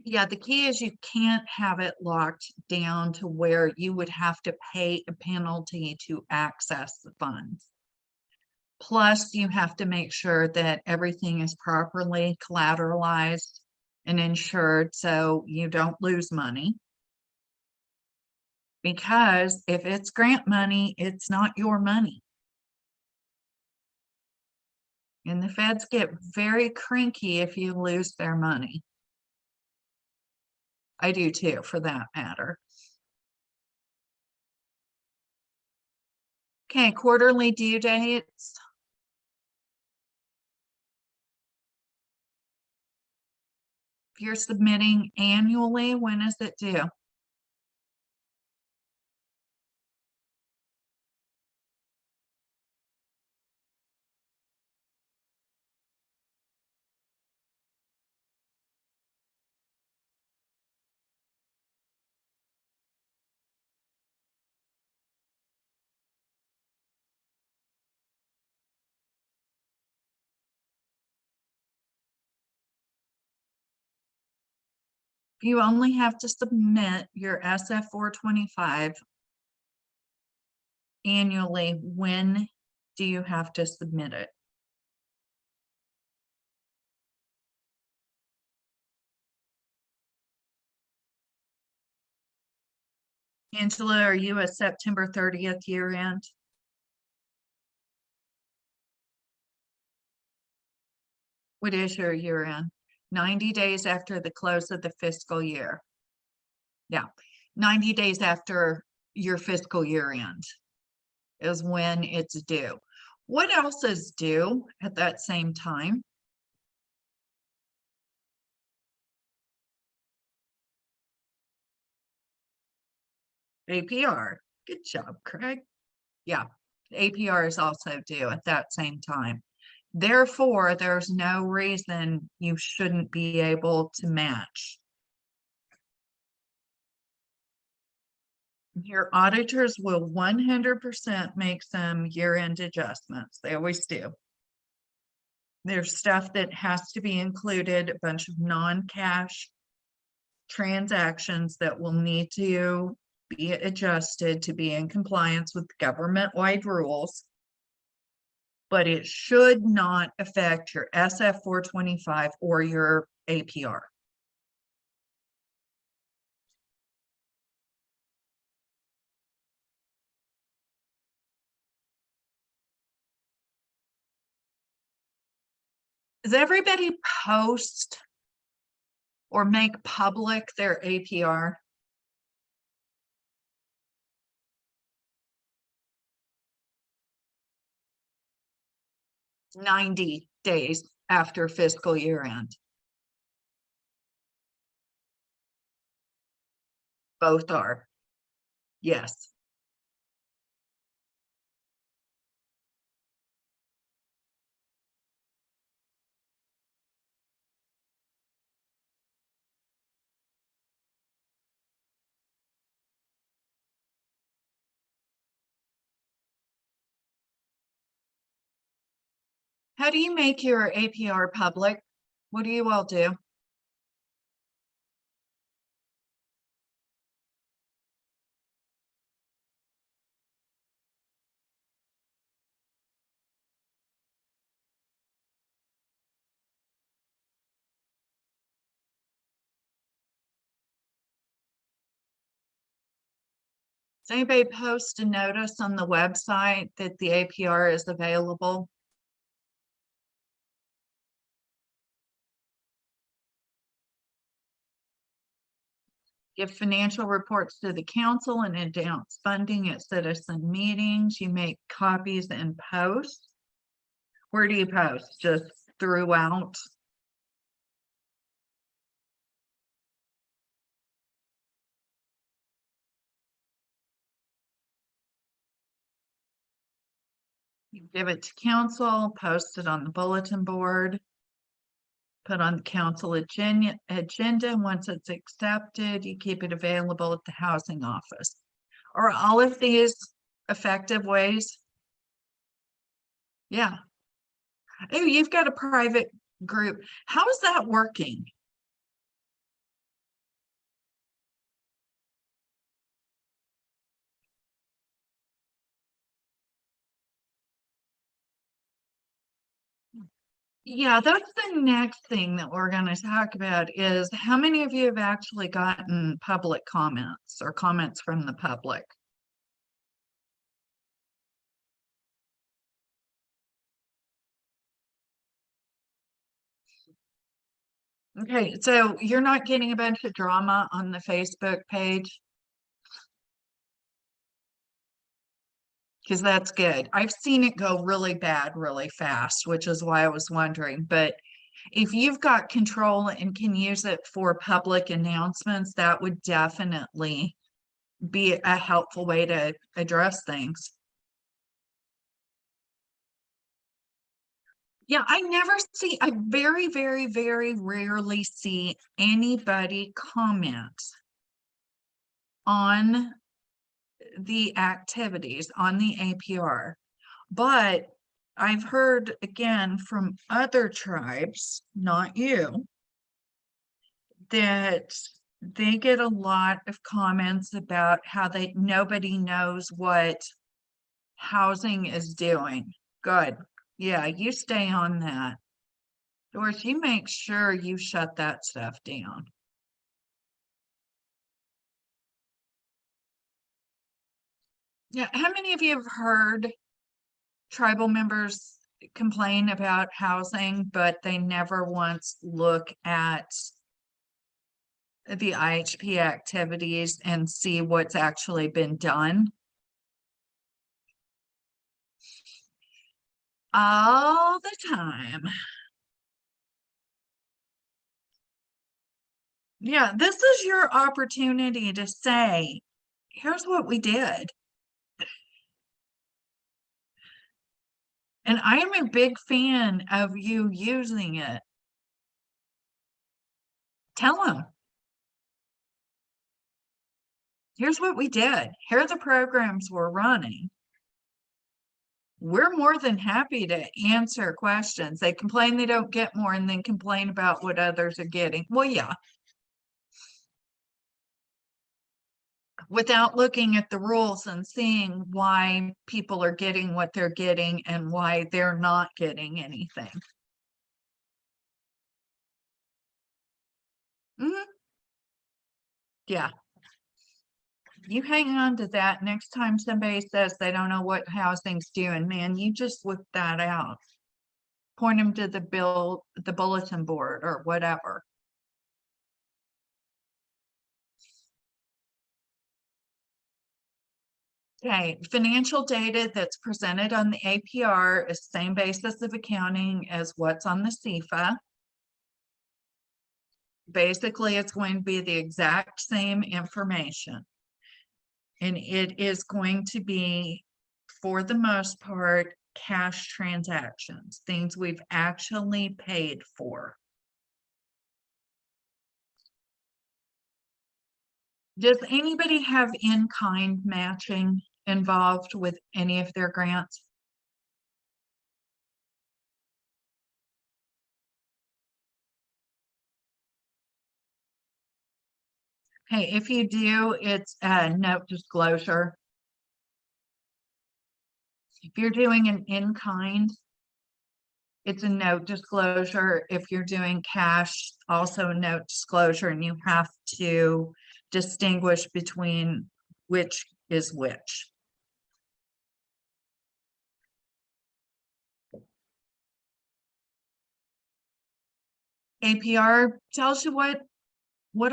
Yeah, the key is you can't have it locked down to where you would have to pay a penalty to access the funds. Plus, you have to make sure that everything is properly collateralized and insured so you don't lose money. Because if it's grant money, it's not your money. And the feds get very cranky if you lose their money. I do too, for that matter. Okay, quarterly due dates. If you're submitting annually, when is it due? You only have to submit your SF 425 annually. When do you have to submit it? Angela, are you a September 30th year end? What is your year end? 90 days after the close of the fiscal year. Yeah, 90 days after your fiscal year end is when it's due. What else is due at that same time? APR. Good job, Craig. Yeah, APR is also due at that same time. Therefore, there's no reason you shouldn't be able to match. Your auditors will 100% make some year-end adjustments. They always do. There's stuff that has to be included, a bunch of non-cash transactions that will need to be adjusted to be in compliance with government-wide rules. But it should not affect your SF 425 or your APR. Does everybody post or make public their APR? It's 90 days after fiscal year end. Both are. Yes. How do you make your APR public? What do you all do? Does anybody post a notice on the website that the APR is available? Give financial reports to the council and announce funding at citizen meetings. You make copies and post. Where do you post? Just throughout? You give it to council, post it on the bulletin board, put on the council agenda. Once it's accepted, you keep it available at the housing office. Are all of these effective ways? Yeah. Oh, you've got a private group. How is that working? Yeah, that's the next thing that we're going to talk about is how many of you have actually gotten public comments or comments from the public? Okay, so you're not getting a bunch of drama on the Facebook page? Because that's good. I've seen it go really bad really fast, which is why I was wondering. But if you've got control and can use it for public announcements, that would definitely be a helpful way to address things. Yeah, I very, very, very rarely see anybody comment on the activities on the APR. But I've heard again from other tribes, not you, that they get a lot of comments about how nobody knows what housing is doing. Good. Yeah, you stay on that. Doris, you make sure you shut that stuff down. Yeah, how many of you have heard tribal members complain about housing, but they never once look at the IHP activities and see what's actually been done? All the time. Yeah, this is your opportunity to say, here's what we did. And I am a big fan of you using it. Tell them. Here's what we did. Here are the programs we're running. We're more than happy to answer questions. They complain they don't get more and then complain about what others are getting. Well, yeah. Without looking at the rules and seeing why people are getting what they're getting and why they're not getting anything. Yeah. You hang on to that. Next time somebody says they don't know what housing's doing, man, you just whip that out. Point them to the bulletin board or whatever. Okay, financial data that's presented on the APR is the same basis of accounting as what's on the SEFA. Basically, it's going to be the exact same information. And it is going to be, for the most part, cash transactions, things we've actually paid for. Does anybody have in-kind matching involved with any of their grants? Okay, if you do, it's a note disclosure. If you're doing an in-kind, it's a note disclosure. If you're doing cash, also a note disclosure, and you have to distinguish between which is which. APR tells you what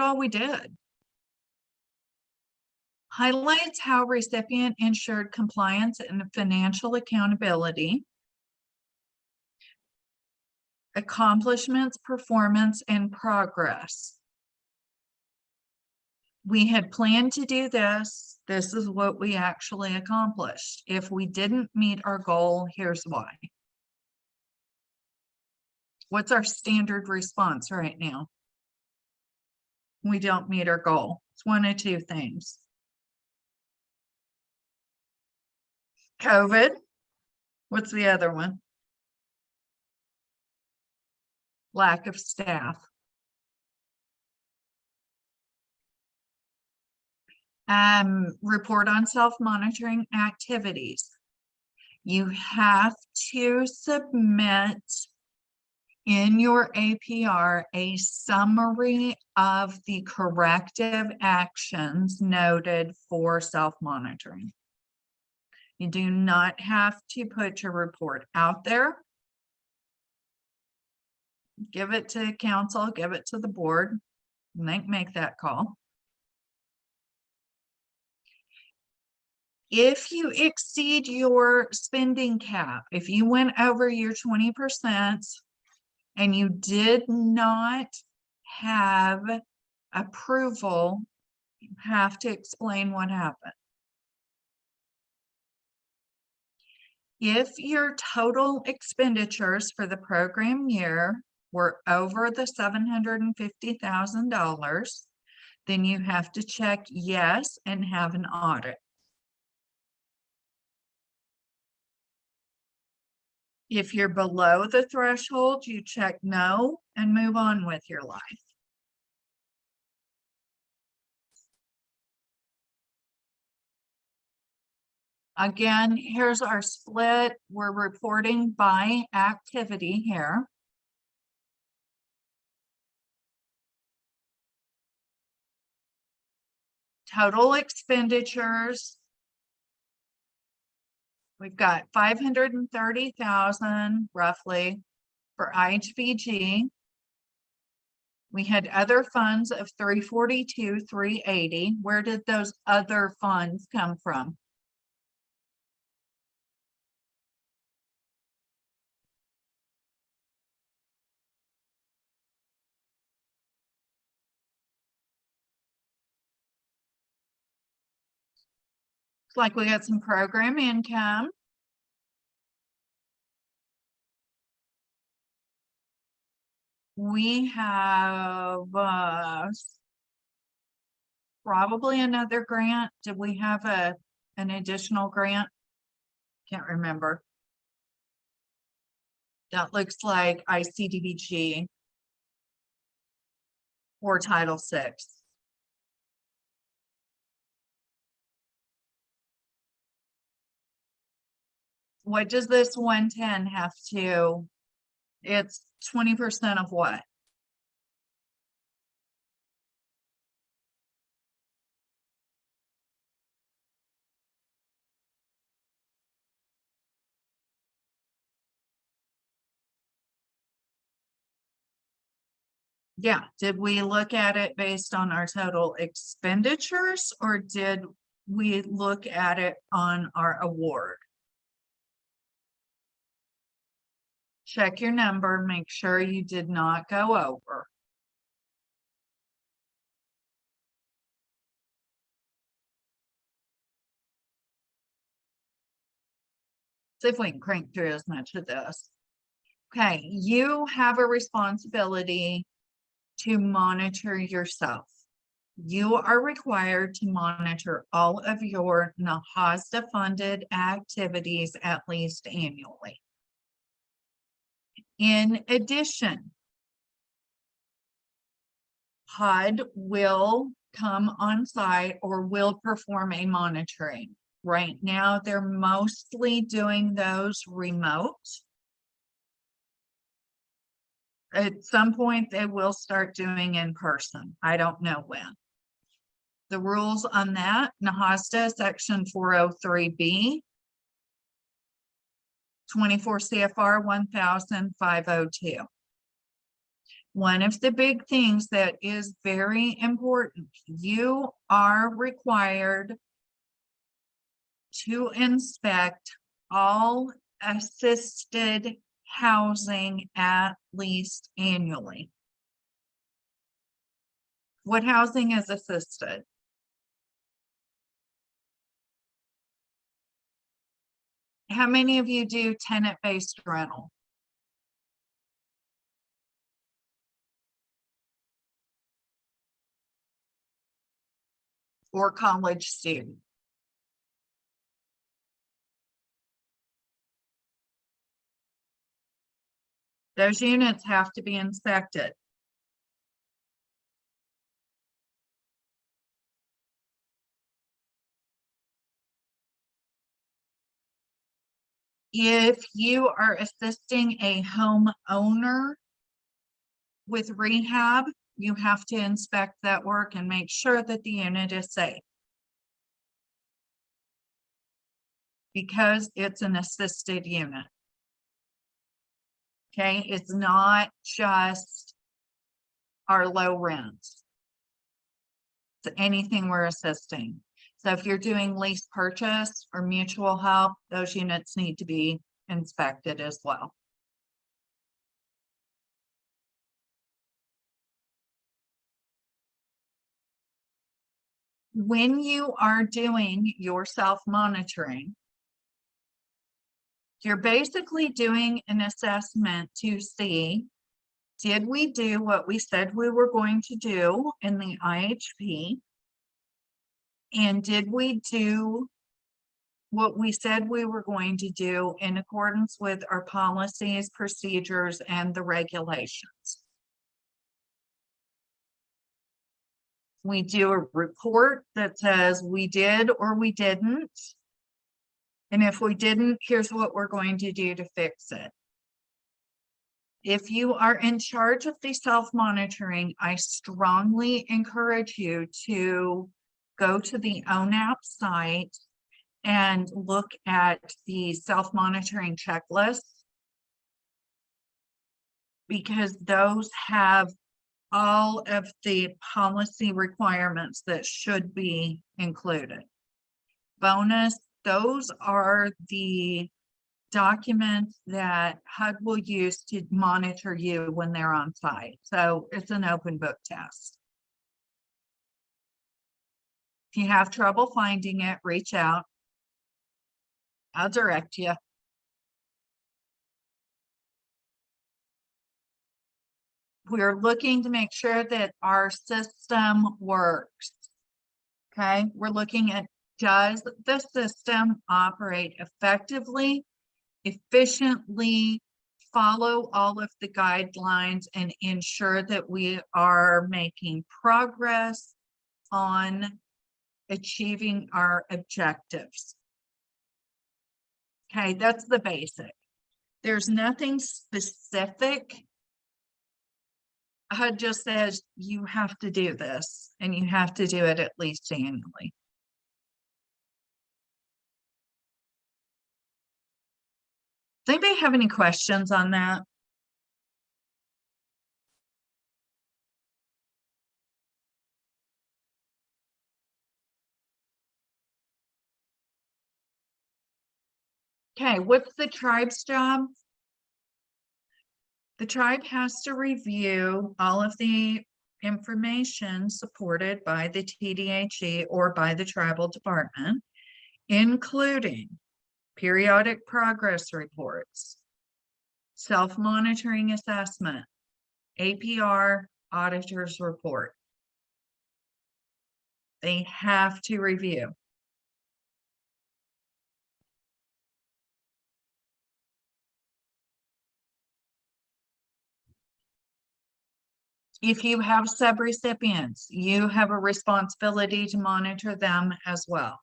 all we did. Highlights how recipient ensured compliance and financial accountability, accomplishments, performance, and progress. We had planned to do this. This is what we actually accomplished. If we didn't meet our goal, here's why. What's our standard response right now? We don't meet our goal. It's one of two things. COVID. What's the other one? Lack of staff. Report on self-monitoring activities. You have to submit in your APR a summary of the corrective actions noted for self-monitoring. You do not have to put your report out there. Give it to council, give it to the board, and they make that call. If you exceed your spending cap, if you went over your 20% and you did not have approval, you have to explain what happened. If your total expenditures for the program year were over the $750,000, then you have to check yes and have an audit. If you're below the threshold, you check no and move on with your life. Again, here's our split. We're reporting by activity here. Total expenditures. We've got 530,000 roughly for IHBG. We had other funds of 342, 380. Where did those other funds come from? Looks like we got some program income. We have probably another grant. Did we have an additional grant? Can't remember. That looks like ICDBG or Title VI. What does this 110 have to? It's 20% of what? Yeah, did we look at it based on our total expenditures or did we look at it on our award? Check your number, make sure you did not go over. See if we can crank through as much of this. Okay, you have a responsibility to monitor yourself. You are required to monitor all of your NAHASDA funded activities at least annually. In addition, HUD will come on site or will perform a monitoring. Right now, they're mostly doing those remote. At some point, they will start doing in person. I don't know when. The rules on that, NAHASDA section 403B, 24 CFR 1000-502. One of the big things that is very important, you are required to inspect all assisted housing at least annually. What housing is assisted? How many of you do tenant-based rental? Or college student? Those units have to be inspected. If you are assisting a homeowner with rehab, you have to inspect that work and make sure that the unit is safe. Because it's an assisted unit. Okay, it's not just our low rents. It's anything we're assisting. So if you're doing lease purchase or mutual help, those units need to be inspected as well. When you are doing your self-monitoring, you're basically doing an assessment to see, did we do what we said we were going to do in the IHP? And did we do what we said we were going to do in accordance with our policies, procedures, and the regulations? We do a report that says we did or we didn't. And if we didn't, here's what we're going to do to fix it. If you are in charge of the self-monitoring, I strongly encourage you to go to the ONAP site and look at the self-monitoring checklist, because those have all of the policy requirements that should be included. Bonus, those are the documents that HUD will use to monitor you when they're on site. So it's an open book test. If you have trouble finding it, reach out. I'll direct you. We're looking to make sure that our system works. Okay, we're looking at, does the system operate effectively, efficiently, follow all of the guidelines, and ensure that we are making progress on achieving our objectives. Okay, that's the basic. There's nothing specific. HUD just says you have to do this, and you have to do it at least annually. Does anybody have any questions on that? Okay, what's the tribe's job? The tribe has to review all of the information supported by the TDHE or by the tribal department, including periodic progress reports, self-monitoring assessment, APR, auditor's report. They have to review. If you have subrecipients, you have a responsibility to monitor them as well.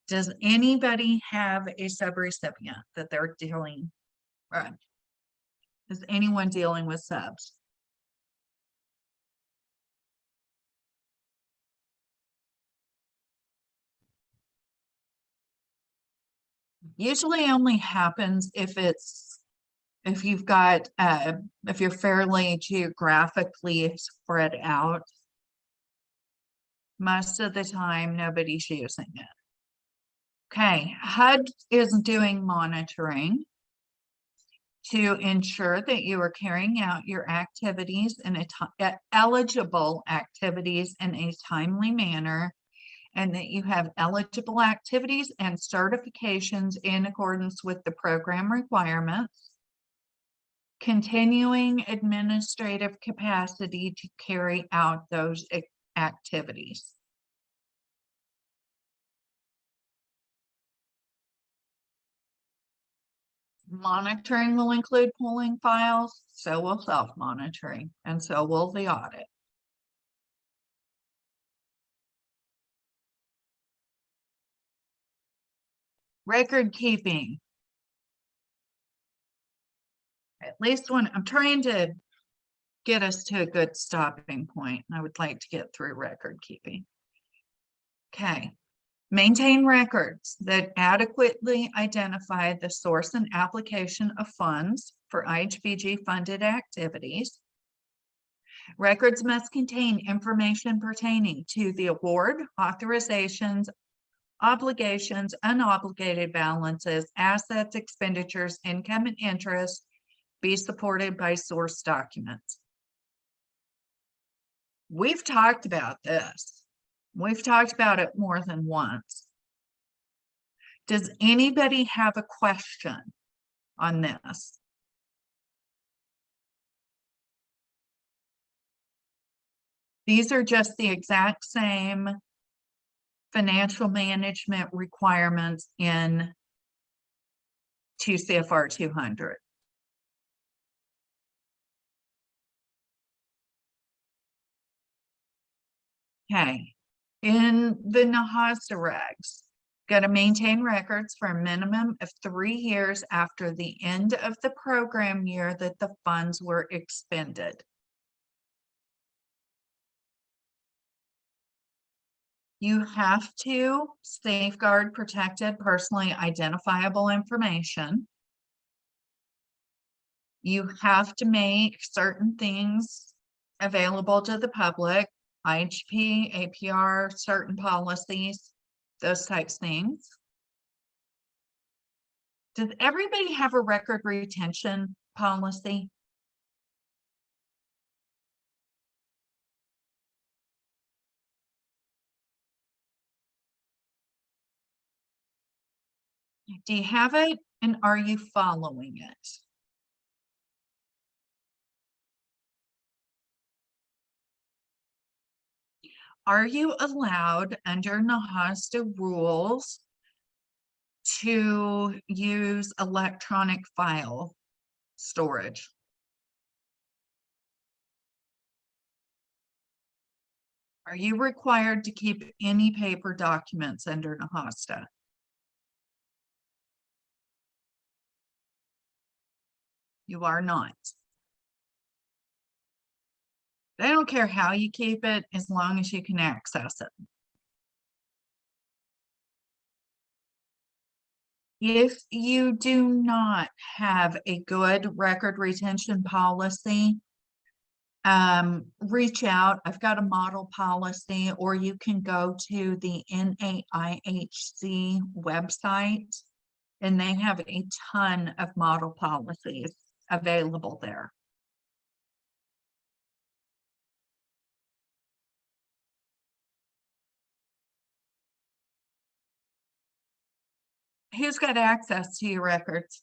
Does anybody have a subrecipient that they're dealing with? Is anyone dealing with subs? Usually only happens if you've got, if you're fairly geographically spread out. Most of the time, nobody's using it. Okay, HUD is doing monitoring to ensure that you are carrying out your activities in eligible activities in a timely manner, and that you have eligible activities and certifications in accordance with the program requirements, continuing administrative capacity to carry out those activities. Monitoring will include pulling files, so will self-monitoring, and so will the audit. Record keeping. At least when I'm trying to get us to a good stopping point, I would like to get through record keeping. Okay. Maintain records that adequately identify the source and application of funds for IHBG funded activities. Records must contain information pertaining to the award, authorizations, obligations, unobligated balances, assets, expenditures, income, and interest, be supported by source documents. We've talked about this. We've talked about it more than once. Does anybody have a question on this? These are just the exact same financial management requirements in 2 CFR 200. Okay, in the NAHASDA regs, got to maintain records for a minimum of 3 years after the end of the program year that the funds were expended. You have to safeguard protected personally identifiable information. You have to make certain things available to the public, IHP, APR, certain policies, those types of things. Does everybody have a record retention policy? Do you have it, and are you following it? Are you allowed under NAHASDA rules to use electronic file storage? Are you required to keep any paper documents under NAHASDA? You are not. They don't care how you keep it as long as you can access it. If you do not have a good record retention policy, reach out. I've got a model policy, or you can go to the NAHC website, and they have a ton of model policies available there. Who's got access to your records?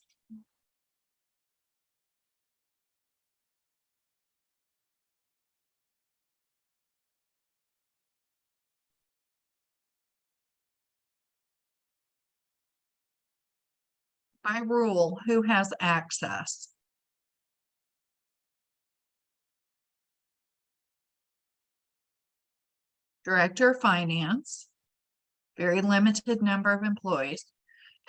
By rule, who has access? Director of Finance, very limited number of employees.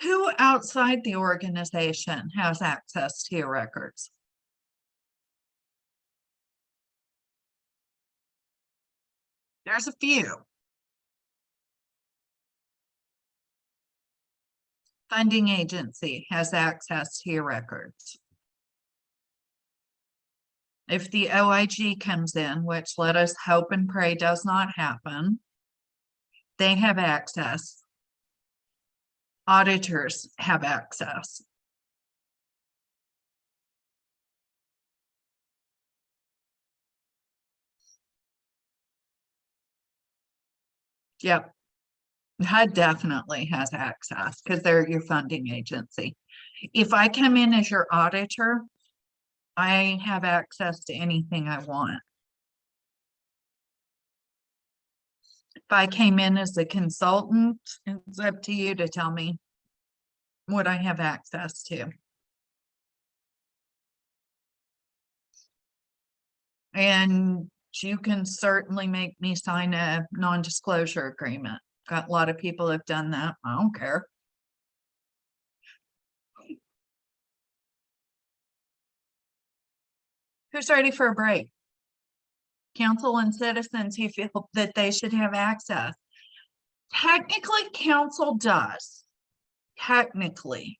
Who outside the organization has access to your records? There's a few. funding agency has access to your records. If the OIG comes in, which let us hope and pray does not happen, they have access. Auditors have access. Yep. HUD definitely has access because they're your funding agency. If I come in as your auditor, I have access to anything I want. If I came in as a consultant, it's up to you to tell me what I have access to. And you can certainly make me sign a non-disclosure agreement. Got a lot of people have done that. I don't care. Who's ready for a break? Council and citizens who feel that they should have access. Technically, council does. Technically.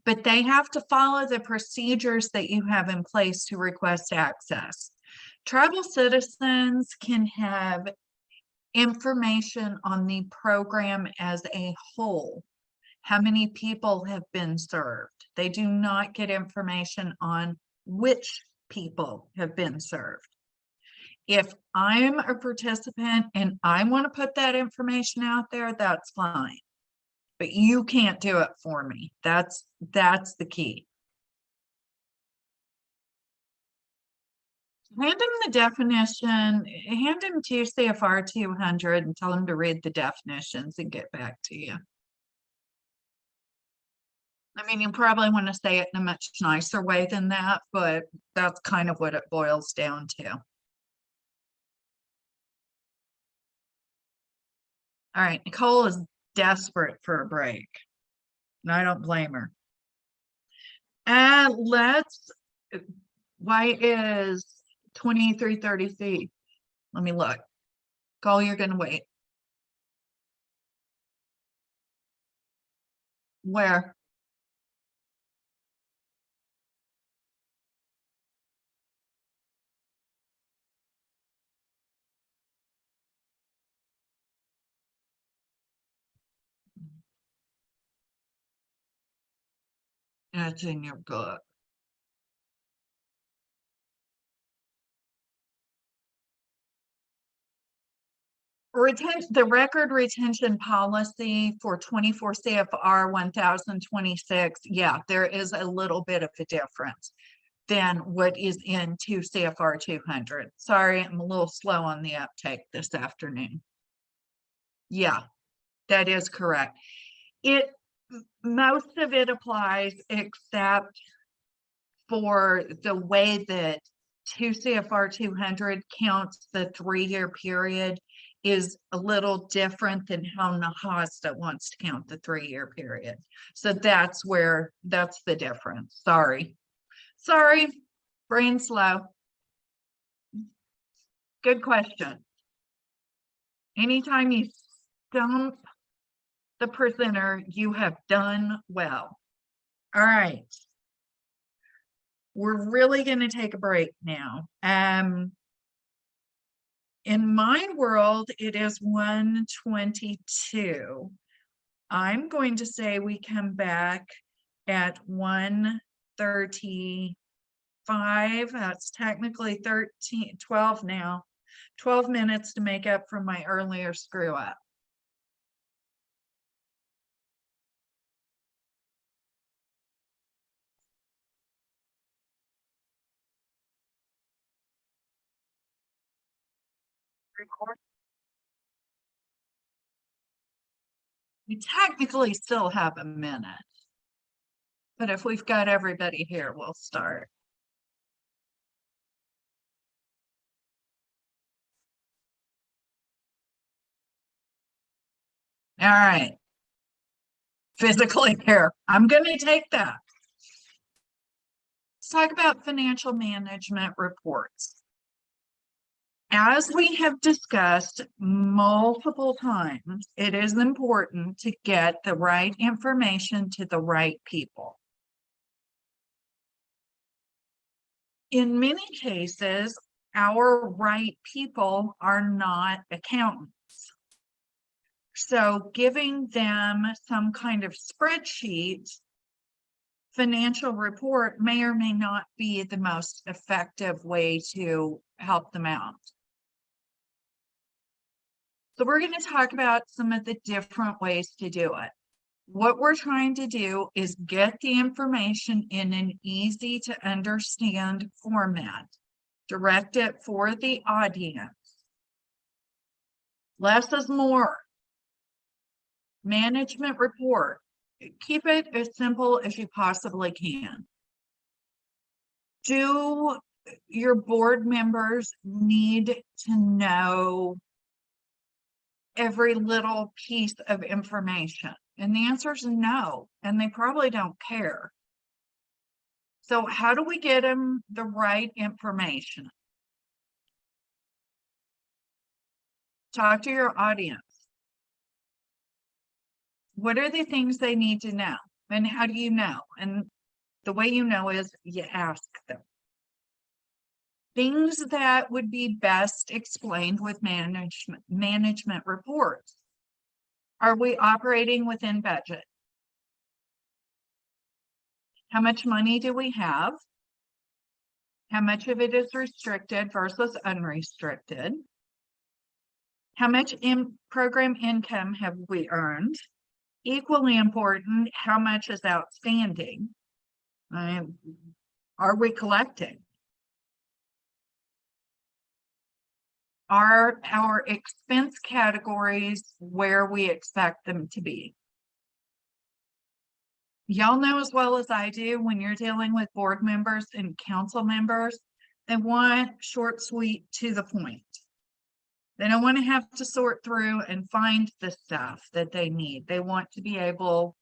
But they have to follow the procedures that you have in place to request access. Tribal citizens can have information on the program as a whole. How many people have been served? They do not get information on which people have been served. If I'm a participant and I want to put that information out there, that's fine. But you can't do it for me. That's the key. Hand them the definition, hand them to CFR 200 and tell them to read the definitions and get back to you. I mean, you probably want to say it in a much nicer way than that, but that's kind of what it boils down to. All right, Nicole is desperate for a break, and I don't blame her. And why is 2330C? Let me look. Cole, you're gonna wait. Where? That's in your book. The record retention policy for 24 CFR 1026. Yeah, there is a little bit of a difference than what is in 2 CFR 200. Sorry, I'm a little slow on the uptake this afternoon. Yeah, that is correct. Most of it applies except for the way that 2 CFR 200 counts the 3-year period is a little different than how NAHASDA wants to count the 3-year period. So that's the difference. Sorry, brain slow. Good question. Anytime you stump the presenter, you have done well. All right. We're really going to take a break now. In my world, it is 1:22. I'm going to say we come back at 1:35. That's technically 12 now. 12 minutes to make up for my earlier screw up. Record. We technically still have a minute, but if we've got everybody here, we'll start. All right. Physically here. I'm going to take that. Let's talk about financial management reports. As we have discussed multiple times, it is important to get the right information to the right people. In many cases, our right people are not accountants. So giving them some kind of spreadsheet, financial report may or may not be the most effective way to help them out. So we're going to talk about some of the different ways to do it. What we're trying to do is get the information in an easy to understand format, direct it for the audience. Less is more. Management report. Keep it as simple as you possibly can. Do your board members need to know every little piece of information? And the answer is no, and they probably don't care. So how do we get them the right information? Talk to your audience. What are the things they need to know? And how do you know? And the way you know is you ask them. Things that would be best explained with management reports. Are we operating within budget? How much money do we have? How much of it is restricted versus unrestricted? How much program income have we earned? Equally important, how much is outstanding? Are we collecting? Are our expense categories where we expect them to be? Y'all know as well as I do, when you're dealing with board members and council members, they want short, sweet, to the point. They don't want to have to sort through and find the stuff that they need. They want to be able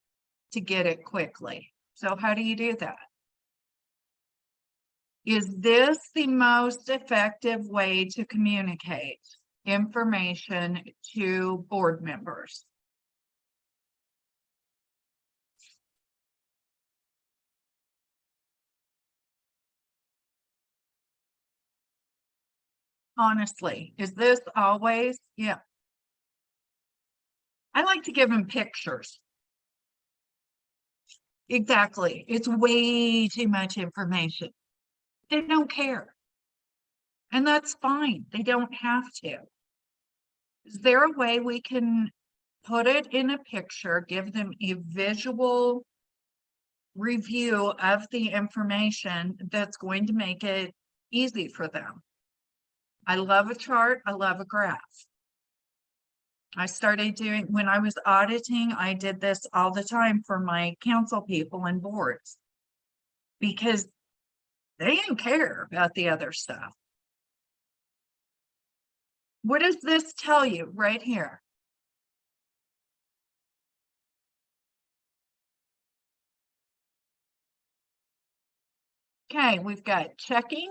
to get it quickly. So how do you do that? Is this the most effective way to communicate information to board members? Honestly, is this always? Yeah. I like to give them pictures. Exactly. It's way too much information. They don't care. And that's fine. They don't have to. Is there a way we can put it in a picture, give them a visual review of the information that's going to make it easy for them? I love a chart. I love a graph. I started doing, when I was auditing, I did this all the time for my council people and boards because they didn't care about the other stuff. What does this tell you right here? Okay, we've got checking.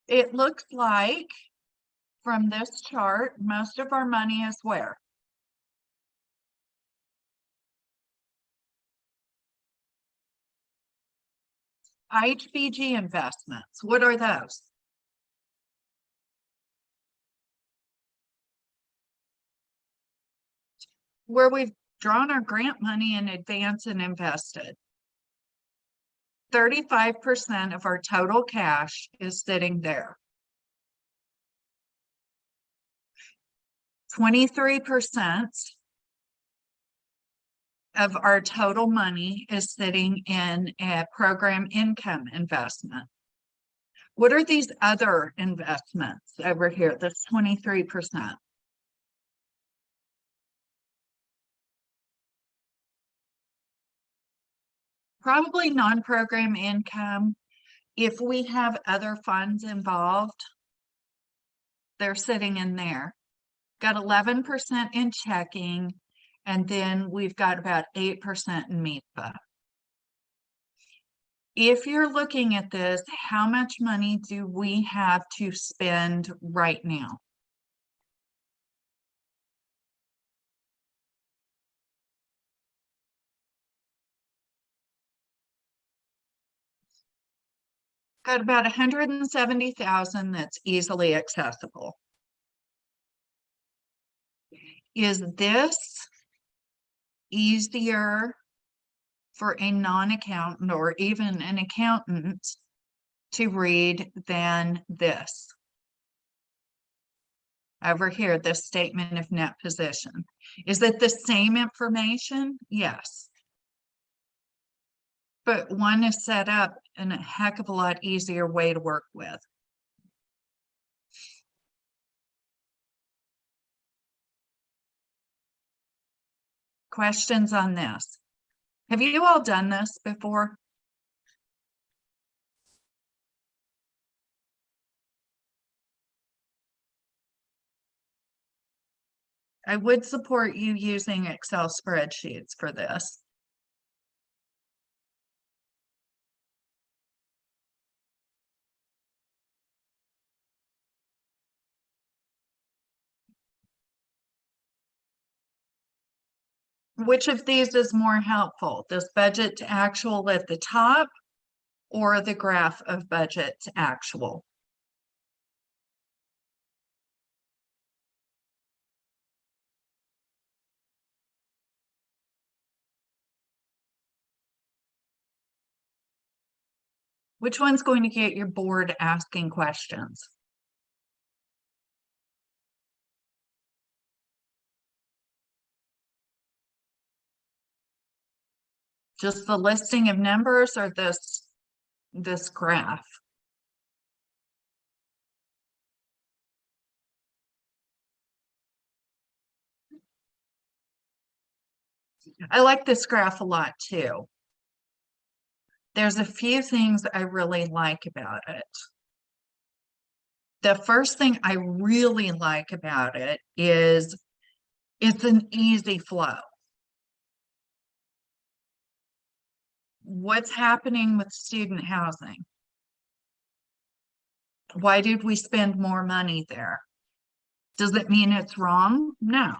It looks like from this chart, most of our money is where? IHBG investments. What are those? Where we've drawn our grant money in advance and invested. 35% of our total cash is sitting there. 23% of our total money is sitting in a program income investment. What are these other investments over here? That's 23%. Probably non-program income. If we have other funds involved, they're sitting in there. Got 11% in checking, and then we've got about 8% in MEFA. if you're looking at this, how much money do we have to spend right now? Got about 170,000 that's easily accessible. Is this easier for a non-accountant or even an accountant to read than this? Over here, this statement of net position. Is it the same information? Yes. But one is set up in a heck of a lot easier way to work with. Questions on this? Have you all done this before? I would support you using Excel spreadsheets for this. Which of these is more helpful? This budget to actual at the top or the graph of budget to actual? Which one's going to get your board asking questions? Just the listing of numbers or this graph? I like this graph a lot too. There's a few things I really like about it. The first thing I really like about it is it's an easy flow. What's happening with student housing? Why did we spend more money there? Does it mean it's wrong? No.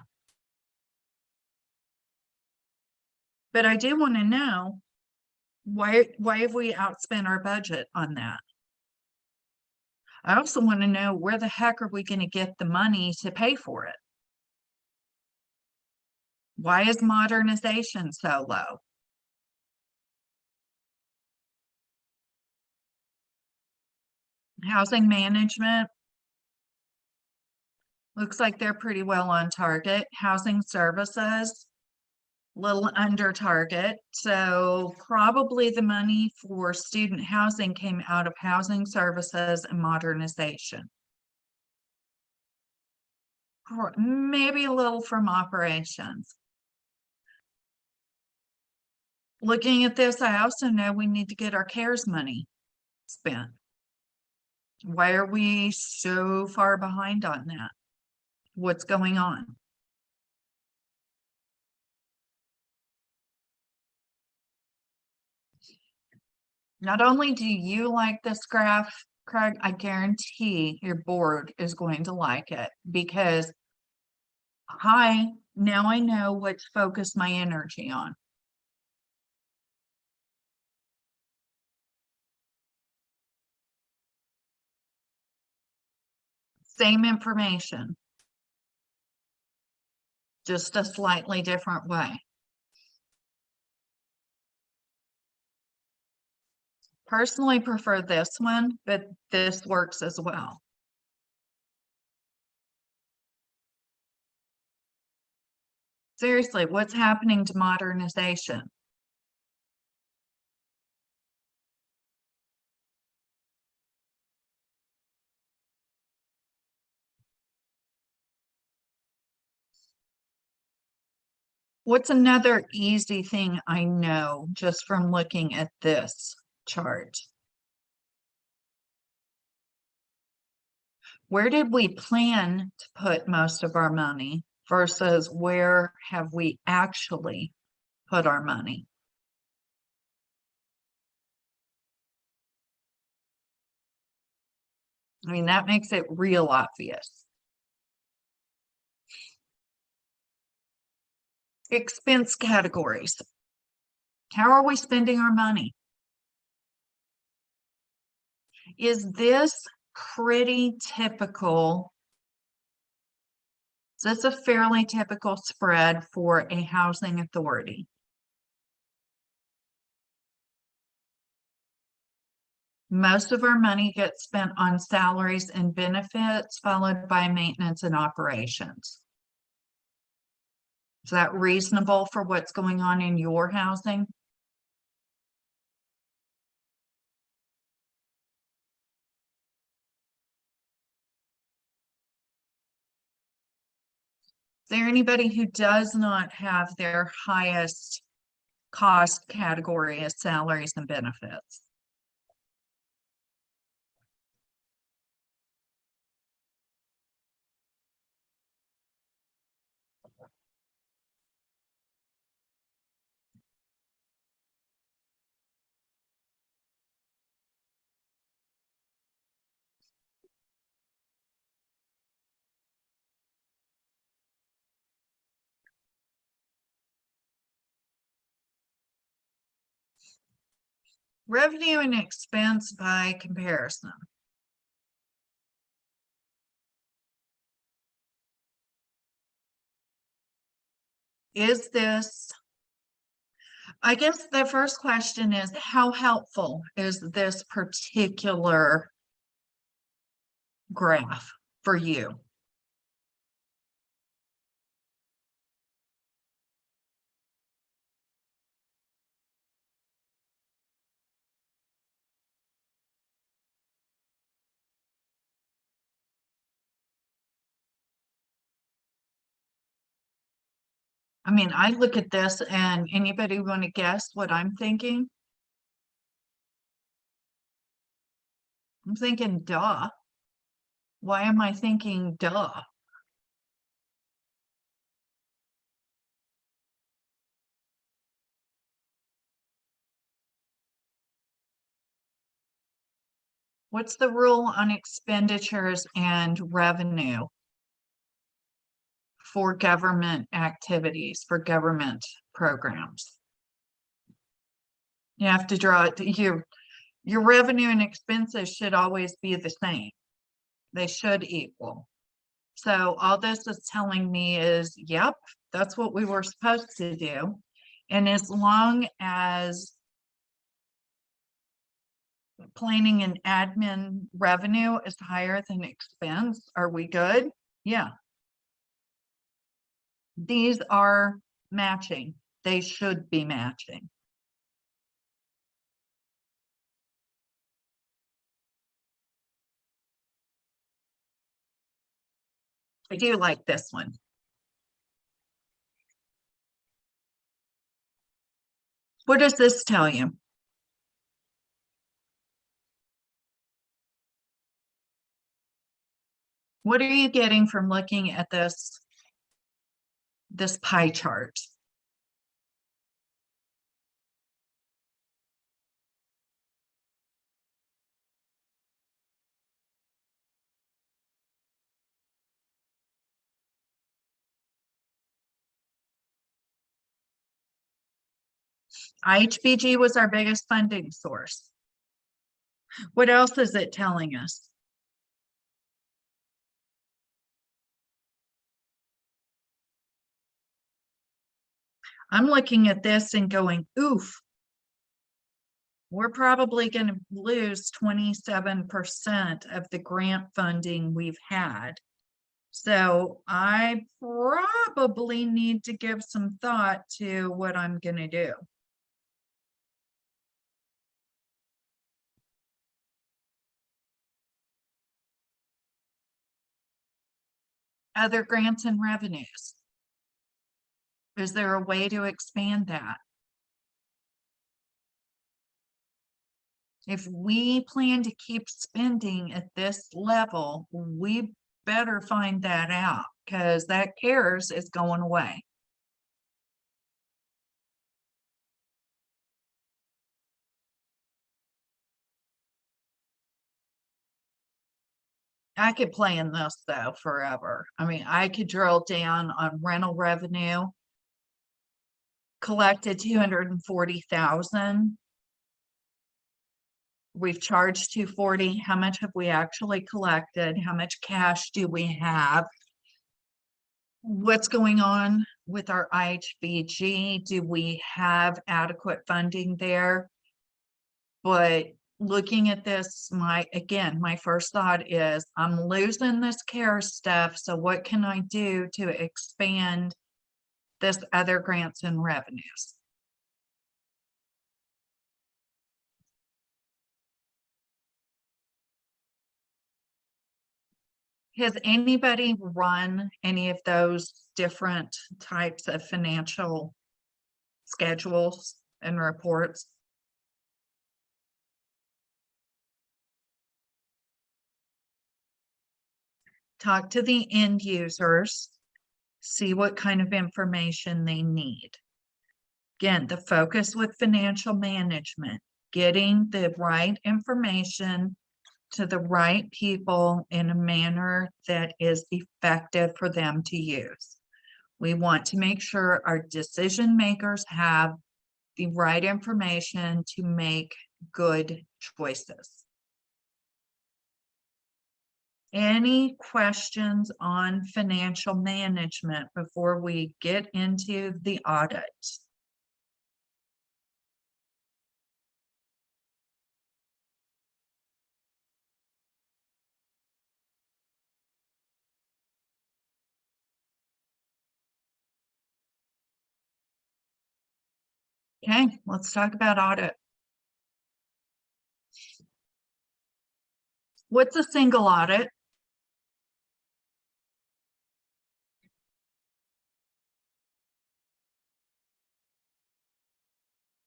But I do want to know why have we outspent our budget on that? I also want to know where the heck are we going to get the money to pay for it? Why is modernization so low? Housing management looks like they're pretty well on target. Housing services, little under target. So probably the money for student housing came out of housing services and modernization. Maybe a little from operations. Looking at this, I also know we need to get our CARES money spent. Why are we so far behind on that? What's going on? Not only do you like this graph, Craig, I guarantee your board is going to like it because now I know what to focus my energy on. Same information, just a slightly different way. Personally prefer this one, but this works as well. Seriously, what's happening to modernization? What's another easy thing I know just from looking at this chart? Where did we plan to put most of our money versus where have we actually put our money? I mean, that makes it real obvious. Expense categories. How are we spending our money? Is this pretty typical? Is this a fairly typical spread for a housing authority? Most of our money gets spent on salaries and benefits, followed by maintenance and operations. Is that reasonable for what's going on in your housing? Is there anybody who does not have their highest cost category as salaries and benefits? Revenue and expense by comparison. Is this, I guess the first question is, how helpful is this particular graph for you? I mean, I look at this and anybody want to guess what I'm thinking? I'm thinking, duh. Why am I thinking, duh? What's the rule on expenditures and revenue for government activities, for government programs? You have to draw it, your revenue and expenses should always be the same. They should equal. So all this is telling me is, yep, that's what we were supposed to do. And as long as planning and admin revenue is higher than expense, are we good? Yeah. These are matching. They should be matching. I do like this one. What does this tell you? What are you getting from looking at this pie chart? IHBG was our biggest funding source. What else is it telling us? I'm looking at this and going, oof, we're probably going to lose 27% of the grant funding we've had. So I probably need to give some thought to what I'm going to do. Other grants and revenues. Is there a way to expand that? If we plan to keep spending at this level, we better find that out because that CARES is going away. I could play in this though forever. I mean, I could drill down on rental revenue. Collected 240,000. We've charged 240. How much have we actually collected? How much cash do we have? What's going on with our IHBG? Do we have adequate funding there? But looking at this, my first thought is I'm losing this care stuff. So what can I do to expand this other grants and revenues? Has anybody run any of those different types of financial schedules and reports? Talk to the end users, see what kind of information they need. Again, the focus with financial management, getting the right information to the right people in a manner that is effective for them to use. We want to make sure our decision makers have the right information to make good choices. Any questions on financial management before we get into the audit? Okay, let's talk about audit. What's a single audit?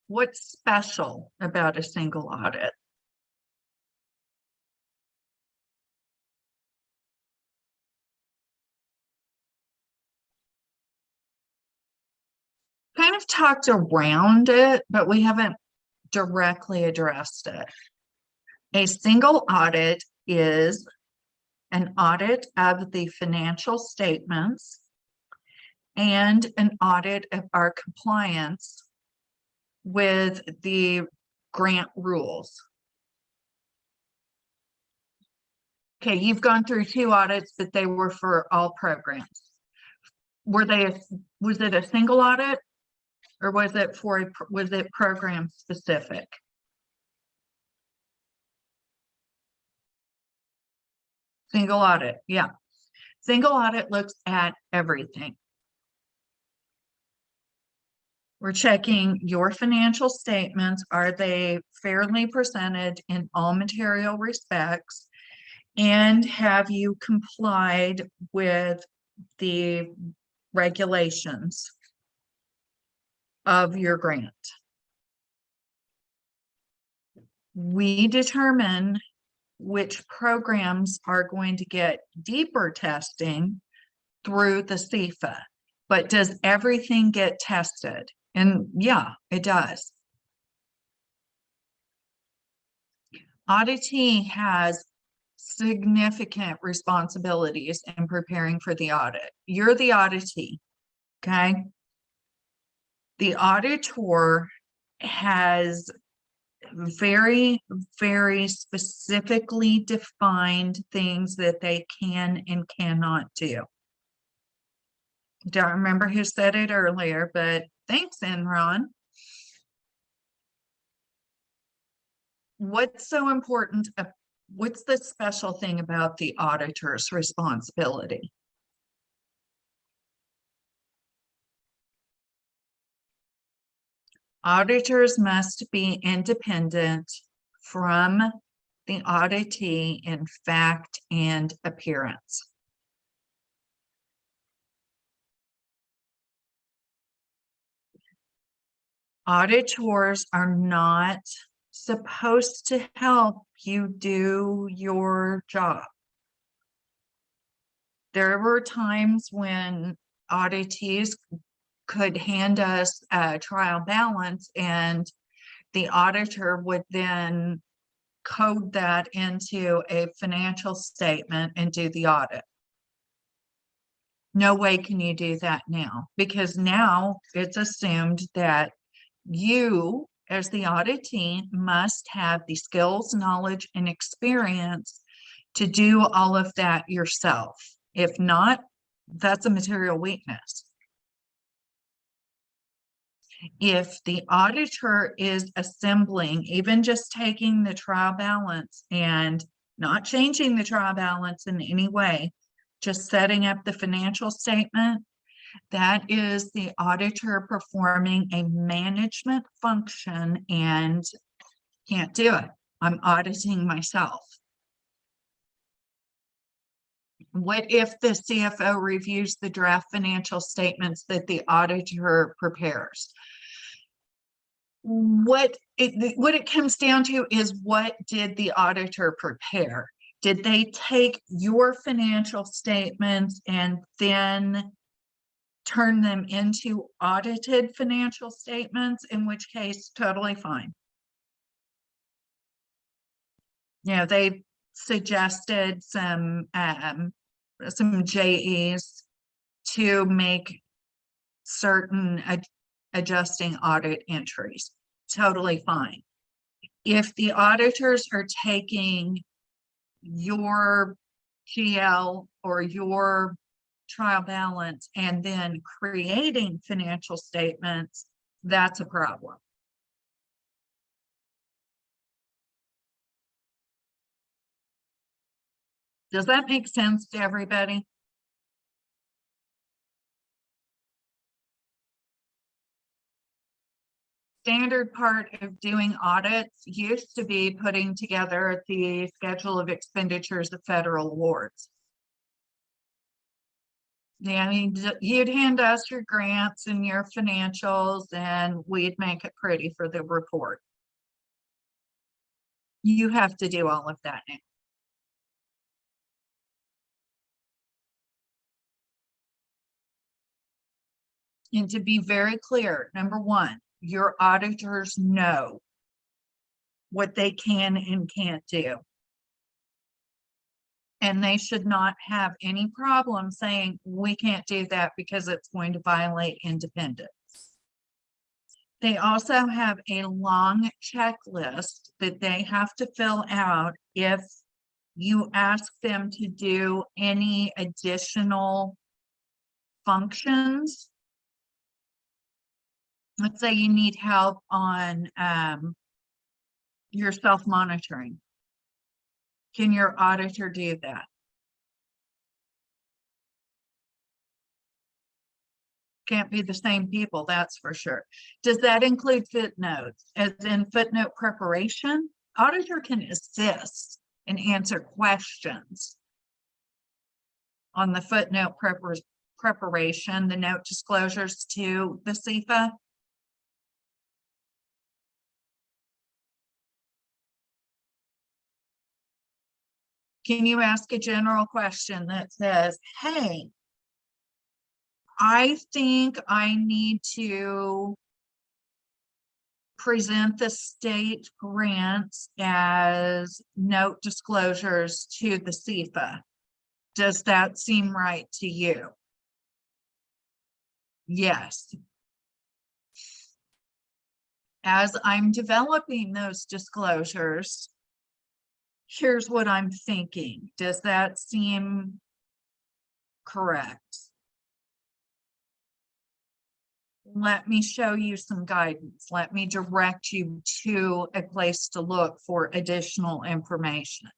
What's special about a single audit? Kind of talked around it, but we haven't directly addressed it. A single audit is an audit of the financial statements and an audit of our compliance with the grant rules. Okay, you've gone through 2 audits, but they were for all programs. Was it a single audit or was it program specific? Single audit, yeah. Single audit looks at everything. We're checking your financial statements. Are they fairly presented in all material respects? And have you complied with the regulations of your grant? We determine which programs are going to get deeper testing through the SEFA, but does everything get tested? And yeah, it does. Auditee has significant responsibilities in preparing for the audit. You're the auditee, okay? The auditor has very, very specifically defined things that they can and cannot do. Don't remember who said it earlier, but thanks, Enron. What's so important? What's the special thing about the auditor's responsibility? Auditors must be independent from the auditee in fact and appearance. Auditors are not supposed to help you do your job. There were times when auditees could hand us a trial balance and the auditor would then code that into a financial statement and do the audit. No way can you do that now, because now it's assumed that you, as the auditee, must have the skills, knowledge, and experience to do all of that yourself. If not, that's a material weakness. If the auditor is assembling, even just taking the trial balance and not changing the trial balance in any way, just setting up the financial statement, that is the auditor performing a management function and can't do it. I'm auditing myself. What if the CFO reviews the draft financial statements that the auditor prepares? What it comes down to is, what did the auditor prepare? Did they take your financial statements and then turn them into audited financial statements? In which case, totally fine. You know, they suggested some JEs to make certain adjusting audit entries. Totally fine. If the auditors are taking your GL or your trial balance and then creating financial statements, that's a problem. Does that make sense to everybody? Standard part of doing audits used to be putting together the schedule of expenditures of federal awards. Yeah, I mean, you'd hand us your grants and your financials and we'd make it pretty for the report. You have to do all of that now. And to be very clear, number one, your auditors know what they can and can't do. And they should not have any problem saying, we can't do that because it's going to violate independence. They also have a long checklist that they have to fill out if you ask them to do any additional functions. Let's say you need help on your self-monitoring. Can your auditor do that? Can't be the same people, that's for sure. Does that include footnotes? As in footnote preparation? Auditor can assist and answer questions on the footnote preparation, the note disclosures to the SEFA. Can you ask a general question that says, hey, I think I need to present the state grants as note disclosures to the SEFA. Does that seem right to you? Yes. As I'm developing those disclosures, here's what I'm thinking. Does that seem correct? Let me show you some guidance. Let me direct you to a place to look for additional information.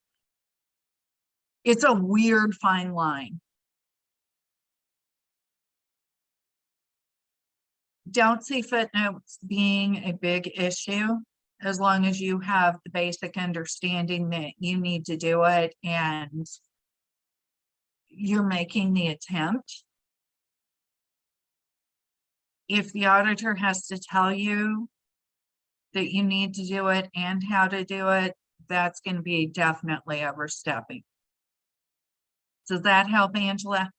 It's a weird fine line. Don't see footnotes being a big issue as long as you have the basic understanding that you need to do it and you're making the attempt. If the auditor has to tell you that you need to do it and how to do it, that's going to be definitely overstepping. Does that help, Angela?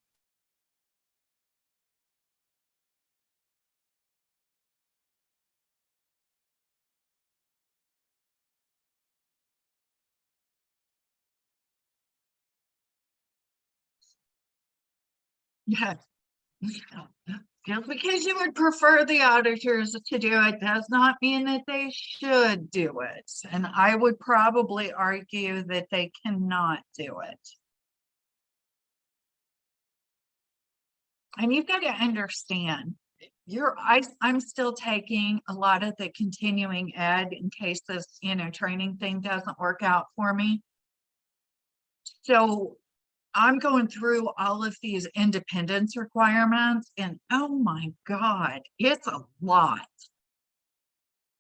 Yeah. Just because you would prefer the auditors to do it does not mean that they should do it. And I would probably argue that they cannot do it. And you've got to understand, I'm still taking a lot of the continuing ed in case this, training thing doesn't work out for me. So I'm going through all of these independence requirements and oh my God, it's a lot.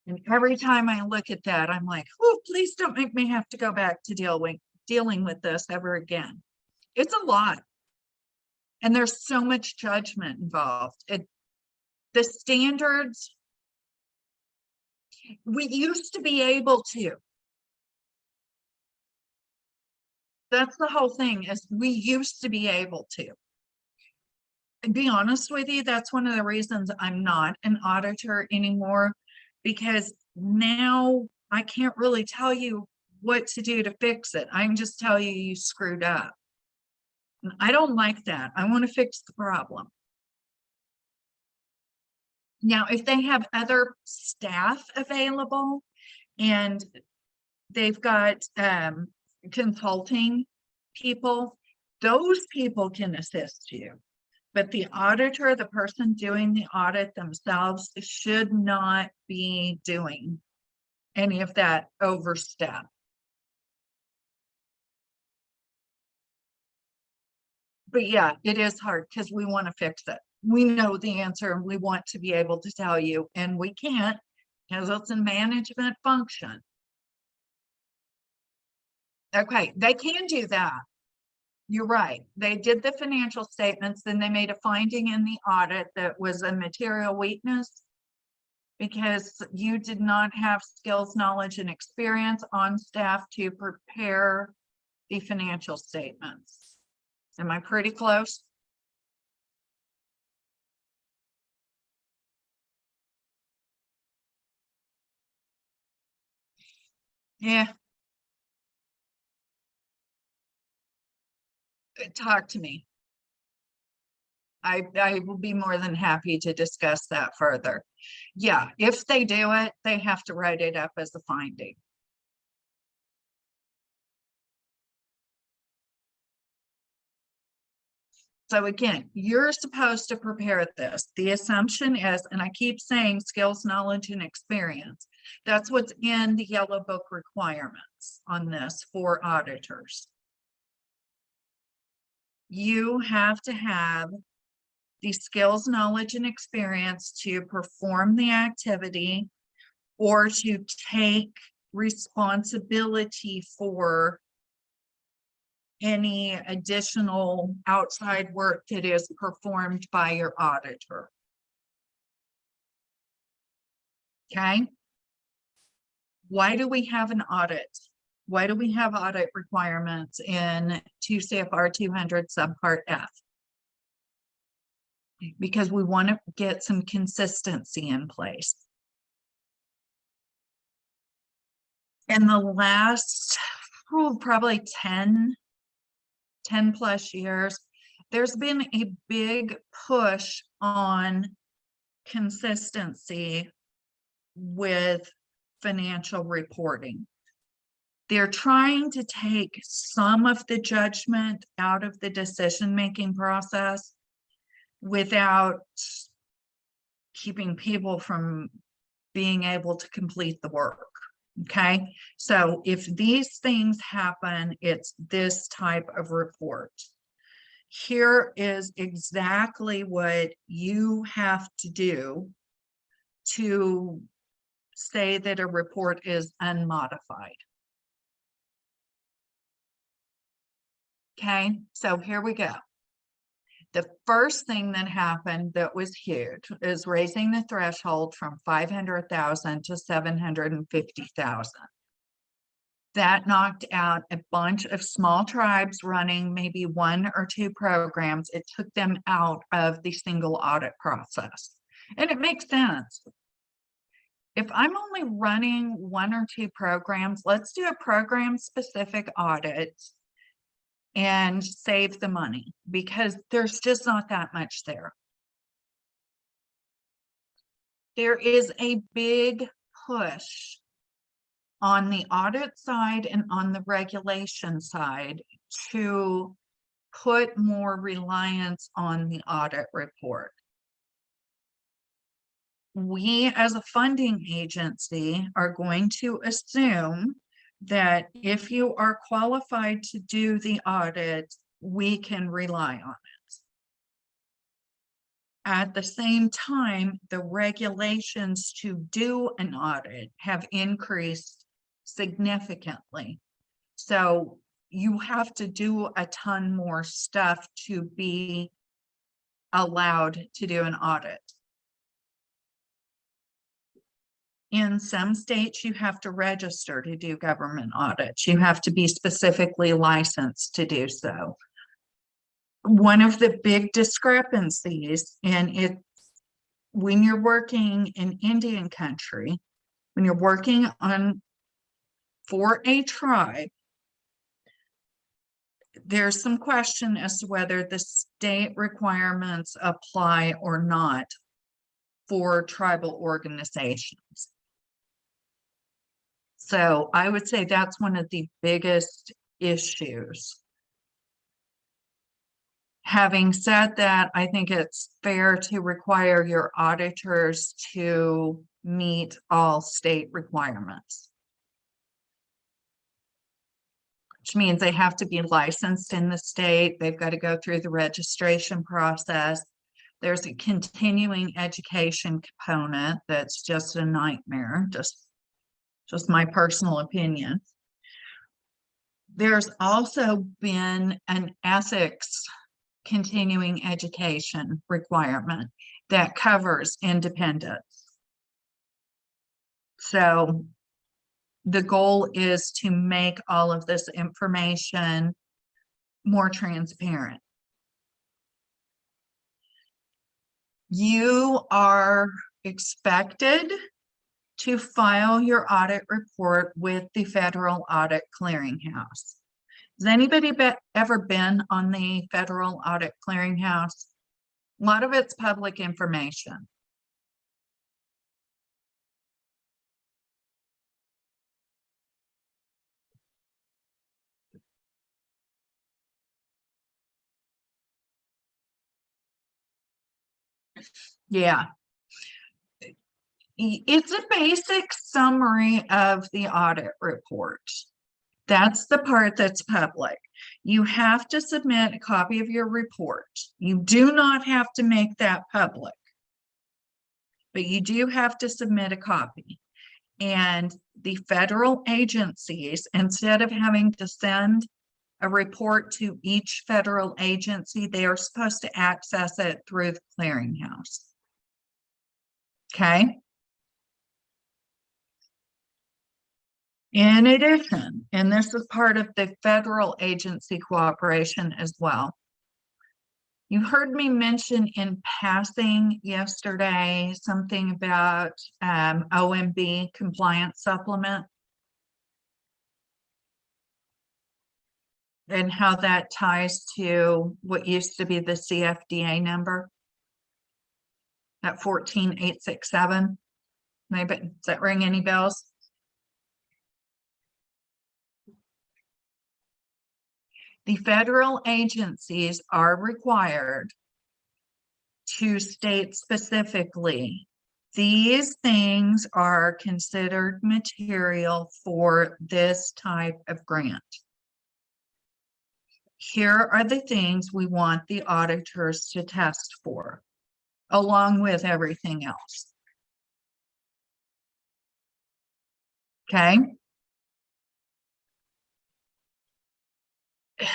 And every time I look at that, I'm like, oh, please don't make me have to go back to dealing with this ever again. It's a lot. And there's so much judgment involved. The standards, we used to be able to. That's the whole thing, is we used to be able to. And be honest with you, that's one of the reasons I'm not an auditor anymore, because now I can't really tell you what to do to fix it. I can just tell you you screwed up. And I don't like that. I want to fix the problem. Now, if they have other staff available and they've got consulting people, those people can assist you. But the auditor, the person doing the audit themselves, should not be doing any of that overstep. But yeah, it is hard because we want to fix it. We know the answer and we want to be able to tell you, and we can't because it's a management function. Okay, they can do that. You're right. They did the financial statements, then they made a finding in the audit that was a material weakness because you did not have skills, knowledge, and experience on staff to prepare the financial statements. Am I pretty close? Yeah. Talk to me. I will be more than happy to discuss that further. Yeah, if they do it, they have to write it up as a finding. So again, you're supposed to prepare this. The assumption is, and I keep saying skills, knowledge, and experience. That's what's in the yellow book requirements on this for auditors. You have to have the skills, knowledge, and experience to perform the activity or to take responsibility for any additional outside work that is performed by your auditor. Okay. Why do we have an audit? Why do we have audit requirements in 2 CFR 200 subpart F? Because we want to get some consistency in place. In the last probably 10 plus years, there's been a big push on consistency with financial reporting. They're trying to take some of the judgment out of the decision-making process without keeping people from being able to complete the work. Okay, so if these things happen, it's this type of report. Here is exactly what you have to do to say that a report is unmodified. Okay, so here we go. The first thing that happened that was huge is raising the threshold from 500,000 to 750,000. That knocked out a bunch of small tribes running maybe 1 or 2 programs. It took them out of the single audit process. And it makes sense. If I'm only running 1 or 2 programs, let's do a program specific audit and save the money because there's just not that much there. There is a big push on the audit side and on the regulation side to put more reliance on the audit report. We, as a funding agency, are going to assume that if you are qualified to do the audit, we can rely on it. At the same time, the regulations to do an audit have increased significantly. So you have to do a ton more stuff to be allowed to do an audit. In some states, you have to register to do government audits. You have to be specifically licensed to do so. One of the big discrepancies, and it when you're working in Indian country, when you're working on for a tribe, there's some question as to whether the state requirements apply or not for tribal organizations. So I would say that's one of the biggest issues. Having said that, I think it's fair to require your auditors to meet all state requirements, which means they have to be licensed in the state. They've got to go through the registration process. There's a continuing education component that's just a nightmare, just my personal opinion. There's also been an ethics continuing education requirement that covers independence. So the goal is to make all of this information more transparent. You are expected to file your audit report with the Federal Audit Clearinghouse. Has anybody ever been on the Federal Audit Clearinghouse? A lot of it's public information. Yeah. It's a basic summary of the audit report. That's the part that's public. You have to submit a copy of your report. You do not have to make that public, but you do have to submit a copy. And the federal agencies, instead of having to send a report to each federal agency, they are supposed to access it through the clearinghouse. Okay. In addition, and this is part of the federal agency cooperation as well, you heard me mention in passing yesterday something about OMB compliance supplement and how that ties to what used to be the CFDA number at 14867. Maybe, does that ring any bells? The federal agencies are required to state specifically, these things are considered material for this type of grant. Here are the things we want the auditors to test for, along with everything else. Okay.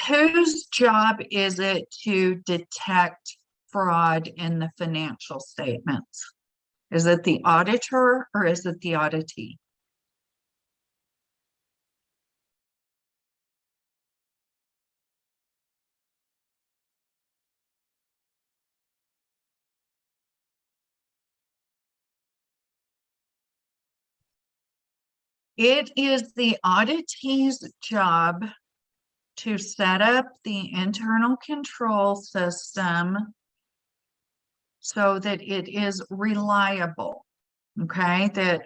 Whose job is it to detect fraud in the financial statements? Is it the auditor or is it the auditee? It is the auditee's job to set up the internal control system so that it is reliable, okay? That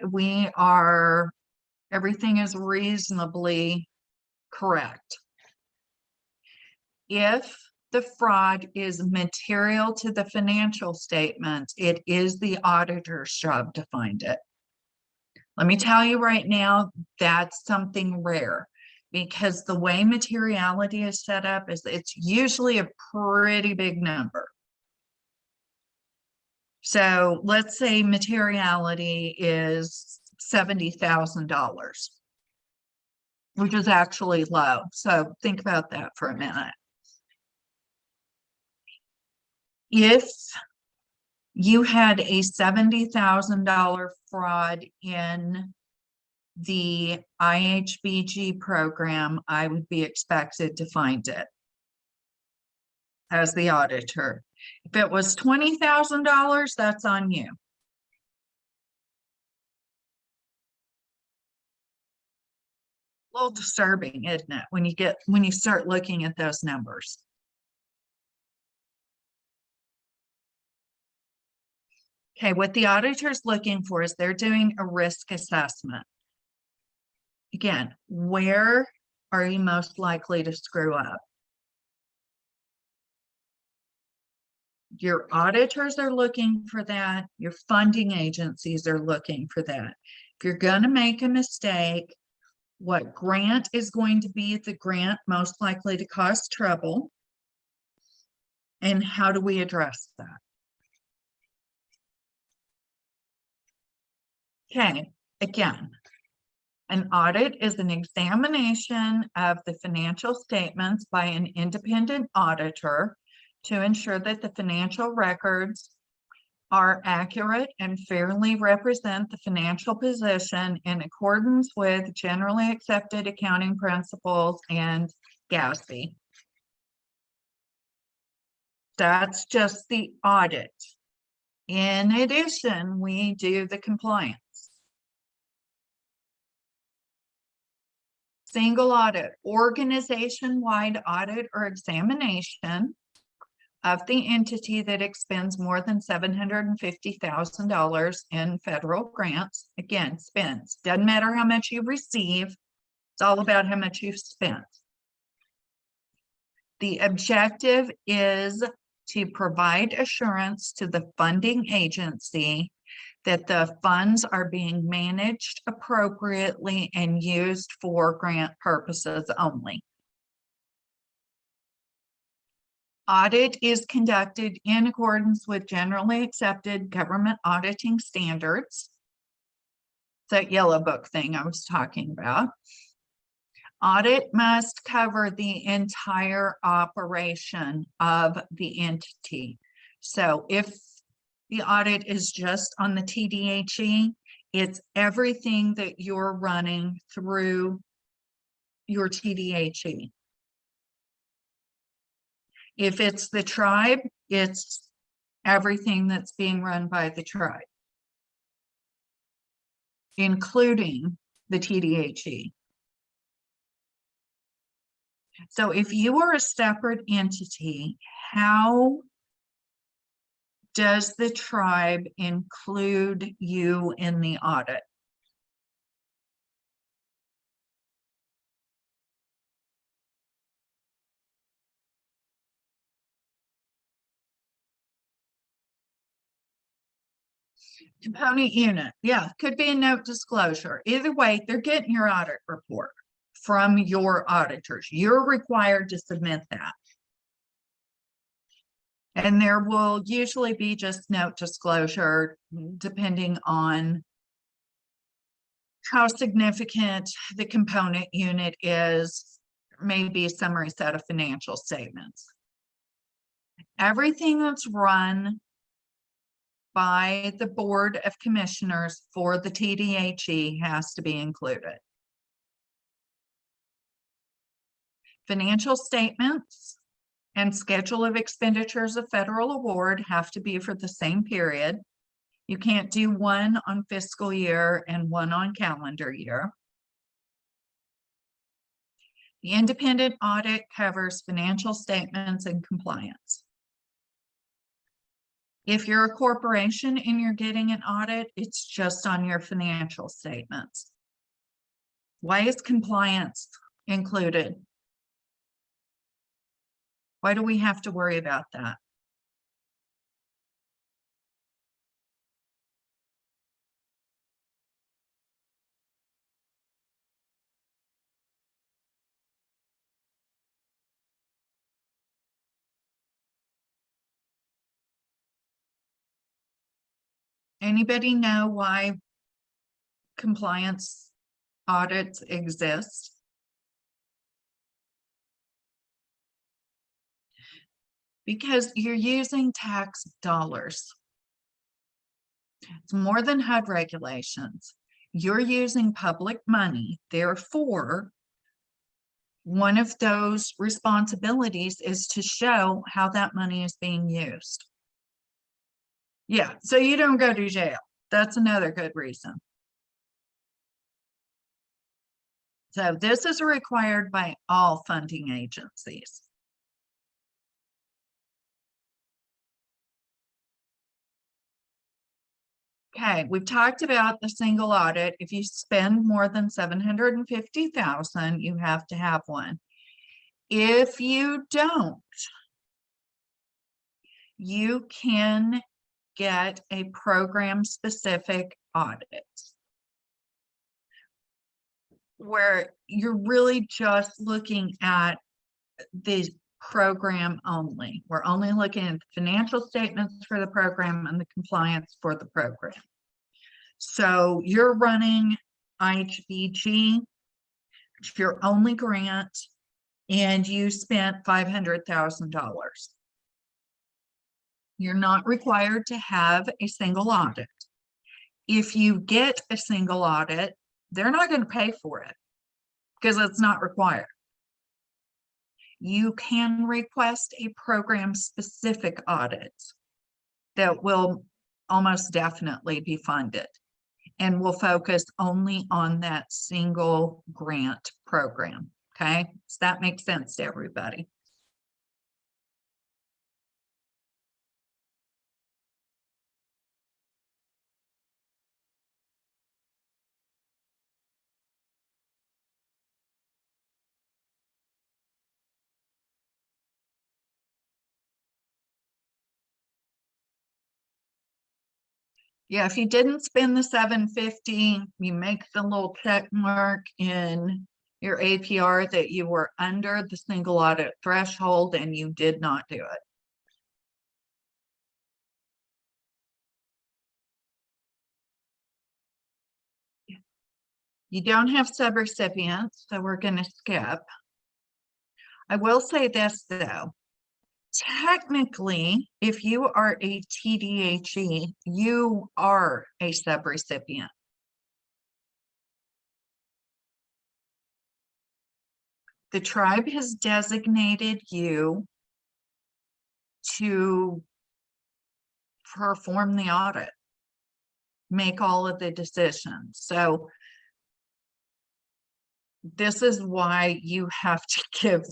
everything is reasonably correct. If the fraud is material to the financial statements, it is the auditor's job to find it. Let me tell you right now, that's something rare, because the way materiality is set up is it's usually a pretty big number. So let's say materiality is $70,000, which is actually low. So think about that for a minute. If you had a $70,000 fraud in the IHBG program, I would be expected to find it as the auditor. If it was $20,000, that's on you. A little disturbing, isn't it, when you start looking at those numbers? Okay, what the auditor's looking for is they're doing a risk assessment. Again, where are you most likely to screw up? Your auditors are looking for that. Your funding agencies are looking for that. If you're going to make a mistake, what grant is going to be the grant most likely to cause trouble? And how do we address that? Okay, again, an audit is an examination of the financial statements by an independent auditor to ensure that the financial records are accurate and fairly represent the financial position in accordance with generally accepted accounting principles and GAAP. That's just the audit. In addition, we do the compliance. Single audit, organization-wide audit or examination of the entity that expends more than $750,000 in federal grants. Again, spends. Doesn't matter how much you receive. It's all about how much you've spent. The objective is to provide assurance to the funding agency that the funds are being managed appropriately and used for grant purposes only. Audit is conducted in accordance with generally accepted government auditing standards. That yellow book thing I was talking about. Audit must cover the entire operation of the entity. So if the audit is just on the TDHE, it's everything that you're running through your TDHE. If it's the tribe, it's everything that's being run by the tribe, including the TDHE. So if you are a separate entity, how does the tribe include you in the audit? Component unit, yeah, could be a note disclosure. Either way, they're getting your audit report from your auditors. You're required to submit that. And there will usually be just note disclosure, depending on how significant the component unit is, maybe a summary set of financial statements. Everything that's run by the Board of Commissioners for the TDHE has to be included. Financial statements and schedule of expenditures of federal award have to be for the same period. You can't do one on fiscal year and one on calendar year. The independent audit covers financial statements and compliance. If you're a corporation and you're getting an audit, it's just on your financial statements. Why is compliance included? Why do we have to worry about that? Anybody know why compliance audits exist? Because you're using tax dollars. It's more than HUD regulations. You're using public money. Therefore, one of those responsibilities is to show how that money is being used. Yeah, so you don't go to jail. That's another good reason. So this is required by all funding agencies. Okay, we've talked about the single audit. If you spend more than 750,000, you have to have one. If you don't, you can get a program-specific audit where you're really just looking at the program only. We're only looking at the financial statements for the program and the compliance for the program. So you're running IHBG, it's your only grant, and you spent $500,000. You're not required to have a single audit. If you get a single audit, they're not going to pay for it because it's not required. You can request a program-specific audit that will almost definitely be funded and will focus only on that single grant program. Okay, does that make sense to everybody? Yeah, if you didn't spend the 750, you make the little check mark in your APR that you were under the single audit threshold and you did not do it. You don't have subrecipients, so we're going to skip. I will say this though. Technically, if you are a TDHE, you are a subrecipient. The tribe has designated you to perform the audit, make all of the decisions. So this is why you have to give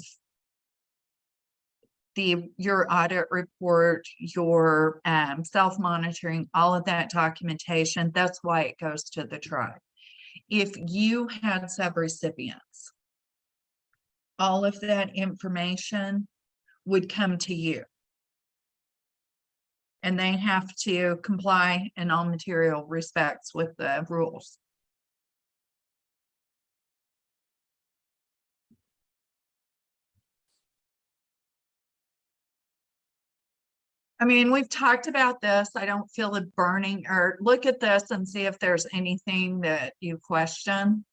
your audit report, your self-monitoring, all of that documentation. That's why it goes to the tribe. If you had subrecipients, all of that information would come to you. And they have to comply in all material respects with the rules. I mean, we've talked about this. I don't feel it burning, or look at this and see if there's anything that you question.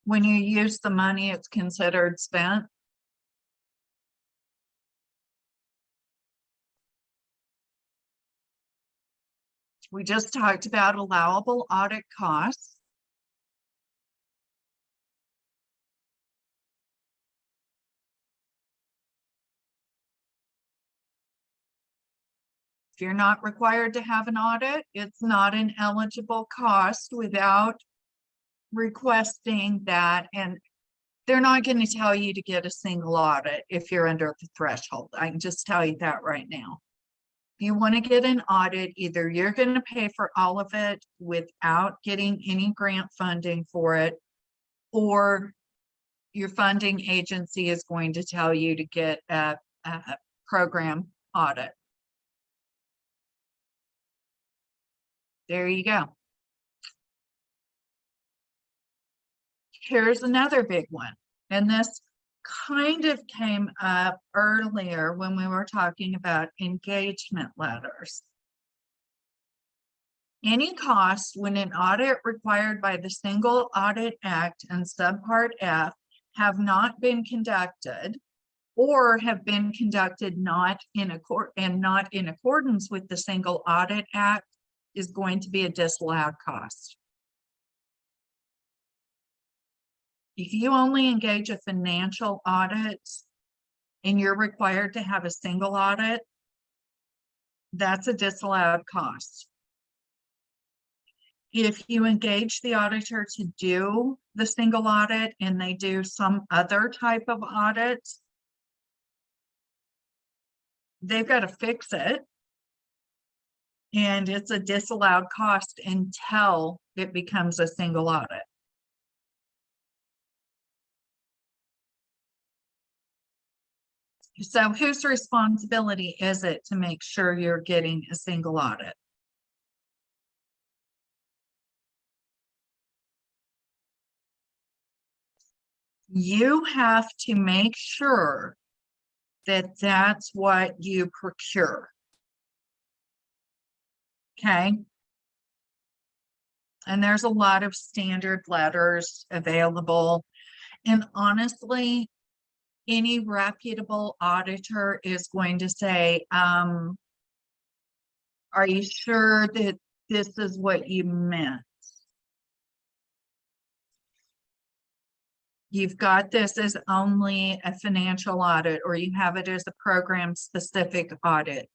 When you use the money, it's considered spent. We just talked about allowable audit costs. If you're not required to have an audit, it's not an eligible cost without requesting that. And they're not going to tell you to get a single audit if you're under the threshold. I can just tell you that right now. If you want to get an audit, either you're going to pay for all of it without getting any grant funding for it, or your funding agency is going to tell you to get a program audit. There you go. Here's another big one. And this kind of came up earlier when we were talking about engagement letters. Any cost when an audit required by the Single Audit Act and Subpart F have not been conducted, or have been conducted not in accordance with the Single Audit Act, is going to be a disallowed cost. If you only engage a financial audit and you're required to have a single audit, that's a disallowed cost. If you engage the auditor to do the single audit and they do some other type of audit, they've got to fix it. And it's a disallowed cost until it becomes a single audit. So whose responsibility is it to make sure you're getting a single audit? You have to make sure that that's what you procure. Okay. And there's a lot of standard letters available. And honestly, any reputable auditor is going to say, are you sure that this is what you meant? You've got this as only a financial audit, or you have it as a program specific audit.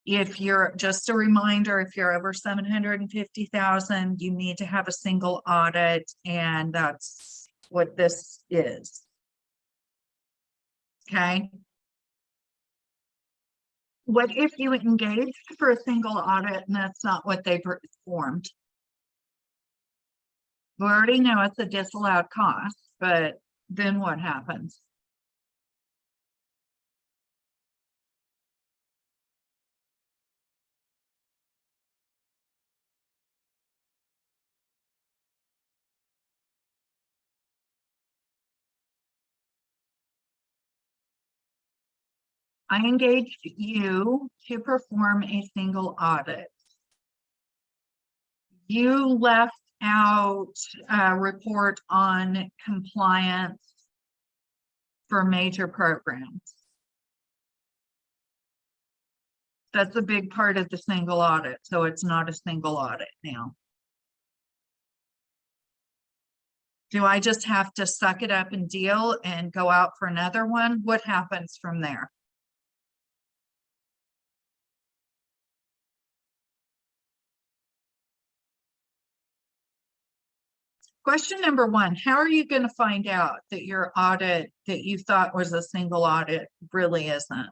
If you're, just a reminder, if you're over 750,000, you need to have a single audit, and that's what this is. Okay. What if you engaged for a single audit and that's not what they performed? We already know it's a disallowed cost, but then what happens? I engaged you to perform a single audit. You left out a report on compliance for major programs. That's a big part of the single audit, so it's not a single audit now. Do I just have to suck it up and deal and go out for another one? What happens from there? Question number one, how are you going to find out that your audit that you thought was a single audit really isn't?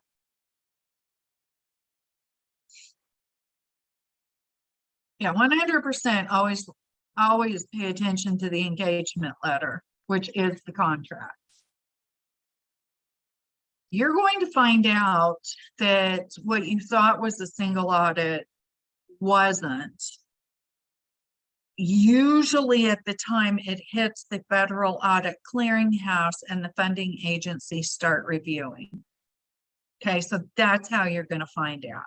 Yeah, 100% always pay attention to the engagement letter, which is the contract. You're going to find out that what you thought was a single audit wasn't. Usually at the time it hits the federal audit clearinghouse and the funding agency start reviewing. Okay, so that's how you're going to find out.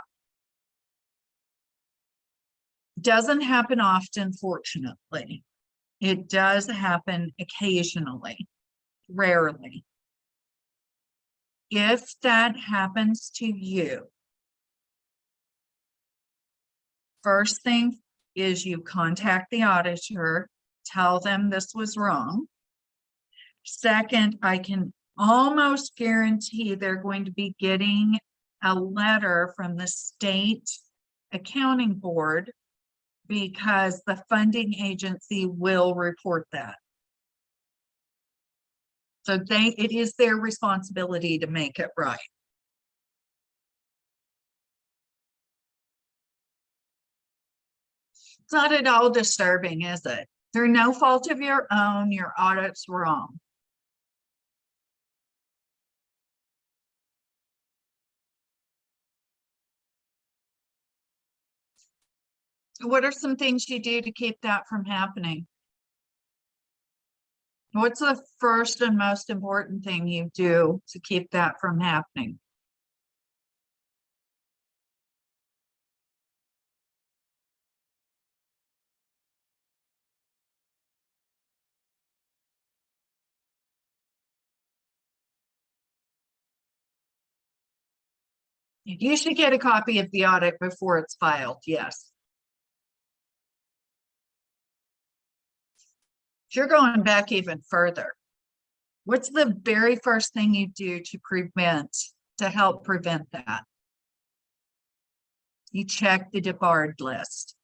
Doesn't happen often, fortunately. It does happen occasionally, rarely. If that happens to you, first thing is you contact the auditor, tell them this was wrong. Second, I can almost guarantee they're going to be getting a letter from the state accounting board because the funding agency will report that. So it is their responsibility to make it right. It's not at all disturbing, is it? Through no fault of your own, your audit's wrong. What are some things you do to keep that from happening? What's the first and most important thing you do to keep that from happening? You should get a copy of the audit before it's filed, yes. If you're going back even further, what's the very first thing you do to help prevent that? You check the debarred list.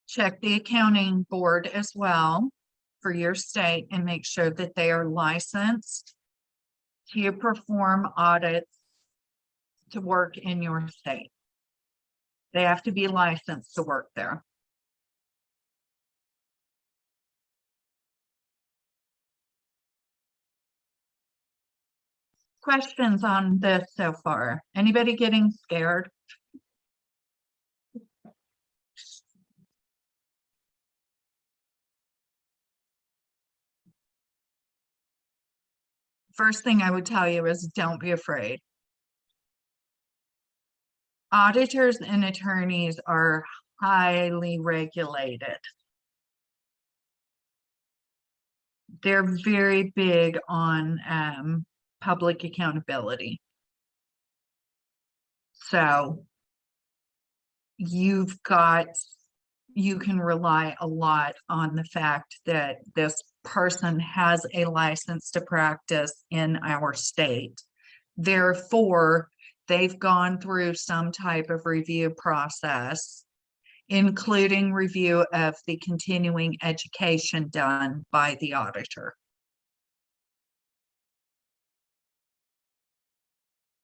Check the accounting board as well for your state and make sure that they are licensed to perform audits to work in your state. They have to be licensed to work there. Questions on this so far? Anybody getting scared? First thing I would tell you is don't be afraid. Auditors and attorneys are highly regulated. They're very big on public accountability. So you can rely a lot on the fact that this person has a license to practice in our state. Therefore, they've gone through some type of review process, including review of the continuing education done by the auditor.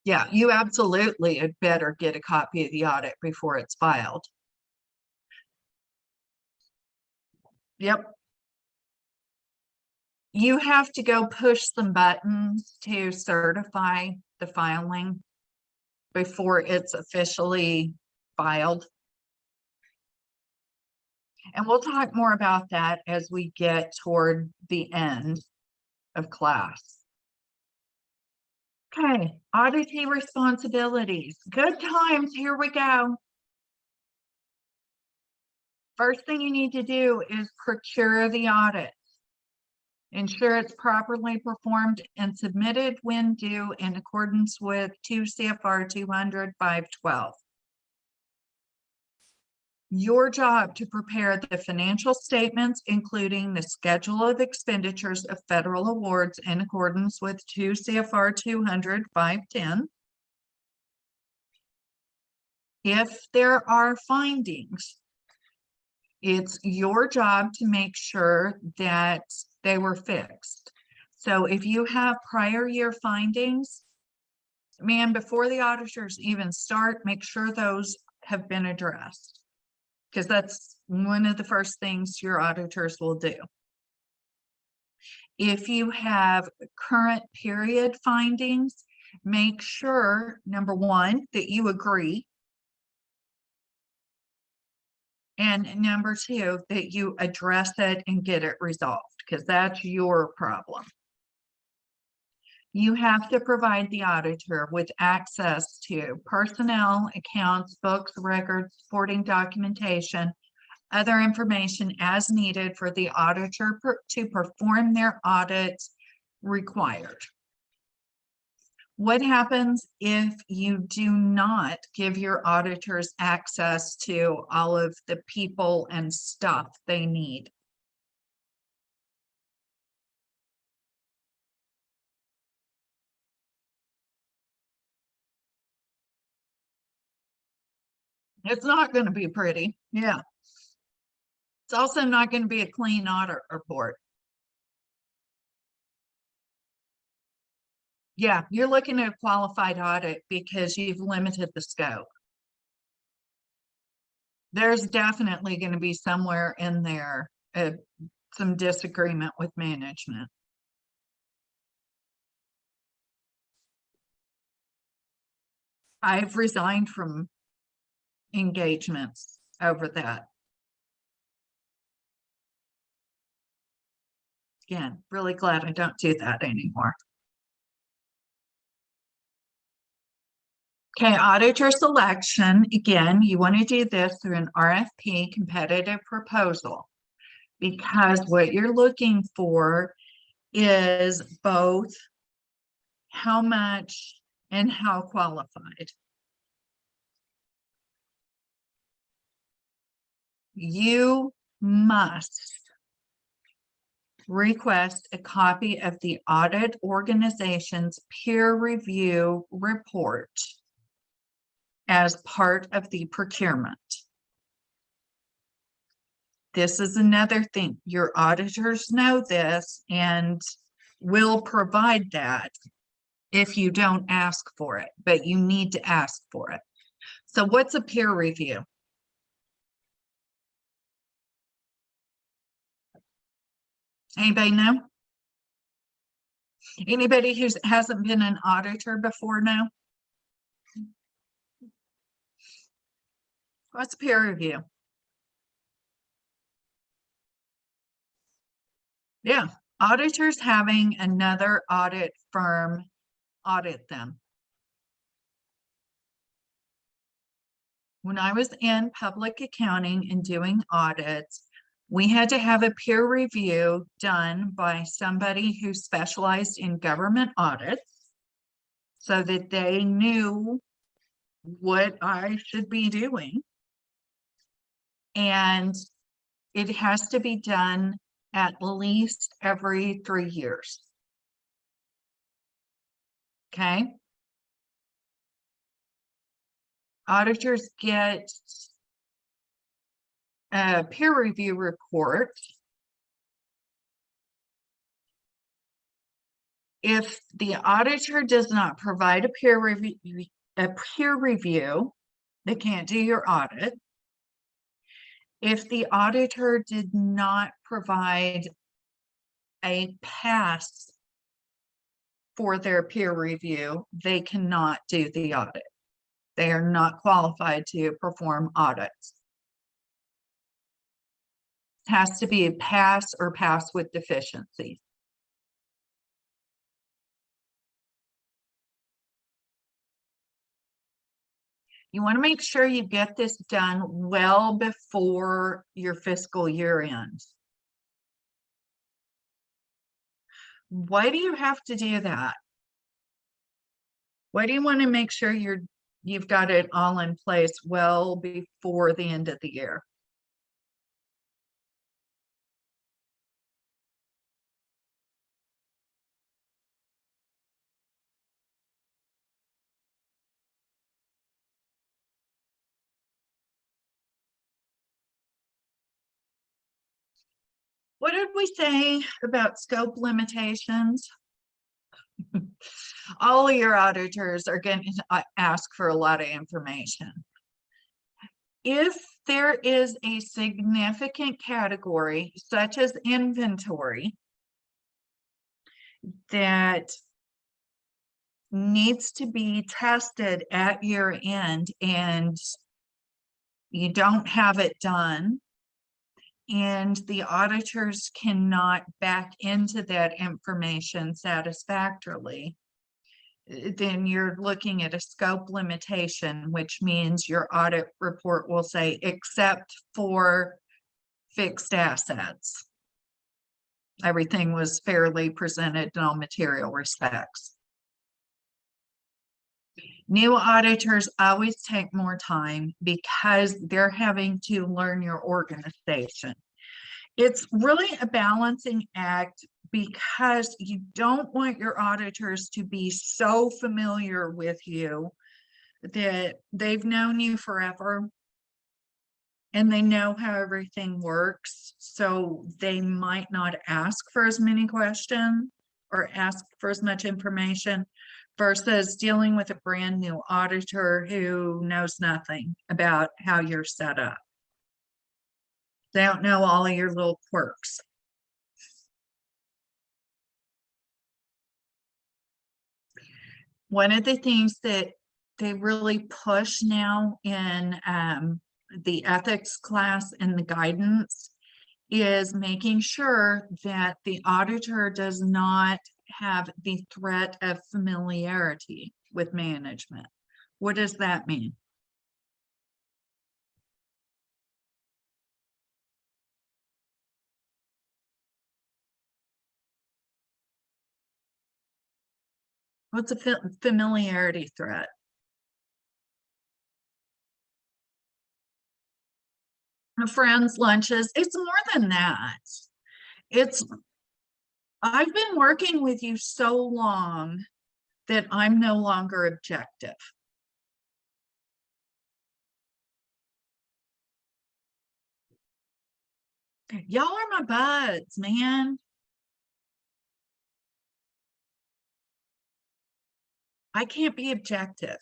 Yeah, you absolutely had better get a copy of the audit before it's filed. Yep. You have to go push some buttons to certify the filing before it's officially filed. And we'll talk more about that as we get toward the end of class. Okay, auditee responsibilities. Good times, here we go. First thing you need to do is procure the audit. Ensure it's properly performed and submitted when due in accordance with 2 CFR 200-512. Your job to prepare the financial statements, including the schedule of expenditures of federal awards in accordance with 2 CFR 200-510. If there are findings, it's your job to make sure that they were fixed. So if you have prior year findings, man, before the auditors even start, make sure those have been addressed, because that's one of the first things your auditors will do. If you have current period findings, make sure, number one, that you agree. And number two, that you address it and get it resolved, because that's your problem. You have to provide the auditor with access to personnel, accounts, books, records, supporting documentation, other information as needed for the auditor to perform their audit required. What happens if you do not give your auditors access to all of the people and stuff they need It's not going to be pretty. Yeah. It's also not going to be a clean audit report. Yeah, you're looking at a qualified audit because you've limited the scope. There's definitely going to be somewhere in there some disagreement with management. I've resigned from engagements over that. Again, really glad I don't do that anymore. Okay, auditor selection. Again, you want to do this through an RFP, competitive proposal, because what you're looking for is both how much and how qualified. You must request a copy of the audit organization's peer review report as part of the procurement. This is another thing. Your auditors know this and will provide that if you don't ask for it, but you need to ask for it. So what's a peer review? Anybody know? Anybody who hasn't been an auditor before know? What's peer review? Yeah, auditors having another audit firm audit them. When I was in public accounting and doing audits, we had to have a peer review done by somebody who specialized in government audits so that they knew what I should be doing. And it has to be done at least every 3 years. Okay. Auditors get a peer review report if the auditor does not provide a peer review, they can't do your audit. If the auditor did not provide a pass for their peer review, they cannot do the audit. They are not qualified to perform audits. It has to be a pass or pass with deficiencies. You want to make sure you get this done well before your fiscal year ends. Why do you have to do that? Why do you want to make sure you've got it all in place well before the end of the year? What did we say about scope limitations? All of your auditors are going to ask for a lot of information. If there is a significant category, such as inventory, that needs to be tested at year end and you don't have it done, and the auditors cannot back into that information satisfactorily, then you're looking at a scope limitation, which means your audit report will say, except for fixed assets, everything was fairly presented in all material respects. New auditors always take more time because they're having to learn your organization. It's really a balancing act because you don't want your auditors to be so familiar with you that they've known you forever and they know how everything works, so they might not ask for as many questions or ask for as much information versus dealing with a brand new auditor who knows nothing about how you're set up. They don't know all of your little quirks. One of the things that they really push now in the ethics class and the guidance is making sure that the auditor does not have the threat of familiarity with management. What does that mean? What's a familiarity threat? Friends, lunches. It's more than that. It's, I've been working with you so long that I'm no longer objective. Y'all are my buds, man. I can't be objective.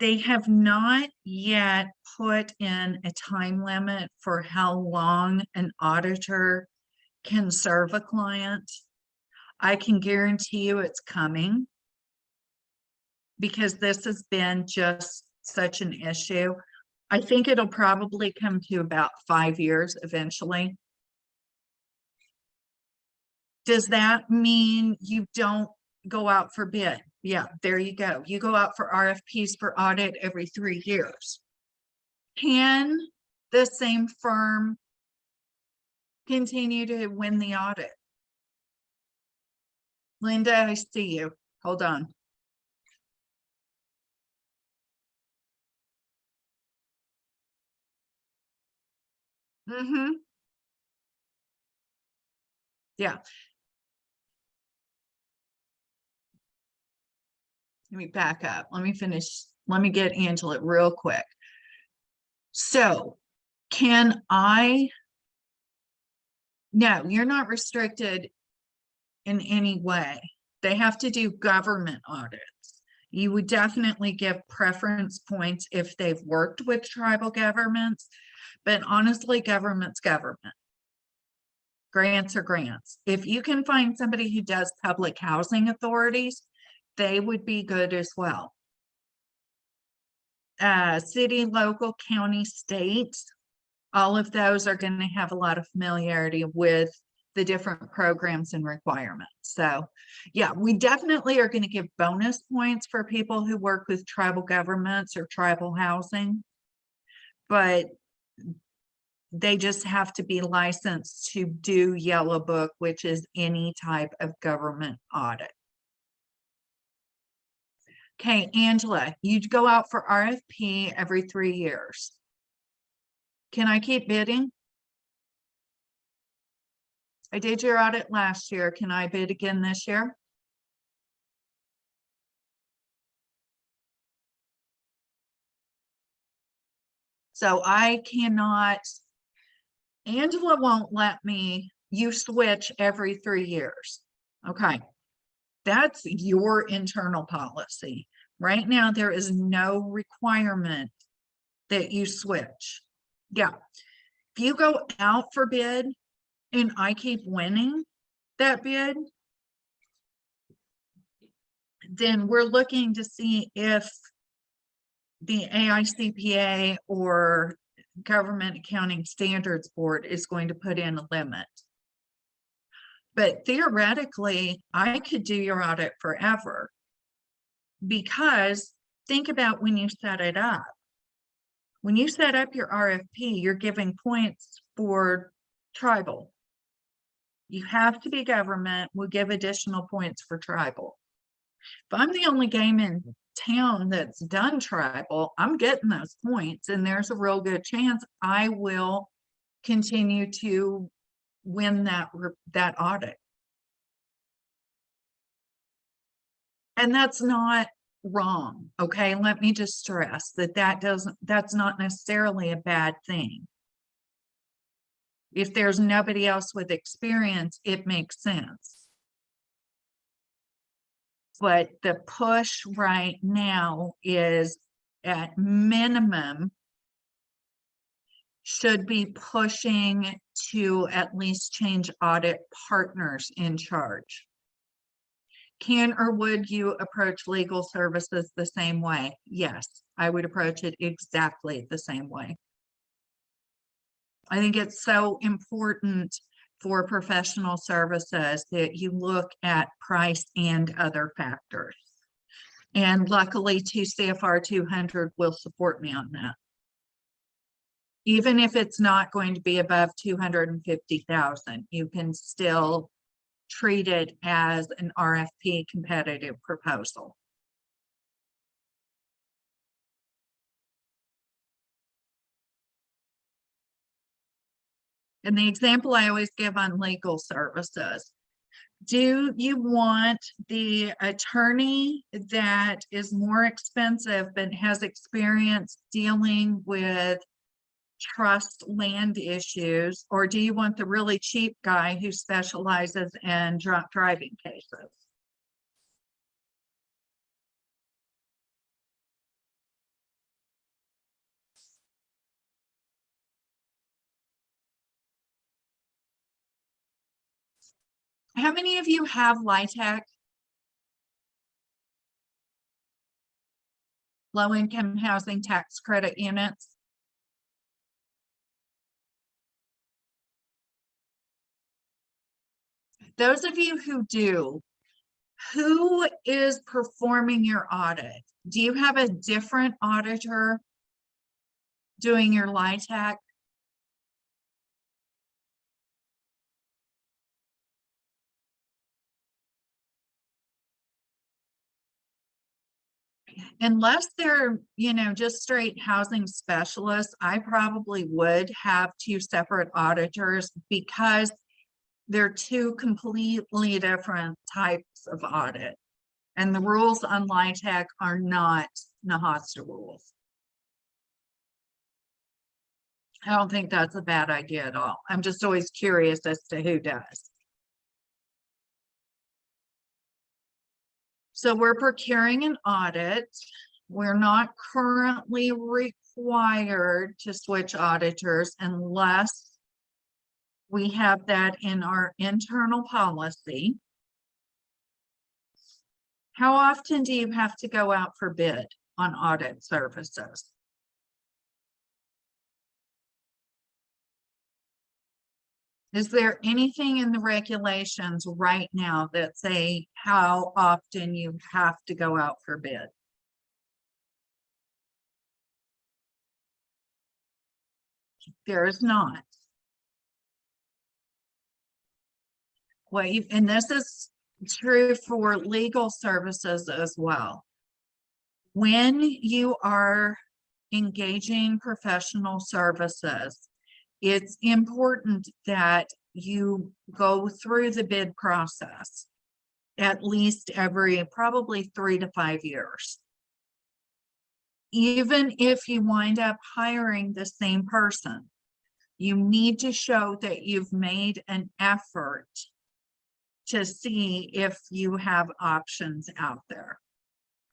They have not yet put in a time limit for how long an auditor can serve a client. I can guarantee you it's coming because this has been just such an issue. I think it'll probably come to about 5 years eventually. Does that mean you don't go out for bid? Yeah, there you go. You go out for RFPs for audit every 3 years. Can the same firm continue to win the audit? Linda, I see you. Hold on. Yeah. Let me back up. Let me finish. Let me get Angela real quick. So can I? No, you're not restricted in any way. They have to do government audits. You would definitely give preference points if they've worked with tribal governments, but honestly, government's government. Grants are grants. If you can find somebody who does public housing authorities, they would be good as well. City, local, county, states, all of those are going to have a lot of familiarity with the different programs and requirements. So yeah, we definitely are going to give bonus points for people who work with tribal governments or tribal housing, but they just have to be licensed to do Yellow Book, which is any type of government audit. Okay, Angela, you go out for RFP every 3 years. Can I keep bidding? I did your audit last year. Can I bid again this year? So I cannot, Angela won't let me, you switch every 3 years. Okay. That's your internal policy. Right now, there is no requirement that you switch. Yeah. If you go out for bid and I keep winning that bid, then we're looking to see if the AICPA or Government Accounting Standards Board is going to put in a limit. But theoretically, I could do your audit forever, because think about when you set it up. When you set up your RFP, you're giving points for tribal. You have to be government, we'll give additional points for tribal. If I'm the only game in town that's done tribal, I'm getting those points, and there's a real good chance I will continue to win that audit. And that's not wrong. Okay, let me just stress that that's not necessarily a bad thing. If there's nobody else with experience, it makes sense. But the push right now is at minimum should be pushing to at least change audit partners in charge. Can or would you approach legal services the same way? Yes, I would approach it exactly the same way. I think it's so important for professional services that you look at price and other factors. And luckily, CFR 200 will support me on that. Even if it's not going to be above 250,000, you can still treat it as an RFP competitive proposal. And the example I always give on legal services, do you want the attorney that is more expensive but has experience dealing with trust land issues, or do you want the really cheap guy who specializes in drunk driving cases? How many of you have LIHTC? Low-income housing tax credit units? Those of you who do, who is performing your audit? Do you have a different auditor doing your LIHTC? Unless they're, just straight housing specialists, I probably would have two separate auditors because they're two completely different types of audit. And the rules on LIHTC are not NAHASDA rules. I don't think that's a bad idea at all. I'm just always curious as to who does. So we're procuring an audit. We're not currently required to switch auditors unless we have that in our internal policy. How often do you have to go out for bid on audit services? Is there anything in the regulations right now that say how often you have to go out for bid? There is not. And this is true for legal services as well. When you are engaging professional services, it's important that you go through the bid process at least every probably 3 to 5 years. Even if you wind up hiring the same person, you need to show that you've made an effort to see if you have options out there.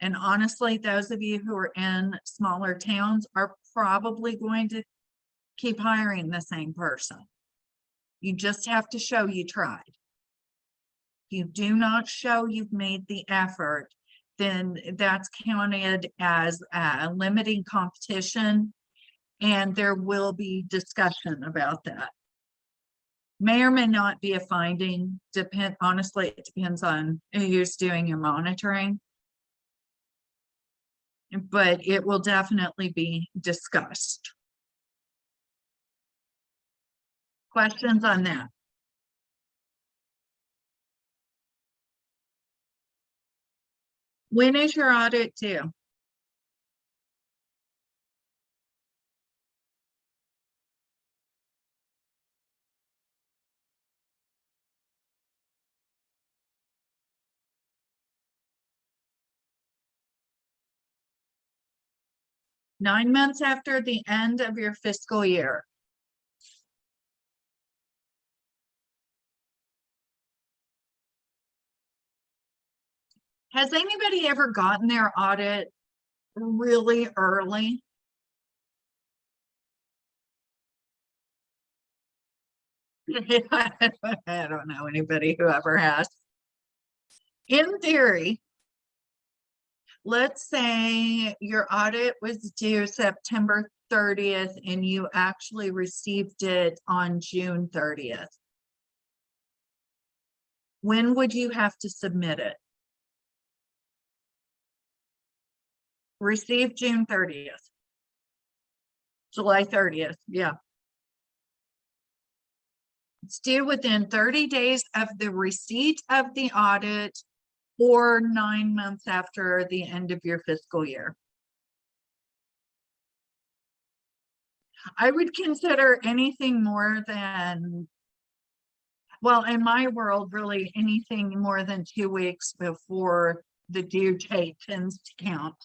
And honestly, those of you who are in smaller towns are probably going to keep hiring the same person. You just have to show you tried. If you do not show you've made the effort, then that's counted as limiting competition, and there will be discussion about that. May or may not be a finding. Honestly, it depends on who's doing your monitoring, but it will definitely be discussed. Questions on that? When is your audit due? 9 months after the end of your fiscal year. Has anybody ever gotten their audit really early? I don't know anybody who ever has. In theory, let's say your audit was due September 30th and you actually received it on June 30th. When would you have to submit it? Received June 30th. July 30th, yeah. It's due within 30 days of the receipt of the audit or 9 months after the end of your fiscal year. I would consider anything more than, well, in my world, really anything more than 2 weeks before the due date tends to count.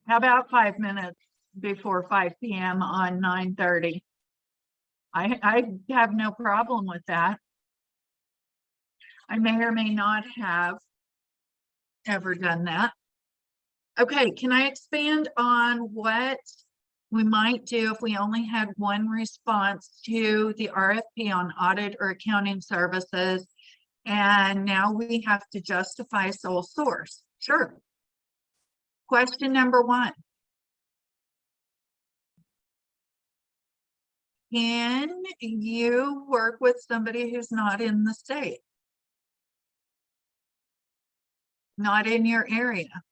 How about 5 minutes before 5 p.m. on 9/30? I have no problem with that. I may or may not have ever done that. Okay, can I expand on what we might do if we only had one response to the RFP on audit or accounting services, and now we have to justify sole source? Sure. Question number 1. Can you work with somebody who's not in the state? Not in your area?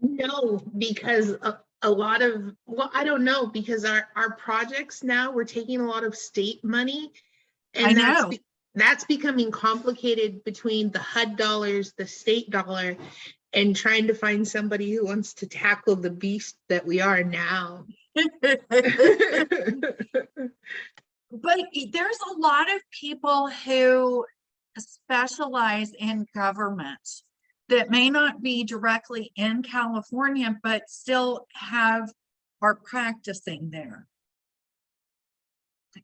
No, because a lot of, well, I don't know, because our projects now, we're taking a lot of state money. I And know. that's becoming complicated between the HUD dollars, the state dollar, and trying to find somebody who wants to tackle the beast that we are now. But there's a lot of people who specialize in government that may not be directly in California, but still are practicing there.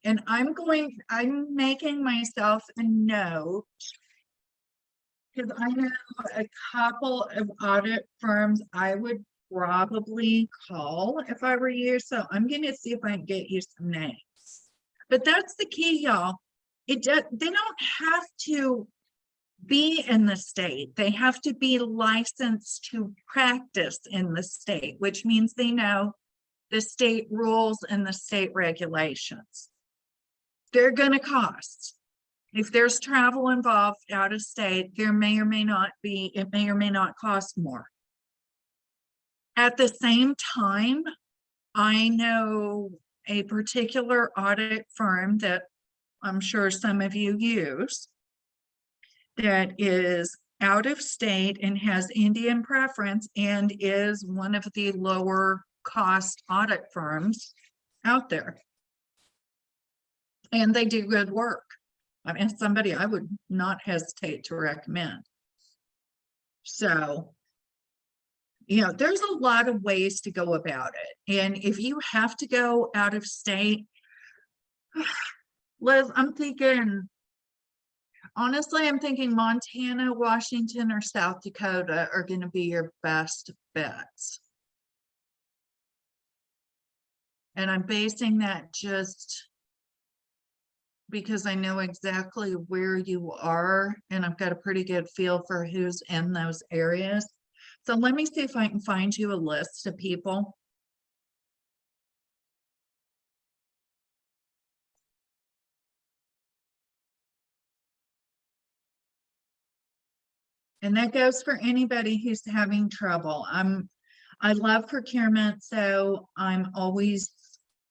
And I'm making myself a note because I know a couple of audit firms I would probably call if I were you. So I'm going to see if I can get you some names. But that's the key, y'all. They don't have to be in the state. They have to be licensed to practice in the state, which means they know the state rules and the state regulations. They're going to cost. If there's travel involved out of state, there may or may not be, it may or may not cost more. At the same time, I know a particular audit firm that I'm sure some of you use that is out of state and has Indian preference and is one of the lower cost audit firms out there. And they do good work. I mean, somebody I would not hesitate to recommend. So, you know, there's a lot of ways to go about it. And if you have to go out of state, Liz, honestly, I'm thinking Montana, Washington, or South Dakota are going to be your best bets. And I'm basing that just because I know exactly where you are, and I've got a pretty good feel for who's in those areas. So let me see if I can find you a list of people. And that goes for anybody who's having trouble. I love procurement, so I'm always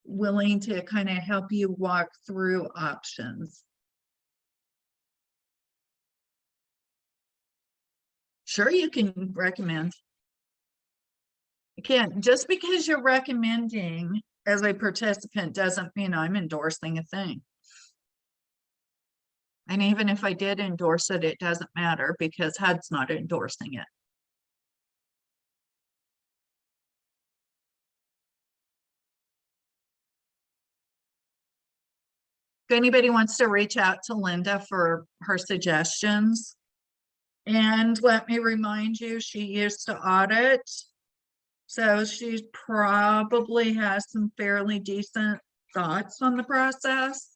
willing to kind of help you walk through options. Sure, you can recommend. Again, just because you're recommending as a participant doesn't mean I'm endorsing a thing. And even if I did endorse it, it doesn't matter because HUD's not endorsing it. If anybody wants to reach out to Linda for her suggestions. And let me remind you, she used to audit. So she probably has some fairly decent thoughts on the process.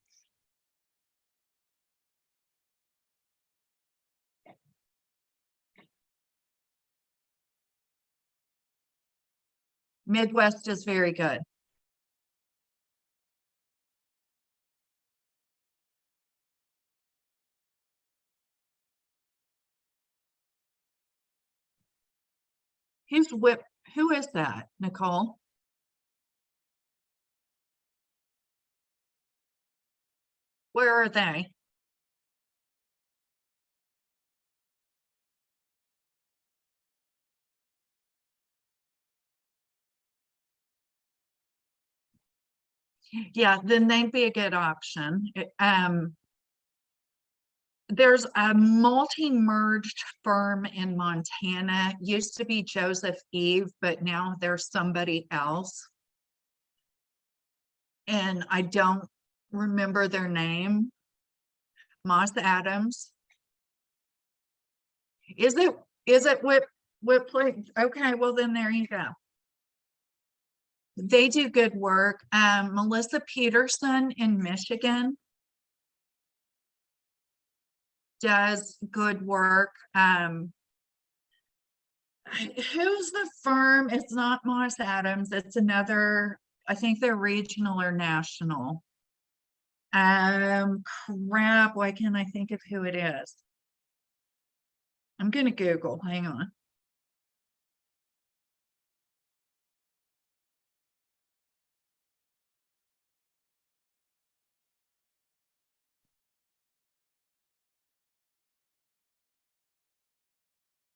Midwest is very good. Who is that, Nicole? Where are they? Yeah, then they'd be a good option. There's a multi-merged firm in Montana, used to be Joseph Eve, but now there's somebody else. And I don't remember their name. Moss Adams. Is it what place? Okay, well then there you go. They do good work. Melissa Peterson in Michigan does good work. Who's the firm? It's not Moss Adams. It's another, I think they're regional or national. Crap, why can't I think of who it is? I'm gonna Google, hang on.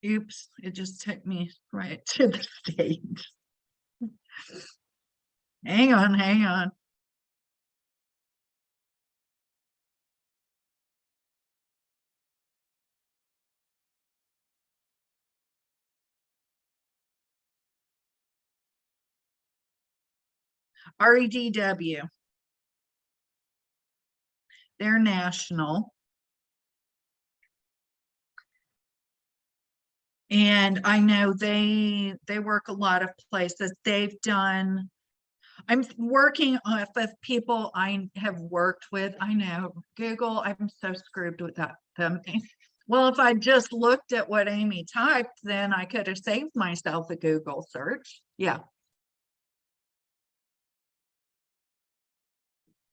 Oops, it just took me right to the stage. Hang on, hang on. REDW. They're national. And I know they work a lot of places. They've done, I'm working off of people I have worked with. I know Google, I'm so screwed with that. Well, if I just looked at what Amy typed, then I could have saved myself a Google search. Yeah.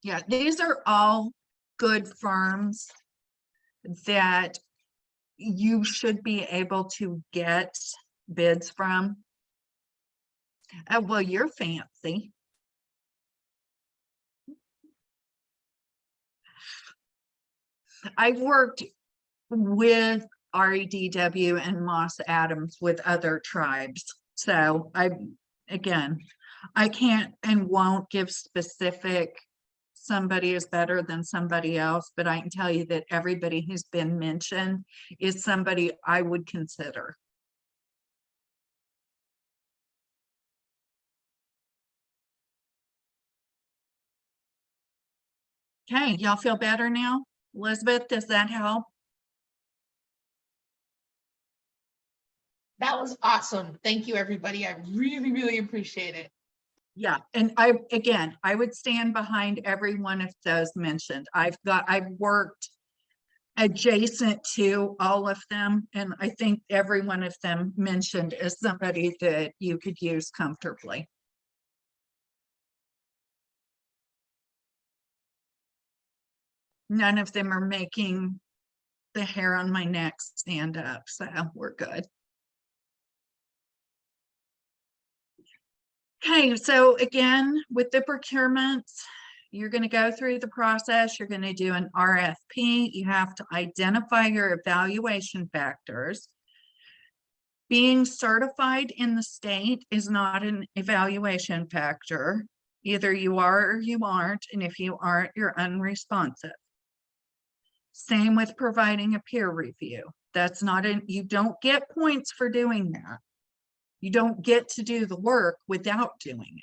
Yeah, these are all good firms that you should be able to get bids from. Well, you're fancy. I've worked with REDW and Moss Adams with other tribes. So again, I can't and won't give specific somebody is better than somebody else, but I can tell you that everybody who's been mentioned is somebody I would consider. Okay, y'all feel better now? Elizabeth, does that help? That was awesome. Thank you, everybody. I really, really appreciate it. Yeah, and I would stand behind every one of those mentioned. I've worked adjacent to all of them, and I think every one of them mentioned is somebody that you could use comfortably. None of them are making the hair on my neck stand up, so we're good. Okay, so again, with the procurements, you're going to go through the process. You're going to do an RFP. You have to identify your evaluation factors. Being certified in the state is not an evaluation factor. Either you are or you aren't, and if you aren't, you're unresponsive. Same with providing a peer review. That's not you don't get points for doing that. You don't get to do the work without doing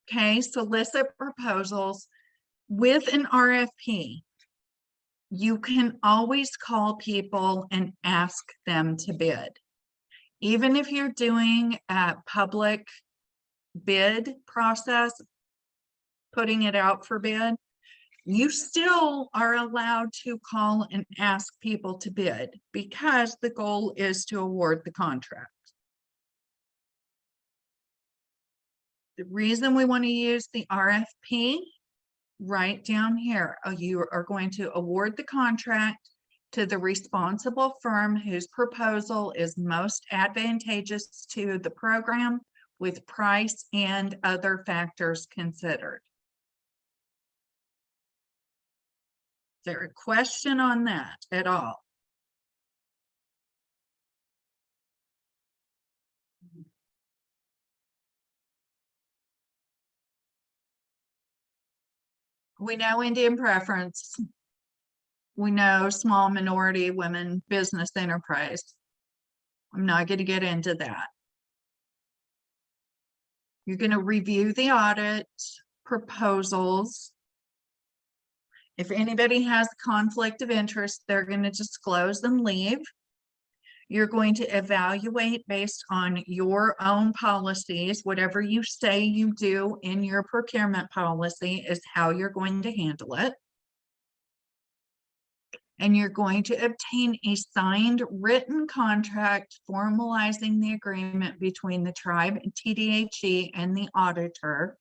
it. Okay, solicit proposals with an RFP. You can always call people and ask them to bid. Even if you're doing a public bid process, putting it out for bid, you still are allowed to call and ask people to bid because the goal is to award the contract. The reason we want to use the RFP, right down here, you are going to award the contract to the responsible firm whose proposal is most advantageous to the program with price and other factors considered. Is there a question on that at all? We know Indian preference. We know small minority women business enterprise. I'm not going to get into that. You're going to review the audit proposals. If anybody has conflict of interest, they're going to disclose and leave. You're going to evaluate based on your own policies. Whatever you say you do in your procurement policy is how you're going to handle it. And you're going to obtain a signed written contract formalizing the agreement between the tribe and TDHE and the auditor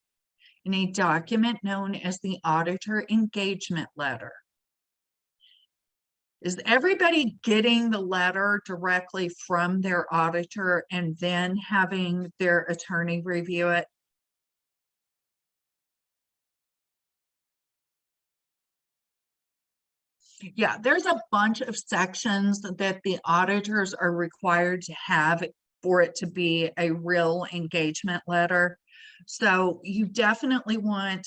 in a document known as the auditor engagement letter. Is everybody getting the letter directly from their auditor and then having their attorney review it? Yeah, there's a bunch of sections that the auditors are required to have for it to be a real engagement letter. So you definitely want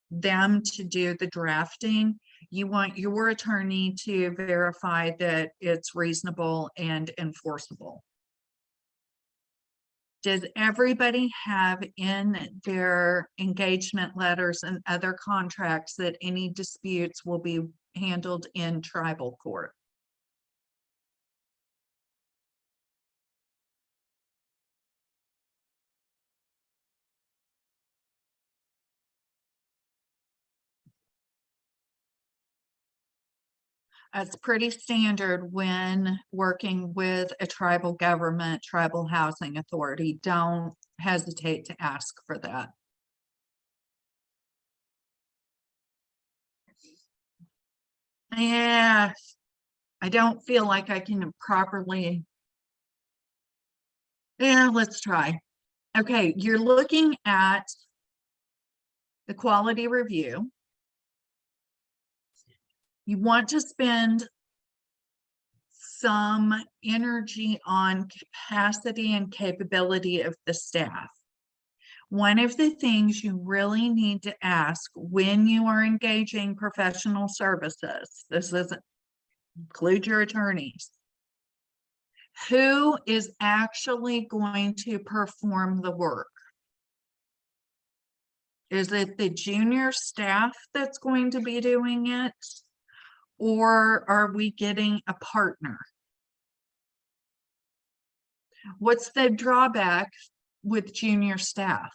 them to do the drafting. You want your attorney to verify that it's reasonable and enforceable. Does everybody have in their engagement letters and other contracts that any disputes will be handled in tribal court? That's pretty standard when working with a tribal government, tribal housing authority. Don't hesitate to ask for that. Yeah, I don't feel like I can properly. Yeah, let's try. Okay, you're looking at the quality review. You want to spend some energy on capacity and capability of the staff. One of the things you really need to ask when you are engaging professional services, this doesn't include your attorneys, who is actually going to perform the work? Is it the junior staff that's going to be doing it? Or are we getting a partner? What's the drawback with junior staff?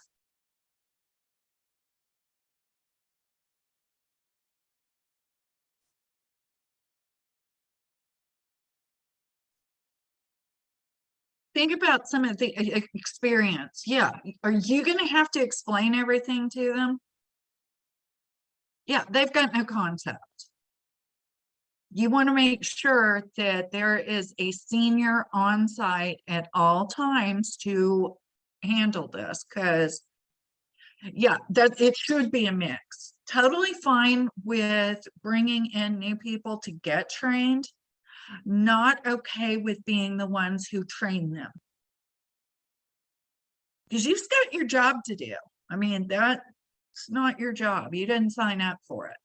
Think about some of the experience. Yeah. Are you going to have to explain everything to them? Yeah, they've got no concept. You want to make sure that there is a senior on site at all times to handle this, because yeah, that it should be a mix. Totally fine with bringing in new people to get trained, not okay with being the ones who train them. Because you've got your job to do. I mean, that's not your job. You didn't sign up for it.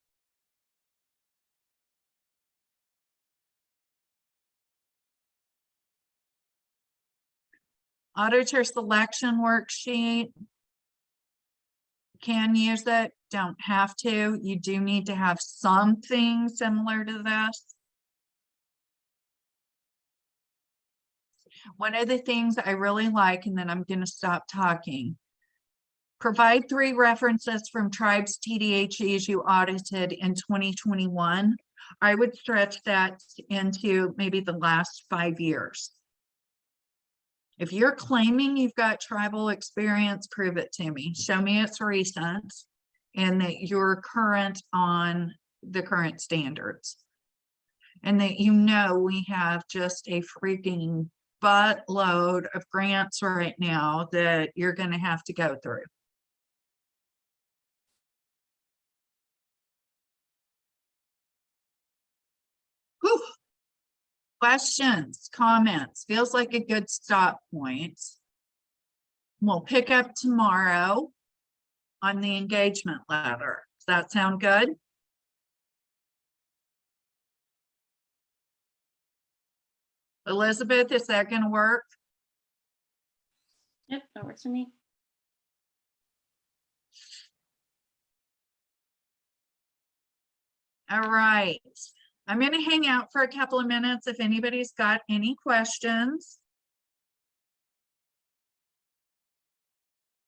Auditor selection worksheet. Can use it, don't have to. You do need to have something similar to this. One of the things I really like, and then I'm going to stop talking. Provide 3 references from tribes TDHEs you audited in 2021. I would stretch that into maybe the last 5 years. If you're claiming you've got tribal experience, prove it to me. Show me it's recent and that you're current on the current standards. And that you know we have just a freaking buttload of grants right now that you're going to have to go through. Whew. Questions, comments, feels like a good stop point. We'll pick up tomorrow on the engagement letter. Does that sound good? Elizabeth, is that going to work? Yep, that works for me. All right. I'm going to hang out for a couple of minutes if anybody's got any questions.